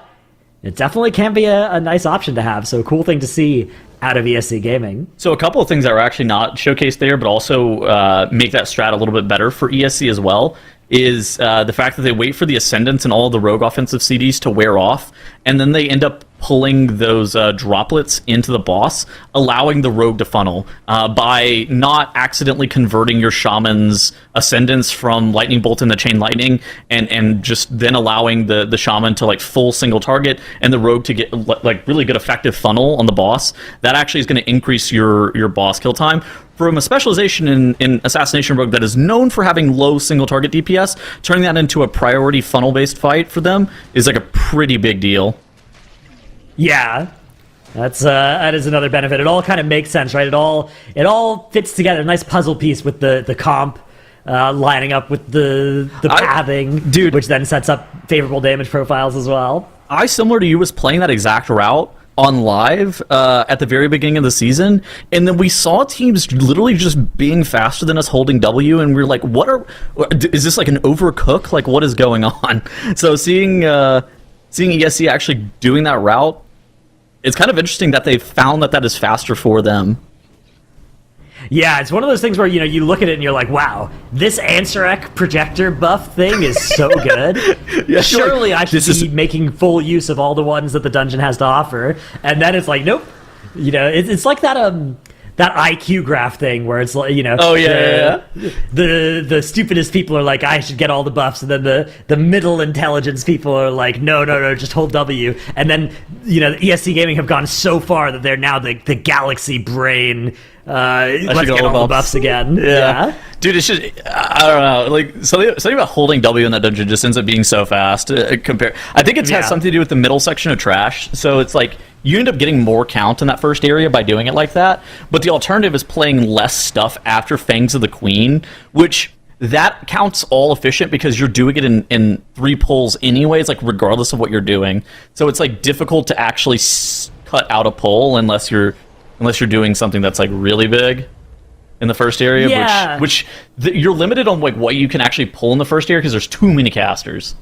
C: it definitely can be a nice option to have, so a cool thing to see out of ESC Gaming.
F: So a couple of things that are actually not showcased there, but also make that strat a little bit better for ESC as well, is the fact that they wait for the Ascendants and all the rogue offensive CDs to wear off, and then they end up pulling those droplets into the boss, allowing the rogue to funnel by not accidentally converting your shaman's Ascendants from Lightning Bolt into Chain Lightning, and just then allowing the shaman to like full single target and the rogue to get like really good effective funnel on the boss. That actually is going to increase your boss kill time. From a specialization in Assassination Rogue that is known for having low single target DPS, turning that into a priority funnel-based fight for them is like a pretty big deal.
C: Yeah, that is another benefit. It all kind of makes sense, right? It all fits together. A nice puzzle piece with the comp lining up with the pathing,
F: dude,
C: which then sets up favorable damage profiles as well.
F: I, similar to you, was playing that exact route on live at the very beginning of the season, and then we saw teams literally just being faster than us holding W, and we were like, is this like an overcook? Like, what is going on? So seeing ESC actually doing that route, it's kind of interesting that they found that is faster for them.
C: Yeah, it's one of those things where, you look at it and you're like, wow, this Ansarek projector buff thing is so good. Surely I should be making full use of all the ones that the dungeon has to offer. And then it's like, nope. It's like that that IQ graph thing where it's like,
F: Oh, yeah.
C: The stupidest people are like, I should get all the buffs, and then the middle intelligence people are like, no, just hold W. And then, the ESC Gaming have gone so far that they're now the galaxy brain. Let's get all the buffs again. Yeah.
F: Dude, it's just, I don't know, like, something about holding W in that dungeon just ends up being so fast. I think it has something to do with the middle section of trash, so it's like, you end up getting more count in that first area by doing it like that, but the alternative is playing less stuff after Fangs of the Queen, which that counts all efficient because you're doing it in 3 pulls anyways, like regardless of what you're doing. So it's like difficult to actually cut out a pull unless you're doing something that's like really big in the first area, which you're limited on like what you can actually pull in the first area because there's too many casters.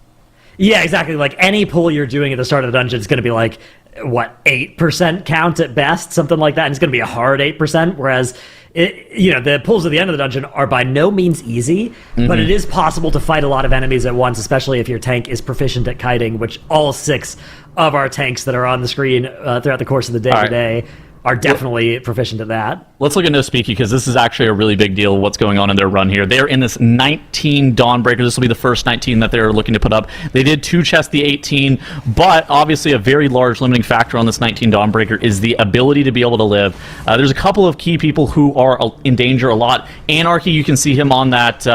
C: Yeah, exactly. Like any pull you're doing at the start of the dungeon is going to be like, 8% count at best, something like that, and it's going to be a hard 8%, whereas the pulls at the end of the dungeon are by no means easy, but it is possible to fight a lot of enemies at once, especially if your tank is proficient at kiting, which all 6 of our tanks that are on the screen throughout the course of the day today are definitely proficient at that.
F: Let's look at No Speaky, because this is actually a really big deal, what's going on in their run here. They're in this 19 Dawnbreaker. This will be the first 19 that they're looking to put up. They did 2-chest the 18, but obviously a very large limiting factor on this 19 Dawnbreaker is the ability to be able to live. There's a couple of key people who are in danger a lot. Anarchy, you can see him on that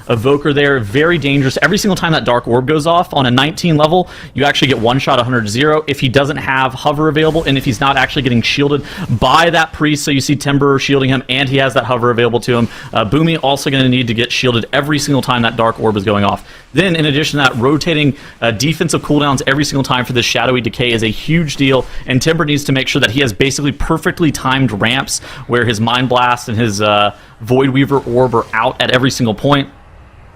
F: evoker there. Very dangerous. Every single time that Dark Orb goes off on a 19 level, you actually get one shot 100-0 if he doesn't have hover available, and if he's not actually getting shielded by that priest. So you see Timber shielding him, and he has that hover available to him. Boomy also going to need to get shielded every single time that Dark Orb is going off. Then, in addition to that, rotating defensive cooldowns every single time for this Shadowy Decay is a huge deal, and Timber needs to make sure that he has basically perfectly timed ramps where his Mind Blast and his Void Weaver Orb are out at every single point,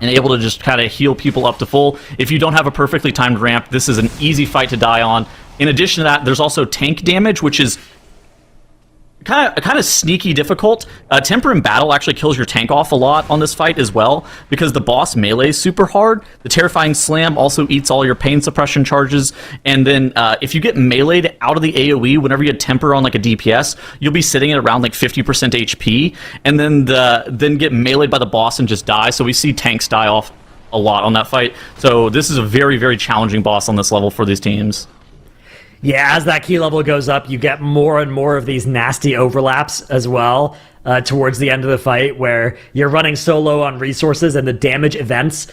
F: and able to just kind of heal people up to full. If you don't have a perfectly timed ramp, this is an easy fight to die on. In addition to that, there's also tank damage, which is kind of sneaky difficult. Temper in battle actually kills your tank off a lot on this fight as well, because the boss melee is super hard. The Terrifying Slam also eats all your pain suppression charges, and then if you get meleeed out of the AoE whenever you get Temper on like a DPS, you'll be sitting at around like 50% HP, and then get meleeed by the boss and just die. So we see tanks die off a lot on that fight. So this is a very, very challenging boss on this level for these teams.
C: Yeah, as that key level goes up, you get more and more of these nasty overlaps as well towards the end of the fight, where you're running so low on resources, and the damage events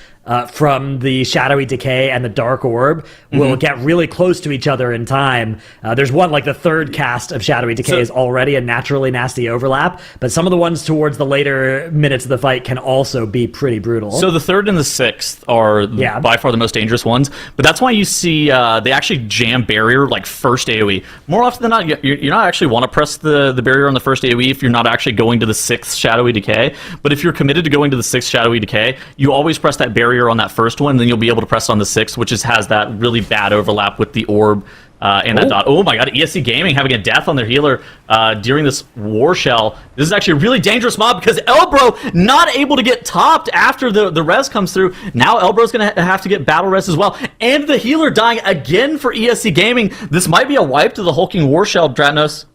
C: from the Shadowy Decay and the Dark Orb will get really close to each other in time. There's one, like the third cast of Shadowy Decay is already a naturally nasty overlap, but some of the ones towards the later minutes of the fight can also be pretty brutal.
F: So the third and the sixth are by far the most dangerous ones, but that's why you see they actually jam barrier like first AoE. More often than not, you're not actually want to press the barrier on the first AoE if you're not actually going to the sixth Shadowy Decay, but if you're committed to going to the sixth Shadowy Decay, you always press that barrier on that first one, then you'll be able to press on the sixth, which has that really bad overlap with the orb and that dot. Oh my god, ESC Gaming having a death on their healer during this War Shell. This is actually a really dangerous mob, because Elbro not able to get topped after the res comes through. Now Elbro's going to have to get battle res as well, and the healer dying again for ESC Gaming. This might be a wipe to the hulking War Shell, Dratnos.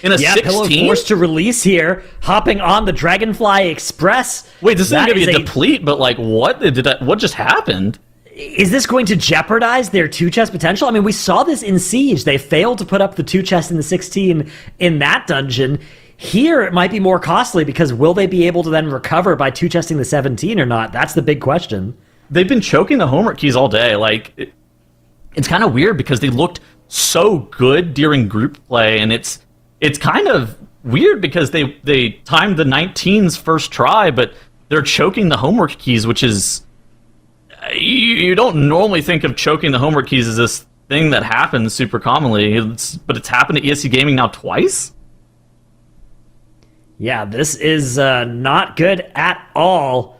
F: In a 16?
C: Pillow forced to release here, hopping on the Dragonfly Express.
F: Wait, this is going to be a deplete, but like, what just happened?
C: Is this going to jeopardize their 2-chest potential? I mean, we saw this in Siege. They failed to put up the 2-chest in the 16 in that dungeon. Here, it might be more costly, because will they be able to then recover by 2-chesting the 17 or not? That's the big question.
F: They've been choking the homework keys all day. Like, it's kind of weird, because they looked so good during group play, and it's kind of weird because they timed the 19's first try, but they're choking the homework keys, which is... You don't normally think of choking the homework keys as this thing that happens super commonly, but it's happened to ESC Gaming now twice?
C: Yeah, this is not good at all.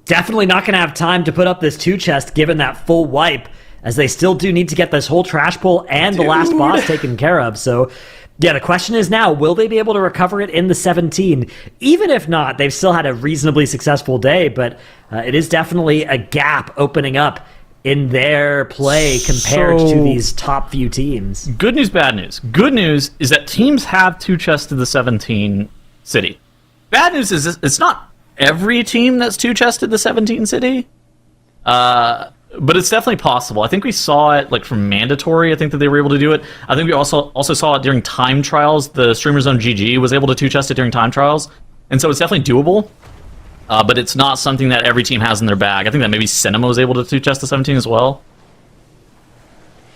C: Definitely not going to have time to put up this 2-chest given that full wipe, as they still do need to get this whole trash pull and the last boss taken care of. So... yeah, the question is now, will they be able to recover it in the 17? Even if not, they've still had a reasonably successful day, but it is definitely a gap opening up in their play compared
F: So-
C: to these top few teams.
F: Good news, bad news. Good news is that teams have two chests to the 17 city. Bad news is it's not every team that's two chested the 17 city. But it's definitely possible. I think we saw it like from mandatory. I think that they were able to do it. I think we also saw it during time trials. The Streamer Zone GG was able to two chest it during time trials, and so it's definitely doable. But it's not something that every team has in their bag. I think that maybe Cinema was able to two chest the 17 as well.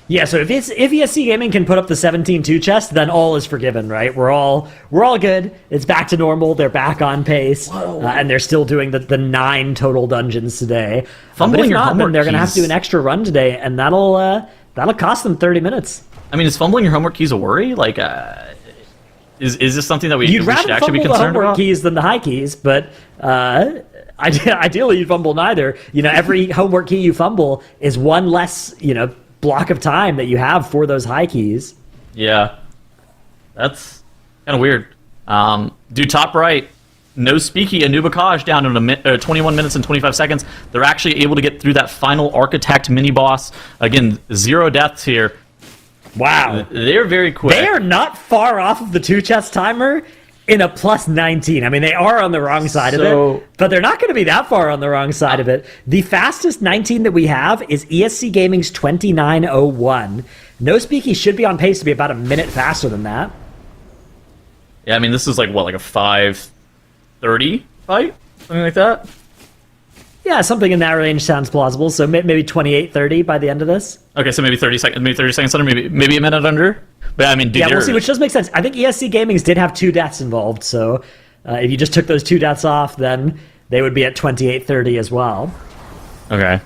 C: Yeah, so if ESC Gaming can put up the 17-2 chest, then all is forgiven, right? We're all good. It's back to normal. They're back on pace, and they're still doing the 9 total dungeons today. But if not, then they're going to have to do an extra run today, and that'll cost them 30 minutes.
F: I mean, is fumbling your homework keys a worry? Like, is this something that we
C: You'd
F: should
C: rather
F: actually be
C: fumble the
F: concerned
C: homework
F: about?
C: keys than the high keys, but ideally you'd fumble neither. Every homework key you fumble is one less, block of time that you have for those high keys.
F: Yeah, that's kind of weird. Dude, top right, no speaky, Anubakaj down in 21 minutes and 25 seconds. They're actually able to get through that final Architect mini-boss. Again, 0 deaths here.
C: Wow.
F: They're very quick.
C: They are not far off of the 2 chest timer in a plus 19. I mean, they are on the wrong side of it, but they're not going to be that far on the wrong side of it. The fastest 19 that we have is ESC Gaming's 29:01. No Speaky should be on pace to be about a minute faster than that.
F: Yeah, I mean, this is like a 5:30 fight? Something like that?
C: Yeah, something in that range sounds plausible. So maybe 28:30 by the end of this.
F: Okay, so maybe 30 seconds under, maybe a minute under. But I mean, dude,
C: Yeah, we'll see, which does make sense. I think ESC Gaming's did have 2 deaths involved, so if you just took those 2 deaths off, then they would be at 28:30 as well.
F: Okay,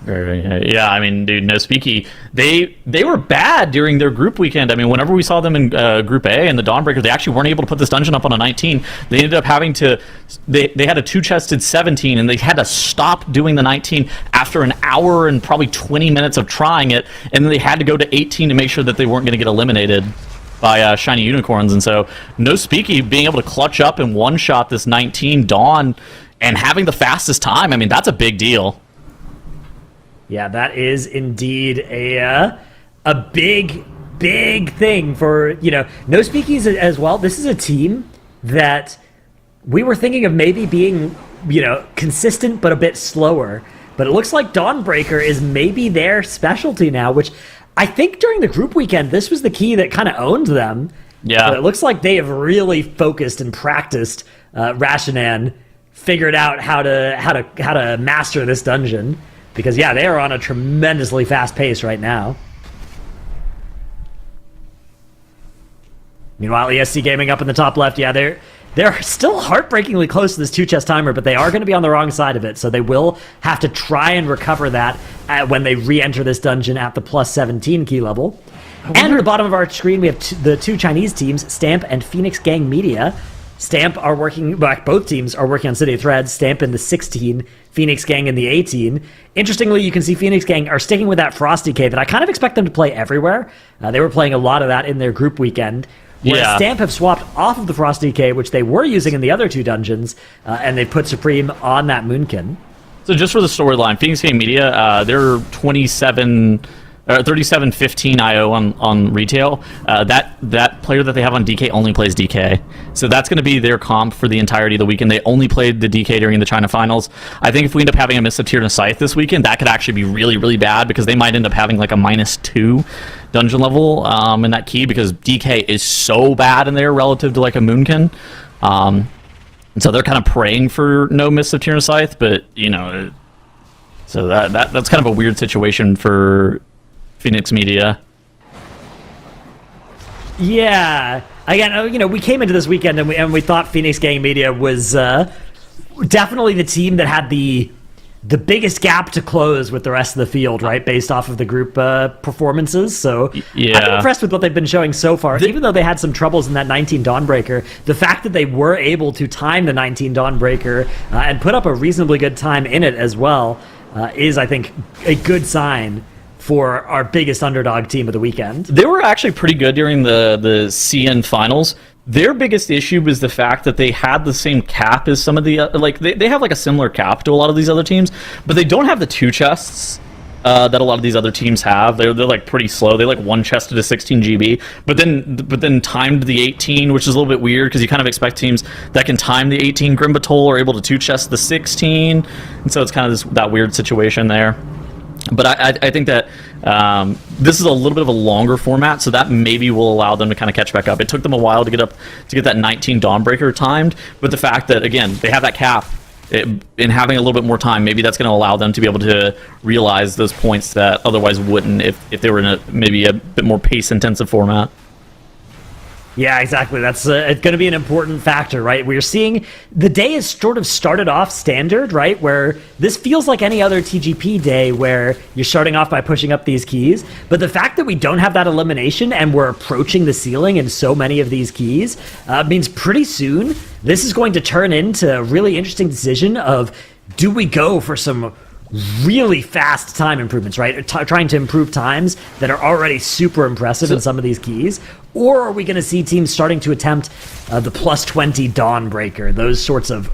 F: yeah. I mean, dude, no speaky. They were bad during their group weekend. I mean, whenever we saw them in Group A and the Dawnbreaker, they actually weren't able to put this dungeon up on a 19. They ended up having to. They had a 2-chested 17, and they had to stop doing the 19 after an hour and probably 20 minutes of trying it, and then they had to go to 18 to make sure that they weren't going to get eliminated by shiny unicorns. And so, no speaky being able to clutch up and one-shot this 19 Dawn and having the fastest time. I mean, that's a big deal.
C: Yeah, that is indeed a big thing for, No Speakies as well. This is a team that we were thinking of maybe being, consistent but a bit slower. But it looks like Dawnbreaker is maybe their specialty now, which I think during the group weekend, this was the key that kind of owned them.
F: Yeah.
C: But it looks like they have really focused and practiced. Rashanan figured out how to master this dungeon. Because, yeah, they are on a tremendously fast pace right now. Meanwhile, ESC Gaming up in the top left, yeah, they're still heartbreakingly close to this 2-chest timer, but they are going to be on the wrong side of it, so they will have to try and recover that when they re-enter this dungeon at the plus 17 key level. And at the bottom of our screen, we have the 2 Chinese teams, Stamp and Phoenix Gang Media. Stamp are working, both teams are working on City of Threads, Stamp in the 16, Phoenix Gang in the 18. Interestingly, you can see Phoenix Gang are sticking with that Frosty Cave that I kind of expect them to play everywhere. They were playing a lot of that in their group weekend. Whereas Stamp have swapped off of the Frosty Cave, which they were using in the other 2 dungeons, and they put Supreme on that Moonkin.
F: So just for the storyline, Phoenix Game Media, they're 37-15 IO on retail. That player that they have on DK only plays DK. So that's going to be their comp for the entirety of the weekend. They only played the DK during the China finals. I think if we end up having a miss of tier and a scythe this weekend, that could actually be really, really bad because they might end up having like a -2 dungeon level in that key because DK is so bad in there relative to like a Moonkin. And so they're kind of praying for no miss of tier and a scythe, but so that's kind of a weird situation for Phoenix Media.
C: Yeah. Again, we came into this weekend and we thought Phoenix Gang Media was definitely the team that had the biggest gap to close with the rest of the field, right? Based off of the group performances. So
F: yeah.
C: I'm impressed with what they've been showing so far. Even though they had some troubles in that 19 Dawnbreaker, the fact that they were able to time the 19 Dawnbreaker and put up a reasonably good time in it as well is, I think, a good sign for our biggest underdog team of the weekend.
F: They were actually pretty good during the CN finals. Their biggest issue was the fact that they had the same cap as some of the they have like a similar cap to a lot of these other teams, but they don't have the 2 chests that a lot of these other teams have. They're like pretty slow. They like one chested to 16 GB, but then timed the 18, which is a little bit weird because you kind of expect teams that can time the 18 Grimbatol are able to two chest the 16, and so it's kind of that weird situation there. But I think that this is a little bit of a longer format, so that maybe will allow them to kind of catch back up. It took them a while to get that 19 Dawnbreaker timed, but the fact that, again, they have that cap, in having a little bit more time, maybe that's going to allow them to be able to realize those points that otherwise wouldn't if they were in maybe a bit more pace-intensive format.
C: Yeah, exactly. That's going to be an important factor, right? We're seeing the day is sort of started off standard, right? Where this feels like any other TGP day where you're starting off by pushing up these keys. But the fact that we don't have that elimination and we're approaching the ceiling in so many of these keys means pretty soon this is going to turn into a really interesting decision of, do we go for some really fast time improvements, right? Trying to improve times that are already super impressive in some of these keys, or are we going to see teams starting to attempt the plus 20 Dawnbreaker, those sorts of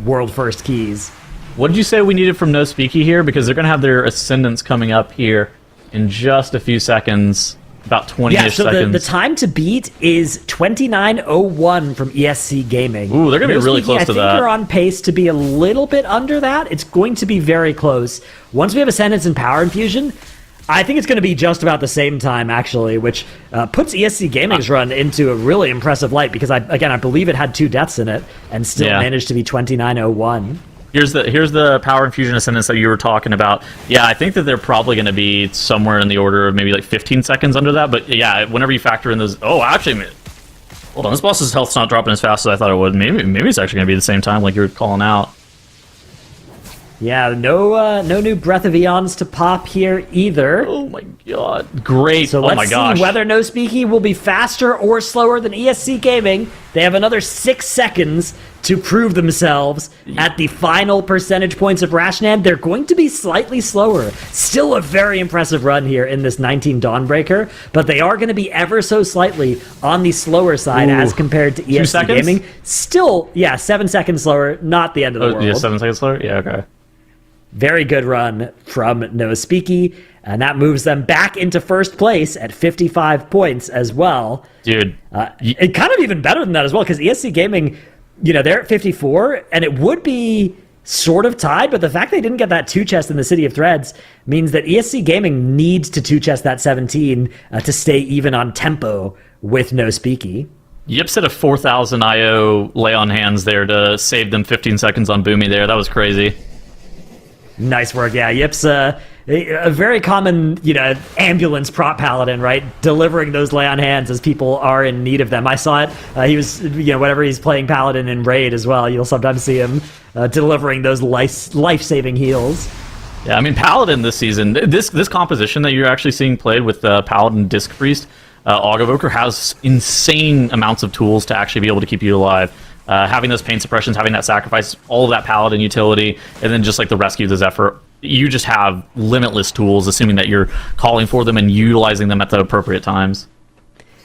C: world first keys?
F: What did you say we needed from No Speaky here? Because they're going to have their ascendants coming up here in just a few seconds. About 20-ish seconds.
C: The time to beat is 29:01 from ESC Gaming.
F: Ooh, they're going to be really close to that.
C: I think you're on pace to be a little bit under that. It's going to be very close. Once we have Ascendance and Power Infusion, I think it's going to be just about the same time, actually, which puts ESC Gaming's run into a really impressive light because, I believe it had 2 deaths in it and still managed to be 29:01.
F: Here's the Power Infusion Ascendance that you were talking about. Yeah, I think that they're probably going to be somewhere in the order of maybe like 15 seconds under that. But yeah, whenever you factor in those... Oh, actually, hold on. This boss's health's not dropping as fast as I thought it would. Maybe it's actually going to be the same time like you were calling out.
C: Yeah, no new Breath of Eons to pop here either.
F: Oh my god. Great.
C: So
F: let's
C: see whether No Speaky will be faster or slower than ESC Gaming. They have another 6 seconds to prove themselves at the final percentage points of Rashnan. They're going to be slightly slower. Still a very impressive run here in this 19 Dawnbreaker, but they are going to be ever so slightly on the slower side as compared to ESC Gaming. Still, 7 seconds slower, not the end of the world.
F: Yeah, 7 seconds slower? Yeah, okay.
C: Very good run from No Speaky, and that moves them back into first place at 55 points as well.
F: Dude.
C: It kind of even better than that as well, because ESC Gaming, they're at 54, and it would be sort of tied, but the fact they didn't get that 2-chest in the City of Threads means that ESC Gaming needs to 2-chest that 17 to stay even on tempo with No Speaky.
F: Yips had a 4,000 IO lay on hands there to save them 15 seconds on Boomy there. That was crazy.
C: Nice work, yeah. Yips, a very common, ambulance prop paladin, right? Delivering those lay on hands as people are in need of them. I saw it. He was, whenever he's playing paladin in raid as well, you'll sometimes see him delivering those life-saving heals.
F: Yeah, I mean, paladin this season, this composition that you're actually seeing played with paladin disc priest, Augavoker has insane amounts of tools to actually be able to keep you alive. Having those pain suppressions, having that sacrifice, all of that paladin utility, and then just like the rescue, the Zephyr, you just have limitless tools, assuming that you're calling for them and utilizing them at the appropriate times.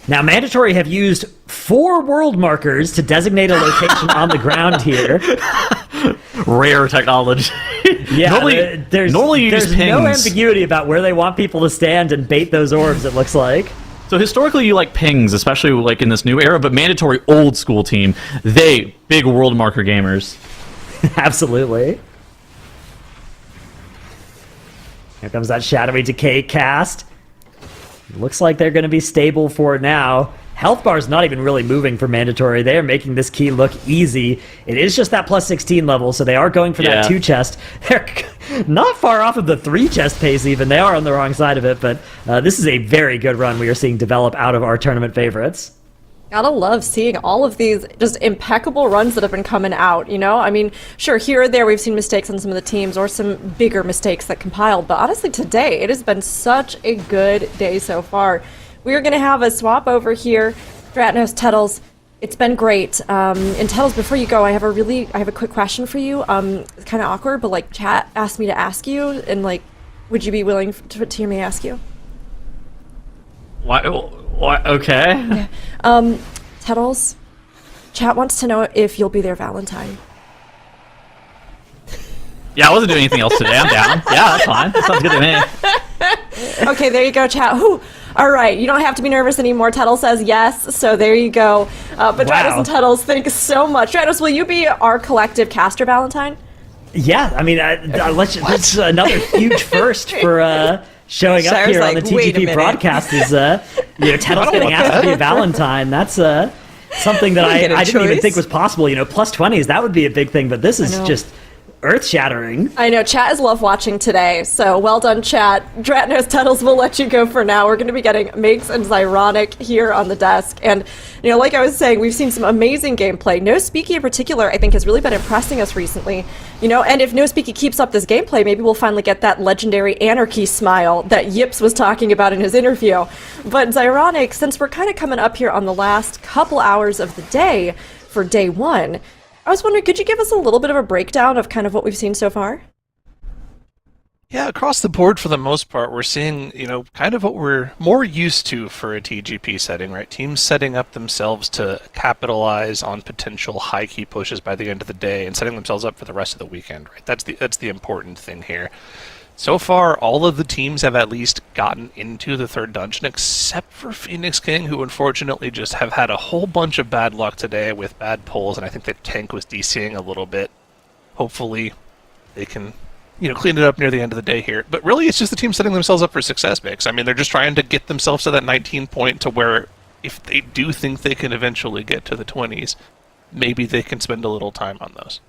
C: Now, Mandatory have used 4 world markers to designate a location on the ground here.
F: Rare technology.
C: Yeah,
F: normally you
C: there's
F: use pings.
C: No ambiguity about where they want people to stand and bait those orbs, it looks like.
F: So historically, you like pings, especially like in this new era, but Mandatory old school team, they big world marker gamers.
C: Absolutely. Here comes that Shadowy Decay cast. Looks like they're going to be stable for now. Health bar's not even really moving for Mandatory. They are making this key look easy. It is just that plus 16 level, so they are going for that 2-chest. They're not far off of the 3-chest pace even. They are on the wrong side of it, but this is a very good run we are seeing develop out of our tournament favorites.
A: Gotta love seeing all of these just impeccable runs that have been coming out, I mean, sure, here or there we've seen mistakes on some of the teams or some bigger mistakes that compiled, but honestly today it has been such a good day so far. We are going to have a swap over here. Dratnos, Tettles, it's been great. And Tettles, before you go, I have a quick question for you. It's kind of awkward, but chat asked me to ask you, and would you be willing to hear me ask you?
F: What? Okay.
A: Yeah. Tettles, chat wants to know if you'll be their Valentine.
F: Yeah, I wasn't doing anything else today. I'm down. Yeah, that's fine. That sounds good to me.
A: Okay, there you go, chat. Ooh, all right, you don't have to be nervous anymore. Tuttle says yes, so there you go. But
C: Wow.
A: Drados and Tuttles, thanks so much. Drados, will you be our collective caster Valentine?
C: Yeah, I mean, that's another huge first for showing up
D: Sarah's
C: here
D: like,
C: on the
D: "Wait a
C: TGP
D: minute."
C: broadcast. Is Tettle's getting
E: want
C: asked
E: that.
C: to be a Valentine. That's something that
D: You get a
C: I didn't even
D: choice.
C: think was possible. Plus 20s, that would be a big thing, but this is
A: know.
C: just earth-shattering.
A: I know, chat is love watching today, so well done, chat. Dratnos Tuttles, we'll let you go for now. We're going to be getting Makes and Zyronic here on the desk, and, you know, like I was saying, we've seen some amazing gameplay. No Speaky in particular, I think, has really been impressing us recently, you know, and if No Speaky keeps up this gameplay, maybe we'll finally get that legendary anarchy smile that Yips was talking about in his interview. But Zyronic, since we're kind of coming up here on the last couple hours of the day for day one, I was wondering, could you give us a little bit of a breakdown of kind of what we've seen so far?
E: Yeah, across the board for the most part, we're seeing, you know, kind of what we're more used to for a TGP setting, right? Teams setting up themselves to capitalize on potential high key pushes by the end of the day and setting themselves up for the rest of the weekend, right? That's the important thing here. So far, all of the teams have at least gotten into the third dungeon, except for Phoenix King, who unfortunately just have had a whole bunch of bad luck today with bad pulls, and I think that Tank was DCing a little bit. Hopefully, they can, you know, clean it up near the end of the day here. But really, it's just the team setting themselves up for success, Mix. I mean, they're just trying to get themselves to that 19 point to where, if they do think they can eventually get to the 20s, maybe they can spend a little time on those.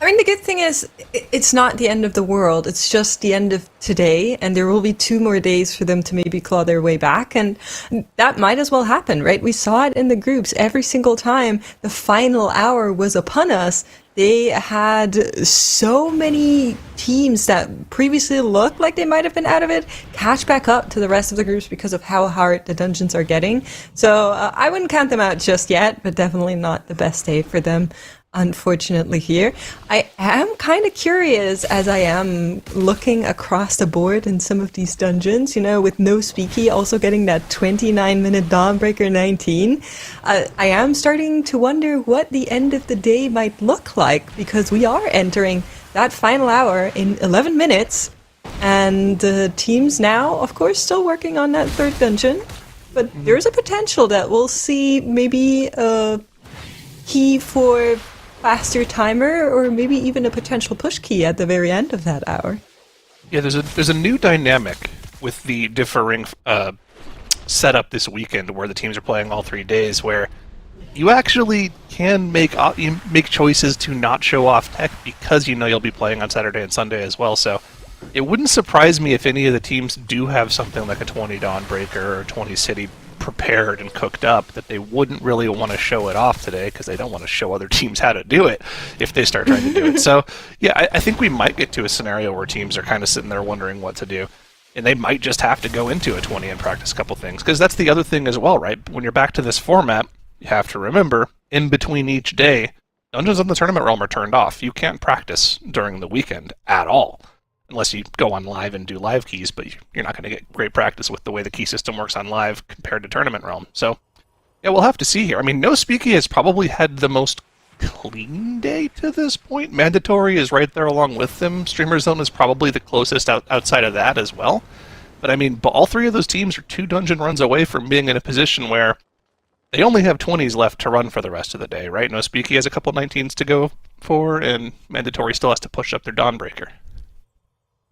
D: I mean, the good thing is, it's not the end of the world. It's just the end of today, and there will be 2 more days for them to maybe claw their way back, and that might as well happen, right? We saw it in the groups every single time the final hour was upon us. They had so many teams that previously looked like they might have been out of it catch back up to the rest of the groups because of how hard the dungeons are getting. So I wouldn't count them out just yet, but definitely not the best day for them, unfortunately, here. I am kind of curious as I am looking across the board in some of these dungeons, you know, with No Speaky also getting that 29-minute Dawnbreaker 19. I am starting to wonder what the end of the day might look like, because we are entering that final hour in 11 minutes, and the teams now, of course, still working on that third dungeon, but there's a potential that we'll see maybe a key for faster timer, or maybe even a potential push key at the very end of that hour.
E: Yeah, there's a new dynamic with the differing setup this weekend, where the teams are playing all 3 days, where you actually can make choices to not show off tech because you know you'll be playing on Saturday and Sunday as well. So it wouldn't surprise me if any of the teams do have something like a 20 Dawnbreaker or 20 City prepared and cooked up, that they wouldn't really want to show it off today because they don't want to show other teams how to do it if they start trying to do it. So yeah, I think we might get to a scenario where teams are kind of sitting there wondering what to do, and they might just have to go into a 20 and practice a couple things, because that's the other thing as well, right? When you're back to this format, you have to remember, in between each day, Dungeons in the Tournament Realm are turned off. You can't practice during the weekend at all, unless you go on live and do live keys, but you're not going to get great practice with the way the key system works on live compared to Tournament Realm. So, yeah, we'll have to see here. I mean, No Speaky has probably had the most clean day to this point. Mandatory is right there along with them. Streamer Zone is probably the closest outside of that as well. But I mean, all 3 of those teams are 2 dungeon runs away from being in a position where they only have 20s left to run for the rest of the day, right? No Speaky has a couple 19s to go for, and Mandatory still has to push up their Dawnbreaker.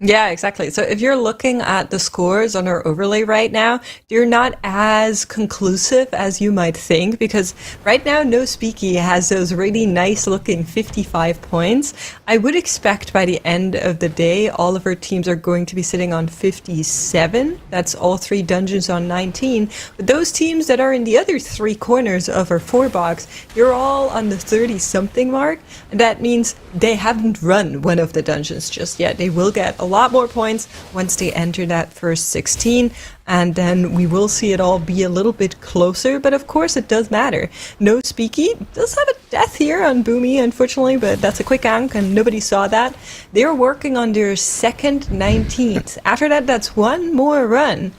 D: Yeah, exactly. So if you're looking at the scores on our overlay right now, they're not as conclusive as you might think, because right now No Speaky has those really nice looking 55 points. I would expect by the end of the day, all of our teams are going to be sitting on 57. That's all 3 dungeons on 19. But those teams that are in the other 3 corners of our 4 box, you're all on the 30 something mark. And that means they haven't run one of the dungeons just yet. They will get a lot more points once they enter that first 16, and then we will see it all be a little bit closer. But of course it does matter. No Speaky does have a death here on Boomy, unfortunately, but that's a quick ank and nobody saw that. They're working on their second 19th. After that, that's 1 more run.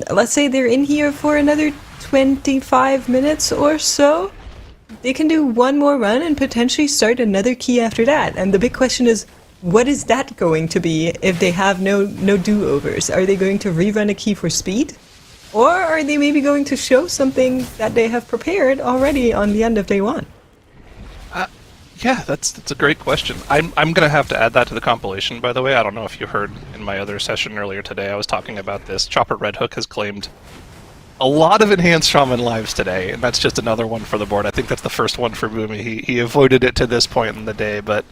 D: Let's say they're in here for another 25 minutes or so. They can do 1 more run and potentially start another key after that. And the big question is, what is that going to be if they have no do-overs? Are they going to rerun a key for speed? Or are they maybe going to show something that they have prepared already on the end of day one?
E: Yeah, that's a great question. I'm going to have to add that to the compilation, by the way. I don't know if you heard in my other session earlier today, I was talking about this. Chopper Red Hook has claimed a lot of Enhanced Shaman lives today, and that's just another one for the board. I think that's the first one for Boomy. He avoided it to this point in the day, but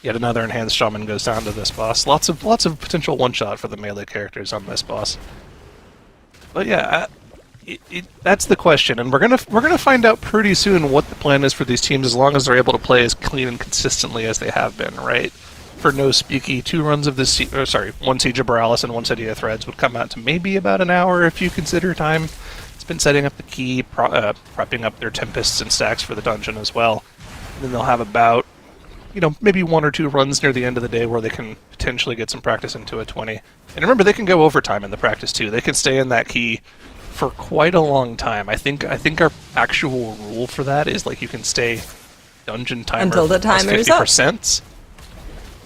E: yet another Enhanced Shaman goes down to this boss. Lots of potential one-shot for the melee characters on this boss. But yeah, that's the question, and we're gonna find out pretty soon what the plan is for these teams, as long as they're able to play as clean and consistently as they have been, right? For no speaky, 2 runs of this, one Siege of Boralus and 1 City of Threads would come out to maybe about an hour if you consider time. It's been setting up the key, prepping up their Tempests and stacks for the dungeon as well. And then they'll have about, maybe 1 or 2 runs near the end of the day where they can potentially get some practice into a 20. And remember, they can go overtime in the practice too. They can stay in that key for quite a long time. I think our actual rule for that is you can stay dungeon timer
D: until the timer is up.
E: 50%.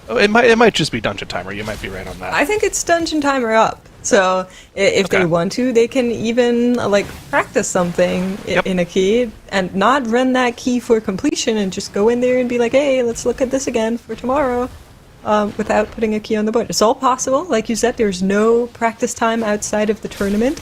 E: Oh, it might just be dungeon timer. You might be right on that.
D: I think it's dungeon timer up. So if they want to, they can even practice something in a key and not run that key for completion and just go in there and be like, hey, let's look at this again for tomorrow, without putting a key on the board. It's all possible. Like you said, there's no practice time outside of the tournament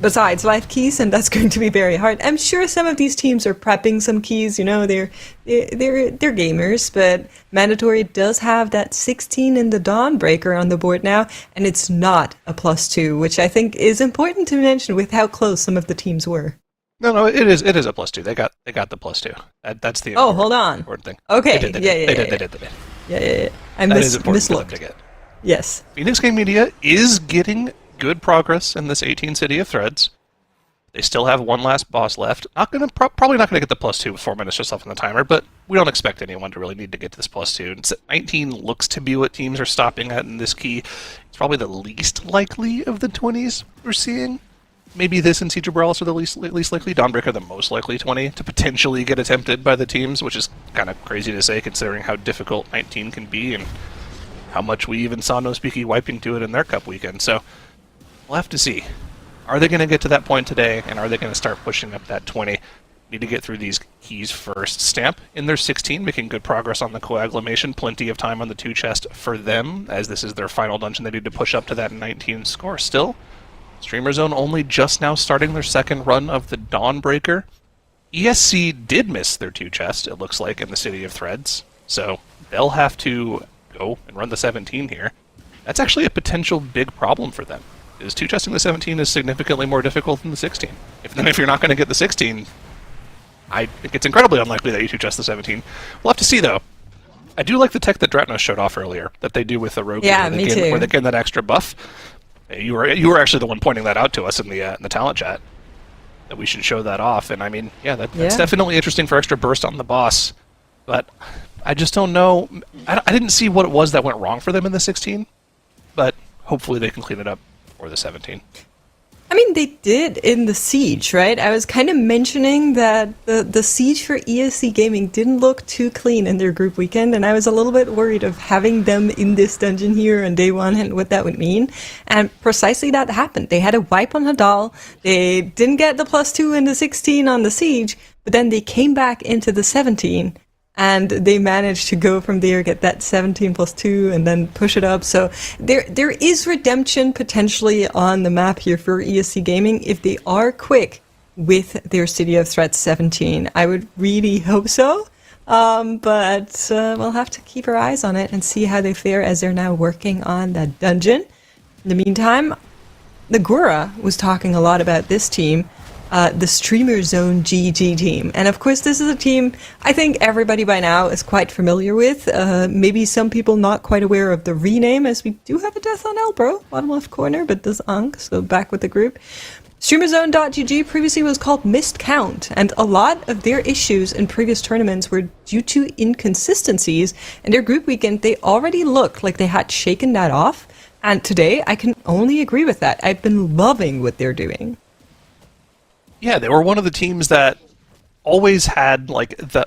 D: besides live keys, and that's going to be very hard. I'm sure some of these teams are prepping some keys. They're gamers, but Mandatory does have that 16 in the Dawnbreaker on the board now, and it's not a +2, which I think is important to mention with how close some of the teams were.
E: No, it is a +2. They got the +2. That's the
D: hold on.
E: important thing.
D: Okay,
E: They did.
D: Yeah. I
E: That is important for them
D: mislooked.
E: to get.
D: Yes.
E: Phoenix Game Media is getting good progress in this 18 City of Threads. They still have one last boss left. Probably not gonna get the +2 with 4 minutes just left on the timer, but we don't expect anyone to really need to get to this +2. 19 looks to be what teams are stopping at in this key. It's probably the least likely of the 20s we're seeing. Maybe this and Siege of Boralus are the least likely. Dawnbreaker the most likely 20 to potentially get attempted by the teams, which is kind of crazy to say considering how difficult 19 can be and how much we even saw No Speaky wiping to it in their cup weekend. So we'll have to see. Are they going to get to that point today, and are they going to start pushing up that 20? Need to get through these keys first. Stamp in their 16, making good progress on the coagulation. Plenty of time on the 2 chest for them, as this is their final dungeon. They need to push up to that 19 score still. Streamer Zone only just now starting their second run of the Dawnbreaker. ESC did miss their 2 chest, it looks like, in the City of Threads. So they'll have to go and run the 17 here. That's actually a potential big problem for them. Is 2 chesting the 17 is significantly more difficult than the 16. If you're not going to get the 16, I think it's incredibly unlikely that you 2 chest the 17. We'll have to see, though. I do like the tech that Dratnos showed off earlier, that they do with the Rogue,
D: where
E: they gain that extra buff. You were actually the one pointing that out to us in the talent chat, that we should show that off. And I mean, that's definitely interesting for extra burst on the boss. But I just don't know. I didn't see what it was that went wrong for them in the 16, but hopefully they can clean it up for the 17.
D: I mean, they did in the Siege, right? I was kind of mentioning that the Siege for ESC Gaming didn't look too clean in their group weekend, and I was a little bit worried of having them in this dungeon here on day one and what that would mean. And precisely that happened. They had a wipe on Hadal, they didn't get the +2 in the 16 on the Siege, but then they came back into the 17, and they managed to go from there, get that 17 +2, and then push it up. So there is redemption potentially on the map here for ESC Gaming if they are quick with their City of Threats 17. I would really hope so, but we'll have to keep our eyes on it and see how they fare as they're now working on that dungeon. In the meantime, Nagura was talking a lot about this team. The Streamer Zone GG team. And of course, this is a team I think everybody by now is quite familiar with. Maybe some people not quite aware of the rename, as we do have a death on Elbro, bottom left corner, but this Ankh, so back with the group. StreamerZone.gg previously was called Missed Count, and a lot of their issues in previous tournaments were due to inconsistencies. In their group weekend, they already looked like they had shaken that off, and today I can only agree with that. I've been loving what they're doing.
E: Yeah, they were one of the teams that always had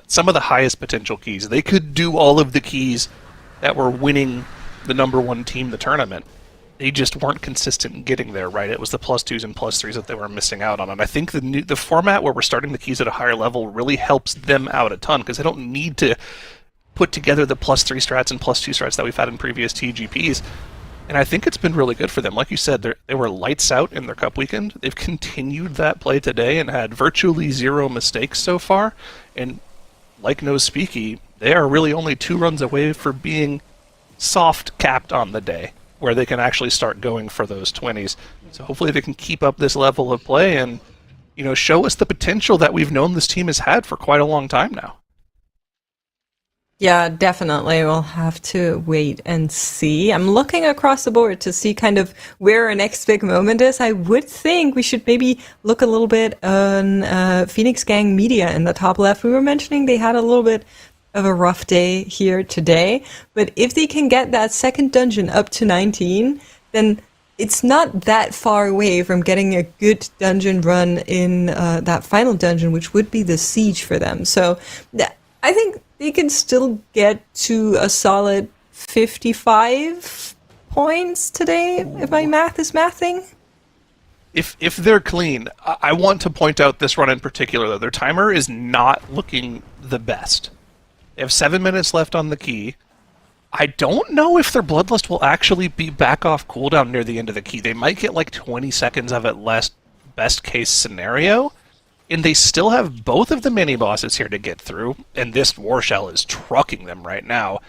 E: some of the highest potential keys. They could do all of the keys that were winning the number one team the tournament. They just weren't consistent in getting there, right? It was the +2s and +3s that they were missing out on. And I think the format where we're starting the keys at a higher level really helps them out a ton, because they don't need to put together the +3 strats and +2 strats that we've had in previous TGPs. And I think it's been really good for them. Like you said, they were lights out in their cup weekend. They've continued that play today and had virtually 0 mistakes so far. And like No Speaky, they are really only 2 runs away for being soft capped on the day, where they can actually start going for those 20s. So hopefully they can keep up this level of play and, show us the potential that we've known this team has had for quite a long time now.
D: Yeah, definitely. We'll have to wait and see. I'm looking across the board to see kind of where our next big moment is. I would think we should maybe look a little bit on Phoenix Gang Media in the top left. We were mentioning they had a little bit of a rough day here today, but if they can get that second dungeon up to 19, then it's not that far away from getting a good dungeon run in that final dungeon, which would be the siege for them. So I think they can still get to a solid 55 points today, if my math is mathing.
E: If they're clean, I want to point out this run in particular, though. Their timer is not looking the best. They have 7 minutes left on the key. I don't know if their Bloodlust will actually be back off cooldown near the end of the key. They might get like 20 seconds of it less, best case scenario. And they still have both of the mini-bosses here to get through, and this War Shell is trucking them right now.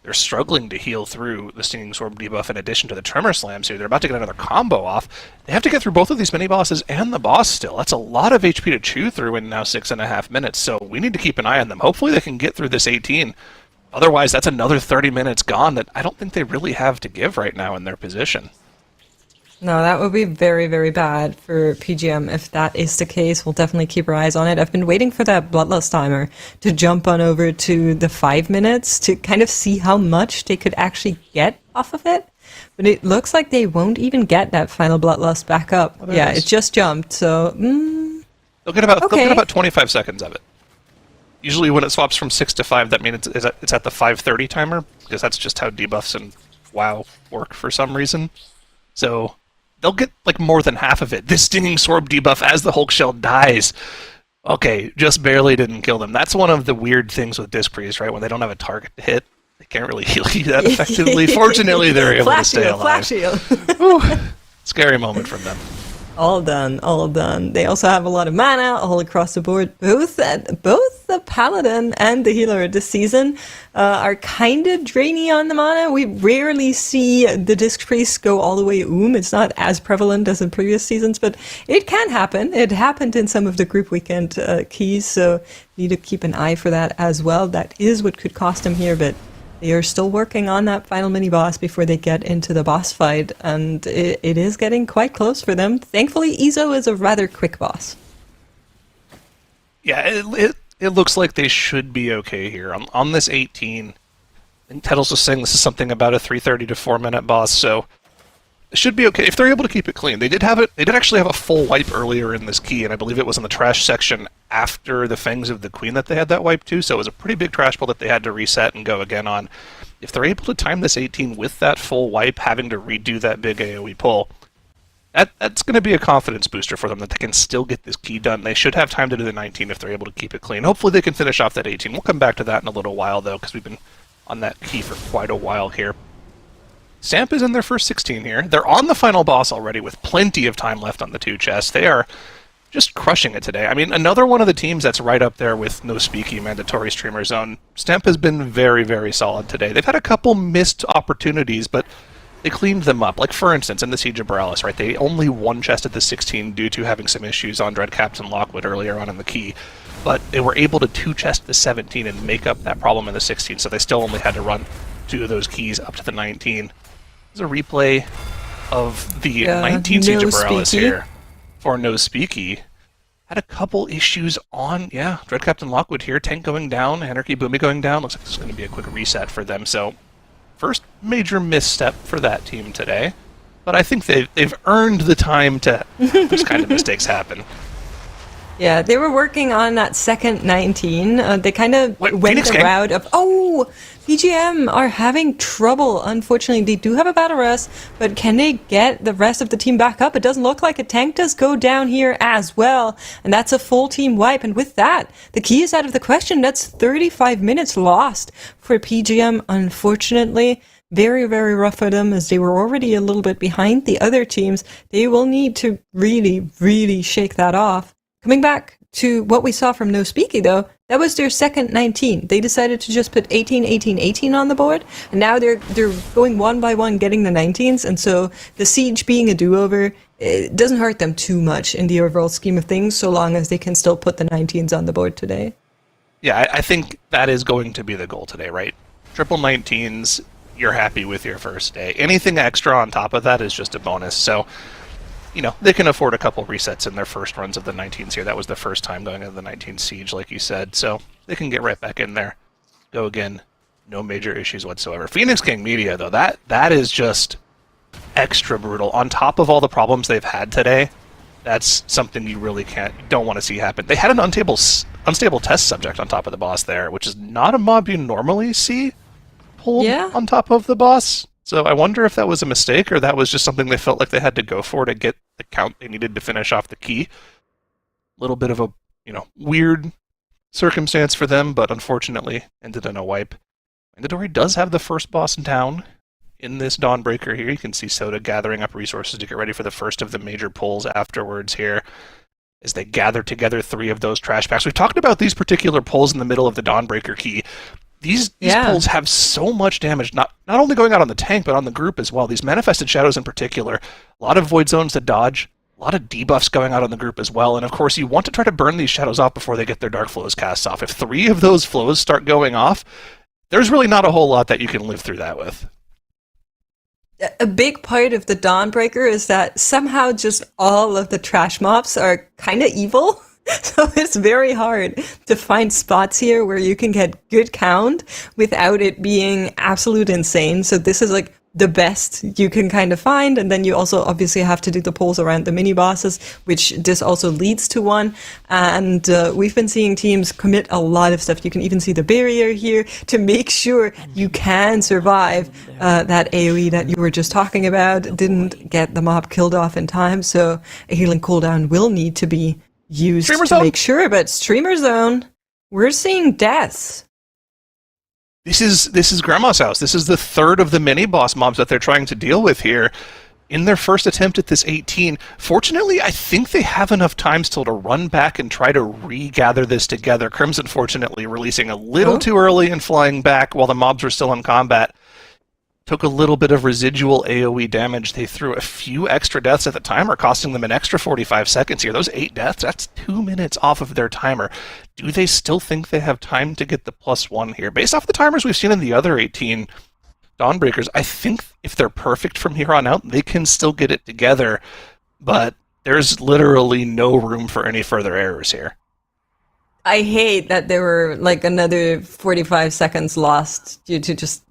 E: They're struggling to heal through the Stinging Sword debuff in addition to the Tremor Slams here. They're about to get another combo off. They have to get through both of these mini-bosses and the boss still. That's a lot of HP to chew through in now 6.5 minutes, so we need to keep an eye on them. Hopefully they can get through this 18. Otherwise, that's another 30 minutes gone that I don't think they really have to give right now in their position.
D: No, that would be very, very bad for PGM if that is the case. We'll definitely keep our eyes on it. I've been waiting for that Bloodlust timer to jump on over to the 5 minutes to kind of see how much they could actually get off of it. But it looks like they won't even get that final Bloodlust back up. Oh, yeah, it just jumped, so...
E: They'll get about 25 seconds of it. Usually when it swaps from 6 to 5, that means it's at the 5:30 timer, because that's just how debuffs in WoW work for some reason. So... they'll get like more than half of it. This Stinging Sword debuff as the Hulk Shell dies. Okay, just barely didn't kill them. That's one of the weird things with Disc Priest, right? When they don't have a target to hit, they can't really heal you that effectively. Fortunately, they're able to stay alive.
D: Flash shield.
E: Scary moment from them.
D: All done, all done. They also have a lot of mana all across the board. Both the Paladin and the Healer this season are kind of drainy on the mana. We rarely see the Disc Priest go all the way It's not as prevalent as in previous seasons, but it can happen. It happened in some of the group weekend keys, so need to keep an eye for that as well. That is what could cost them here, but they are still working on that final mini-boss before they get into the boss fight, and it is getting quite close for them. Thankfully, Izo is a rather quick boss.
E: Yeah, it looks like they should be okay here. On this 18, and Tettles was saying this is something about a 3:30 to 4 minute boss, so it should be okay if they're able to keep it clean. They did actually have a full wipe earlier in this key, and I believe it was in the trash section after the Fangs of the Queen that they had that wipe too, so it was a pretty big trash pull that they had to reset and go again on. If they're able to time this 18 with that full wipe, having to redo that big AoE pull, that's going to be a confidence booster for them that they can still get this key done. They should have time to do the 19 if they're able to keep it clean. Hopefully they can finish off that 18. We'll come back to that in a little while, though, because we've been on that key for quite a while here. Stamp is in their first 16 here. They're on the final boss already with plenty of time left on the 2 chests. They are just crushing it today. I mean, another one of the teams that's right up there with No Speaky Mandatory Streamer Zone. Stamp has been very, very solid today. They've had a couple missed opportunities, but they cleaned them up. Like, for instance, in the Siege of Boralus, right? They only one chested the 16 due to having some issues on Dread Captain Lockwood earlier on in the key. But they were able to 2-chest the 17 and make up that problem in the 16, so they still only had to run 2 of those keys up to the 19. There's a replay of the 19 Siege of Boralus here for No Speaky. Had a couple issues on, Dread Captain Lockwood here. Tank going down, Anarchy Boomy going down. Looks like this is going to be a quick reset for them. So, first major misstep for that team today. But I think they've earned the time to have those kind of mistakes happen.
D: Yeah, they were working on that second 19. They kind of went
E: Phoenix
D: the
E: King?
D: route of, PGM are having trouble. Unfortunately, they do have a battle rest, but can they get the rest of the team back up? It doesn't look like a tank does go down here as well, and that's a full team wipe. And with that, the key is out of the question. That's 35 minutes lost for PGM, unfortunately. Very, very rough for them as they were already a little bit behind the other teams. They will need to really, really shake that off. Coming back to what we saw from No Speaky, though, that was their second 19. They decided to just put 18, 18, 18 on the board, and now they're going one by one getting the 19s, and so the Siege being a do-over, it doesn't hurt them too much in the overall scheme of things, so long as they can still put the 19s on the board today.
E: Yeah, I think that is going to be the goal today, right? Triple 19s, you're happy with your first day. Anything extra on top of that is just a bonus, so they can afford a couple resets in their first runs of the 19s here. That was the first time going into the 19 Siege, like you said. So they can get right back in there. Go again. No major issues whatsoever. Phoenix King Media, though, that is just extra brutal. On top of all the problems they've had today, that's something you really don't want to see happen. They had an unstable test subject on top of the boss there, which is not a mob you normally see pulled on top of the boss. So I wonder if that was a mistake or that was just something they felt like they had to go for to get the count they needed to finish off the key. A little bit of a, weird circumstance for them, but unfortunately ended in a wipe. Mandatory does have the first boss down in this Dawnbreaker here. You can see Soda gathering up resources to get ready for the first of the major pulls afterwards here as they gather together 3 of those trash packs. We've talked about these particular pulls in the middle of the Dawnbreaker key. These pulls have so much damage, not only going out on the tank, but on the group as well. These Manifested Shadows in particular, a lot of Void Zones to dodge, a lot of debuffs going out on the group as well, and of course you want to try to burn these Shadows off before they get their Dark Flows cast off. If 3 of those flows start going off, there's really not a whole lot that you can live through that with.
D: A big part of the Dawnbreaker is that somehow just all of the trash mobs are kind of evil. So it's very hard to find spots here where you can get good count without it being absolute insane. So this is like the best you can kind of find. And then you also obviously have to do the pulls around the mini bosses, which this also leads to one. And we've been seeing teams commit a lot of stuff. You can even see the barrier here to make sure you can survive that AoE that you were just talking about. Didn't get the mob killed off in time. So a healing cooldown will need to be used to make sure, but Streamer Zone, we're seeing deaths.
E: This is Grandma's house. This is the third of the mini boss mobs that they're trying to deal with here in their first attempt at this 18. Fortunately, I think they have enough time still to run back and try to regather this together. Crimson, fortunately, releasing a little too early and flying back while the mobs were still in combat. Took a little bit of residual AoE damage. They threw a few extra deaths at the timer, costing them an extra 45 seconds here. Those 8 deaths, that's 2 minutes off of their timer. Do they still think they have time to get the +1 here? Based off the timers we've seen in the other 18 Dawnbreakers, I think if they're perfect from here on out, they can still get it together. But there's literally no room for any further errors here.
D: I hate that there were like another 45 seconds lost due to just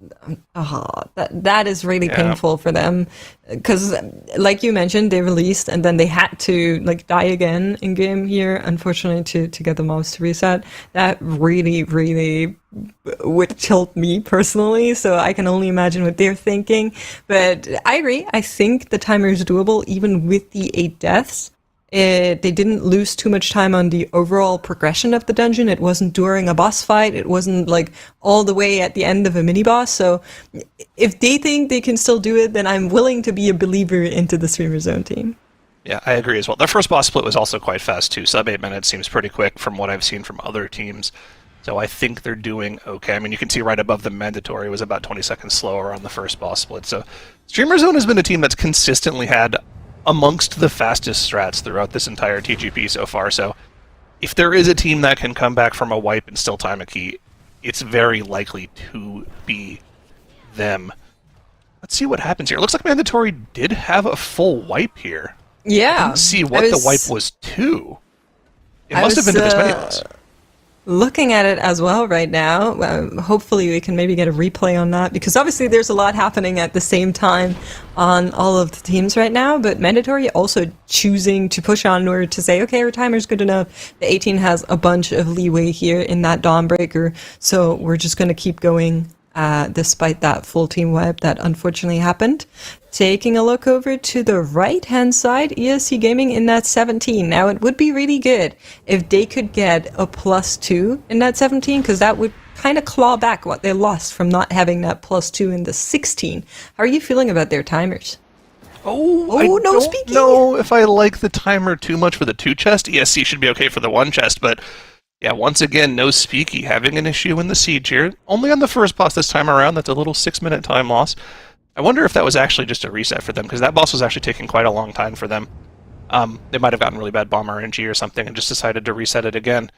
D: that is really painful for them, because like you mentioned, they released and then they had to like die again in game here, unfortunately, to get the mobs to reset. That really would tilt me personally, so I can only imagine what they're thinking. But I agree, I think the timer is doable even with the 8 deaths. They didn't lose too much time on the overall progression of the dungeon. It wasn't during a boss fight. It wasn't like all the way at the end of a mini boss. So if they think they can still do it, then I'm willing to be a believer into the Streamer Zone team.
E: Yeah, I agree as well. Their first boss split was also quite fast too. Sub 8 minutes seems pretty quick from what I've seen from other teams. So I think they're doing okay. I mean, you can see right above the Mandatory was about 20 seconds slower on the first boss split. So Streamer Zone has been a team that's consistently had amongst the fastest strats throughout this entire TGP so far. So if there is a team that can come back from a wipe and still time a key, it's very likely to be them. Let's see what happens here. It looks like Mandatory did have a full wipe here.
D: Yeah.
E: I didn't see what the wipe was to. It must have been to this many boss.
D: looking at it as well right now. Hopefully we can maybe get a replay on that, because obviously there's a lot happening at the same time on all of the teams right now, but Mandatory also choosing to push onward to say, okay, our timer's good enough. The 18 has a bunch of leeway here in that Dawnbreaker, so we're just going to keep going despite that full team wipe that unfortunately happened. Taking a look over to the right-hand side, ESC Gaming in that 17. Now, it would be really good if they could get a +2 in that 17, because that would kind of claw back what they lost from not having that +2 in the 16. How are you feeling about their timers?
E: I
D: no
E: don't
D: speaking.
E: know if I like the timer too much for the 2 chest. ESC should be okay for the 1 chest, but yeah, once again, no speaky having an issue in the siege here. Only on the first boss this time around. That's a little 6-minute time loss. I wonder if that was actually just a reset for them, because that boss was actually taking quite a long time for them. They might have gotten really bad bomb RNG or something and just decided to reset it again.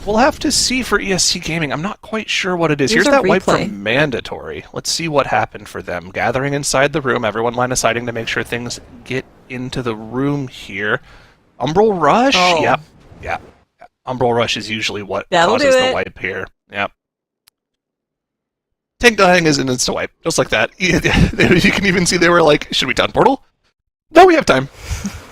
E: We'll have to see for ESC Gaming. I'm not quite sure what it is. Here's that wipe for Mandatory. Let's see what happened for them. Gathering inside the room, everyone line of sighting to make sure things get into the room here. Umbral Rush?
D: Oh.
E: Yep. Umbral Rush is usually what
D: That'll
E: causes
D: do
E: the
D: it.
E: wipe here. Yep. Tank dying is an insta-wipe, just like that. You can even see they were like, should we down portal? No, we have time.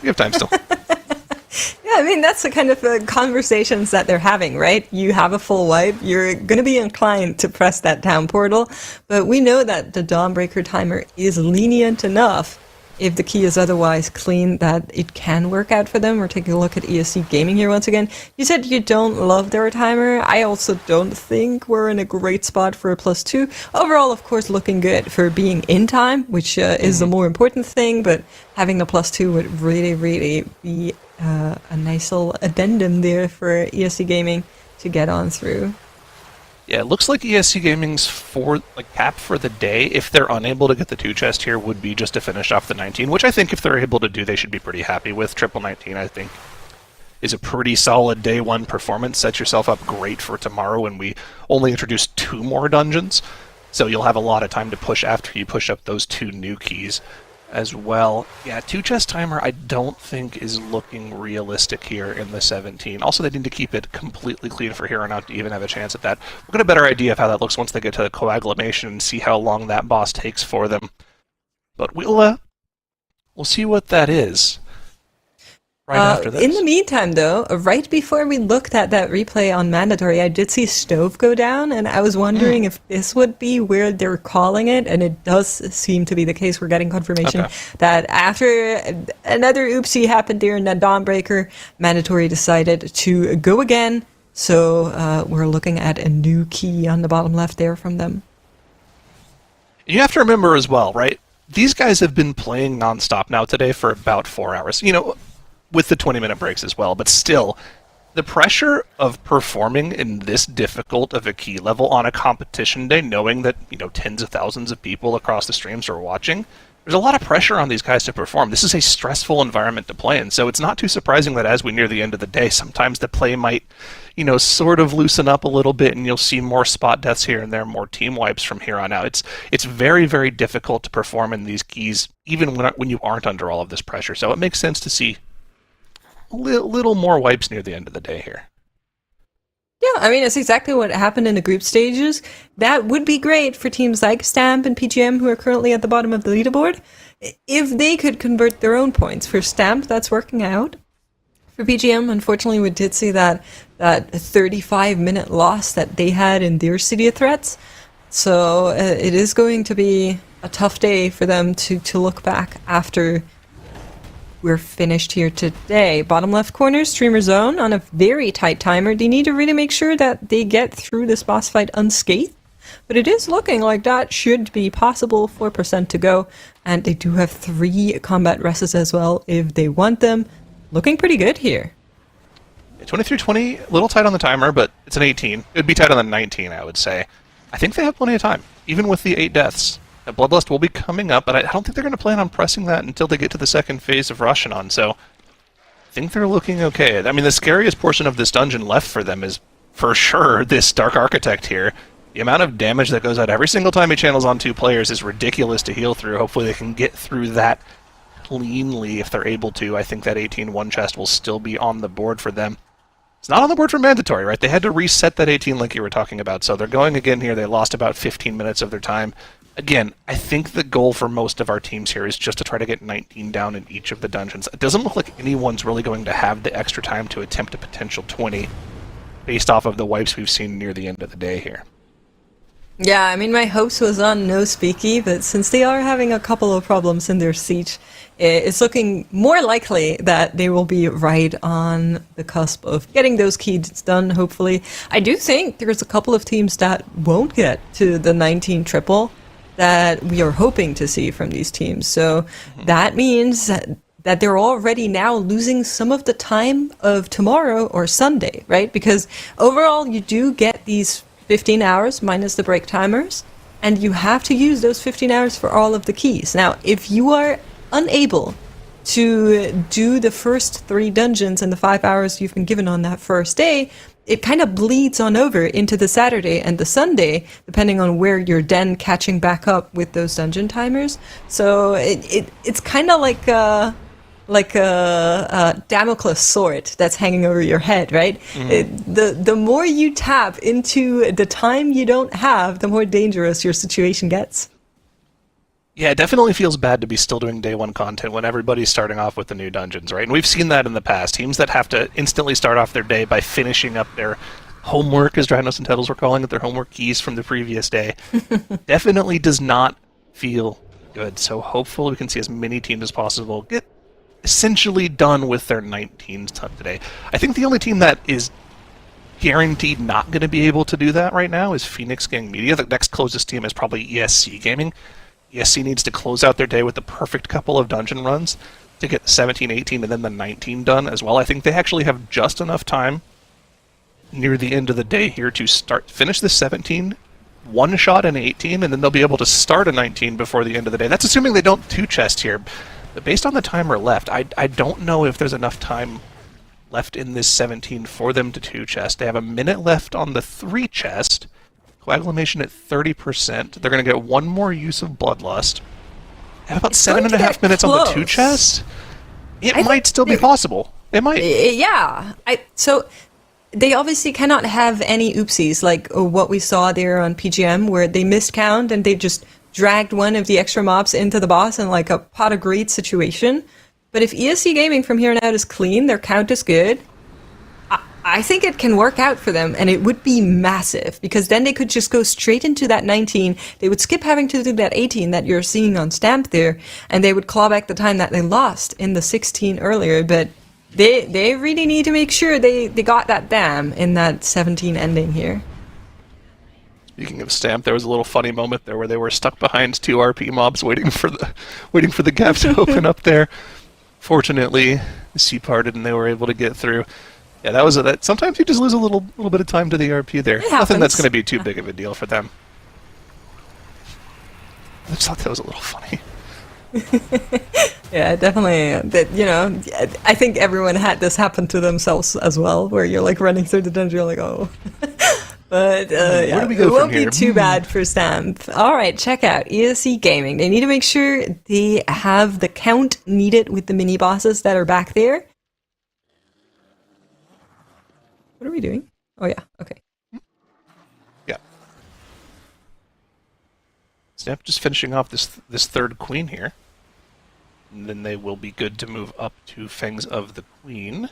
E: We have time still.
D: Yeah, I mean, that's the kind of conversations that they're having, right? You have a full wipe, you're going to be inclined to press that down portal, but we know that the Dawnbreaker timer is lenient enough, if the key is otherwise clean, that it can work out for them. We're taking a look at ESC Gaming here once again. You said you don't love their timer. I also don't think we're in a great spot for a +2. Overall, of course, looking good for being in time, which is the more important thing, but having the +2 would really, really be a nice little addendum there for ESC Gaming to get on through.
E: Yeah, it looks like ESC Gaming's cap for the day, if they're unable to get the 2 chest here, would be just to finish off the 19, which I think if they're able to do, they should be pretty happy with. Triple 19, I think, is a pretty solid day 1 performance. Set yourself up great for tomorrow when we only introduce 2 more dungeons, so you'll have a lot of time to push after you push up those 2 new keys as well. Yeah, 2 chest timer I don't think is looking realistic here in the 17. Also, they need to keep it completely clean for here on out to even have a chance at that. We'll get a better idea of how that looks once they get to the coagulation and see how long that boss takes for them. But we'll see what that is right after this.
D: In the meantime, though, right before we looked at that replay on Mandatory, I did see Stove go down, and I was wondering if this would be where they're calling it, and it does seem to be the case. We're getting confirmation that after another oopsie happened there in that Dawnbreaker, Mandatory decided to go again, so we're looking at a new key on the bottom left there from them.
E: You have to remember as well, right? These guys have been playing nonstop now today for about 4 hours. You know, with the 20-minute breaks as well, but still, the pressure of performing in this difficult of a key level on a competition day, knowing that, tens of thousands of people across the streams are watching, there's a lot of pressure on these guys to perform. This is a stressful environment to play in, so it's not too surprising that as we near the end of the day, sometimes the play might, sort of loosen up a little bit, and you'll see more spot deaths here and there, more team wipes from here on out. It's very, very difficult to perform in these keys, even when you aren't under all of this pressure, so it makes sense to see little more wipes near the end of the day here.
D: Yeah, I mean, it's exactly what happened in the group stages. That would be great for teams like Stamp and PGM, who are currently at the bottom of the leaderboard, if they could convert their own points. For Stamp, that's working out. For PGM, unfortunately, we did see that 35-minute loss that they had in their City of Threats. So it is going to be a tough day for them to look back after we're finished here today. Bottom left corner, Streamer Zone on a very tight timer. They need to really make sure that they get through this boss fight unscathed. But it is looking like that should be possible. 4% to go. And they do have 3 combat rests as well if they want them. Looking pretty good here.
E: 23-20, a little tight on the timer, but it's an 18. It would be tight on the 19, I would say. I think they have plenty of time, even with the 8 deaths. Bloodlust will be coming up, but I don't think they're going to plan on pressing that until they get to the second phase of Rashanon, so I think they're looking okay. I mean, the scariest portion of this dungeon left for them is, for sure, this Dark Architect here. The amount of damage that goes out every single time he channels on 2 players is ridiculous to heal through. Hopefully they can get through that cleanly if they're able to. I think that 18-1 chest will still be on the board for them. It's not on the board for mandatory, right? They had to reset that 18 like you were talking about, so they're going again here. They lost about 15 minutes of their time. Again, I think the goal for most of our teams here is just to try to get 19 down in each of the dungeons. It doesn't look like anyone's really going to have the extra time to attempt a potential 20 based off of the wipes we've seen near the end of the day here.
D: Yeah, I mean, my hopes was on no speaky, but since they are having a couple of problems in their siege, it's looking more likely that they will be right on the cusp of getting those keys done, hopefully. I do think there's a couple of teams that won't get to the 19 triple that we are hoping to see from these teams. So that means that they're already now losing some of the time of tomorrow or Sunday, right? Because overall, you do get these 15 hours minus the break timers, and you have to use those 15 hours for all of the keys. Now, if you are unable to do the first 3 dungeons in the 5 hours you've been given on that first day, it kind of bleeds on over into the Saturday and the Sunday, depending on where you're then catching back up with those dungeon timers. So it's kind of like a Damocles sword that's hanging over your head, right? The more you tap into the time you don't have, the more dangerous your situation gets.
E: Yeah, it definitely feels bad to be still doing day one content when everybody's starting off with the new dungeons, right? And we've seen that in the past. Teams that have to instantly start off their day by finishing up their homework, as Dragnos and Tettles were calling it, their homework keys from the previous day, definitely does not feel good. So hopefully we can see as many teams as possible get essentially done with their 19s today. I think the only team that is guaranteed not going to be able to do that right now is Phoenix Gang Media. The next closest team is probably ESC Gaming. ESC needs to close out their day with the perfect couple of dungeon runs to get 17, 18, and then the 19 done as well. I think they actually have just enough time near the end of the day here to finish the 17, one shot in 18, and then they'll be able to start a 19 before the end of the day. That's assuming they don't two-chest here. But based on the timer left, I don't know if there's enough time left in this 17 for them to two-chest. They have a minute left on the 3-chest. Coagulation at 30%. They're going to get one more use of Bloodlust. Have about 7.5 minutes on the 2-chest. It might still be possible. It might.
D: Yeah. So they obviously cannot have any oopsies like what we saw there on PGM, where they missed count and they just dragged one of the extra mobs into the boss in like a pot of greed situation. But if ESC Gaming from here on out is clean, their count is good, I think it can work out for them, and it would be massive, because then they could just go straight into that 19, they would skip having to do that 18 that you're seeing on Stamp there, and they would claw back the time that they lost in the 16 earlier, but they really need to make sure they got that dam in that 17 ending here.
E: Speaking of Stamp, there was a little funny moment there where they were stuck behind 2 RP mobs waiting for the gap to open up there. Fortunately, the sea parted and they were able to get through. Yeah, that was that. Sometimes you just lose a little bit of time to the RP there. Nothing that's going to be too big of a deal for them. I just thought that was a little funny.
D: Yeah, definitely. I think everyone had this happen to themselves as well, where you're like running through the dungeon, you're like, oh. But
E: Where do we go
D: it won't
E: from here?
D: be too bad for Stamp. All right, check out ESC Gaming. They need to make sure they have the count needed with the mini bosses that are back there. What are we doing? Oh yeah, okay.
E: Yeah. Stamp just finishing off this third queen here. And then they will be good to move up to Fangs of the Queen.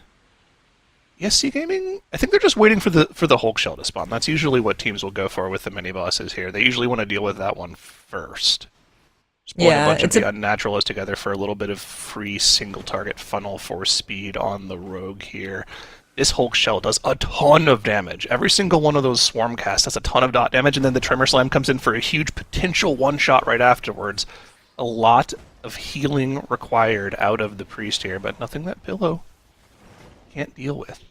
E: ESC Gaming, I think they're just waiting for the Hulk Shell to spawn. That's usually what teams will go for with the mini bosses here. They usually want to deal with that one first. Spawn a bunch of the Unnaturalists together for a little bit of free single target funnel for speed on the Rogue here. This Hulk Shell does a ton of damage. Every single one of those swarm casts does a ton of dot damage, and then the Tremor Slam comes in for a huge potential one-shot right afterwards. A lot of healing required out of the Priest here, but nothing that Pillow can't deal with.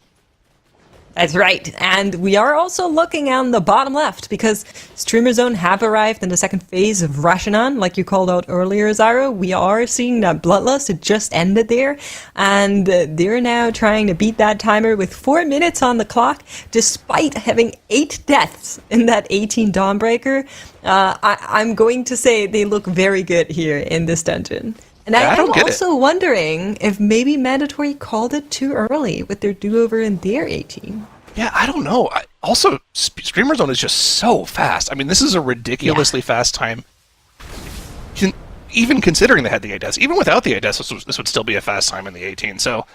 D: That's right, and we are also looking on the bottom left, because Streamer Zone have arrived in the second phase of Rashanon, like you called out earlier, Zyro. We are seeing that Bloodlust, it just ended there, and they're now trying to beat that timer with 4 minutes on the clock, despite having 8 deaths in that 18 Dawnbreaker. I'm going to say they look very good here in this dungeon. And
E: Yeah, I
D: I'm
E: don't get
D: also wondering if maybe Mandatory called it too early with their do-over in their 18.
E: Yeah, I don't know. Also, Streamer Zone is just so fast. I mean, this is a ridiculously fast time. Even considering they had the 8S. Even without the 8S, this would still be a fast time in the 18. So,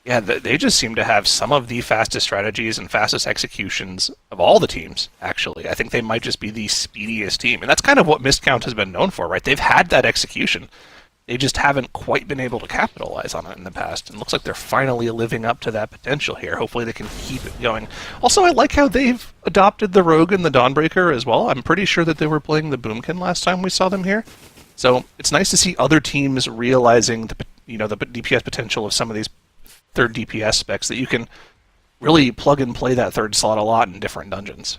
E: yeah, they just seem to have some of the fastest strategies and fastest executions of all the teams, actually. I think they might just be the speediest team. And that's kind of what Mistcount has been known for, right? They've had that execution. They just haven't quite been able to capitalize on it in the past. And it looks like they're finally living up to that potential here. Hopefully they can keep it going. Also, I like how they've adopted the Rogue and the Dawnbreaker as well. I'm pretty sure that they were playing the Boomkin last time we saw them here. So it's nice to see other teams realizing the DPS potential of some of these third DPS specs that you can really plug and play that third slot a lot in different dungeons.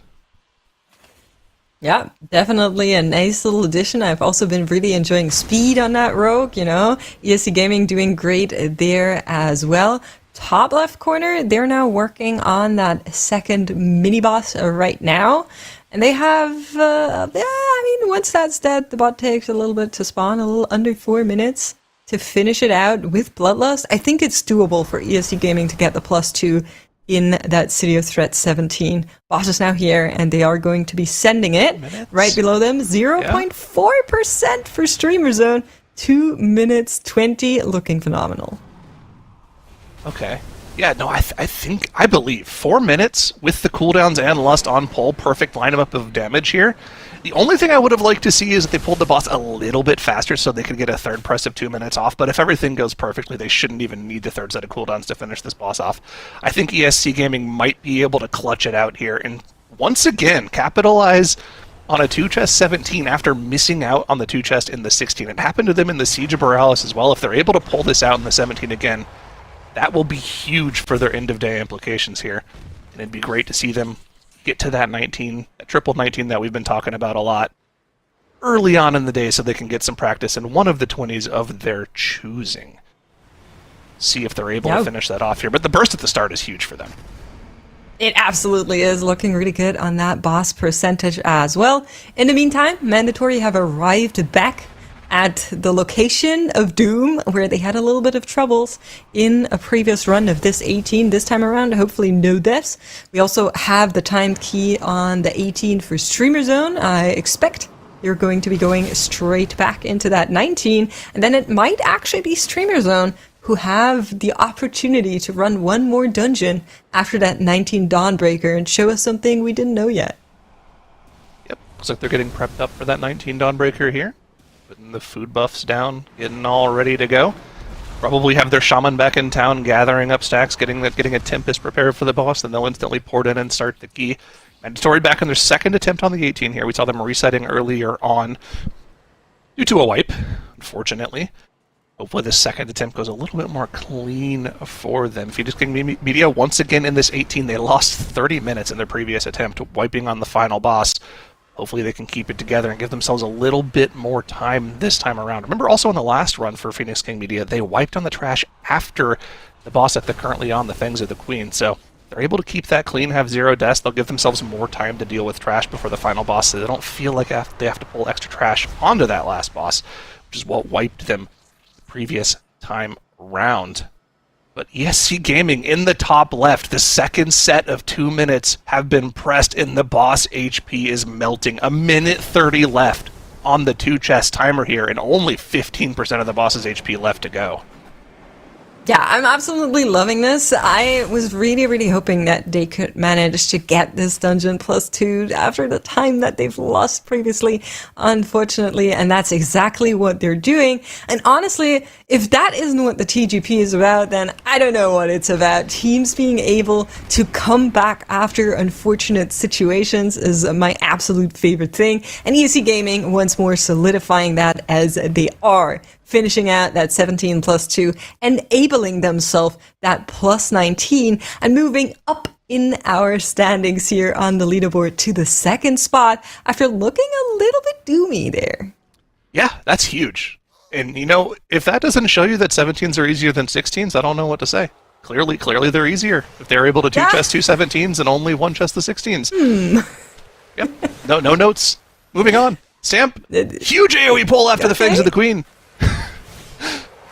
D: Yeah, definitely a nice little addition. I've also been really enjoying speed on that Rogue, ESC Gaming doing great there as well. Top left corner, they're now working on that second mini-boss right now. And they have, once that's dead, the bot takes a little bit to spawn, a little under 4 minutes to finish it out with Bloodlust. I think it's doable for ESC Gaming to get the +2 in that City of Threat 17. Boss is now here, and they are going to be sending it right below them. 0.4% for Streamer Zone. 2 minutes 20, looking phenomenal.
E: Okay. Yeah, no, I believe 4 minutes with the cooldowns and Lust on pull, perfect lineup of damage here. The only thing I would have liked to see is that they pulled the boss a little bit faster so they could get a third press of 2 minutes off, but if everything goes perfectly, they shouldn't even need the third set of cooldowns to finish this boss off. I think ESC Gaming might be able to clutch it out here and once again capitalize on a 2-chest 17 after missing out on the 2-chest in the 16. It happened to them in the Siege of Boralus as well. If they're able to pull this out in the 17 again, that will be huge for their end-of-day implications here. And it'd be great to see them get to that 19, that triple 19 that we've been talking about a lot early on in the day so they can get some practice in one of the 20s of their choosing. See if they're able to finish that off here. But the burst at the start is huge for them.
D: It absolutely is looking really good on that boss percentage as well. In the meantime, Mandatory have arrived back at the location of Doom, where they had a little bit of troubles in a previous run of this 18. This time around, hopefully no deaths. We also have the timed key on the 18 for Streamer Zone. I expect you're going to be going straight back into that 19, and then it might actually be Streamer Zone who have the opportunity to run one more dungeon after that 19 Dawnbreaker and show us something we didn't know yet.
E: Yep, looks like they're getting prepped up for that 19 Dawnbreaker here. Putting the food buffs down, getting all ready to go. Probably have their shaman back in town, gathering up stacks, getting a Tempest prepared for the boss, then they'll instantly port in and start the key. Mandatory back on their second attempt on the 18 here. We saw them resetting earlier on due to a wipe, unfortunately. Hopefully the second attempt goes a little bit more clean for them. Phoenix King Media, once again in this 18, they lost 30 minutes in their previous attempt, wiping on the final boss. Hopefully they can keep it together and give themselves a little bit more time this time around. Remember also in the last run for Phoenix King Media, they wiped on the trash after the boss that they're currently on, the Fangs of the Queen. So they're able to keep that clean, have 0 deaths. They'll give themselves more time to deal with trash before the final boss, so they don't feel like they have to pull extra trash onto that last boss, which is what wiped them the previous time around. But ESC Gaming in the top left, the second set of 2 minutes have been pressed and the boss HP is melting. 1:30 left on the 2-chest timer here and only 15% of the boss's HP left to go.
D: Yeah, I'm absolutely loving this. I was really, really hoping that they could manage to get this dungeon +2 after the time that they've lost previously, unfortunately, and that's exactly what they're doing. And honestly, if that isn't what the TGP is about, then I don't know what it's about. Teams being able to come back after unfortunate situations is my absolute favorite thing, and ESC Gaming once more solidifying that as they are finishing out that 17 +2, enabling themselves that +19, and moving up in our standings here on the leaderboard to the second spot after looking a little bit doomy there.
E: Yeah, that's huge. And, if that doesn't show you that 17s are easier than 16s, I don't know what to say. Clearly they're easier. If they're able to 2-chest 2 17s and only 1-chest the 16s. Yep. No notes. Moving on. Stamp. Huge AoE pull after the Fangs of the Queen.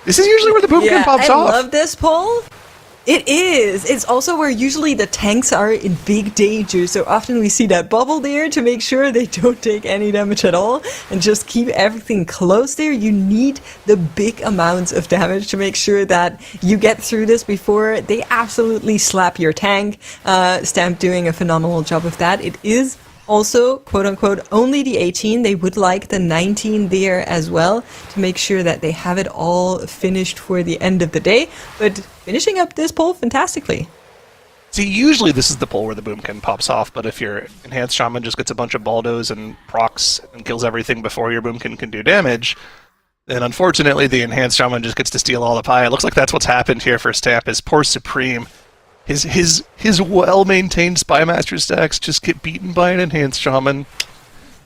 E: This is usually where the boomkin pops
D: I
E: off.
D: love this pull. It is. It's also where usually the tanks are in big danger, so often we see that bubble there to make sure they don't take any damage at all, and just keep everything close there. You need the big amounts of damage to make sure that you get through this before they absolutely slap your tank. Stamp doing a phenomenal job of that. It is also, quote-unquote, only the 18. They would like the 19 there as well to make sure that they have it all finished for the end of the day. But finishing up this pull fantastically.
E: See, usually this is the pull where the boomkin pops off, but if your Enhanced Shaman just gets a bunch of Baldos and procs and kills everything before your boomkin can do damage, then unfortunately the Enhanced Shaman just gets to steal all the pie. It looks like that's what's happened here for Stamp, is poor Supreme. His well-maintained Spymaster stacks just get beaten by an Enhanced Shaman.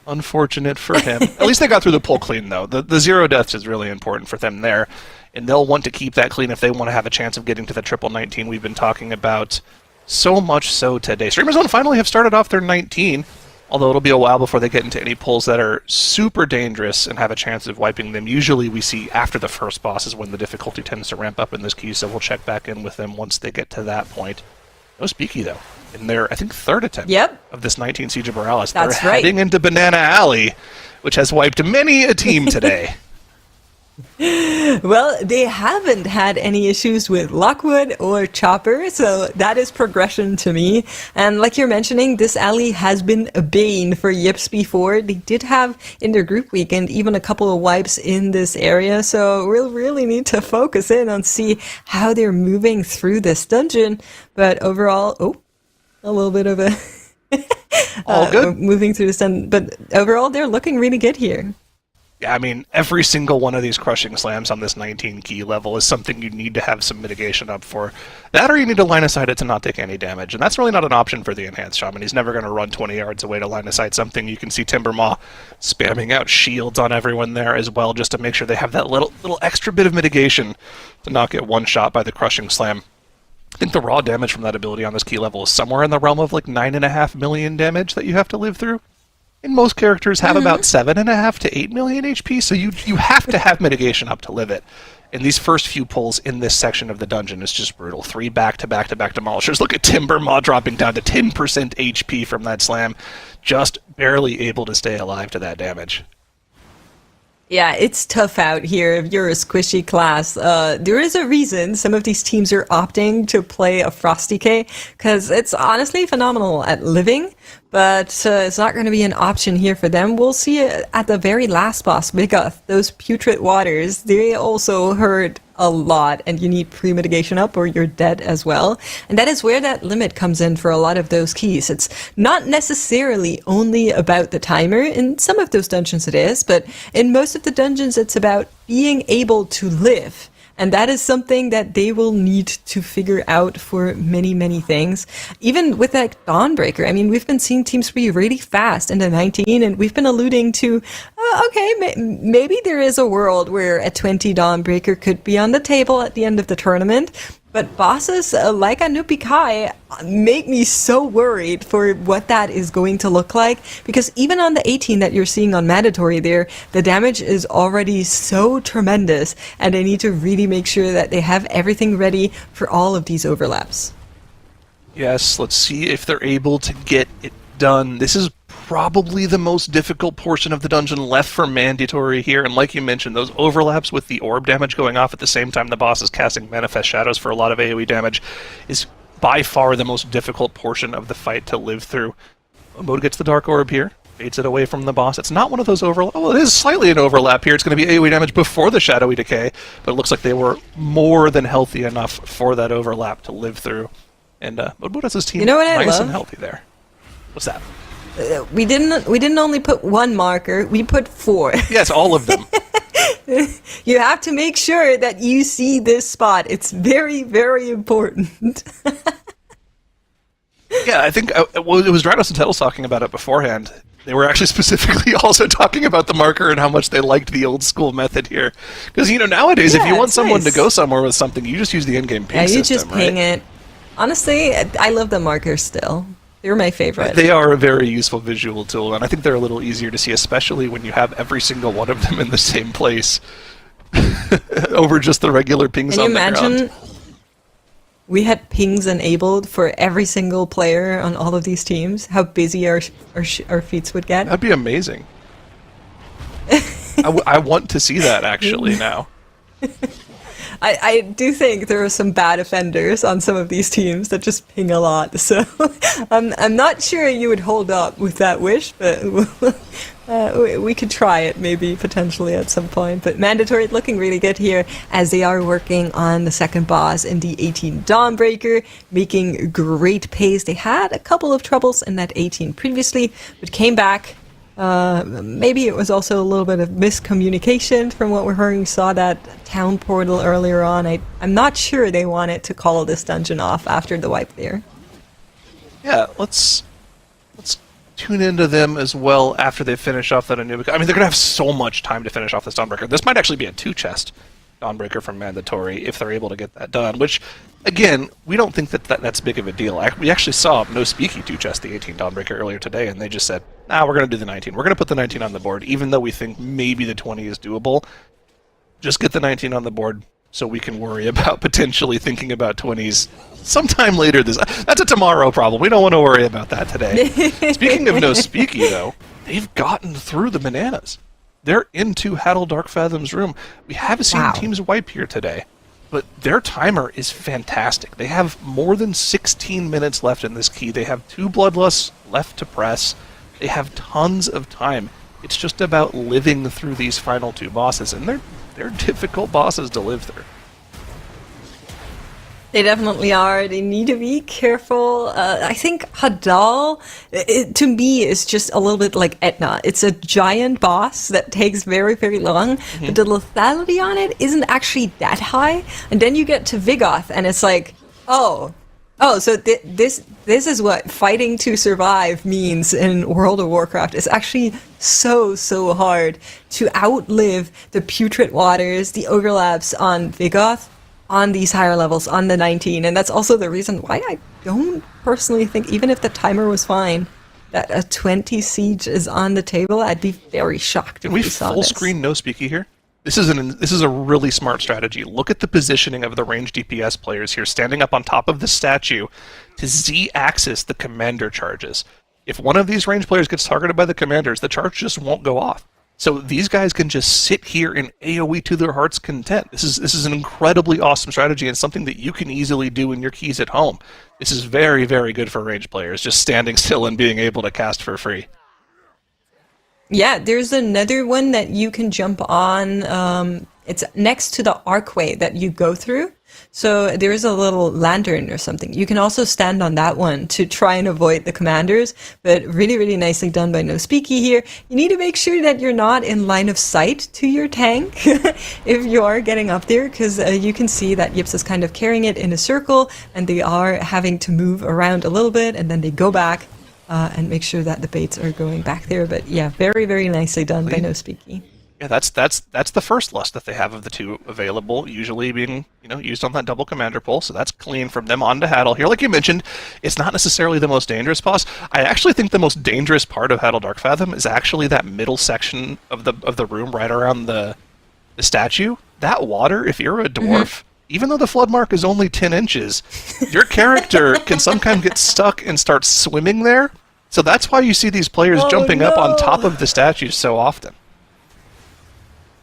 E: Unfortunate for him. At least they got through the pull clean, though. The 0 deaths is really important for them there, and they'll want to keep that clean if they want to have a chance of getting to the triple 19 we've been talking about so much so today. Streamer Zone finally have started off their 19, although it'll be a while before they get into any pulls that are super dangerous and have a chance of wiping them. Usually we see after the first boss is when the difficulty tends to ramp up in this key, so we'll check back in with them once they get to that point. No Speaky, though, in their, I think, third attempt of this 19 Siege of Boralus.
D: That's
E: They're heading into Banana Alley, which has wiped many a team today.
D: Well, they haven't had any issues with Lockwood or Chopper, so that is progression to me. And like you're mentioning, this alley has been a bane for Yips before. They did have, in their group weekend, even a couple of wipes in this area, so we'll really need to focus in on see how they're moving through this dungeon. But overall, a little bit of a...
E: All good.
D: Moving through this dungeon, but overall, they're looking really good here.
E: Yeah, I mean, every single one of these crushing slams on this 19 key level is something you need to have some mitigation up for. That or you need to line of sight it to not take any damage, and that's really not an option for the Enhanced Shaman. He's never going to run 20 yards away to line of sight something. You can see Timbermaw spamming out shields on everyone there as well, just to make sure they have that little extra bit of mitigation to not get one shot by the crushing slam. I think the raw damage from that ability on this key level is somewhere in the realm of like 9.5 million damage that you have to live through. And most characters have about 7.5 to 8 million HP, so you have to have mitigation up to live it. And these first few pulls in this section of the dungeon is just brutal. 3 back-to-back-to-back demolishers. Look at Timbermaw dropping down to 10% HP from that slam, just barely able to stay alive to that damage.
D: Yeah, it's tough out here if you're a squishy class. There is a reason some of these teams are opting to play a Frosty K, because it's honestly phenomenal at living, but it's not going to be an option here for them. We'll see it at the very last boss, Bigoth. Those putrid waters, they also hurt a lot, and you need pre-mitigation up or you're dead as well. And that is where that limit comes in for a lot of those keys. It's not necessarily only about the timer. In some of those dungeons it is, but in most of the dungeons it's about being able to live. And that is something that they will need to figure out for many, many things. Even with that Dawnbreaker, I mean, we've been seeing teams be really fast in the 19, and we've been alluding to, maybe there is a world where a 20 Dawnbreaker could be on the table at the end of the tournament. But bosses like Anupi Kai make me so worried for what that is going to look like, because even on the 18 that you're seeing on Mandatory there, the damage is already so tremendous, and they need to really make sure that they have everything ready for all of these overlaps.
E: Yes, let's see if they're able to get it done. This is probably the most difficult portion of the dungeon left for Mandatory here, and like you mentioned, those overlaps with the orb damage going off at the same time the boss is casting Manifest Shadows for a lot of AoE damage is by far the most difficult portion of the fight to live through. Mode gets the Dark Orb here, fades it away from the boss. It's not one of those overlaps. Well, it is slightly an overlap here. It's going to be AoE damage before the Shadowy Decay, but it looks like they were more than healthy enough for that overlap to live through. And Mode has his team nice and healthy there. What's that?
D: We didn't only put one marker, we put 4.
E: Yes, all of them.
D: You have to make sure that you see this spot. It's very, very important.
E: Yeah, I think it was Dranos and Tettles talking about it beforehand. They were actually specifically also talking about the marker and how much they liked the old school method here. Because, nowadays, if you want someone to go somewhere with something, you just use the in-game ping system,
D: you just ping it. Honestly, I love the markers still. They're my favorite.
E: They are a very useful visual tool, and I think they're a little easier to see, especially when you have every single one of them in the same place. over just the regular pings
D: Can you
E: on the
D: imagine?
E: ground.
D: We had pings enabled for every single player on all of these teams. How busy our feats would get.
E: That'd be amazing. I want to see that actually now.
D: I do think there are some bad offenders on some of these teams that just ping a lot. So I'm not sure you would hold up with that wish, but we could try it maybe potentially at some point. But Mandatory looking really good here as they are working on the second boss in the 18 Dawnbreaker, making great pace. They had a couple of troubles in that 18 previously, but came back. Maybe it was also a little bit of miscommunication from what we're hearing. We saw that town portal earlier on. I'm not sure they wanted to call this dungeon off after the wipe there.
E: Yeah, let's tune into them as well after they finish off that Anubica. I mean, they're gonna have so much time to finish off this Dawnbreaker. This might actually be a 2-chest Dawnbreaker from Mandatory if they're able to get that done, which, again, we don't think that's big of a deal. We actually saw No Speaky 2-chest the 18 Dawnbreaker earlier today, and they just said, nah, we're going to do the 19. We're going to put the 19 on the board, even though we think maybe the 20 is doable. Just get the 19 on the board so we can worry about potentially thinking about 20s sometime later. That's a tomorrow problem. We don't want to worry about that today. Speaking of No Speaky, though, they've gotten through the bananas. They're into Haddle Darkfathom's room. We haven't seen teams wipe here today, but their timer is fantastic. They have more than 16 minutes left in this key. They have 2 Bloodlusts left to press. They have tons of time. It's just about living through these final 2 bosses, and they're difficult bosses to live through.
D: They definitely are. They need to be careful. I think Hadal, to me, is just a little bit like Etna. It's a giant boss that takes very, very long, but the lethality on it isn't actually that high. And then you get to Vigoth, and it's like, so this is what fighting to survive means in World of Warcraft. It's actually so hard to outlive the putrid waters, the overlaps on Vigoth, on these higher levels, on the 19, and that's also the reason why I don't personally think, even if the timer was fine, that a 20 siege is on the table. I'd be very shocked if we saw
E: full
D: this.
E: screen No Speaky here? This is a really smart strategy. Look at the positioning of the ranged DPS players here, standing up on top of the statue to Z-axis the commander charges. If one of these ranged players gets targeted by the commanders, the charge just won't go off. So these guys can just sit here and AoE to their heart's content. This is an incredibly awesome strategy and something that you can easily do in your keys at home. This is very, very good for ranged players, just standing still and being able to cast for free.
D: Yeah, there's another one that you can jump on. It's next to the archway that you go through. So there is a little lantern or something. You can also stand on that one to try and avoid the commanders, but really, really nicely done by No Speaky here. You need to make sure that you're not in line of sight to your tank if you are getting up there, because you can see that Yips is kind of carrying it in a circle, and they are having to move around a little bit, and then they go back and make sure that the baits are going back there. But yeah, very, very nicely done by No Speaky.
E: Yeah, that's the first lust that they have of the 2 available, usually being used on that double commander pull. So that's clean from them on to Haddle here. Like you mentioned, it's not necessarily the most dangerous boss. I actually think the most dangerous part of Haddle Darkfathom is actually that middle section of the room right around the statue. That water, if you're a dwarf, even though the flood mark is only 10 inches, your character can sometimes get stuck and start swimming there. So that's why you see these players jumping up on top of the statues so often.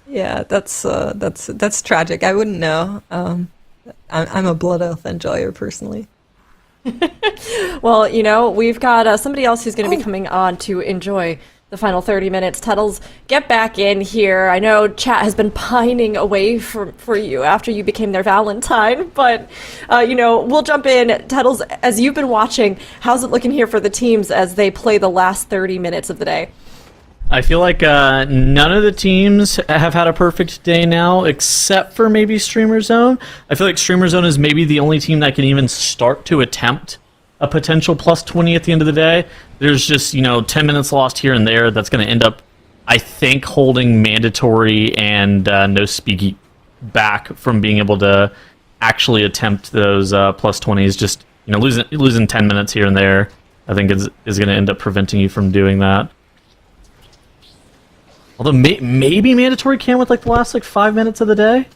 D: Yeah, that's tragic. I wouldn't know. I'm a blood elf enjoyer personally.
A: Well, we've got somebody else who's going to be coming on to enjoy the final 30 minutes. Tuttles, get back in here. I know chat has been pining away for you after you became their Valentine, but, we'll jump in. Tuttles, as you've been watching, how's it looking here for the teams as they play the last 30 minutes of the day?
F: I feel like none of the teams have had a perfect day now, except for maybe Streamer Zone. I feel like Streamer Zone is maybe the only team that can even start to attempt a potential plus 20 at the end of the day. There's just, 10 minutes lost here and there. That's going to end up, I think, holding Mandatory and No Speaky back from being able to actually attempt those plus 20s. Just, losing 10 minutes here and there, I think is going to end up preventing you from doing that. Although maybe mandatory can with like the last like 5 minutes of the day.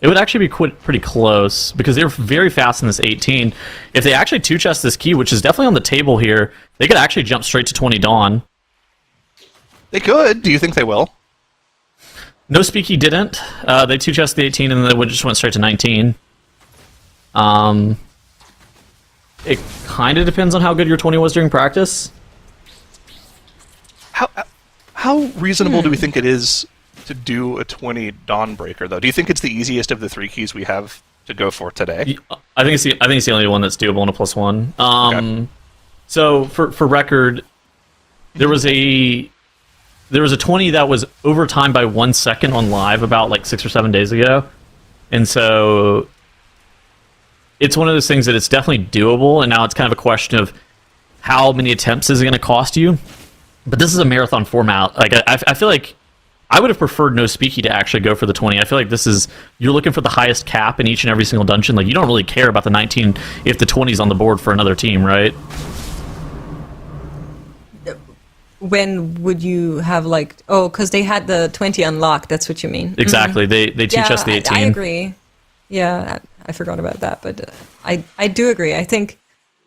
F: It would actually be pretty close because they're very fast in this 18. If they actually two-chest this key, which is definitely on the table here, they could actually jump straight to 20 Dawn.
E: They could. Do you think they will?
F: No Speaky didn't. They two-chest the 18 and then they just went straight to 19. It kind of depends on how good your 20 was during practice.
E: How reasonable do we think it is to do a 20 Dawnbreaker, though? Do you think it's the easiest of the 3 keys we have to go for today?
F: I think it's the only one that's doable in a +1.
E: Okay.
F: So for record, there was a 20 that was overtimed by 1 second on live about like 6 or 7 days ago, and so it's one of those things that it's definitely doable. And now it's kind of a question of how many attempts is it going to cost you. But this is a marathon format. Like I feel like I would have preferred no Speaky to actually go for the 20. I feel like you're looking for the highest cap in each and every single dungeon. Like, you don't really care about the 19 if the 20's on the board for another team, right?
D: When would you have because they had the 20 unlocked, that's what you mean?
F: Exactly. They teach us the 18.
D: I agree. Yeah, I forgot about that, but I do agree. I think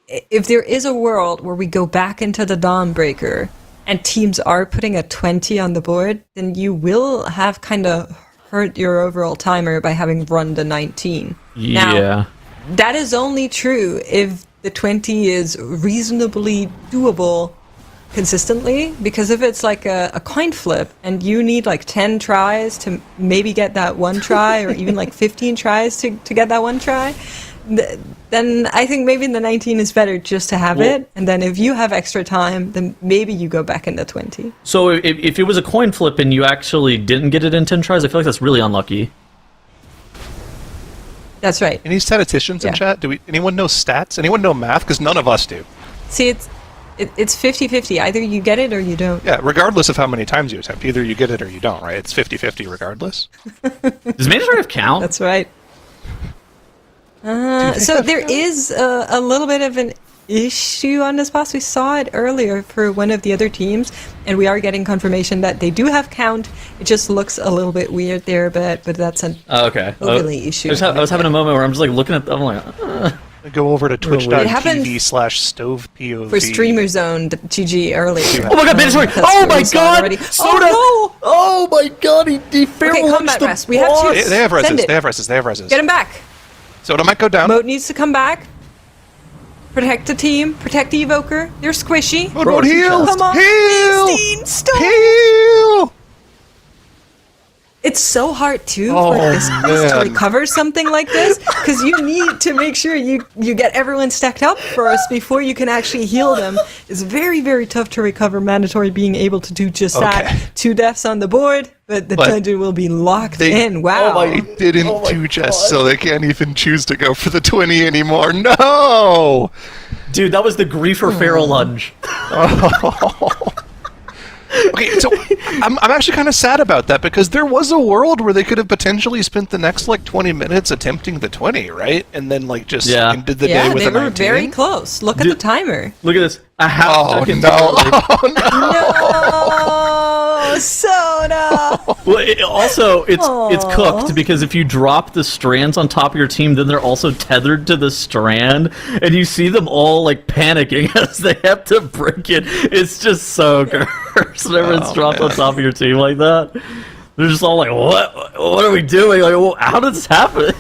D: if there is a world where we go back into the Dawnbreaker and teams are putting a 20 on the board, then you will have kind of hurt your overall timer by having run the 19.
F: Yeah.
D: Now, that is only true if the 20 is reasonably doable consistently, because if it's like a coin flip and you need like 10 tries to maybe get that one try or even like 15 tries to get that one try, then I think maybe the 19 is better just to have it, and then if you have extra time, then maybe you go back into 20.
F: So if it was a coin flip and you actually didn't get it in 10 tries, I feel like that's really unlucky.
D: That's right.
E: Any statisticians in chat? Anyone know stats? Anyone know math? Because none of us do.
D: See, it's 50-50. Either you get it or you don't.
E: Yeah, regardless of how many times you attempt. Either you get it or you don't, right? It's 50-50 regardless.
F: Does mandatory count?
D: That's right. So there is a little bit of an issue on this boss. We saw it earlier for one of the other teams, and we are getting confirmation that they do have count. It just looks a little bit weird there, but that's an
F: okay.
D: overly issue.
F: I was having a moment where I'm just like looking at them, I'm like,
E: Go over to twitch.tv/StovePOV.
D: For Streamer Zone GG earlier.
F: oh my god, mandatory! Oh my god! Soda!
D: Oh, no!
F: Oh my god, he
D: Okay, combat rest. We have to
E: They have
D: send
E: reses.
D: it.
E: They have reses. They have reses.
D: Get him back.
E: Soda might go down.
D: Moat needs to come back. Protect the team. Protect the Evoker. They're squishy.
E: Moat heal!
D: Come on.
E: Heal!
D: 16, stop.
E: Heal!
D: It's so hard too for this piece to recover something like this, because you need to make sure you get everyone stacked up first before you can actually heal them. It's very, very tough to recover mandatory being able to do just that. 2 deaths on the board, but the dungeon will be locked in. Wow.
E: They didn't do just so they can't even choose to go for the 20 anymore. No!
F: dude, that was the Griefer Feral lunge.
E: Okay, so I'm actually kind of sad about that, because there was a world where they could have potentially spent the next 20 minutes attempting the 20, right? And then just ended the day with a 19.
D: Yeah, they were very close. Look at the timer.
F: Look at this. A half second.
E: No.
D: No, Soda.
F: Well, it's cooked, because if you drop the strands on top of your team, then they're also tethered to the strand, and you see them all panicking as they have to break it. It's just so cursed whenever it's dropped on top of your team like that. They're just all like, what are we doing? How did this happen?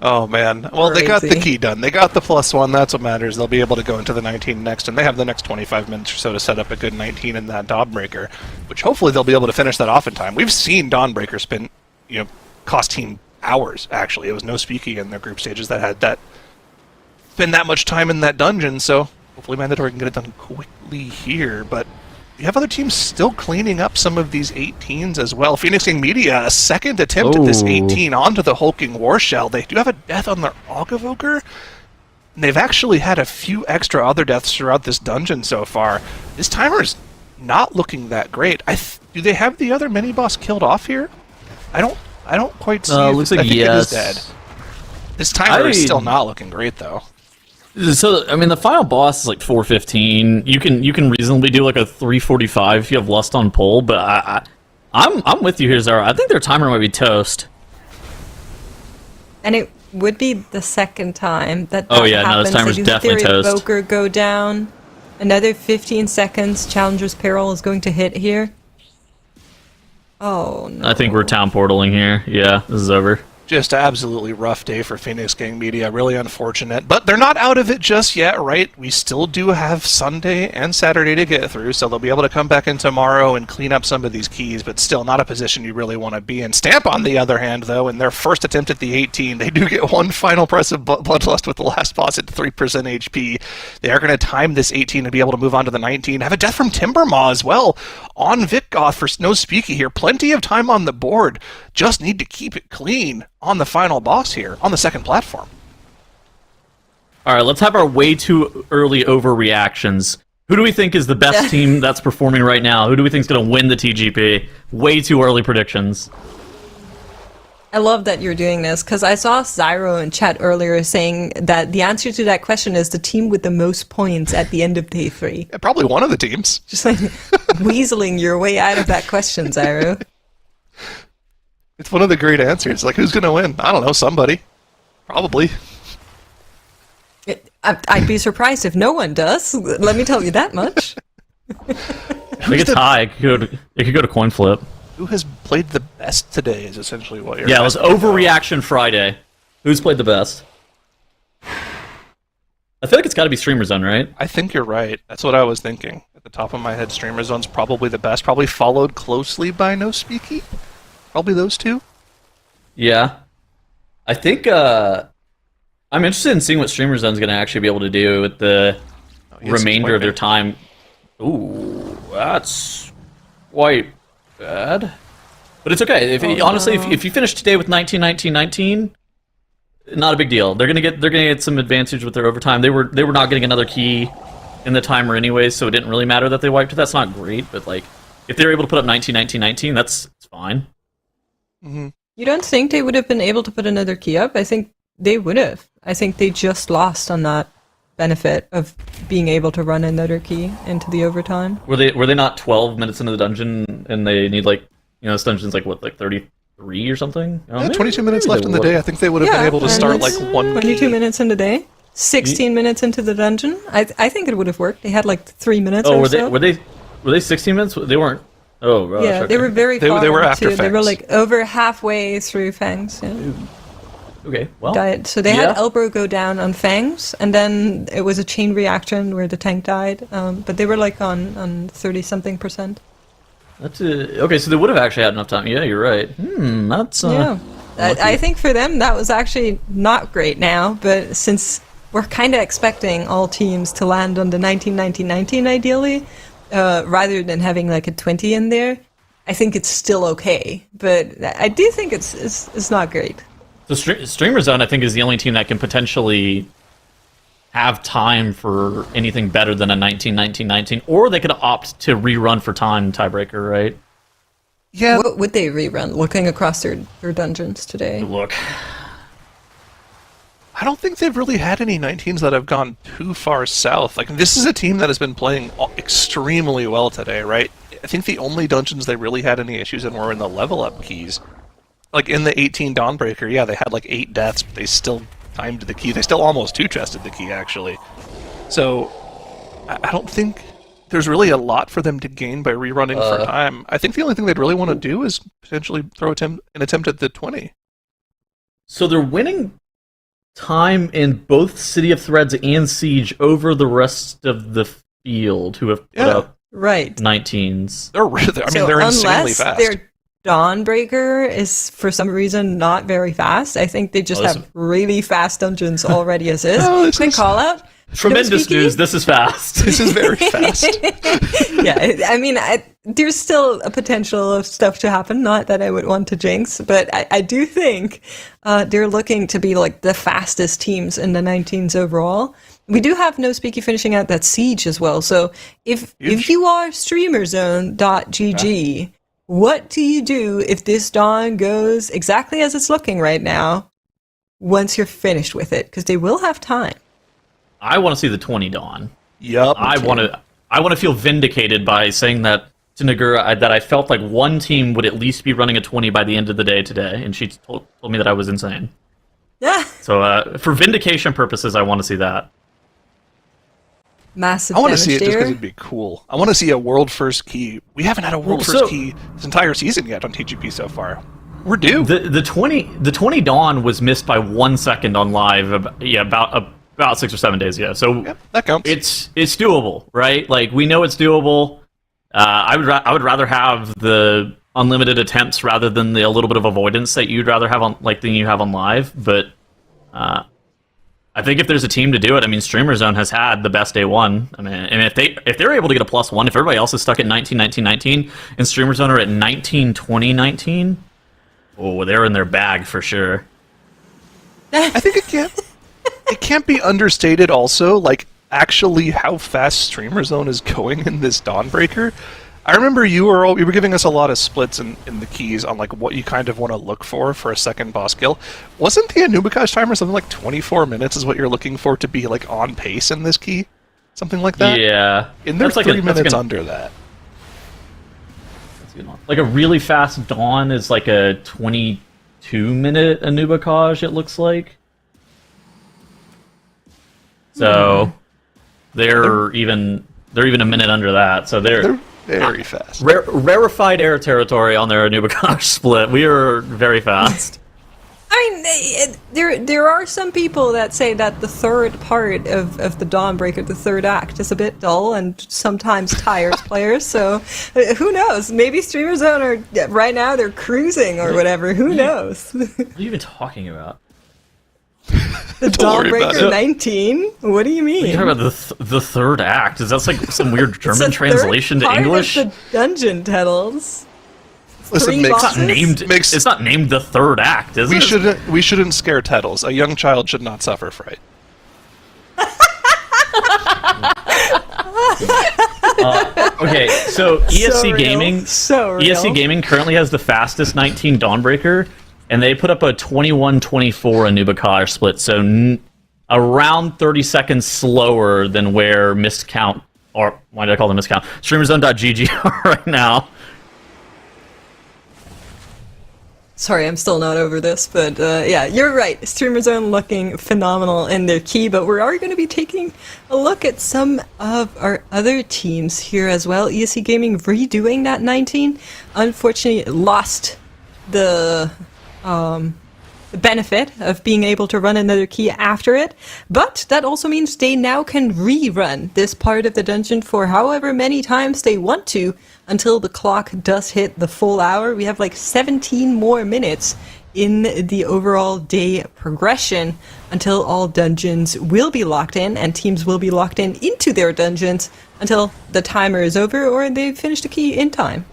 E: Oh, man. Well, they got the key done. They got the +1. That's what matters. They'll be able to go into the 19 next, and they have the next 25 minutes or so to set up a good 19 in that Dawnbreaker, which hopefully they'll be able to finish that off in time. We've seen Dawnbreaker cost team hours, actually. It was no Speaky in their group stages that had spend that much time in that dungeon, so hopefully Mandatory can get it done quickly here, but you have other teams still cleaning up some of these 18s as well. Phoenix King Media, a second attempt at this 18 onto the Hulking War Shell. They do have a death on their Evoker. And they've actually had a few extra other deaths throughout this dungeon so far. This timer is not looking that great. Do they have the other mini-boss killed off here? I don't quite see it.
F: Looks like
E: I think
F: yes.
E: it is dead. This timer is still not looking great, though.
F: So I mean, the final boss is like 4:15. You can reasonably do like a 3:45 if you have Lust on pole. But I'm with you here, Zara. I think their timer might be toast.
D: And it would be the second time that
F: Oh, yeah, no,
D: happens.
F: this timer's
D: They do
F: definitely
D: Theory
F: toast.
D: Evoker go down. Another 15 seconds. Challenger's Peril is going to hit here. Oh, no.
F: I think we're town portaling here. Yeah, this is over.
E: Just absolutely rough day for Phoenix Gang Media. Really unfortunate. But they're not out of it just yet, right? We still do have Sunday and Saturday to get through, so they'll be able to come back in tomorrow and clean up some of these keys, but still not a position you really want to be in. Stamp, on the other hand, though, in their first attempt at the 18, they do get one final press of Bloodlust with the last boss at 3% HP. They are going to time this 18 and be able to move on to the 19. Have a death from Timbermaw as well on Vitgoth for No Speaky here. Plenty of time on the board. Just need to keep it clean on the final boss here, on the second platform.
F: All right, let's have our way too early overreactions. Who do we think is the best team that's performing right now? Who do we think is going to win the TGP? Way too early predictions.
D: I love that you're doing this, because I saw Zyro in chat earlier saying that the answer to that question is the team with the most points at the end of day 3.
E: Yeah, probably one of the teams.
D: Just like weaseling your way out of that question, Zyro.
E: It's one of the great answers. Like, who's going to win? I don't know, somebody. Probably.
D: I'd be surprised if no one does. Let me tell you that much.
F: I think it's high. It could go to coin flip.
E: Who has played the best today is essentially what you're
F: Yeah, it was
E: asking.
F: Overreaction Friday. Who's played the best? I feel like it's got to be Streamer Zone, right?
E: I think you're right. That's what I was thinking. At the top of my head, Streamer Zone's probably the best. Probably followed closely by No Speaky. Probably those two.
F: Yeah. I think I'm interested in seeing what Streamer Zone's going to actually be able to do with the remainder of their time. Ooh, that's quite bad. But it's okay. Honestly, if you finish today with 19, 19, 19, not a big deal. They're gonna get some advantage with their overtime. They were not getting another key in the timer anyways, so it didn't really matter that they wiped it. That's not great, but like if they're able to put up 19, 19, 19, that's fine.
E: Mm-hmm.
D: You don't think they would have been able to put another key up? I think they would have. I think they just lost on that benefit of being able to run another key into the overtime.
F: Were they not 12 minutes into the dungeon and they need like, you know, this dungeon's like what, like 33 or something?
E: Yeah, 22 minutes left in the day. I think they would have been able to start like one
D: 22
E: key.
D: minutes in the day. 16 minutes into the dungeon. I think it would have worked. They had like 3 minutes or so.
F: Were they 16 minutes? They weren't. Oh, gosh,
D: Yeah,
F: okay.
D: they were very far.
E: They were after
D: too. They were
E: Fangs.
D: like over halfway through Fangs. Yeah.
F: Okay, well.
D: Died. So they had Elbow go down on Fangs, and then it was a chain reaction where the tank died. But they were like on 30-something%.
F: That's okay, so they would have actually had enough time. Yeah, you're right. That's
D: Yeah. I think for them that was actually not great now, but since we're kind of expecting all teams to land on the 19-19-19 ideally, rather than having like a 20 in there, I think it's still okay. But I do think it's not great.
F: So Streamer Zone, I think, is the only team that can potentially have time for anything better than a 19-19-19, or they could opt to rerun for time tiebreaker, right?
E: Yeah.
D: What would they rerun? Looking across their dungeons today.
F: Look.
E: I don't think they've really had any 19s that have gone too far south. Like, this is a team that has been playing extremely well today, right? I think the only dungeons they really had any issues in were in the level up keys. Like, in the 18 Dawnbreaker, yeah, they had like 8 deaths, but they still timed the key. They still almost two-chested the key, actually. So, I don't think there's really a lot for them to gain by rerunning for time. I think the only thing they'd really want to do is potentially throw an attempt at the 20.
F: So they're winning time in both City of Threads and Siege over the rest of the field, who have put up
D: Right.
F: 19s.
E: They're insanely fast.
D: Their Dawnbreaker is for some reason not very fast. I think they just have really fast dungeons already as is. Quick call out.
F: Tremendous news. This is fast.
E: This is very fast.
D: Yeah, I mean, there's still a potential of stuff to happen. Not that I would want to jinx, but I do think they're looking to be like the fastest teams in the 19s overall. We do have No Speaky finishing out that Siege as well. So if you are streamerzone.gg, what do you do if this Dawn goes exactly as it's looking right now once you're finished with it? Because they will have time.
F: I want to see the 20 Dawn.
E: Yup.
F: I want to feel vindicated by saying that to Nagura that I felt like one team would at least be running a 20 by the end of the day today, and she told me that I was insane.
D: Yeah.
F: So for vindication purposes, I want to see that.
D: Massive
E: I want to see it just
D: damage
E: because
D: there.
E: it'd be cool. I want to see a world first key. We haven't had a world first key this entire season yet on TGP so far. We're due.
F: The 20 Dawn was missed by 1 second on live. About 6 or 7 days ago. So
E: Yep, that counts.
F: It's doable, right? Like we know it's doable. I would rather have the unlimited attempts rather than a little bit of avoidance that you'd rather have than you have on live. But I think if there's a team to do it, I mean, Streamer Zone has had the best day one. I mean, and if they're able to get a +1, if everybody else is stuck at 19, 19, 19, and Streamer Zone are at 19, 20, 19, oh, they're in their bag for sure.
E: I think it can't be understated also, like, actually how fast Streamer Zone is going in this Dawnbreaker. I remember you were giving us a lot of splits in the keys on like what you kind of want to look for a second boss kill. Wasn't the Anubikash timer something like 24 minutes is what you're looking for to be like on pace in this key? Something like that?
F: Yeah.
E: And they're
F: That's
E: 3 minutes
F: like
E: under that.
F: Like a really fast Dawn is like a 22-minute Anubikash, it looks like. So they're even a minute under that. So they're
E: very fast.
F: Rarefied air territory on their Anubikash split. We are very fast.
D: I mean, there are some people that say that the third part of the Dawnbreaker, the third act, is a bit dull and sometimes tires players. So who knows? Maybe Streamer Zone are right now they're cruising or whatever. Who knows?
F: What are you even talking about?
D: The
E: Don't worry about
D: Dawnbreaker
E: it.
D: 19? What do you mean?
F: You're talking about the third act. Is that like some weird
D: It's
F: German
D: the third
F: translation to
D: part of
F: English?
D: the dungeon titles.
E: Listen,
D: Three
E: makes,
D: bosses?
F: It's not named the third act, is it?
E: we shouldn't scare Tettles. A young child should not suffer fright.
F: Okay, so ESC
D: real.
F: Gaming,
D: So real.
F: ESC Gaming currently has the fastest 19 Dawnbreaker, and they put up a 21-24 Anubikash split, so around 30 seconds slower than where Miscount, or why did I call them Miscount? StreamerZone.gg are right now.
D: Sorry, I'm still not over this, but yeah, you're right. Streamer Zone looking phenomenal in their key, but we are going to be taking a look at some of our other teams here as well. ESC Gaming redoing that 19. Unfortunately, lost the benefit of being able to run another key after it, but that also means they now can rerun this part of the dungeon for however many times they want to until the clock does hit the full hour. We have like 17 more minutes in the overall day progression until all dungeons will be locked in and teams will be locked in into their dungeons until the timer is over or they finish the key in time.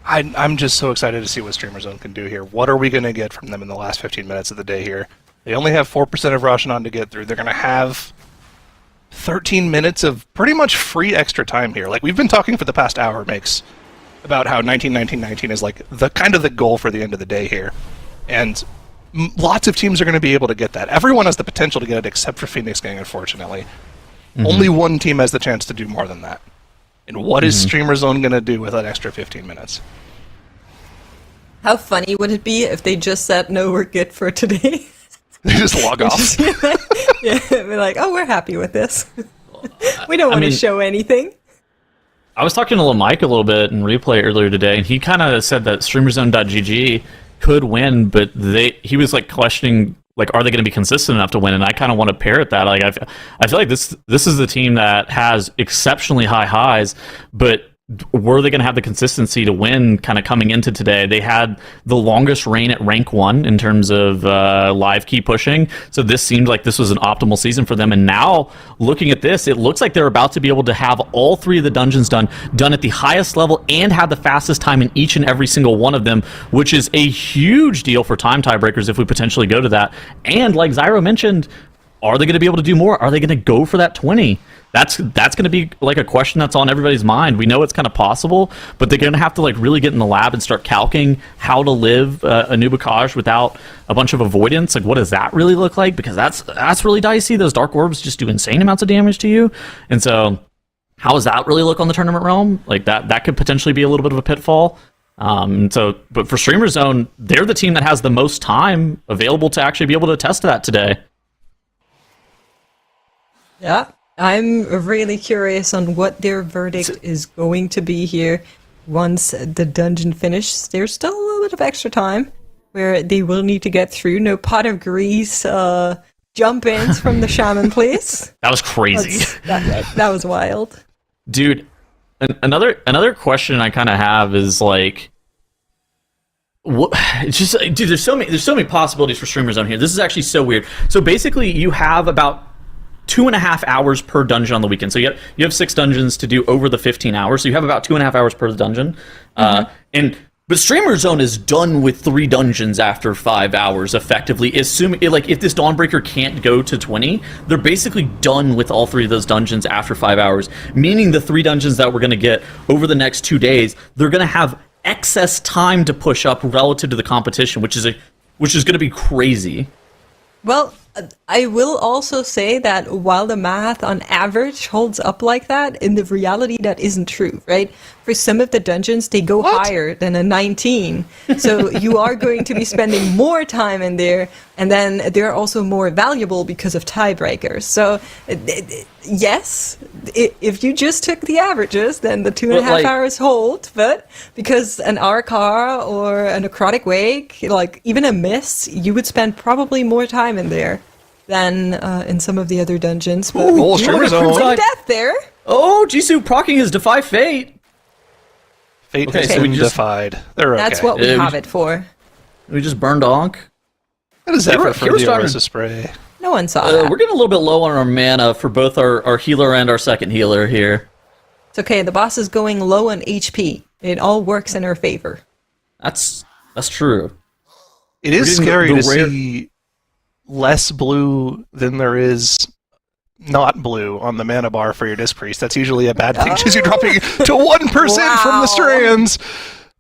E: I'm just so excited to see what Streamer Zone can do here. What are we going to get from them in the last 15 minutes of the day here? They only have 4% of Roshanon to get through. They're going to have 13 minutes of pretty much free extra time here. Like, we've been talking for the past hour, Makes, about how 19-19-19 is like the kind of the goal for the end of the day here. And lots of teams are going to be able to get that. Everyone has the potential to get it except for Phoenix Gang, unfortunately. Mm-hmm. Only one team has the chance to do more than that. And what is Streamer Zone going to do with that extra 15 minutes?
D: How funny would it be if they just said, no, we're good for today?
E: They just log off.
D: Yeah, we're like, oh, we're happy with this. We don't want to show anything.
F: I was talking to Mike a little bit in replay earlier today, and he kind of said that StreamerZone.gg could win, but he was like questioning, like, are they going to be consistent enough to win? And I kind of want to parrot that. Like, I feel like this is the team that has exceptionally high highs, but were they going to have the consistency to win kind of coming into today? They had the longest reign at rank 1 in terms of live key pushing, so this seemed like this was an optimal season for them. And now, looking at this, it looks like they're about to be able to have all 3 of the dungeons done at the highest level and have the fastest time in each and every single one of them, which is a huge deal for time tiebreakers if we potentially go to that. And like Zyro mentioned, are they going to be able to do more? Are they going to go for that 20? That's going to be like a question that's on everybody's mind. We know it's kind of possible, but they're going to have to like really get in the lab and start calcing how to live a new Bocage without a bunch of avoidance. Like, what does that really look like? Because that's really dicey. Those dark orbs just do insane amounts of damage to you, and so how does that really look on the tournament realm? Like that could potentially be a little bit of a pitfall. But for Streamer Zone, they're the team that has the most time available to actually be able to test that today.
D: Yeah, I'm really curious on what their verdict is going to be here once the dungeon finishes. There's still a little bit of extra time where they will need to get through. No pot of grease jump-ins from the shaman, please.
F: That was crazy.
D: That was wild.
F: Dude, another question I kind of have is like, what? It's just, dude, there's so many possibilities for Streamer Zone here. This is actually so weird. So basically, you have about 2.5 hours per dungeon on the weekend. So you have 6 dungeons to do over the 15 hours. So you have about 2.5 hours per dungeon. But Streamer Zone is done with 3 dungeons after 5 hours, effectively. Assuming, like, if this Dawnbreaker can't go to 20, they're basically done with all 3 of those dungeons after 5 hours. Meaning the 3 dungeons that we're going to get over the next 2 days, they're going to have excess time to push up relative to the competition, which is going to be crazy.
D: Well, I will also say that while the math on average holds up like that, in the reality that isn't true, right? For some of the dungeons, they go higher than a 19. So you are going to be spending more time in there, and then they're also more valuable because of tiebreakers. So yes, if you just took the averages, then the 2.5 hours hold, but because an Arkar or a Necrotic Wake, like even a Mist, you would spend probably more time in there than in some of the other dungeons. But
E: Ooh, Streamer Zone.
D: Death there.
F: Oh, Jisoo proccing his Defy Fate.
E: Fate
F: Okay,
E: has
F: so we
E: been
F: just-
E: defied. They're okay.
D: That's what we have it for.
F: We just burned Onk.
E: That is effort for
F: Hero
E: the
F: Star-
E: Orisa spray.
D: No one saw that.
F: We're getting a little bit low on our mana for both our healer and our second healer here.
D: It's okay. The boss is going low on HP. It all works in her favor.
F: That's true.
E: It is
F: getting
E: scary
F: the
E: to
F: rare-
E: see less blue than there is not blue on the mana bar for your Disc Priest. That's usually a bad thing, because you're dropping to 1% from the strands.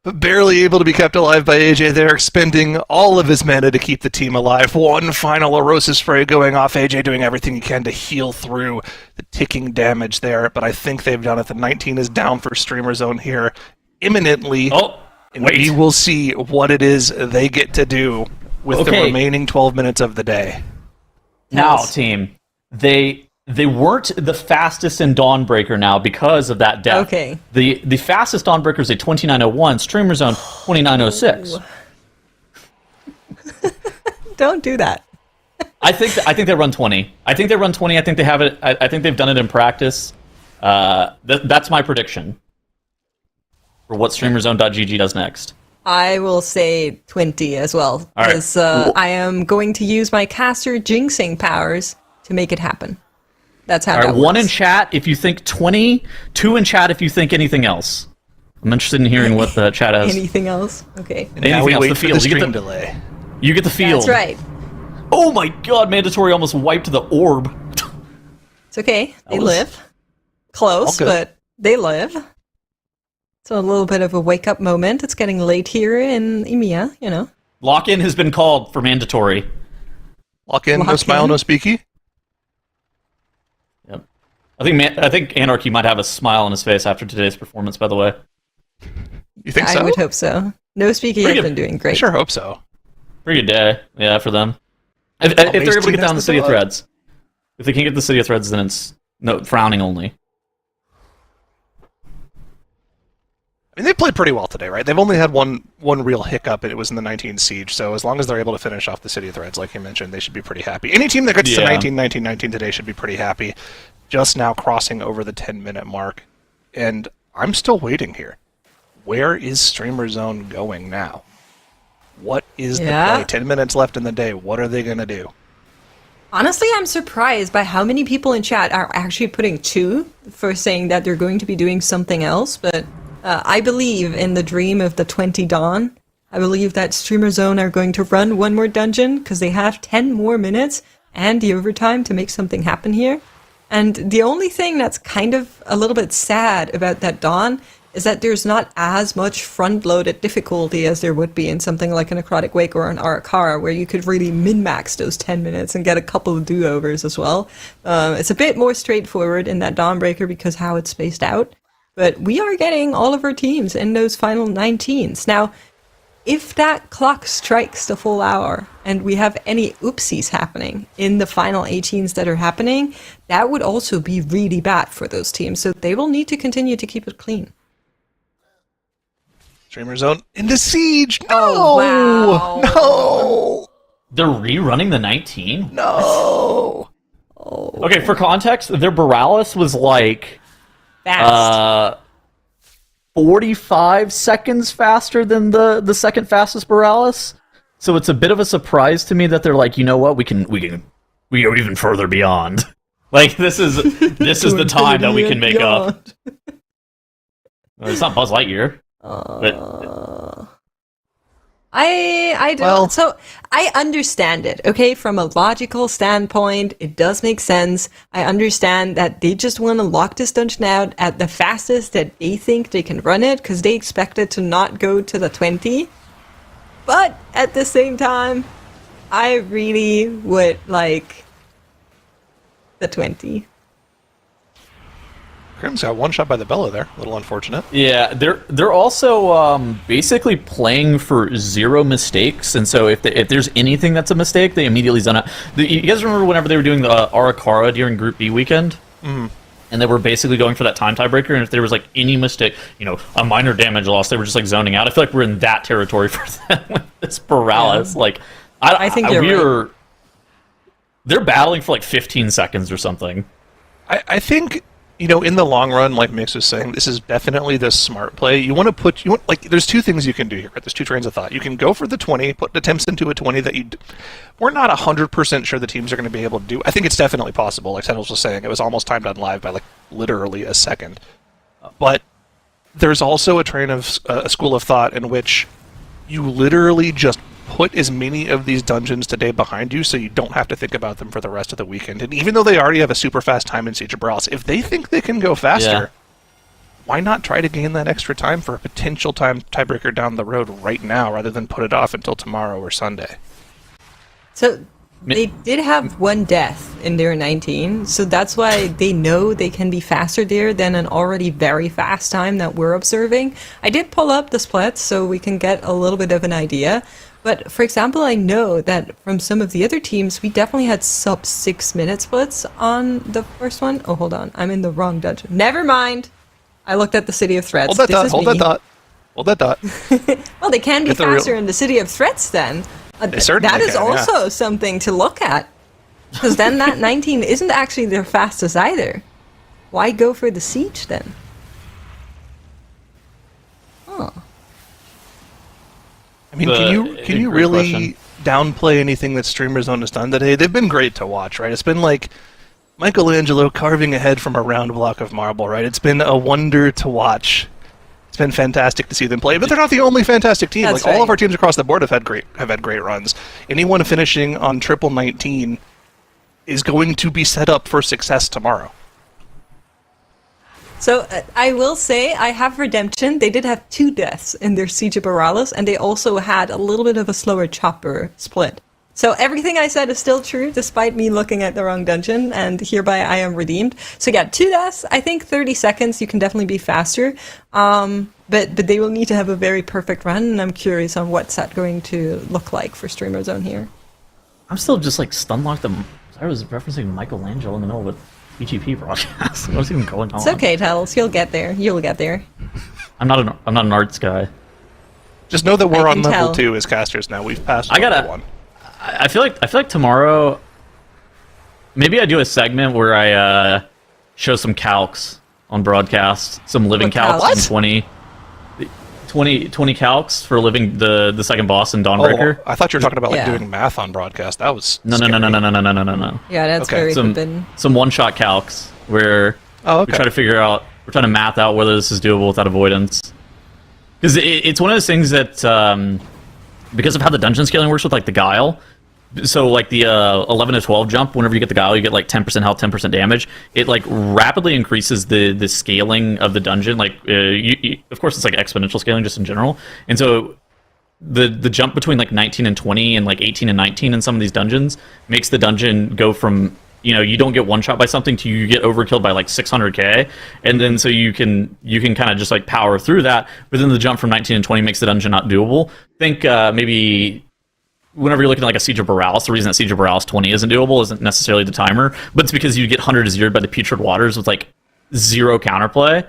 E: But barely able to be kept alive by AJ there, expending all of his mana to keep the team alive. One final Erosis Spray going off. AJ doing everything he can to heal through the ticking damage there, but I think they've done it. The 19 is down for Streamer Zone here imminently.
F: Oh,
E: and
F: wait.
E: we will see what it is they get to do with the remaining 12 minutes of the day.
F: Now,
D: Yes.
F: team, they weren't the fastest in Dawnbreaker now because of that death.
D: Okay.
F: The fastest Dawnbreaker is a 29:01, Streamer Zone 29:06.
D: Don't do that.
F: I think they run 20. I think they run 20. I think they have it. I think they've done it in practice. That's my prediction for what StreamerZone.gg does next.
D: I will say 20 as well,
F: All right.
D: because I am going to use my caster jinxing powers to make it happen. That's how
F: All
D: that
F: right,
D: works.
F: 1 in chat if you think 20, 2 in chat if you think anything else. I'm interested in hearing what the chat has.
D: Anything else? Okay.
E: And now
F: Anything
E: we
F: else?
E: wait
F: The
E: for the
F: field. You get
E: stream
F: the-
E: delay.
F: You get the field.
D: That's right.
F: Oh my god, Mandatory almost wiped the orb.
D: It's okay. They
F: was-
D: live. Close,
E: all good.
D: but they live. So a little bit of a wake-up moment. It's getting late here in EMEA, you know.
F: Lock-in has been called for Mandatory.
E: Lock in, no
D: Lock
E: smile,
D: in.
E: no speaky.
F: Yep. I think Anarchy might have a smile on his face after today's performance, by the way.
E: You think
D: I
E: so?
D: would hope so. No speaking
F: Pretty
D: has
F: good.
D: been doing
E: I
D: great.
E: sure hope so.
F: Pretty good day, yeah, for them. If they're able to
E: clean
F: get
E: as
F: down the
E: the
F: City of
E: dog.
F: Threads. If they can't get the City of Threads, then it's frowning only.
E: I mean, they played pretty well today, right? They've only had one real hiccup, and it was in the 19 siege. So as long as they're able to finish off the City of Threads, like you mentioned, they should be pretty happy. Any team that gets to
F: Yeah.
E: 19 today should be pretty happy. Just now crossing over the 10-minute mark, and I'm still waiting here. Where is Streamer Zone going now? What is the
D: Yeah.
E: play? 10 minutes left in the day. What are they going to do?
D: Honestly, I'm surprised by how many people in chat are actually putting 2 for saying that they're going to be doing something else, but I believe in the dream of the 20 Dawn. I believe that Streamer Zone are going to run one more dungeon because they have 10 more minutes, and the overtime to make something happen here. And the only thing that's kind of a little bit sad about that Dawn is that there's not as much front-loaded difficulty as there would be in something like an Necrotic Wake or an Arakara, where you could really min-max those 10 minutes and get a couple of do-overs as well. It's a bit more straightforward in that Dawnbreaker because how it's spaced out. But we are getting all of our teams in those final 19s. Now, if that clock strikes the full hour and we have any oopsies happening in the final 18s that are happening, that would also be really bad for those teams. So they will need to continue to keep it clean.
E: Streamer Zone into Siege. No!
D: Oh, wow.
E: No!
F: They're rerunning the 19?
E: No!
F: Okay, for context, their Boralus was like
D: Fast.
F: 45 seconds faster than the second fastest Boralus. So it's a bit of a surprise to me that they're like, you know what, we go even further beyond. Like this is the time that we can make up. It's not Buzz Lightyear.
D: I don't.
E: Well,
D: so I understand it, okay? From a logical standpoint, it does make sense. I understand that they just want to lock this dungeon out at the fastest that they think they can run it, because they expect it to not go to the 20. But at the same time, I really would like the 20.
E: Grim's got one shot by the Bella there. A little unfortunate.
F: Yeah, they're also basically playing for zero mistakes, and so if there's anything that's a mistake, they immediately zone out. You guys remember whenever they were doing the Arakara during Group B weekend? Mm-hmm. And they were basically going for that tiebreaker, and if there was like any mistake, a minor damage loss, they were just like zoning out. I feel like we're in that territory for them with this Boralus.
D: Yeah.
F: Like,
D: I think
F: right. They're battling for like 15 seconds or something.
E: I think, in the long run, like Mix was saying, this is definitely the smart play. There's two things you can do here. Right? There's two trains of thought. You can go for the 20, put attempts into a 20 that we're not 100% sure the teams are going to be able to do. I think it's definitely possible. Like Tendrils was saying, it was almost timed on live by like literally a second. But there's also a school of thought in which you literally just put as many of these dungeons today behind you so you don't have to think about them for the rest of the weekend. And even though they already have a super fast time in Siege of Boralus, if they think they can go faster, why not try to gain that extra time for a potential tiebreaker down the road right now rather than put it off until tomorrow or Sunday?
D: So they did have one death in their 19, so that's why they know they can be faster there than an already very fast time that we're observing. I did pull up the splits so we can get a little bit of an idea. But, for example, I know that from some of the other teams, we definitely had sub 6-minute splits on the first one. Oh, hold on. I'm in the wrong dungeon. Never mind. I looked at the City of Threats.
E: Hold that thought.
D: Well, they can be faster in the City of Threats then.
E: They certainly
D: that is
E: can,
D: also something to look at. Because then that 19 isn't actually their fastest either. Why go for the Siege then? Oh.
E: I mean, can you really downplay anything that Streamer Zone has done today? They've been great to watch, right? It's been like Michelangelo carving a head from a round block of marble, right? It's been a wonder to watch. It's been fantastic to see them play, but they're not the only fantastic team.
D: That's
E: like all of our teams across the board have had great runs. Anyone finishing on triple 19 is going to be set up for success tomorrow.
D: So I will say I have redemption. They did have 2 deaths in their Siege of Boralus, and they also had a little bit of a slower chopper split. So everything I said is still true, despite me looking at the wrong dungeon, and hereby I am redeemed. So yeah, 2 deaths. I think 30 seconds you can definitely be faster, but they will need to have a very perfect run, and I'm curious on what's that going to look like for Streamer Zone here.
F: I'm still just like stun locked. I was referencing Michelangelo in the middle of a BGP broadcast. What's even going on?
D: It's okay, Tuddles. You'll get there. You'll get there.
F: I'm not an arts guy.
E: Just know that we're on level
D: tell.
E: 2 as casters now. We've passed level 1.
F: I feel like tomorrow, maybe I do a segment where I show some calcs on broadcast, some living calcs on 20 calcs for living the second boss in Dawnbreaker.
E: I thought you were talking about doing math on broadcast. That was
F: no.
D: Yeah, that's very forbidden.
F: Some one-shot calcs where we try to figure out, we're trying to math out whether this is doable without avoidance. Because it's one of those things that, because of how the dungeon scaling works with like the Guile, So like the 11 to 12 jump, whenever you get the guile, you get like 10% health, 10% damage. It like rapidly increases the scaling of the dungeon. Like of course it's like exponential scaling just in general. And so the jump between like 19 and 20 and like 18 and 19 in some of these dungeons makes the dungeon go from, you don't get one shot by something to you get overkilled by like 600k, and then so you can kind of just like power through that. But then the jump from 19 and 20 makes the dungeon not doable. Think maybe whenever you're looking at like a Siege of Boralus, the reason that Siege of Boralus 20 isn't doable isn't necessarily the timer, but it's because you get 100 zeroed by the Putrid Waters with like 0 counterplay.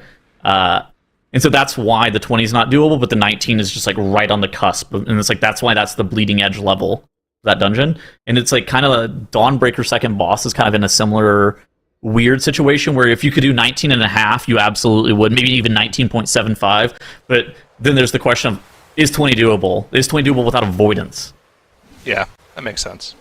F: And so that's why the 20 is not doable, but the 19 is just like right on the cusp. And it's like that's why that's the bleeding edge level of that dungeon. And it's like kind of a Dawnbreaker second boss is kind of in a similar weird situation where if you could do 19 and a half, you absolutely would, maybe even 19.75. But then there's the question of, is 20 doable? Is 20 doable without avoidance?
E: Yeah, that makes sense.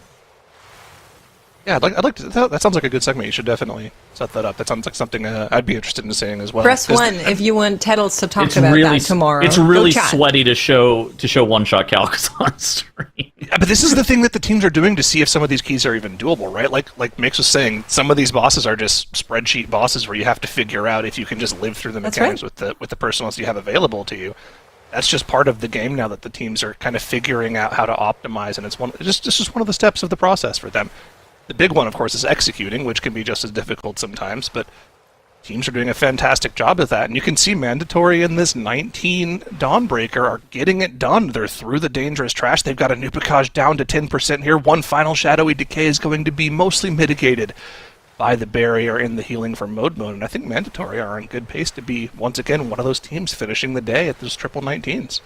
E: Yeah, I'd like to. That sounds like a good segment. You should definitely set that up. That sounds like something I'd be interested in seeing as well.
D: Press 1 if you want Teddles to talk about that tomorrow.
F: It's really sweaty to show one-shot calcs on stream.
E: Yeah, but this is the thing that the teams are doing to see if some of these keys are even doable, right? Like Mix was saying, some of these bosses are just spreadsheet bosses where you have to figure out if you can just live through the mechanics with the personals you have available to you. That's just part of the game now that the teams are kind of figuring out how to optimize, and it's just one of the steps of the process for them. The big one, of course, is executing, which can be just as difficult sometimes, but teams are doing a fantastic job of that, and you can see Mandatory in this 19 Dawnbreaker are getting it done. They're through the dangerous trash. They've got a Nupakaj down to 10% here. One final Shadowy Decay is going to be mostly mitigated by the barrier in the healing from mode, and I think Mandatory are on good pace to be, once again, one of those teams finishing the day at those triple 19s.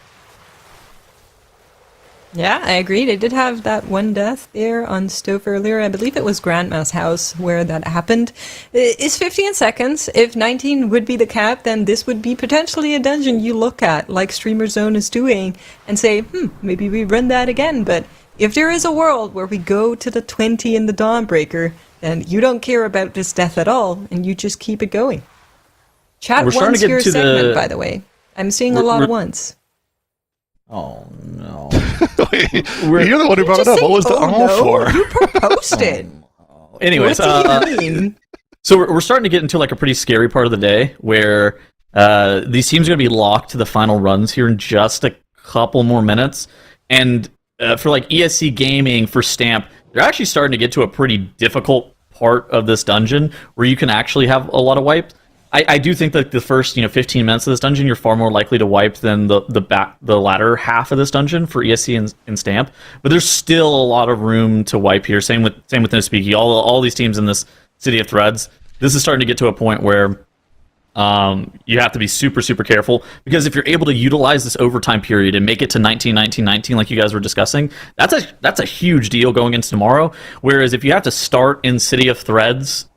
D: Yeah, I agree. They did have that one death there on Stove earlier. I believe it was Grandma's house where that happened. It's 15 seconds. If 19 would be the cap, then this would be potentially a dungeon you look at, like Streamer Zone is doing, and say, maybe we run that again. But if there is a world where we go to the 20 in the Dawnbreaker, then you don't care about this death at all, and you just keep it going. Chat wants your segment, by the way. I'm seeing a lot of ones.
F: Oh, no.
E: You're the one who brought it up. What was the for?
D: You proposed it.
F: Anyways,
D: what do you mean?
F: So we're starting to get into like a pretty scary part of the day where these teams are going to be locked to the final runs here in just a couple more minutes. And for like ESC Gaming, for Stamp, they're actually starting to get to a pretty difficult part of this dungeon where you can actually have a lot of wipes. I do think that the first 15 minutes of this dungeon, you're far more likely to wipe than the latter half of this dungeon for ESC and Stamp. But there's still a lot of room to wipe here. Same with No Speaky. All these teams in this City of Threads. This is starting to get to a point where you have to be super, super careful, because if you're able to utilize this overtime period and make it to 19, 19, 19, like you guys were discussing, that's a huge deal going into tomorrow. Whereas if you have to start in City of Threads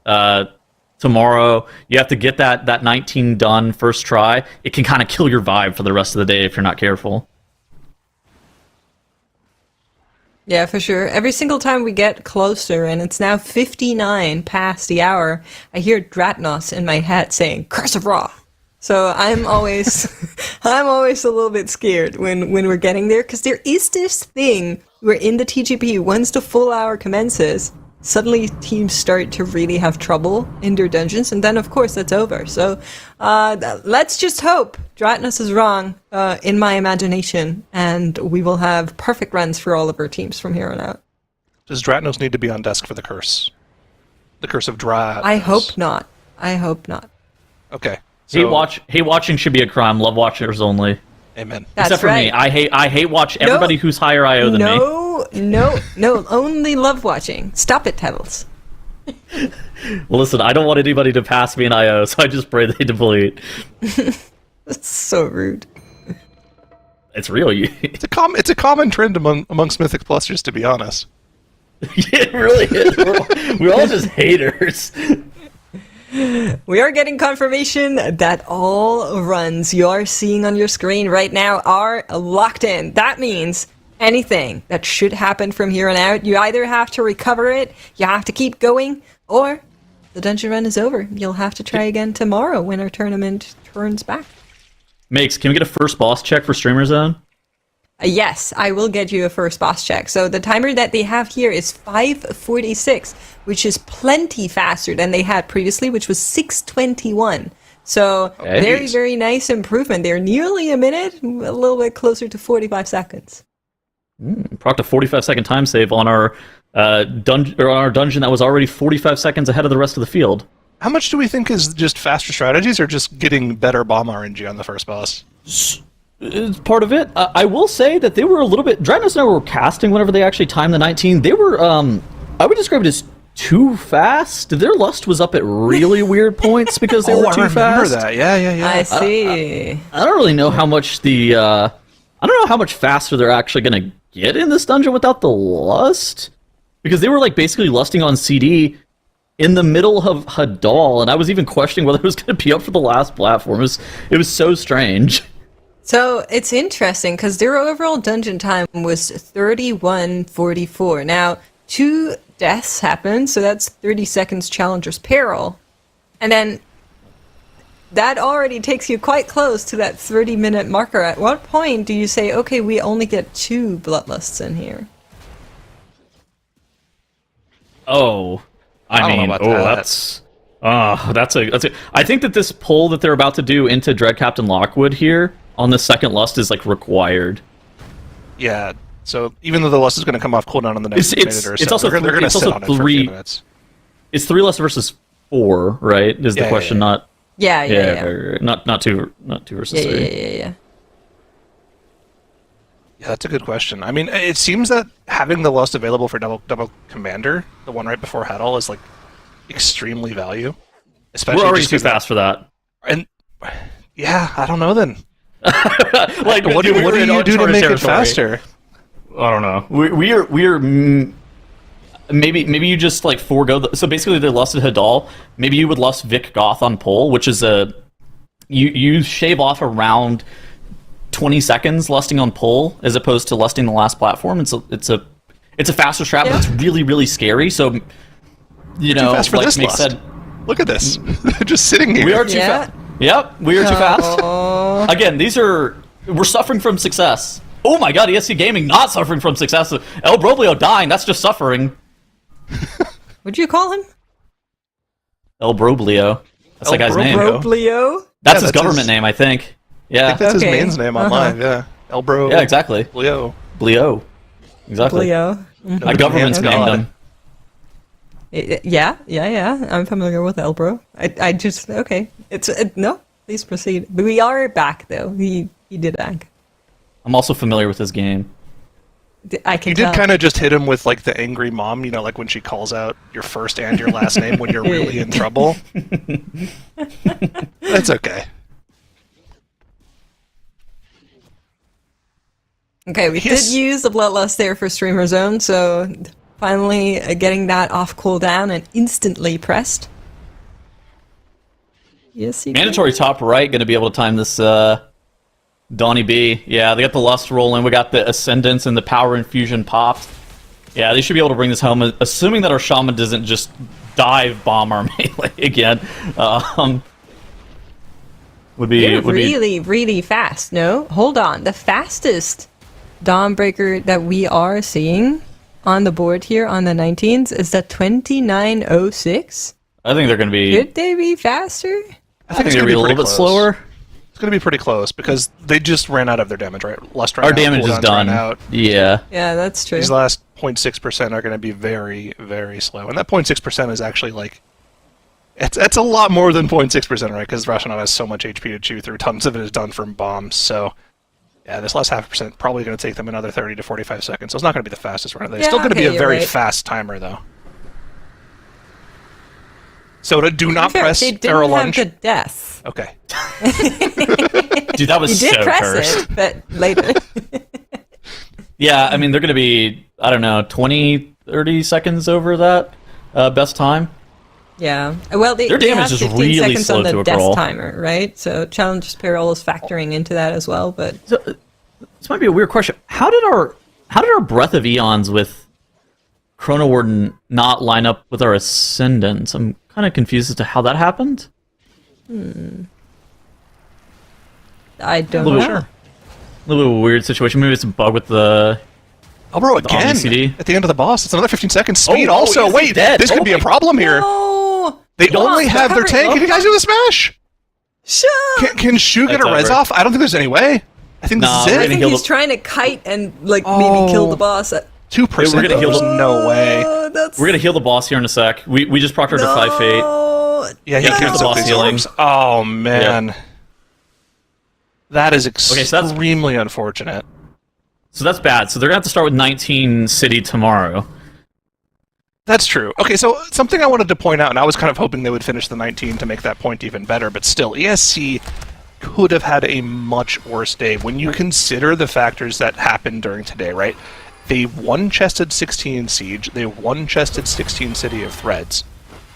F: tomorrow, you have to get that 19 done first try, it can kind of kill your vibe for the rest of the day if you're not careful.
D: Yeah, for sure. Every single time we get closer, and it's now 59 past the hour, I hear Dratnos in my head saying, Curse of Ra! So I'm always a little bit scared when we're getting there, because there is this thing where in the TGP, once the full hour commences, suddenly teams start to really have trouble in their dungeons, and then of course that's over. So let's just hope Dratnos is wrong in my imagination, and we will have perfect runs for all of our teams from here on out.
E: Does Dratnos need to be on desk for the curse? The curse of Dratnos?
D: I hope not. I hope not.
E: Okay. So,
F: hate watching should be a crime. Love watchers only.
E: Amen.
D: That's
F: Except for
D: right.
F: me. I hate watch everybody who's higher IO than me.
D: No, only love watching. Stop it, Teddles.
F: Well, listen, I don't want anybody to pass me an IO, so I just pray they deplete.
D: That's so rude.
F: It's real.
E: It's a common trend amongst Mythic Plusters, to be honest.
F: It really is. We're all just haters.
D: We are getting confirmation that all runs you are seeing on your screen right now are locked in. That means anything that should happen from here on out, you either have to recover it, you have to keep going, or the dungeon run is over. You'll have to try again tomorrow when our tournament turns back.
F: Makes, can we get a first boss check for Streamer Zone?
D: Yes, I will get you a first boss check. So the timer that they have here is 5:46, which is plenty faster than they had previously, which was 6:21. So very, very nice improvement. They're nearly a minute, a little bit closer to 45 seconds.
F: Proc a 45-second time save on our dungeon that was already 45 seconds ahead of the rest of the field.
E: How much do we think is just faster strategies, or just getting better bomb RNG on the first boss?
F: It's part of it. I will say that they were a little bit... Dragnus and I were casting whenever they actually timed the 19. They were, I would describe it as too fast. Their lust was up at really weird points because they were too fast.
E: I remember that. Yeah.
D: I see.
F: I don't really know how much the... I don't know how much faster they're actually going to get in this dungeon without the lust. Because they were like basically lusting on CD in the middle of Hadal, and I was even questioning whether it was going to be up for the last platform. It was so strange.
D: So it's interesting because their overall dungeon time was 31:44. Now, 2 deaths happened, so that's 30 seconds Challenger's Peril. And then that already takes you quite close to that 30-minute marker. At what point do you say, okay, we only get 2 Bloodlusts in here?
F: Oh, I mean, that's a. I think that this pull that they're about to do into Dread Captain Lockwood here on the second lust is like required.
E: Yeah. So even though the lust is going to come off cooldown in the next minute or so,
F: it's also
E: they're going to sit on it for a few minutes.
F: It's 3 lust versus 4, right? Is the question not?
D: Yeah.
F: Not 2 versus 3.
D: Yeah.
E: Yeah, that's a good question. I mean, it seems that having the lust available for double commander, the one right before Hadal, is like extremely value. Especially
F: we're already too fast for that.
E: And yeah, I don't know then.
F: Like,
E: what do you do to make it faster?
F: I don't know. We're maybe you just like forego. So basically, they lusted Hadal. Maybe you would lust Vic Goth on pole, which is you shave off around 20 seconds lusting on pole as opposed to lusting the last platform. It's a faster strat, but it's really, really scary. So
E: too fast for
F: like
E: this
F: Mick
E: lust.
F: said,
E: look at this. Just sitting here.
F: we are too fast. Yep, we are too fast. Again, we're suffering from success. Oh my god, ESC Gaming not suffering from success. El Broblio dying, that's just suffering.
D: What'd you call him?
F: El Broblio. That's that guy's name.
D: Broblio?
F: That's his government name, I think. Yeah.
E: I think that's his mains name online, yeah. Elbro.
F: Yeah, exactly.
E: Blio.
F: Exactly.
D: Blio.
F: My government's named him.
D: Yeah. I'm familiar with Elbro. I just okay. It's no. Please proceed. But we are back though. He did back.
F: I'm also familiar with his game.
D: I can.
E: You did kind of just hit him with like the angry mom, like when she calls out your first and your last name when you're really in trouble. That's okay.
D: Okay, we did use the Bloodlust there for Streamer Zone, so finally getting that off cooldown and instantly pressed. Yes,
F: Mandatory top right going to be able to time this Donnie B. Yeah, they got the Lust rolling. We got the Ascendance and the Power Infusion popped. Yeah, they should be able to bring this home, assuming that our Shaman doesn't just dive bomb our melee again. Would be really
D: fast. No, hold on. The fastest Dawnbreaker that we are seeing on the board here on the 19s is the 2906.
F: I think they're going to be...
D: Could they be faster?
F: I think they're going to be a little bit slower.
E: It's going to be pretty close because they just ran out of their damage, right? Lust ran
F: Our
E: out,
F: damage is done.
E: Out.
F: Yeah,
D: that's true.
E: These last 0.6% are going to be very, very slow. And that 0.6% is actually like... It's a lot more than 0.6%, right? Because Rashanon has so much HP to chew through. Tons of it is done from bombs, so... Yeah, this last 0.5% probably going to take them another 30 to 45 seconds, so it's not going to be the fastest run. It's still going to be a very fast timer, though. So do not press arrow launch.
D: They didn't have the death.
E: Okay.
F: Dude, that was
D: you did
F: so
D: press
F: cursed.
D: it, but later.
F: Yeah, I mean, they're going to be, I don't know, 20, 30 seconds over that best time.
D: Yeah. Well,
F: their damage is really
D: seconds
F: slow
D: on the
F: to a
D: death
F: crawl.
D: timer, right? So Challenger's Peril is factoring into that as well. But
F: so, this might be a weird question. How did our Breath of Eons with Chrono Warden not line up with our Ascendants? I'm kind of confused as to how that happened.
D: I don't know.
F: Sure. little bit of a weird situation. Maybe it's a bug with the.
E: Oh, bro, again,
F: CD.
E: at the end of the boss, it's another 15 seconds. Speed
F: Oh,
E: also.
F: is he
E: Wait,
F: dead?
E: this could be a problem here.
D: Oh,
E: They only have their
D: recovery.
E: tank. Can you guys do the smash?
D: sure.
E: Can Shu get a
F: That's
E: res
F: over.
E: off? I don't think there's any way. I think
F: Nah,
E: this
F: we're
E: is
D: I
E: it.
F: gonna
D: think
F: heal
D: he's
F: the-
D: trying to kite and like maybe kill the boss.
E: 2%.
F: We're gonna heal
E: There's
F: the-
E: no way.
D: Oh, that's
F: We're gonna heal the boss here in a sec. We just procced her to 5 fate.
D: no.
E: Yeah, he
F: Yeah,
E: can't
F: here's the
E: stop
F: boss
E: these
F: healing.
E: orbs. So man. That is
F: so that's-
E: extremely unfortunate.
F: So that's bad. So they're gonna have to start with 19 city tomorrow.
E: That's true. Okay, so something I wanted to point out, and I was kind of hoping they would finish the 19 to make that point even better, but still, ESC could have had a much worse day when you consider the factors that happened during today, right? They one-chested 16 Siege, they one-chested 16 City of Threads.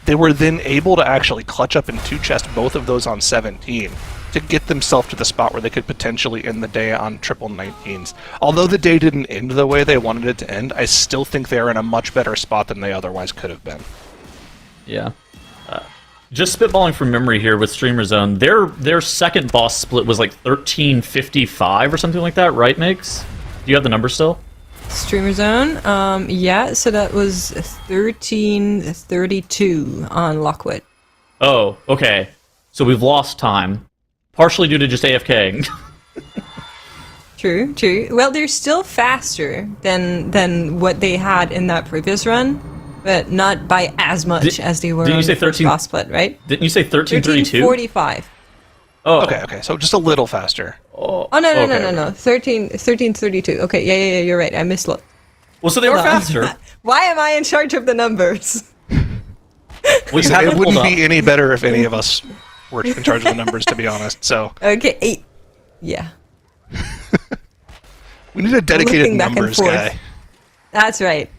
E: They were then able to actually clutch up and two-chest both of those on 17 to get themselves to the spot where they could potentially end the day on triple 19s. Although the day didn't end the way they wanted it to end, I still think they're in a much better spot than they otherwise could have been.
F: Yeah. Just spitballing from memory here with Streamer Zone, their second boss split was like 1355 or something like that, right, Migs? Do you have the number still?
D: Streamer Zone. Yeah, so that was 1332 on Lockwood.
F: Oh, okay. So we've lost time, partially due to just AFK.
D: True, true. Well, they're still faster than what they had in that previous run, but not by as much as they were
F: didn't you
D: on
F: say
D: the first
F: 13
D: boss split, right?
F: Didn't you say 1332?
D: 1345.
F: Oh,
E: Okay, so just a little faster.
D: Oh, no,
F: Okay.
D: 1332. Okay, yeah, you're right. I mislooked.
F: Well, so they were
D: Hold on.
F: faster.
D: Why am I in charge of the numbers?
F: Well, you have
E: It
F: it
E: wouldn't
F: pulled up.
E: be any better if any of us were in charge of the numbers, to be honest. So
D: Okay, 8. Yeah,
E: we need a dedicated
D: Looking back and
E: numbers
D: forth.
E: guy.
D: that's right.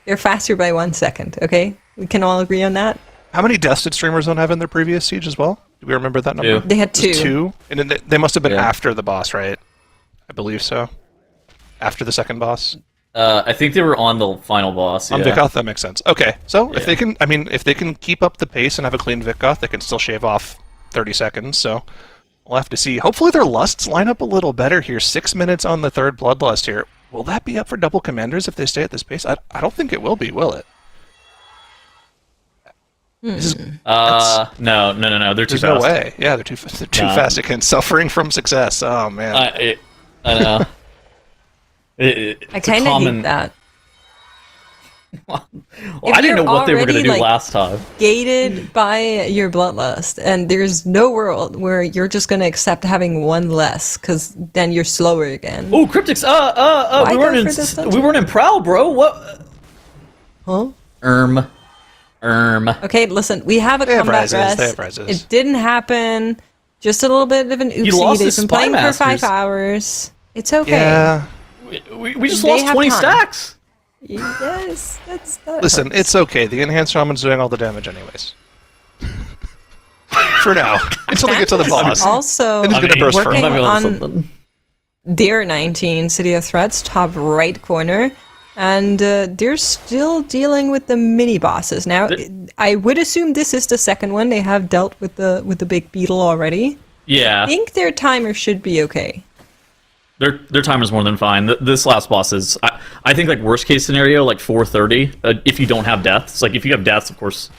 D: They're faster by 1 second, okay? We can all agree on that?
E: How many deaths did Streamer Zone have in their previous siege as well? Do we remember that number?
F: Two.
D: They had
E: It was
D: 2.
E: two? And then they must have been
F: Yeah.
E: after the boss, right? I believe so. After the second boss.
F: I think they were on the final boss.
E: On
F: Yeah.
E: Vikoth, that makes sense. Okay, so if
F: Yeah.
E: they can, if they can keep up the pace and have a clean Vikoth, they can still shave off 30 seconds. So we'll have to see. Hopefully their lusts line up a little better here. 6 minutes on the third bloodlust here. Will that be up for double commanders if they stay at this pace? I don't think it will be, will it? This is,
F: No. They're too
E: there's no
F: fast.
E: way. Yeah, they're too
F: Nah.
E: fast again. Suffering from success. Oh man.
F: I know.
D: I
F: It's a
D: kind of
F: common-
D: hate that.
F: Well,
D: If
F: I didn't know
D: you're
F: what they were going to
D: already,
F: do
D: like,
F: last time.
D: Gated by your bloodlust, and there's no world where you're just gonna accept having one less, because then you're slower again.
F: Oh, Cryptics!
D: Why
F: We
D: go
F: weren't
D: for this
F: in.
D: dungeon?
F: We weren't in Prowl, bro. What?
D: Huh? Okay, listen, we have a
E: They have
D: combat
E: rises,
D: rest.
E: they have rises.
D: It didn't happen. Just a little bit of an oopsie.
F: lost
D: They've
F: his
D: been
F: Spy
D: playing for 5
F: Masters.
D: hours. It's okay.
E: Yeah.
F: We just
D: They
F: lost
D: have
F: 20
D: time.
F: stacks.
D: Yes, that's that.
E: Listen, it's okay. The enhanced shaman's doing all the damage anyways. For now, until they get to the boss.
D: Also,
E: Then he's gonna burst
D: working
E: firm.
D: on their 19 City of Threats, top right corner, and they're still dealing with the mini bosses. Now, I would assume this is the second one. They have dealt with the big beetle already.
F: Yeah,
D: I think their timer should be okay.
F: their timer's more than fine. This last boss is, I think, like worst case scenario, like 430. If you don't have deaths, like if you have deaths, of course,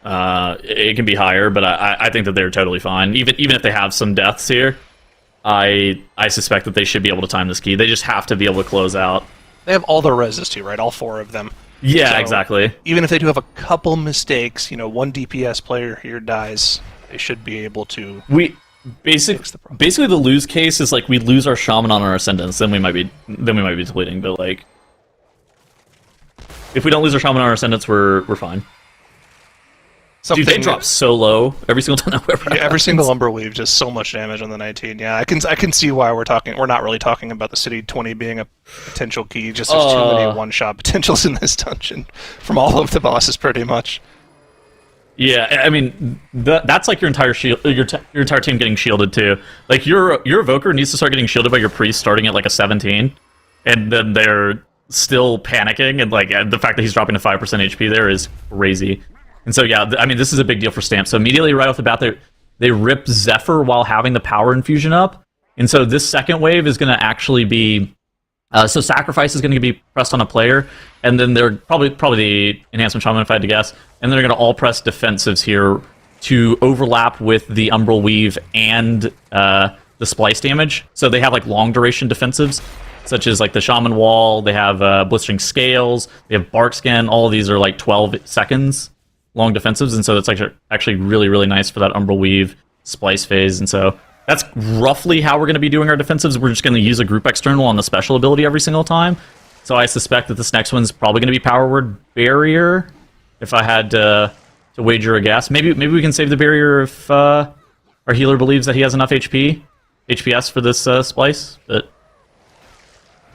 F: it can be higher. But I think that they're totally fine. Even if they have some deaths here, I suspect that they should be able to time this key. They just have to be able to close out.
E: They have all the reses too, right? All 4 of them.
F: Yeah,
E: So,
F: exactly.
E: Even if they do have a couple mistakes, one DPS player here dies, they should be able to.
F: We
E: Fix the problem.
F: basically the lose case is like we lose our shaman on our ascendants, then we might be depleting. But like, if we don't lose our shaman on our ascendants, we're fine. Dude, they drop so low every single time that we're
E: Every single Umber Weave does so much damage on the 19. Yeah, I can see why we're not really talking about the City 20 being a potential key. Just there's too many one-shot potentials in this dungeon from all of the bosses, pretty much.
F: Yeah, I mean that's like your entire shield, your entire team getting shielded too. Like your evoker needs to start getting shielded by your priest starting at like a 17, and then they're still panicking, and like the fact that he's dropping to 5% HP there is crazy. And so yeah, I mean this is a big deal for Stamp. So immediately right off the bat they rip Zephyr while having the power infusion up, And so this second wave is going to actually be so sacrifice is going to be pressed on a player, and then they're probably the enhancement shaman if I had to guess, and then they're going to all press defensives here to overlap with the umbral weave and the splice damage. So they have like long duration defensives, such as like the shaman wall. They have blistering scales. They have bark skin. All of these are like 12 seconds long defensives, and so it's actually really, really nice for that umbral weave splice phase. And so that's roughly how we're going to be doing our defensives. We're just going to use a group external on the special ability every single time. So I suspect that this next one's probably going to be power word barrier. If I had to wager a guess, maybe we can save the barrier if our healer believes that he has enough HPS for this splice. But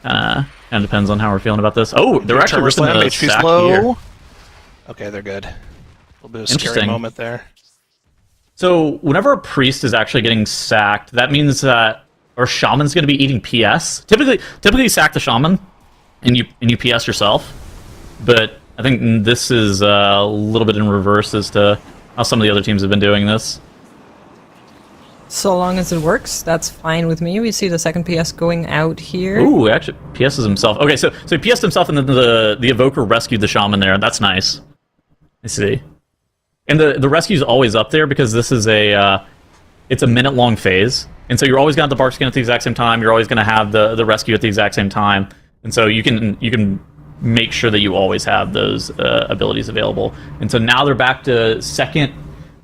F: kind of depends on how we're feeling about this. Oh, they're actually ripping the
E: HP's
F: sack
E: low.
F: here.
E: Okay, they're good. A little bit of a scary moment there.
F: So whenever a priest is actually getting sacked, that means that our shaman's going to be eating PS. Typically you sack the shaman, and you PS yourself. But I think this is a little bit in reverse as to how some of the other teams have been doing this.
D: So long as it works, that's fine with me. We see the second PS going out here.
F: Ooh, actually, PS's himself. Okay, so he PS'd himself, and then the evoker rescued the shaman there. That's nice. I see. And the rescue's always up there because this is it's a minute-long phase. And so you're always going to have the bark skin at the exact same time. You're always going to have the rescue at the exact same time. And so you can make sure that you always have those abilities available. And so now they're back to second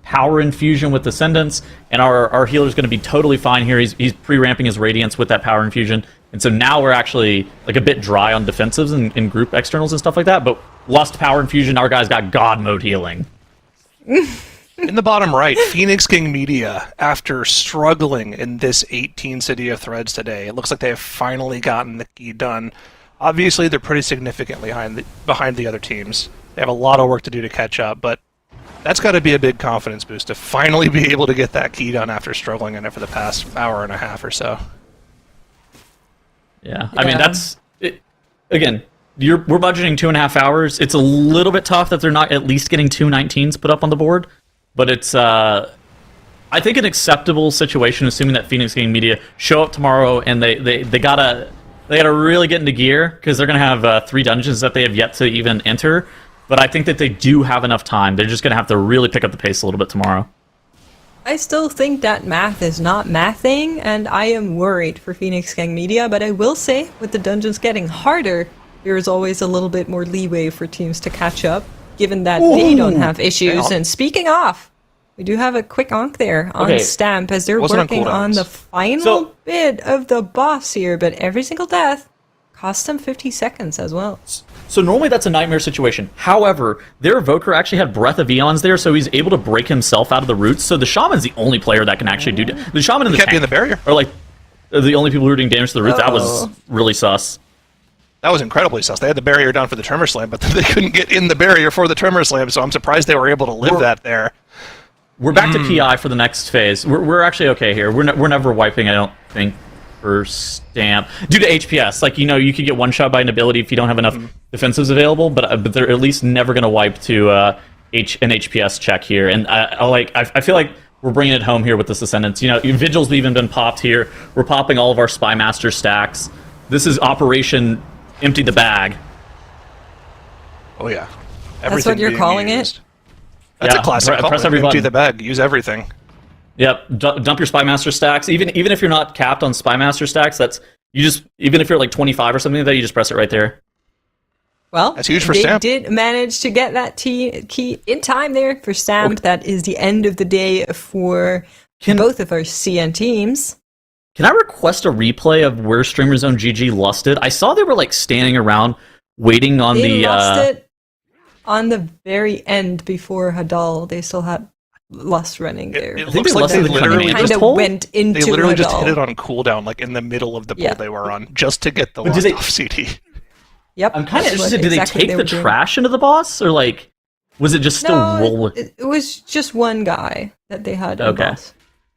F: power infusion with Ascendance, and our healer's going to be totally fine here. He's pre-ramping his Radiance with that power infusion. And so now we're actually like a bit dry on defensives and group externals and stuff like that. But Lust power infusion, our guy's got God mode healing.
E: In the bottom right, Phoenix King Media, after struggling in this 18 City of Threads today, it looks like they have finally gotten the key done. Obviously, they're pretty significantly behind the other teams. They have a lot of work to do to catch up, but that's got to be a big confidence boost to finally be able to get that key done after struggling in it for the past hour and a half or so.
F: Yeah. I mean, that's... Again, we're budgeting 2.5 hours. It's a little bit tough that they're not at least getting 2 19s put up on the board, but it's I think an acceptable situation, assuming that Phoenix King Media show up tomorrow and they gotta really get into gear, because they're gonna have 3 dungeons that they have yet to even enter. But I think that they do have enough time. They're just gonna have to really pick up the pace a little bit tomorrow.
D: I still think that math is not mathing, and I am worried for Phoenix King Media, but I will say, with the dungeons getting harder, there is always a little bit more leeway for teams to catch up, given that they don't have issues. And speaking of, we do have a quick onk there on Stamp, as they're working on the final bit of the boss here, but every single death cost them 50 seconds as well.
F: So normally that's a nightmare situation. However, their Evoker actually had Breath of Eons there, so he's able to break himself out of the roots. So the Shaman's the only player that can actually do... The Shaman and the
E: Can't be in
F: tank
E: the barrier.
F: are like the only people who are doing damage to the roots. That was really sus.
E: That was incredibly sus. They had the barrier down for the Tremor Slam, but they couldn't get in the barrier for the Tremor Slam, so I'm surprised they were able to live that there.
F: We're back to PI for the next phase. We're actually okay here. We're never wiping, I don't think, for Stamp. Due to HPS. Like, you could get one-shot by an ability if you don't have enough defensives available, but they're at least never going to wipe to an HPS check here. And I feel like we're bringing it home here with this Ascendance. Vigil's even been popped here. We're popping all of our Spymaster stacks. This is Operation Empty the Bag.
E: Oh, yeah.
D: That's what you're calling it?
E: That's a classic call.
F: Press every button.
E: Empty the bag. Use everything.
F: Yep. Dump your Spymaster stacks. Even if you're not capped on Spymaster stacks, even if you're like 25 or something like that, you just press it right there.
D: Well,
E: that's huge for
D: they
E: Stamp.
D: Did manage to get that key in time there for Stamp. Okay. That is the end of the day for both of our CN teams.
F: Can I request a replay of where Streamer Zone GG lusted? I saw they were like standing around waiting on
D: they lost it on the very end before Hadal. They still had Lust running there.
E: It looks like they literally
D: kind of went into
E: They literally
D: Hadal.
E: just hit it on cooldown, like in the middle of the pull they were on, just to get the Lust off CD.
D: Yep.
F: I'm kind of interested. Did they take the trash into the boss, or like was it just still rolling?
D: It was just one guy that they had. Boss.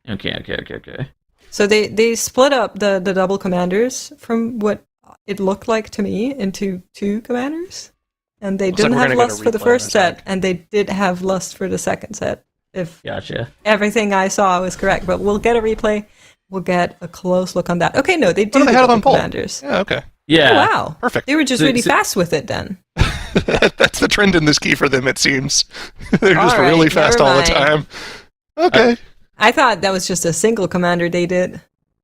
F: Okay.
D: So they split up the double commanders from what it looked like to me into 2 commanders. And they didn't have Lust for the first set, and they did have Lust for the second set. If
F: gotcha.
D: Everything I saw was correct, but we'll get a replay We'll get a close look on that. Okay, no, they do
E: Oh, they had it on poll.
D: commanders.
E: Yeah, okay.
F: Yeah.
D: Oh, wow.
E: Perfect.
D: They were just really fast with it then.
E: That's the trend in this key for them, it seems. They're just
D: All right,
E: really fast
D: never
E: all the
D: mind.
E: time. Okay.
D: I thought that was just a single commander they did.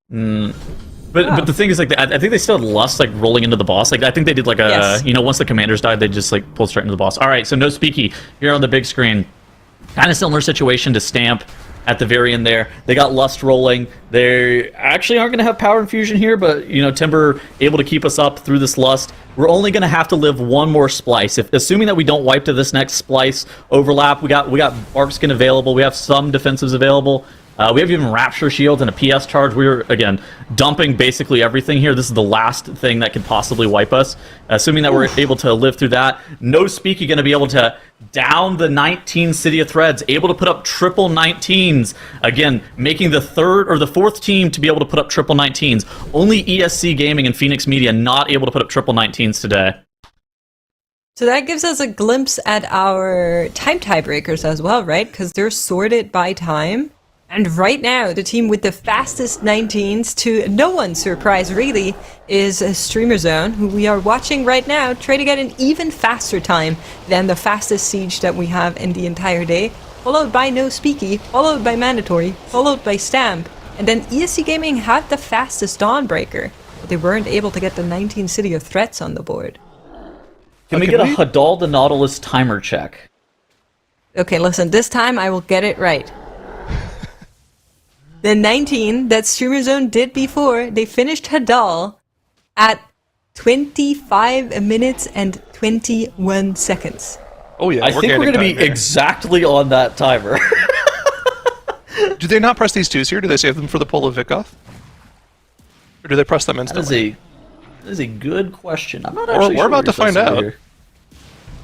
F: But the thing is, like, I think they still had Lust, like, rolling into the boss. Like, I think they did, like,
D: Yes.
F: once the commanders died, they just, like, pulled straight into the boss. All right, so no Speaky here on the big screen. Kind of similar situation to Stamp at the very end there. They got Lust rolling. They actually aren't going to have Power Infusion here, but, Timber able to keep us up through this Lust. We're only going to have to live one more Splice. Assuming that we don't wipe to this next Splice overlap, we got Bark Skin available. We have some defensives available. We have even Rapture Shields and a PS charge. We're, again, dumping basically everything here. This is the last thing that could possibly wipe us. Assuming that we're able to live through that. No Speaky going to be able to down the 19 City of Threads. Able to put up triple 19s. Again, making the third or the fourth team to be able to put up triple 19s. Only ESC Gaming and Phoenix Media not able to put up triple 19s today.
D: So that gives us a glimpse at our time tiebreakers as well, right? Because they're sorted by time. And right now, the team with the fastest 19s, to no one's surprise really, is Streamer Zone, who we are watching right now try to get an even faster time than the fastest siege that we have in the entire day, followed by No Speaky, followed by Mandatory, followed by Stamp, and then ESC Gaming had the fastest Dawnbreaker, but they weren't able to get the 19 City of Threats on the board.
F: Can we get a Hadal the Nautilus timer check?
D: Okay, listen, this time I will get it right. The 19 that Streamer Zone did before, they finished Hadal at 25 minutes and 21 seconds.
E: Oh, yeah.
F: I think we're going to be exactly on that timer.
E: Do they not press these twos here? Do they save them for the pull of Vikoth? Or do they press them instantly?
F: That is a good question. I'm not actually
E: We're
F: sure
E: about to find out.
F: Here. You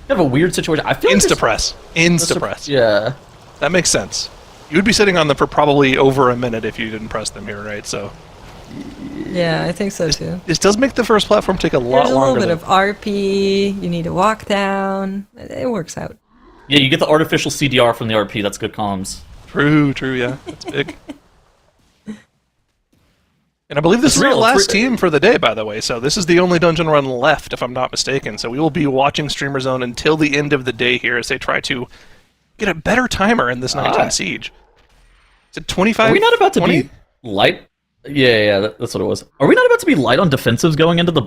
F: have a weird situation. I feel
E: Insta-press. Insta-press.
F: Yeah.
E: That makes sense. You would be sitting on them for probably over a minute if you didn't press them here, right? So
D: Yeah, I think so too.
E: this does make the first platform take a lot
D: There's a
E: longer.
D: little bit of RP, you need to walk down. It works out.
F: Yeah, you get the artificial CDR from the RP. That's good comms.
E: True, yeah. That's big. And I believe this is our last team for the day, by the way, so this is the only dungeon run left, if I'm not mistaken. So we will be watching Streamer Zone until the end of the day here as they try to get a better timer in this 19 Siege. Is it 25?
F: Are we not about to
E: 20?
F: be light? Yeah, that's what it was. Are we not about to be light on defensives going into the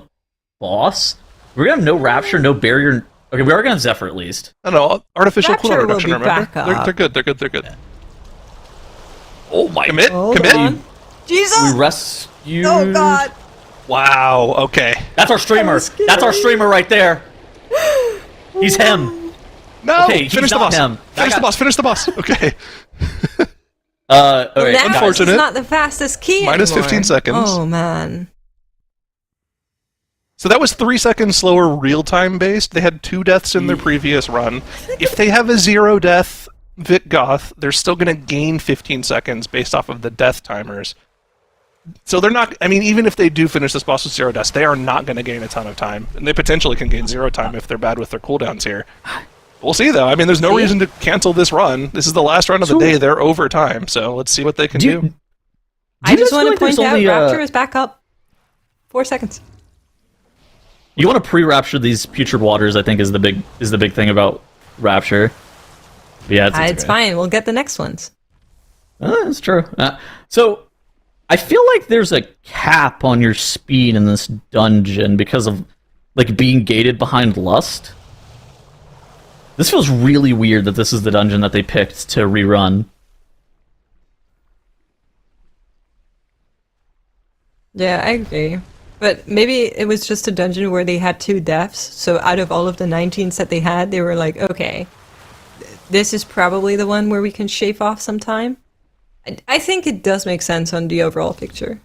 F: boss? We're going to have no Rapture, no Barrier. Okay, we are going to Zephyr at least.
E: No, artificial
D: Rapture
E: cooldown
D: will
E: reduction,
D: be
E: remember?
D: back up.
E: They're good.
F: Oh my
E: Commit?
D: Hold
E: Commit?
D: on. Jesus!
F: We rescued.
D: Oh god!
E: Wow, okay.
F: That's our streamer. That's our streamer right there. He's him.
E: No!
F: Okay,
E: finish the
F: not
E: boss.
F: him.
E: Finish the boss. Okay.
D: Well,
F: Okay.
D: now
E: unfortunate.
D: it's not the fastest key
E: Minus
D: anymore.
E: 15 seconds.
D: Oh man.
E: So that was 3 seconds slower real-time based. They had 2 deaths in their previous run. If they have a 0 death Vic Goth, they're still going to gain 15 seconds based off of the death timers. So they're not, I mean, even if they do finish this boss with 0 deaths, they are not going to gain a ton of time. And they potentially can gain 0 time if they're bad with their cooldowns here. We'll see, though. I mean, there's no reason to cancel this run. This is the last run of the day. They're over time, so let's see what they can do.
D: I just want to
F: like
D: point
F: there's
D: out
F: only,
D: Rapture is back up. 4 seconds.
F: You want to pre-rapture these putrid waters, I think, is the big thing about Rapture. But yeah,
D: It's fine. We'll get the next ones.
F: That's true. So, I feel like there's a cap on your speed in this dungeon because of, like, being gated behind Lust. This feels really weird that this is the dungeon that they picked to rerun.
D: Yeah, I agree. But maybe it was just a dungeon where they had 2 deaths, so out of all of the 19s that they had, they were like, okay, this is probably the one where we can shave off some time. I think it does make sense on the overall picture.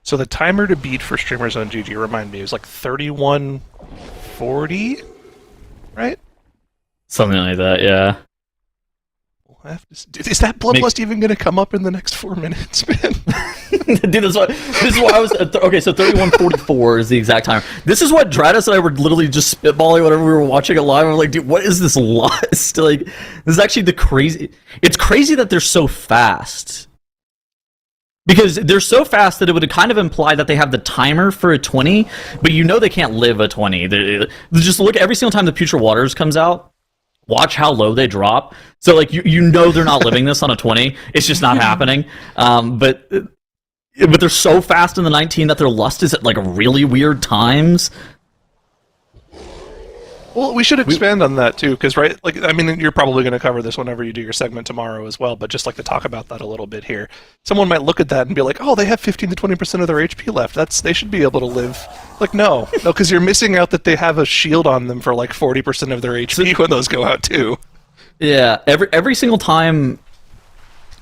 E: So the timer to beat for Streamers on GG, remind me, it was like 31:40, right?
F: Something like that, yeah.
E: We'll I have to, is that bloodlust even going to come up in the next 4 minutes, man?
F: Dude, this is why I was okay. So 31:44 is the exact time. This is what Dratus and I were literally just spitballing whenever we were watching it live. We're like, dude, what is this lust? Like, this is actually the crazy. It's crazy that they're so fast. Because they're so fast that it would kind of imply that they have the timer for a 20, but you know they can't live a 20. They just look every single time the Putrid Waters comes out. Watch how low they drop. So like you know they're not living this on a 20. It's just not happening. But they're so fast in the 19 that their lust is at like really weird times.
E: Well, we should expand on that too, because right, like I mean, you're probably going to cover this whenever you do your segment tomorrow as well. But just like to talk about that a little bit here, someone might look at that and be like, "Oh, they have 15 to 20% of their HP left. They should be able to live." Like, no, because you're missing out that they have a shield on them for like 40% of their HP when those go out too.
F: Yeah, every single time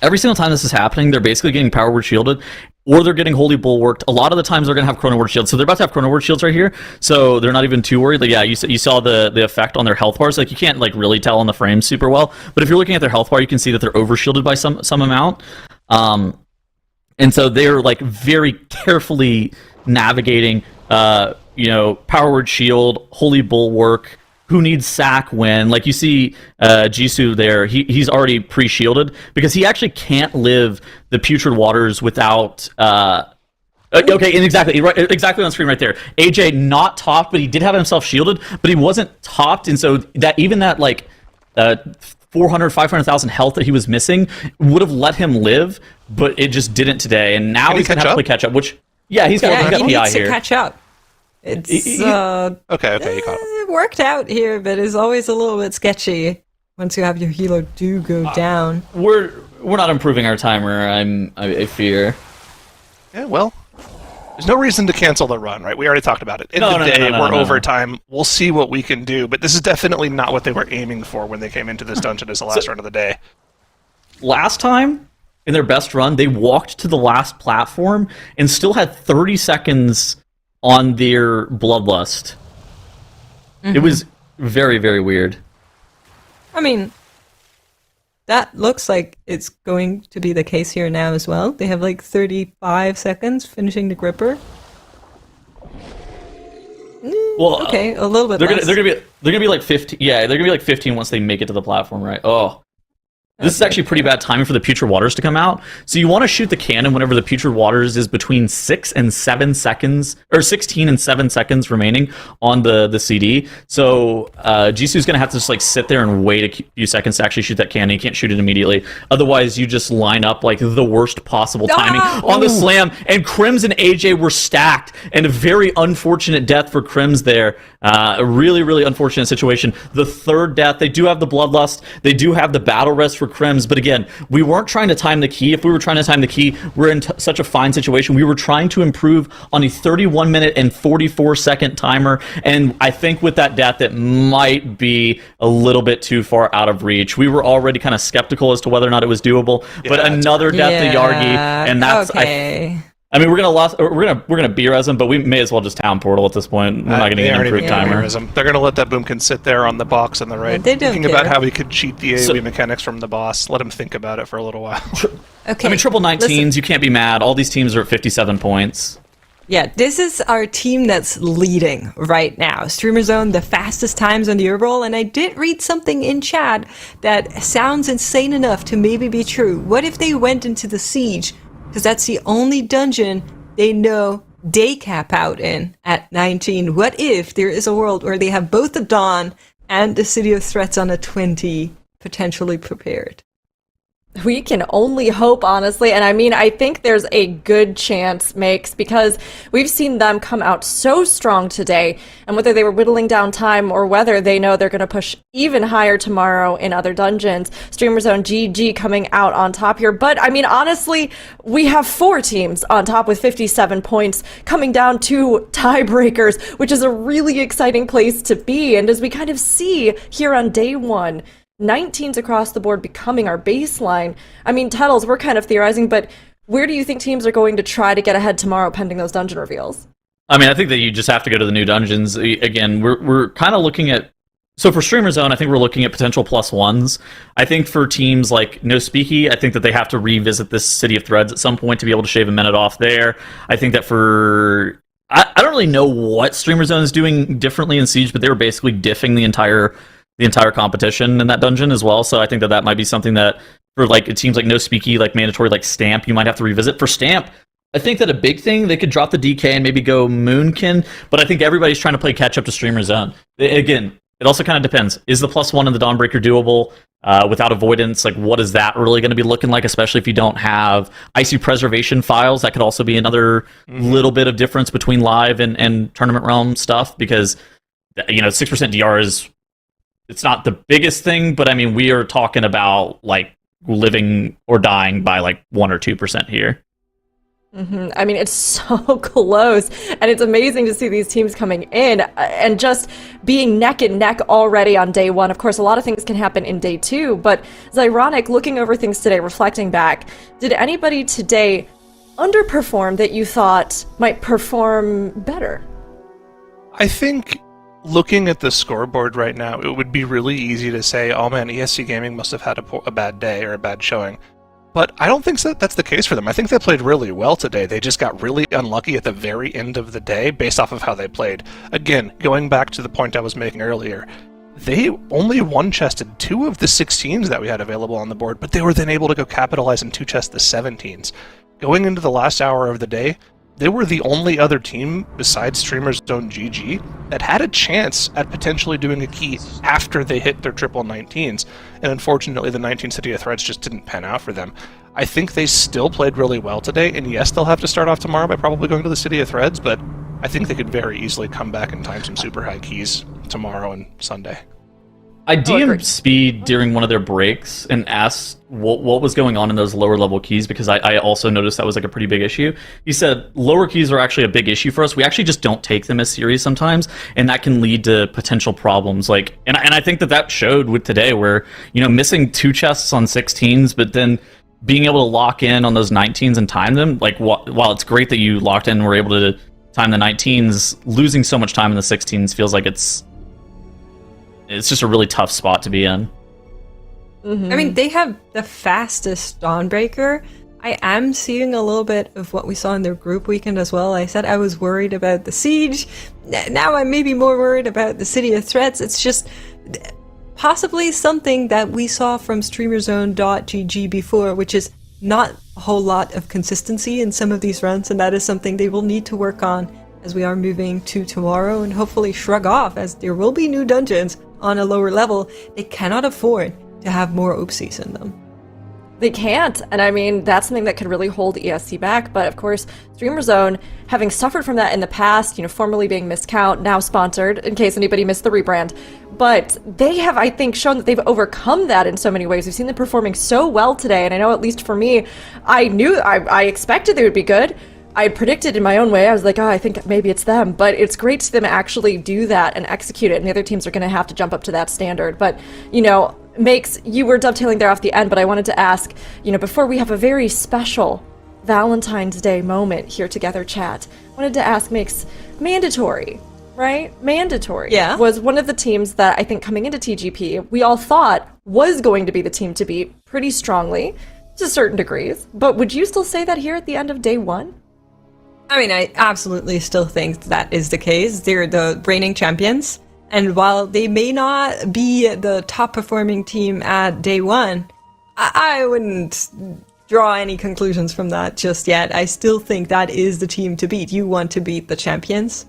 F: this is happening, they're basically getting power word shielded, or they're getting holy bulwarked. A lot of the times they're going to have chrono word shields, so they're about to have chrono word shields right here, so they're not even too worried. Like, yeah, you saw the effect on their health bars. Like, you can't like really tell on the frames super well, but if you're looking at their health bar, you can see that they're over shielded by some amount. And so they're like very carefully navigating, power word shield, holy bulwark. Who needs sack when? Like you see Jisoo there, he's already pre-shielded because he actually can't live the Putrid Waters without... okay, and exactly on screen right there. AJ not topped, but he did have himself shielded, but he wasn't topped, and so that even that like 500,000 health that he was missing would have let him live, but it just didn't today, and now he's going to have to play catch up, which... Yeah, he's got
D: he
F: PI
D: needs to
F: here.
D: catch up. It's
E: Okay, you caught it.
D: it worked out here, but it's always a little bit sketchy once you have your healer do go down.
F: We're not improving our timer, I fear.
E: Yeah, well, there's no reason to cancel the run, right? We already talked about it. End of the day, we're overtime. We'll see what we can do, but this is definitely not what they were aiming for when they came into this dungeon as the last run of the day.
F: Last time, in their best run, they walked to the last platform and still had 30 seconds on their bloodlust. It was very, very weird.
D: I mean, that looks like it's going to be the case here now as well. They have like 35 seconds finishing the gripper.
F: Well,
D: okay, a little bit less.
F: They're gonna be like 15. Yeah, they're gonna be like 15 once they make it to the platform, right? Oh. This is actually pretty bad timing for the Putrid Waters to come out. So you want to shoot the cannon whenever the Putrid Waters is between 6 and 7 seconds, or 16 and 7 seconds remaining on the CD. So Jisoo's going to have to just like sit there and wait a few seconds to actually shoot that cannon. You can't shoot it immediately. Otherwise, you just line up like the worst possible timing on the slam. And Crims and AJ were stacked. And a very unfortunate death for Crims there. A really, really unfortunate situation. The third death, they do have the Bloodlust. They do have the Battle Rest for Crims, but again, we weren't trying to time the key. If we were trying to time the key, we're in such a fine situation. We were trying to improve on a 31 minute and 44 second timer, and I think with that death, it might be a little bit too far out of reach. We were already kind of skeptical as to whether or not it was doable, but another death to Yargi, and that's
D: okay.
F: I mean, we're gonna BRS him, but we may as well just town portal at this point. We're not getting an improved timer.
E: They're gonna let that Boomkin sit there on the box on the right, thinking about how he could cheat the AoE mechanics from the boss. Let him think about it for a little while.
D: Okay.
F: I mean, triple 19s, you can't be mad. All these teams are at 57 points.
D: Yeah, this is our team that's leading right now. Streamer Zone, the fastest times on the overall, and I did read something in chat that sounds insane enough to maybe be true. What if they went into the Siege? Because that's the only dungeon they know they cap out in at 19. What if there is a world where they have both the Dawn and the City of Threats on a 20 potentially prepared?
A: We can only hope, honestly, and I mean, I think there's a good chance, Makes, because we've seen them come out so strong today, and whether they were whittling down time or whether they know they're going to push even higher tomorrow in other dungeons, Streamer Zone GG coming out on top here. But I mean, honestly, we have 4 teams on top with 57 points coming down to tiebreakers, which is a really exciting place to be, and as we kind of see here on day 1, 19s across the board becoming our baseline. I mean, Tettles, we're kind of theorizing, but where do you think teams are going to try to get ahead tomorrow pending those dungeon reveals?
F: I mean, I think that you just have to go to the new dungeons. Again, we're kind of looking at So for Streamer Zone, I think we're looking at potential +1s. I think for teams like No Speaky, I think that they have to revisit this City of Threads at some point to be able to shave a minute off there. I think that for... I don't really know what Streamer Zone is doing differently in Siege, but they were basically diffing the entire competition in that dungeon as well. So I think that that might be something that for like it seems like No Speaky, like mandatory, like Stamp, you might have to revisit. For Stamp, I think that a big thing, they could drop the DK and maybe go Moonkin, but I think everybody's trying to play catch up to Streamer Zone. Again, it also kind of depends. Is the +1 in the Dawnbreaker doable? Without Avoidance, like what is that really going to be looking like, especially if you don't have Icy Preservation files? That could also be another little bit of difference between live and Tournament Realm stuff, because 6% DR is, it's not the biggest thing, but I mean, we are talking about like living or dying by like 1 or 2% here.
A: I mean, it's so close, and it's amazing to see these teams coming in and just being neck and neck already on day one. Of course, a lot of things can happen in day two, but it's ironic looking over things today, reflecting back. Did anybody today underperform that you thought might perform better?
E: I think looking at the scoreboard right now, it would be really easy to say, oh man, ESC Gaming must have had a bad day or a bad showing. But I don't think that's the case for them. I think they played really well today. They just got really unlucky at the very end of the day based off of how they played. Again, going back to the point I was making earlier, they only one-chested 2 of the 16s that we had available on the board, but they were then able to go capitalize and 2-chest the 17s. Going into the last hour of the day, they were the only other team besides Streamer Zone GG that had a chance at potentially doing a key after they hit their triple 19s, and unfortunately the 19 City of Threads just didn't pan out for them. I think they still played really well today, and yes, they'll have to start off tomorrow by probably going to the City of Threads, but I think they could very easily come back and time some super high keys tomorrow and Sunday.
F: I DM'd Speed during one of their breaks and asked what was going on in those lower level keys, because I also noticed that was like a pretty big issue. He said lower keys are actually a big issue for us. We actually just don't take them as serious sometimes, and that can lead to potential problems. Like, and I think that showed with today, where missing 2 chests on 16s, but then being able to lock in on those 19s and time them. Like, while it's great that you locked in and were able to time the 19s, losing so much time in the 16s feels like it's just a really tough spot to be in.
D: I mean, they have the fastest Dawnbreaker. I am seeing a little bit of what we saw in their group weekend as well. I said I was worried about the Siege. Now I'm maybe more worried about the City of Threats. It's just possibly something that we saw from StreamerZone.gg before, which is not a whole lot of consistency in some of these runs, and that is something they will need to work on as we are moving to tomorrow, and hopefully shrug off, as there will be new dungeons on a lower level. They cannot afford to have more oopsies in them.
A: They can't, and I mean, that's something that could really hold ESC back, but of course, Streamer Zone, having suffered from that in the past, formerly being Miscount, now sponsored, in case anybody missed the rebrand, but they have, I think, shown that they've overcome that in so many ways. We've seen them performing so well today, and I know, at least for me, I expected they would be good. I had predicted in my own way. I was like, I think maybe it's them. But it's great to see them actually do that and execute it. And the other teams are going to have to jump up to that standard. But, Makes, you were dovetailing there off the end, but I wanted to ask, before we have a very special Valentine's Day moment here together, chat, wanted to ask, Makes, mandatory, right? Mandatory.
D: Yeah.
A: Was one of the teams that I think coming into TGP, we all thought was going to be the team to beat pretty strongly to certain degrees. But would you still say that here at the end of day one?
D: I mean, I absolutely still think that is the case. They're the reigning champions, and while they may not be the top performing team at day one, I wouldn't draw any conclusions from that just yet. I still think that is the team to beat. You want to beat the champions,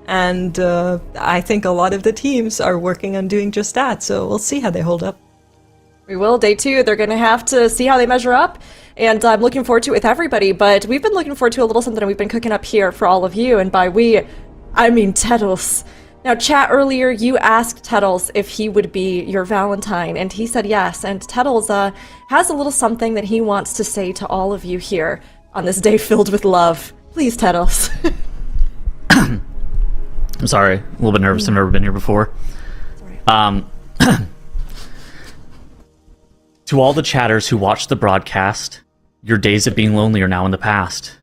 D: and I think a lot of the teams are working on doing just that, so we'll see how they hold up.
A: We will. Day two, they're going to have to see how they measure up, and I'm looking forward to it with everybody, but we've been looking forward to a little something we've been cooking up here for all of you, and by we, I mean Tettles. Now, chat, earlier you asked Tettles if he would be your Valentine, and he said yes, and Tettles has a little something that he wants to say to all of you here on this day filled with love. Please, Tettles.
F: I'm sorry, a little bit nervous. I've never been here before. To all the chatters who watched the broadcast, your days of being lonely are now in the past.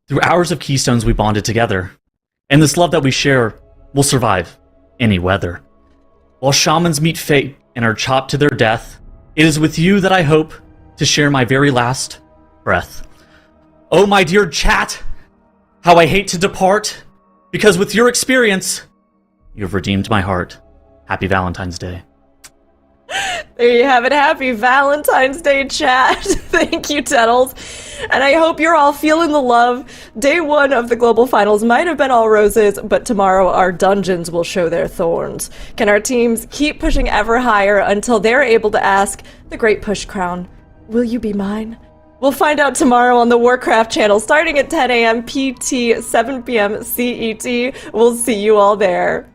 F: Through hours of keystones, we bonded together, and this love that we share will survive any weather. while shamans meet fate and are chopped to their death, it is with you that I hope to share my very last breath. Oh, my dear chat, how I hate to depart, because with your experience, you have redeemed my heart. Happy Valentine's Day.
A: There you have it. Happy Valentine's Day, chat. Thank you, Tettles. And I hope you're all feeling the love. Day 1 of the Global Finals might have been all roses, but tomorrow our dungeons will show their thorns. Can our teams keep pushing ever higher until they're able to ask the Great Push crown, will you be mine? We'll find out tomorrow on the Warcraft channel, starting at 10 a.m. PT, 7 p.m. CET. We'll see you all there.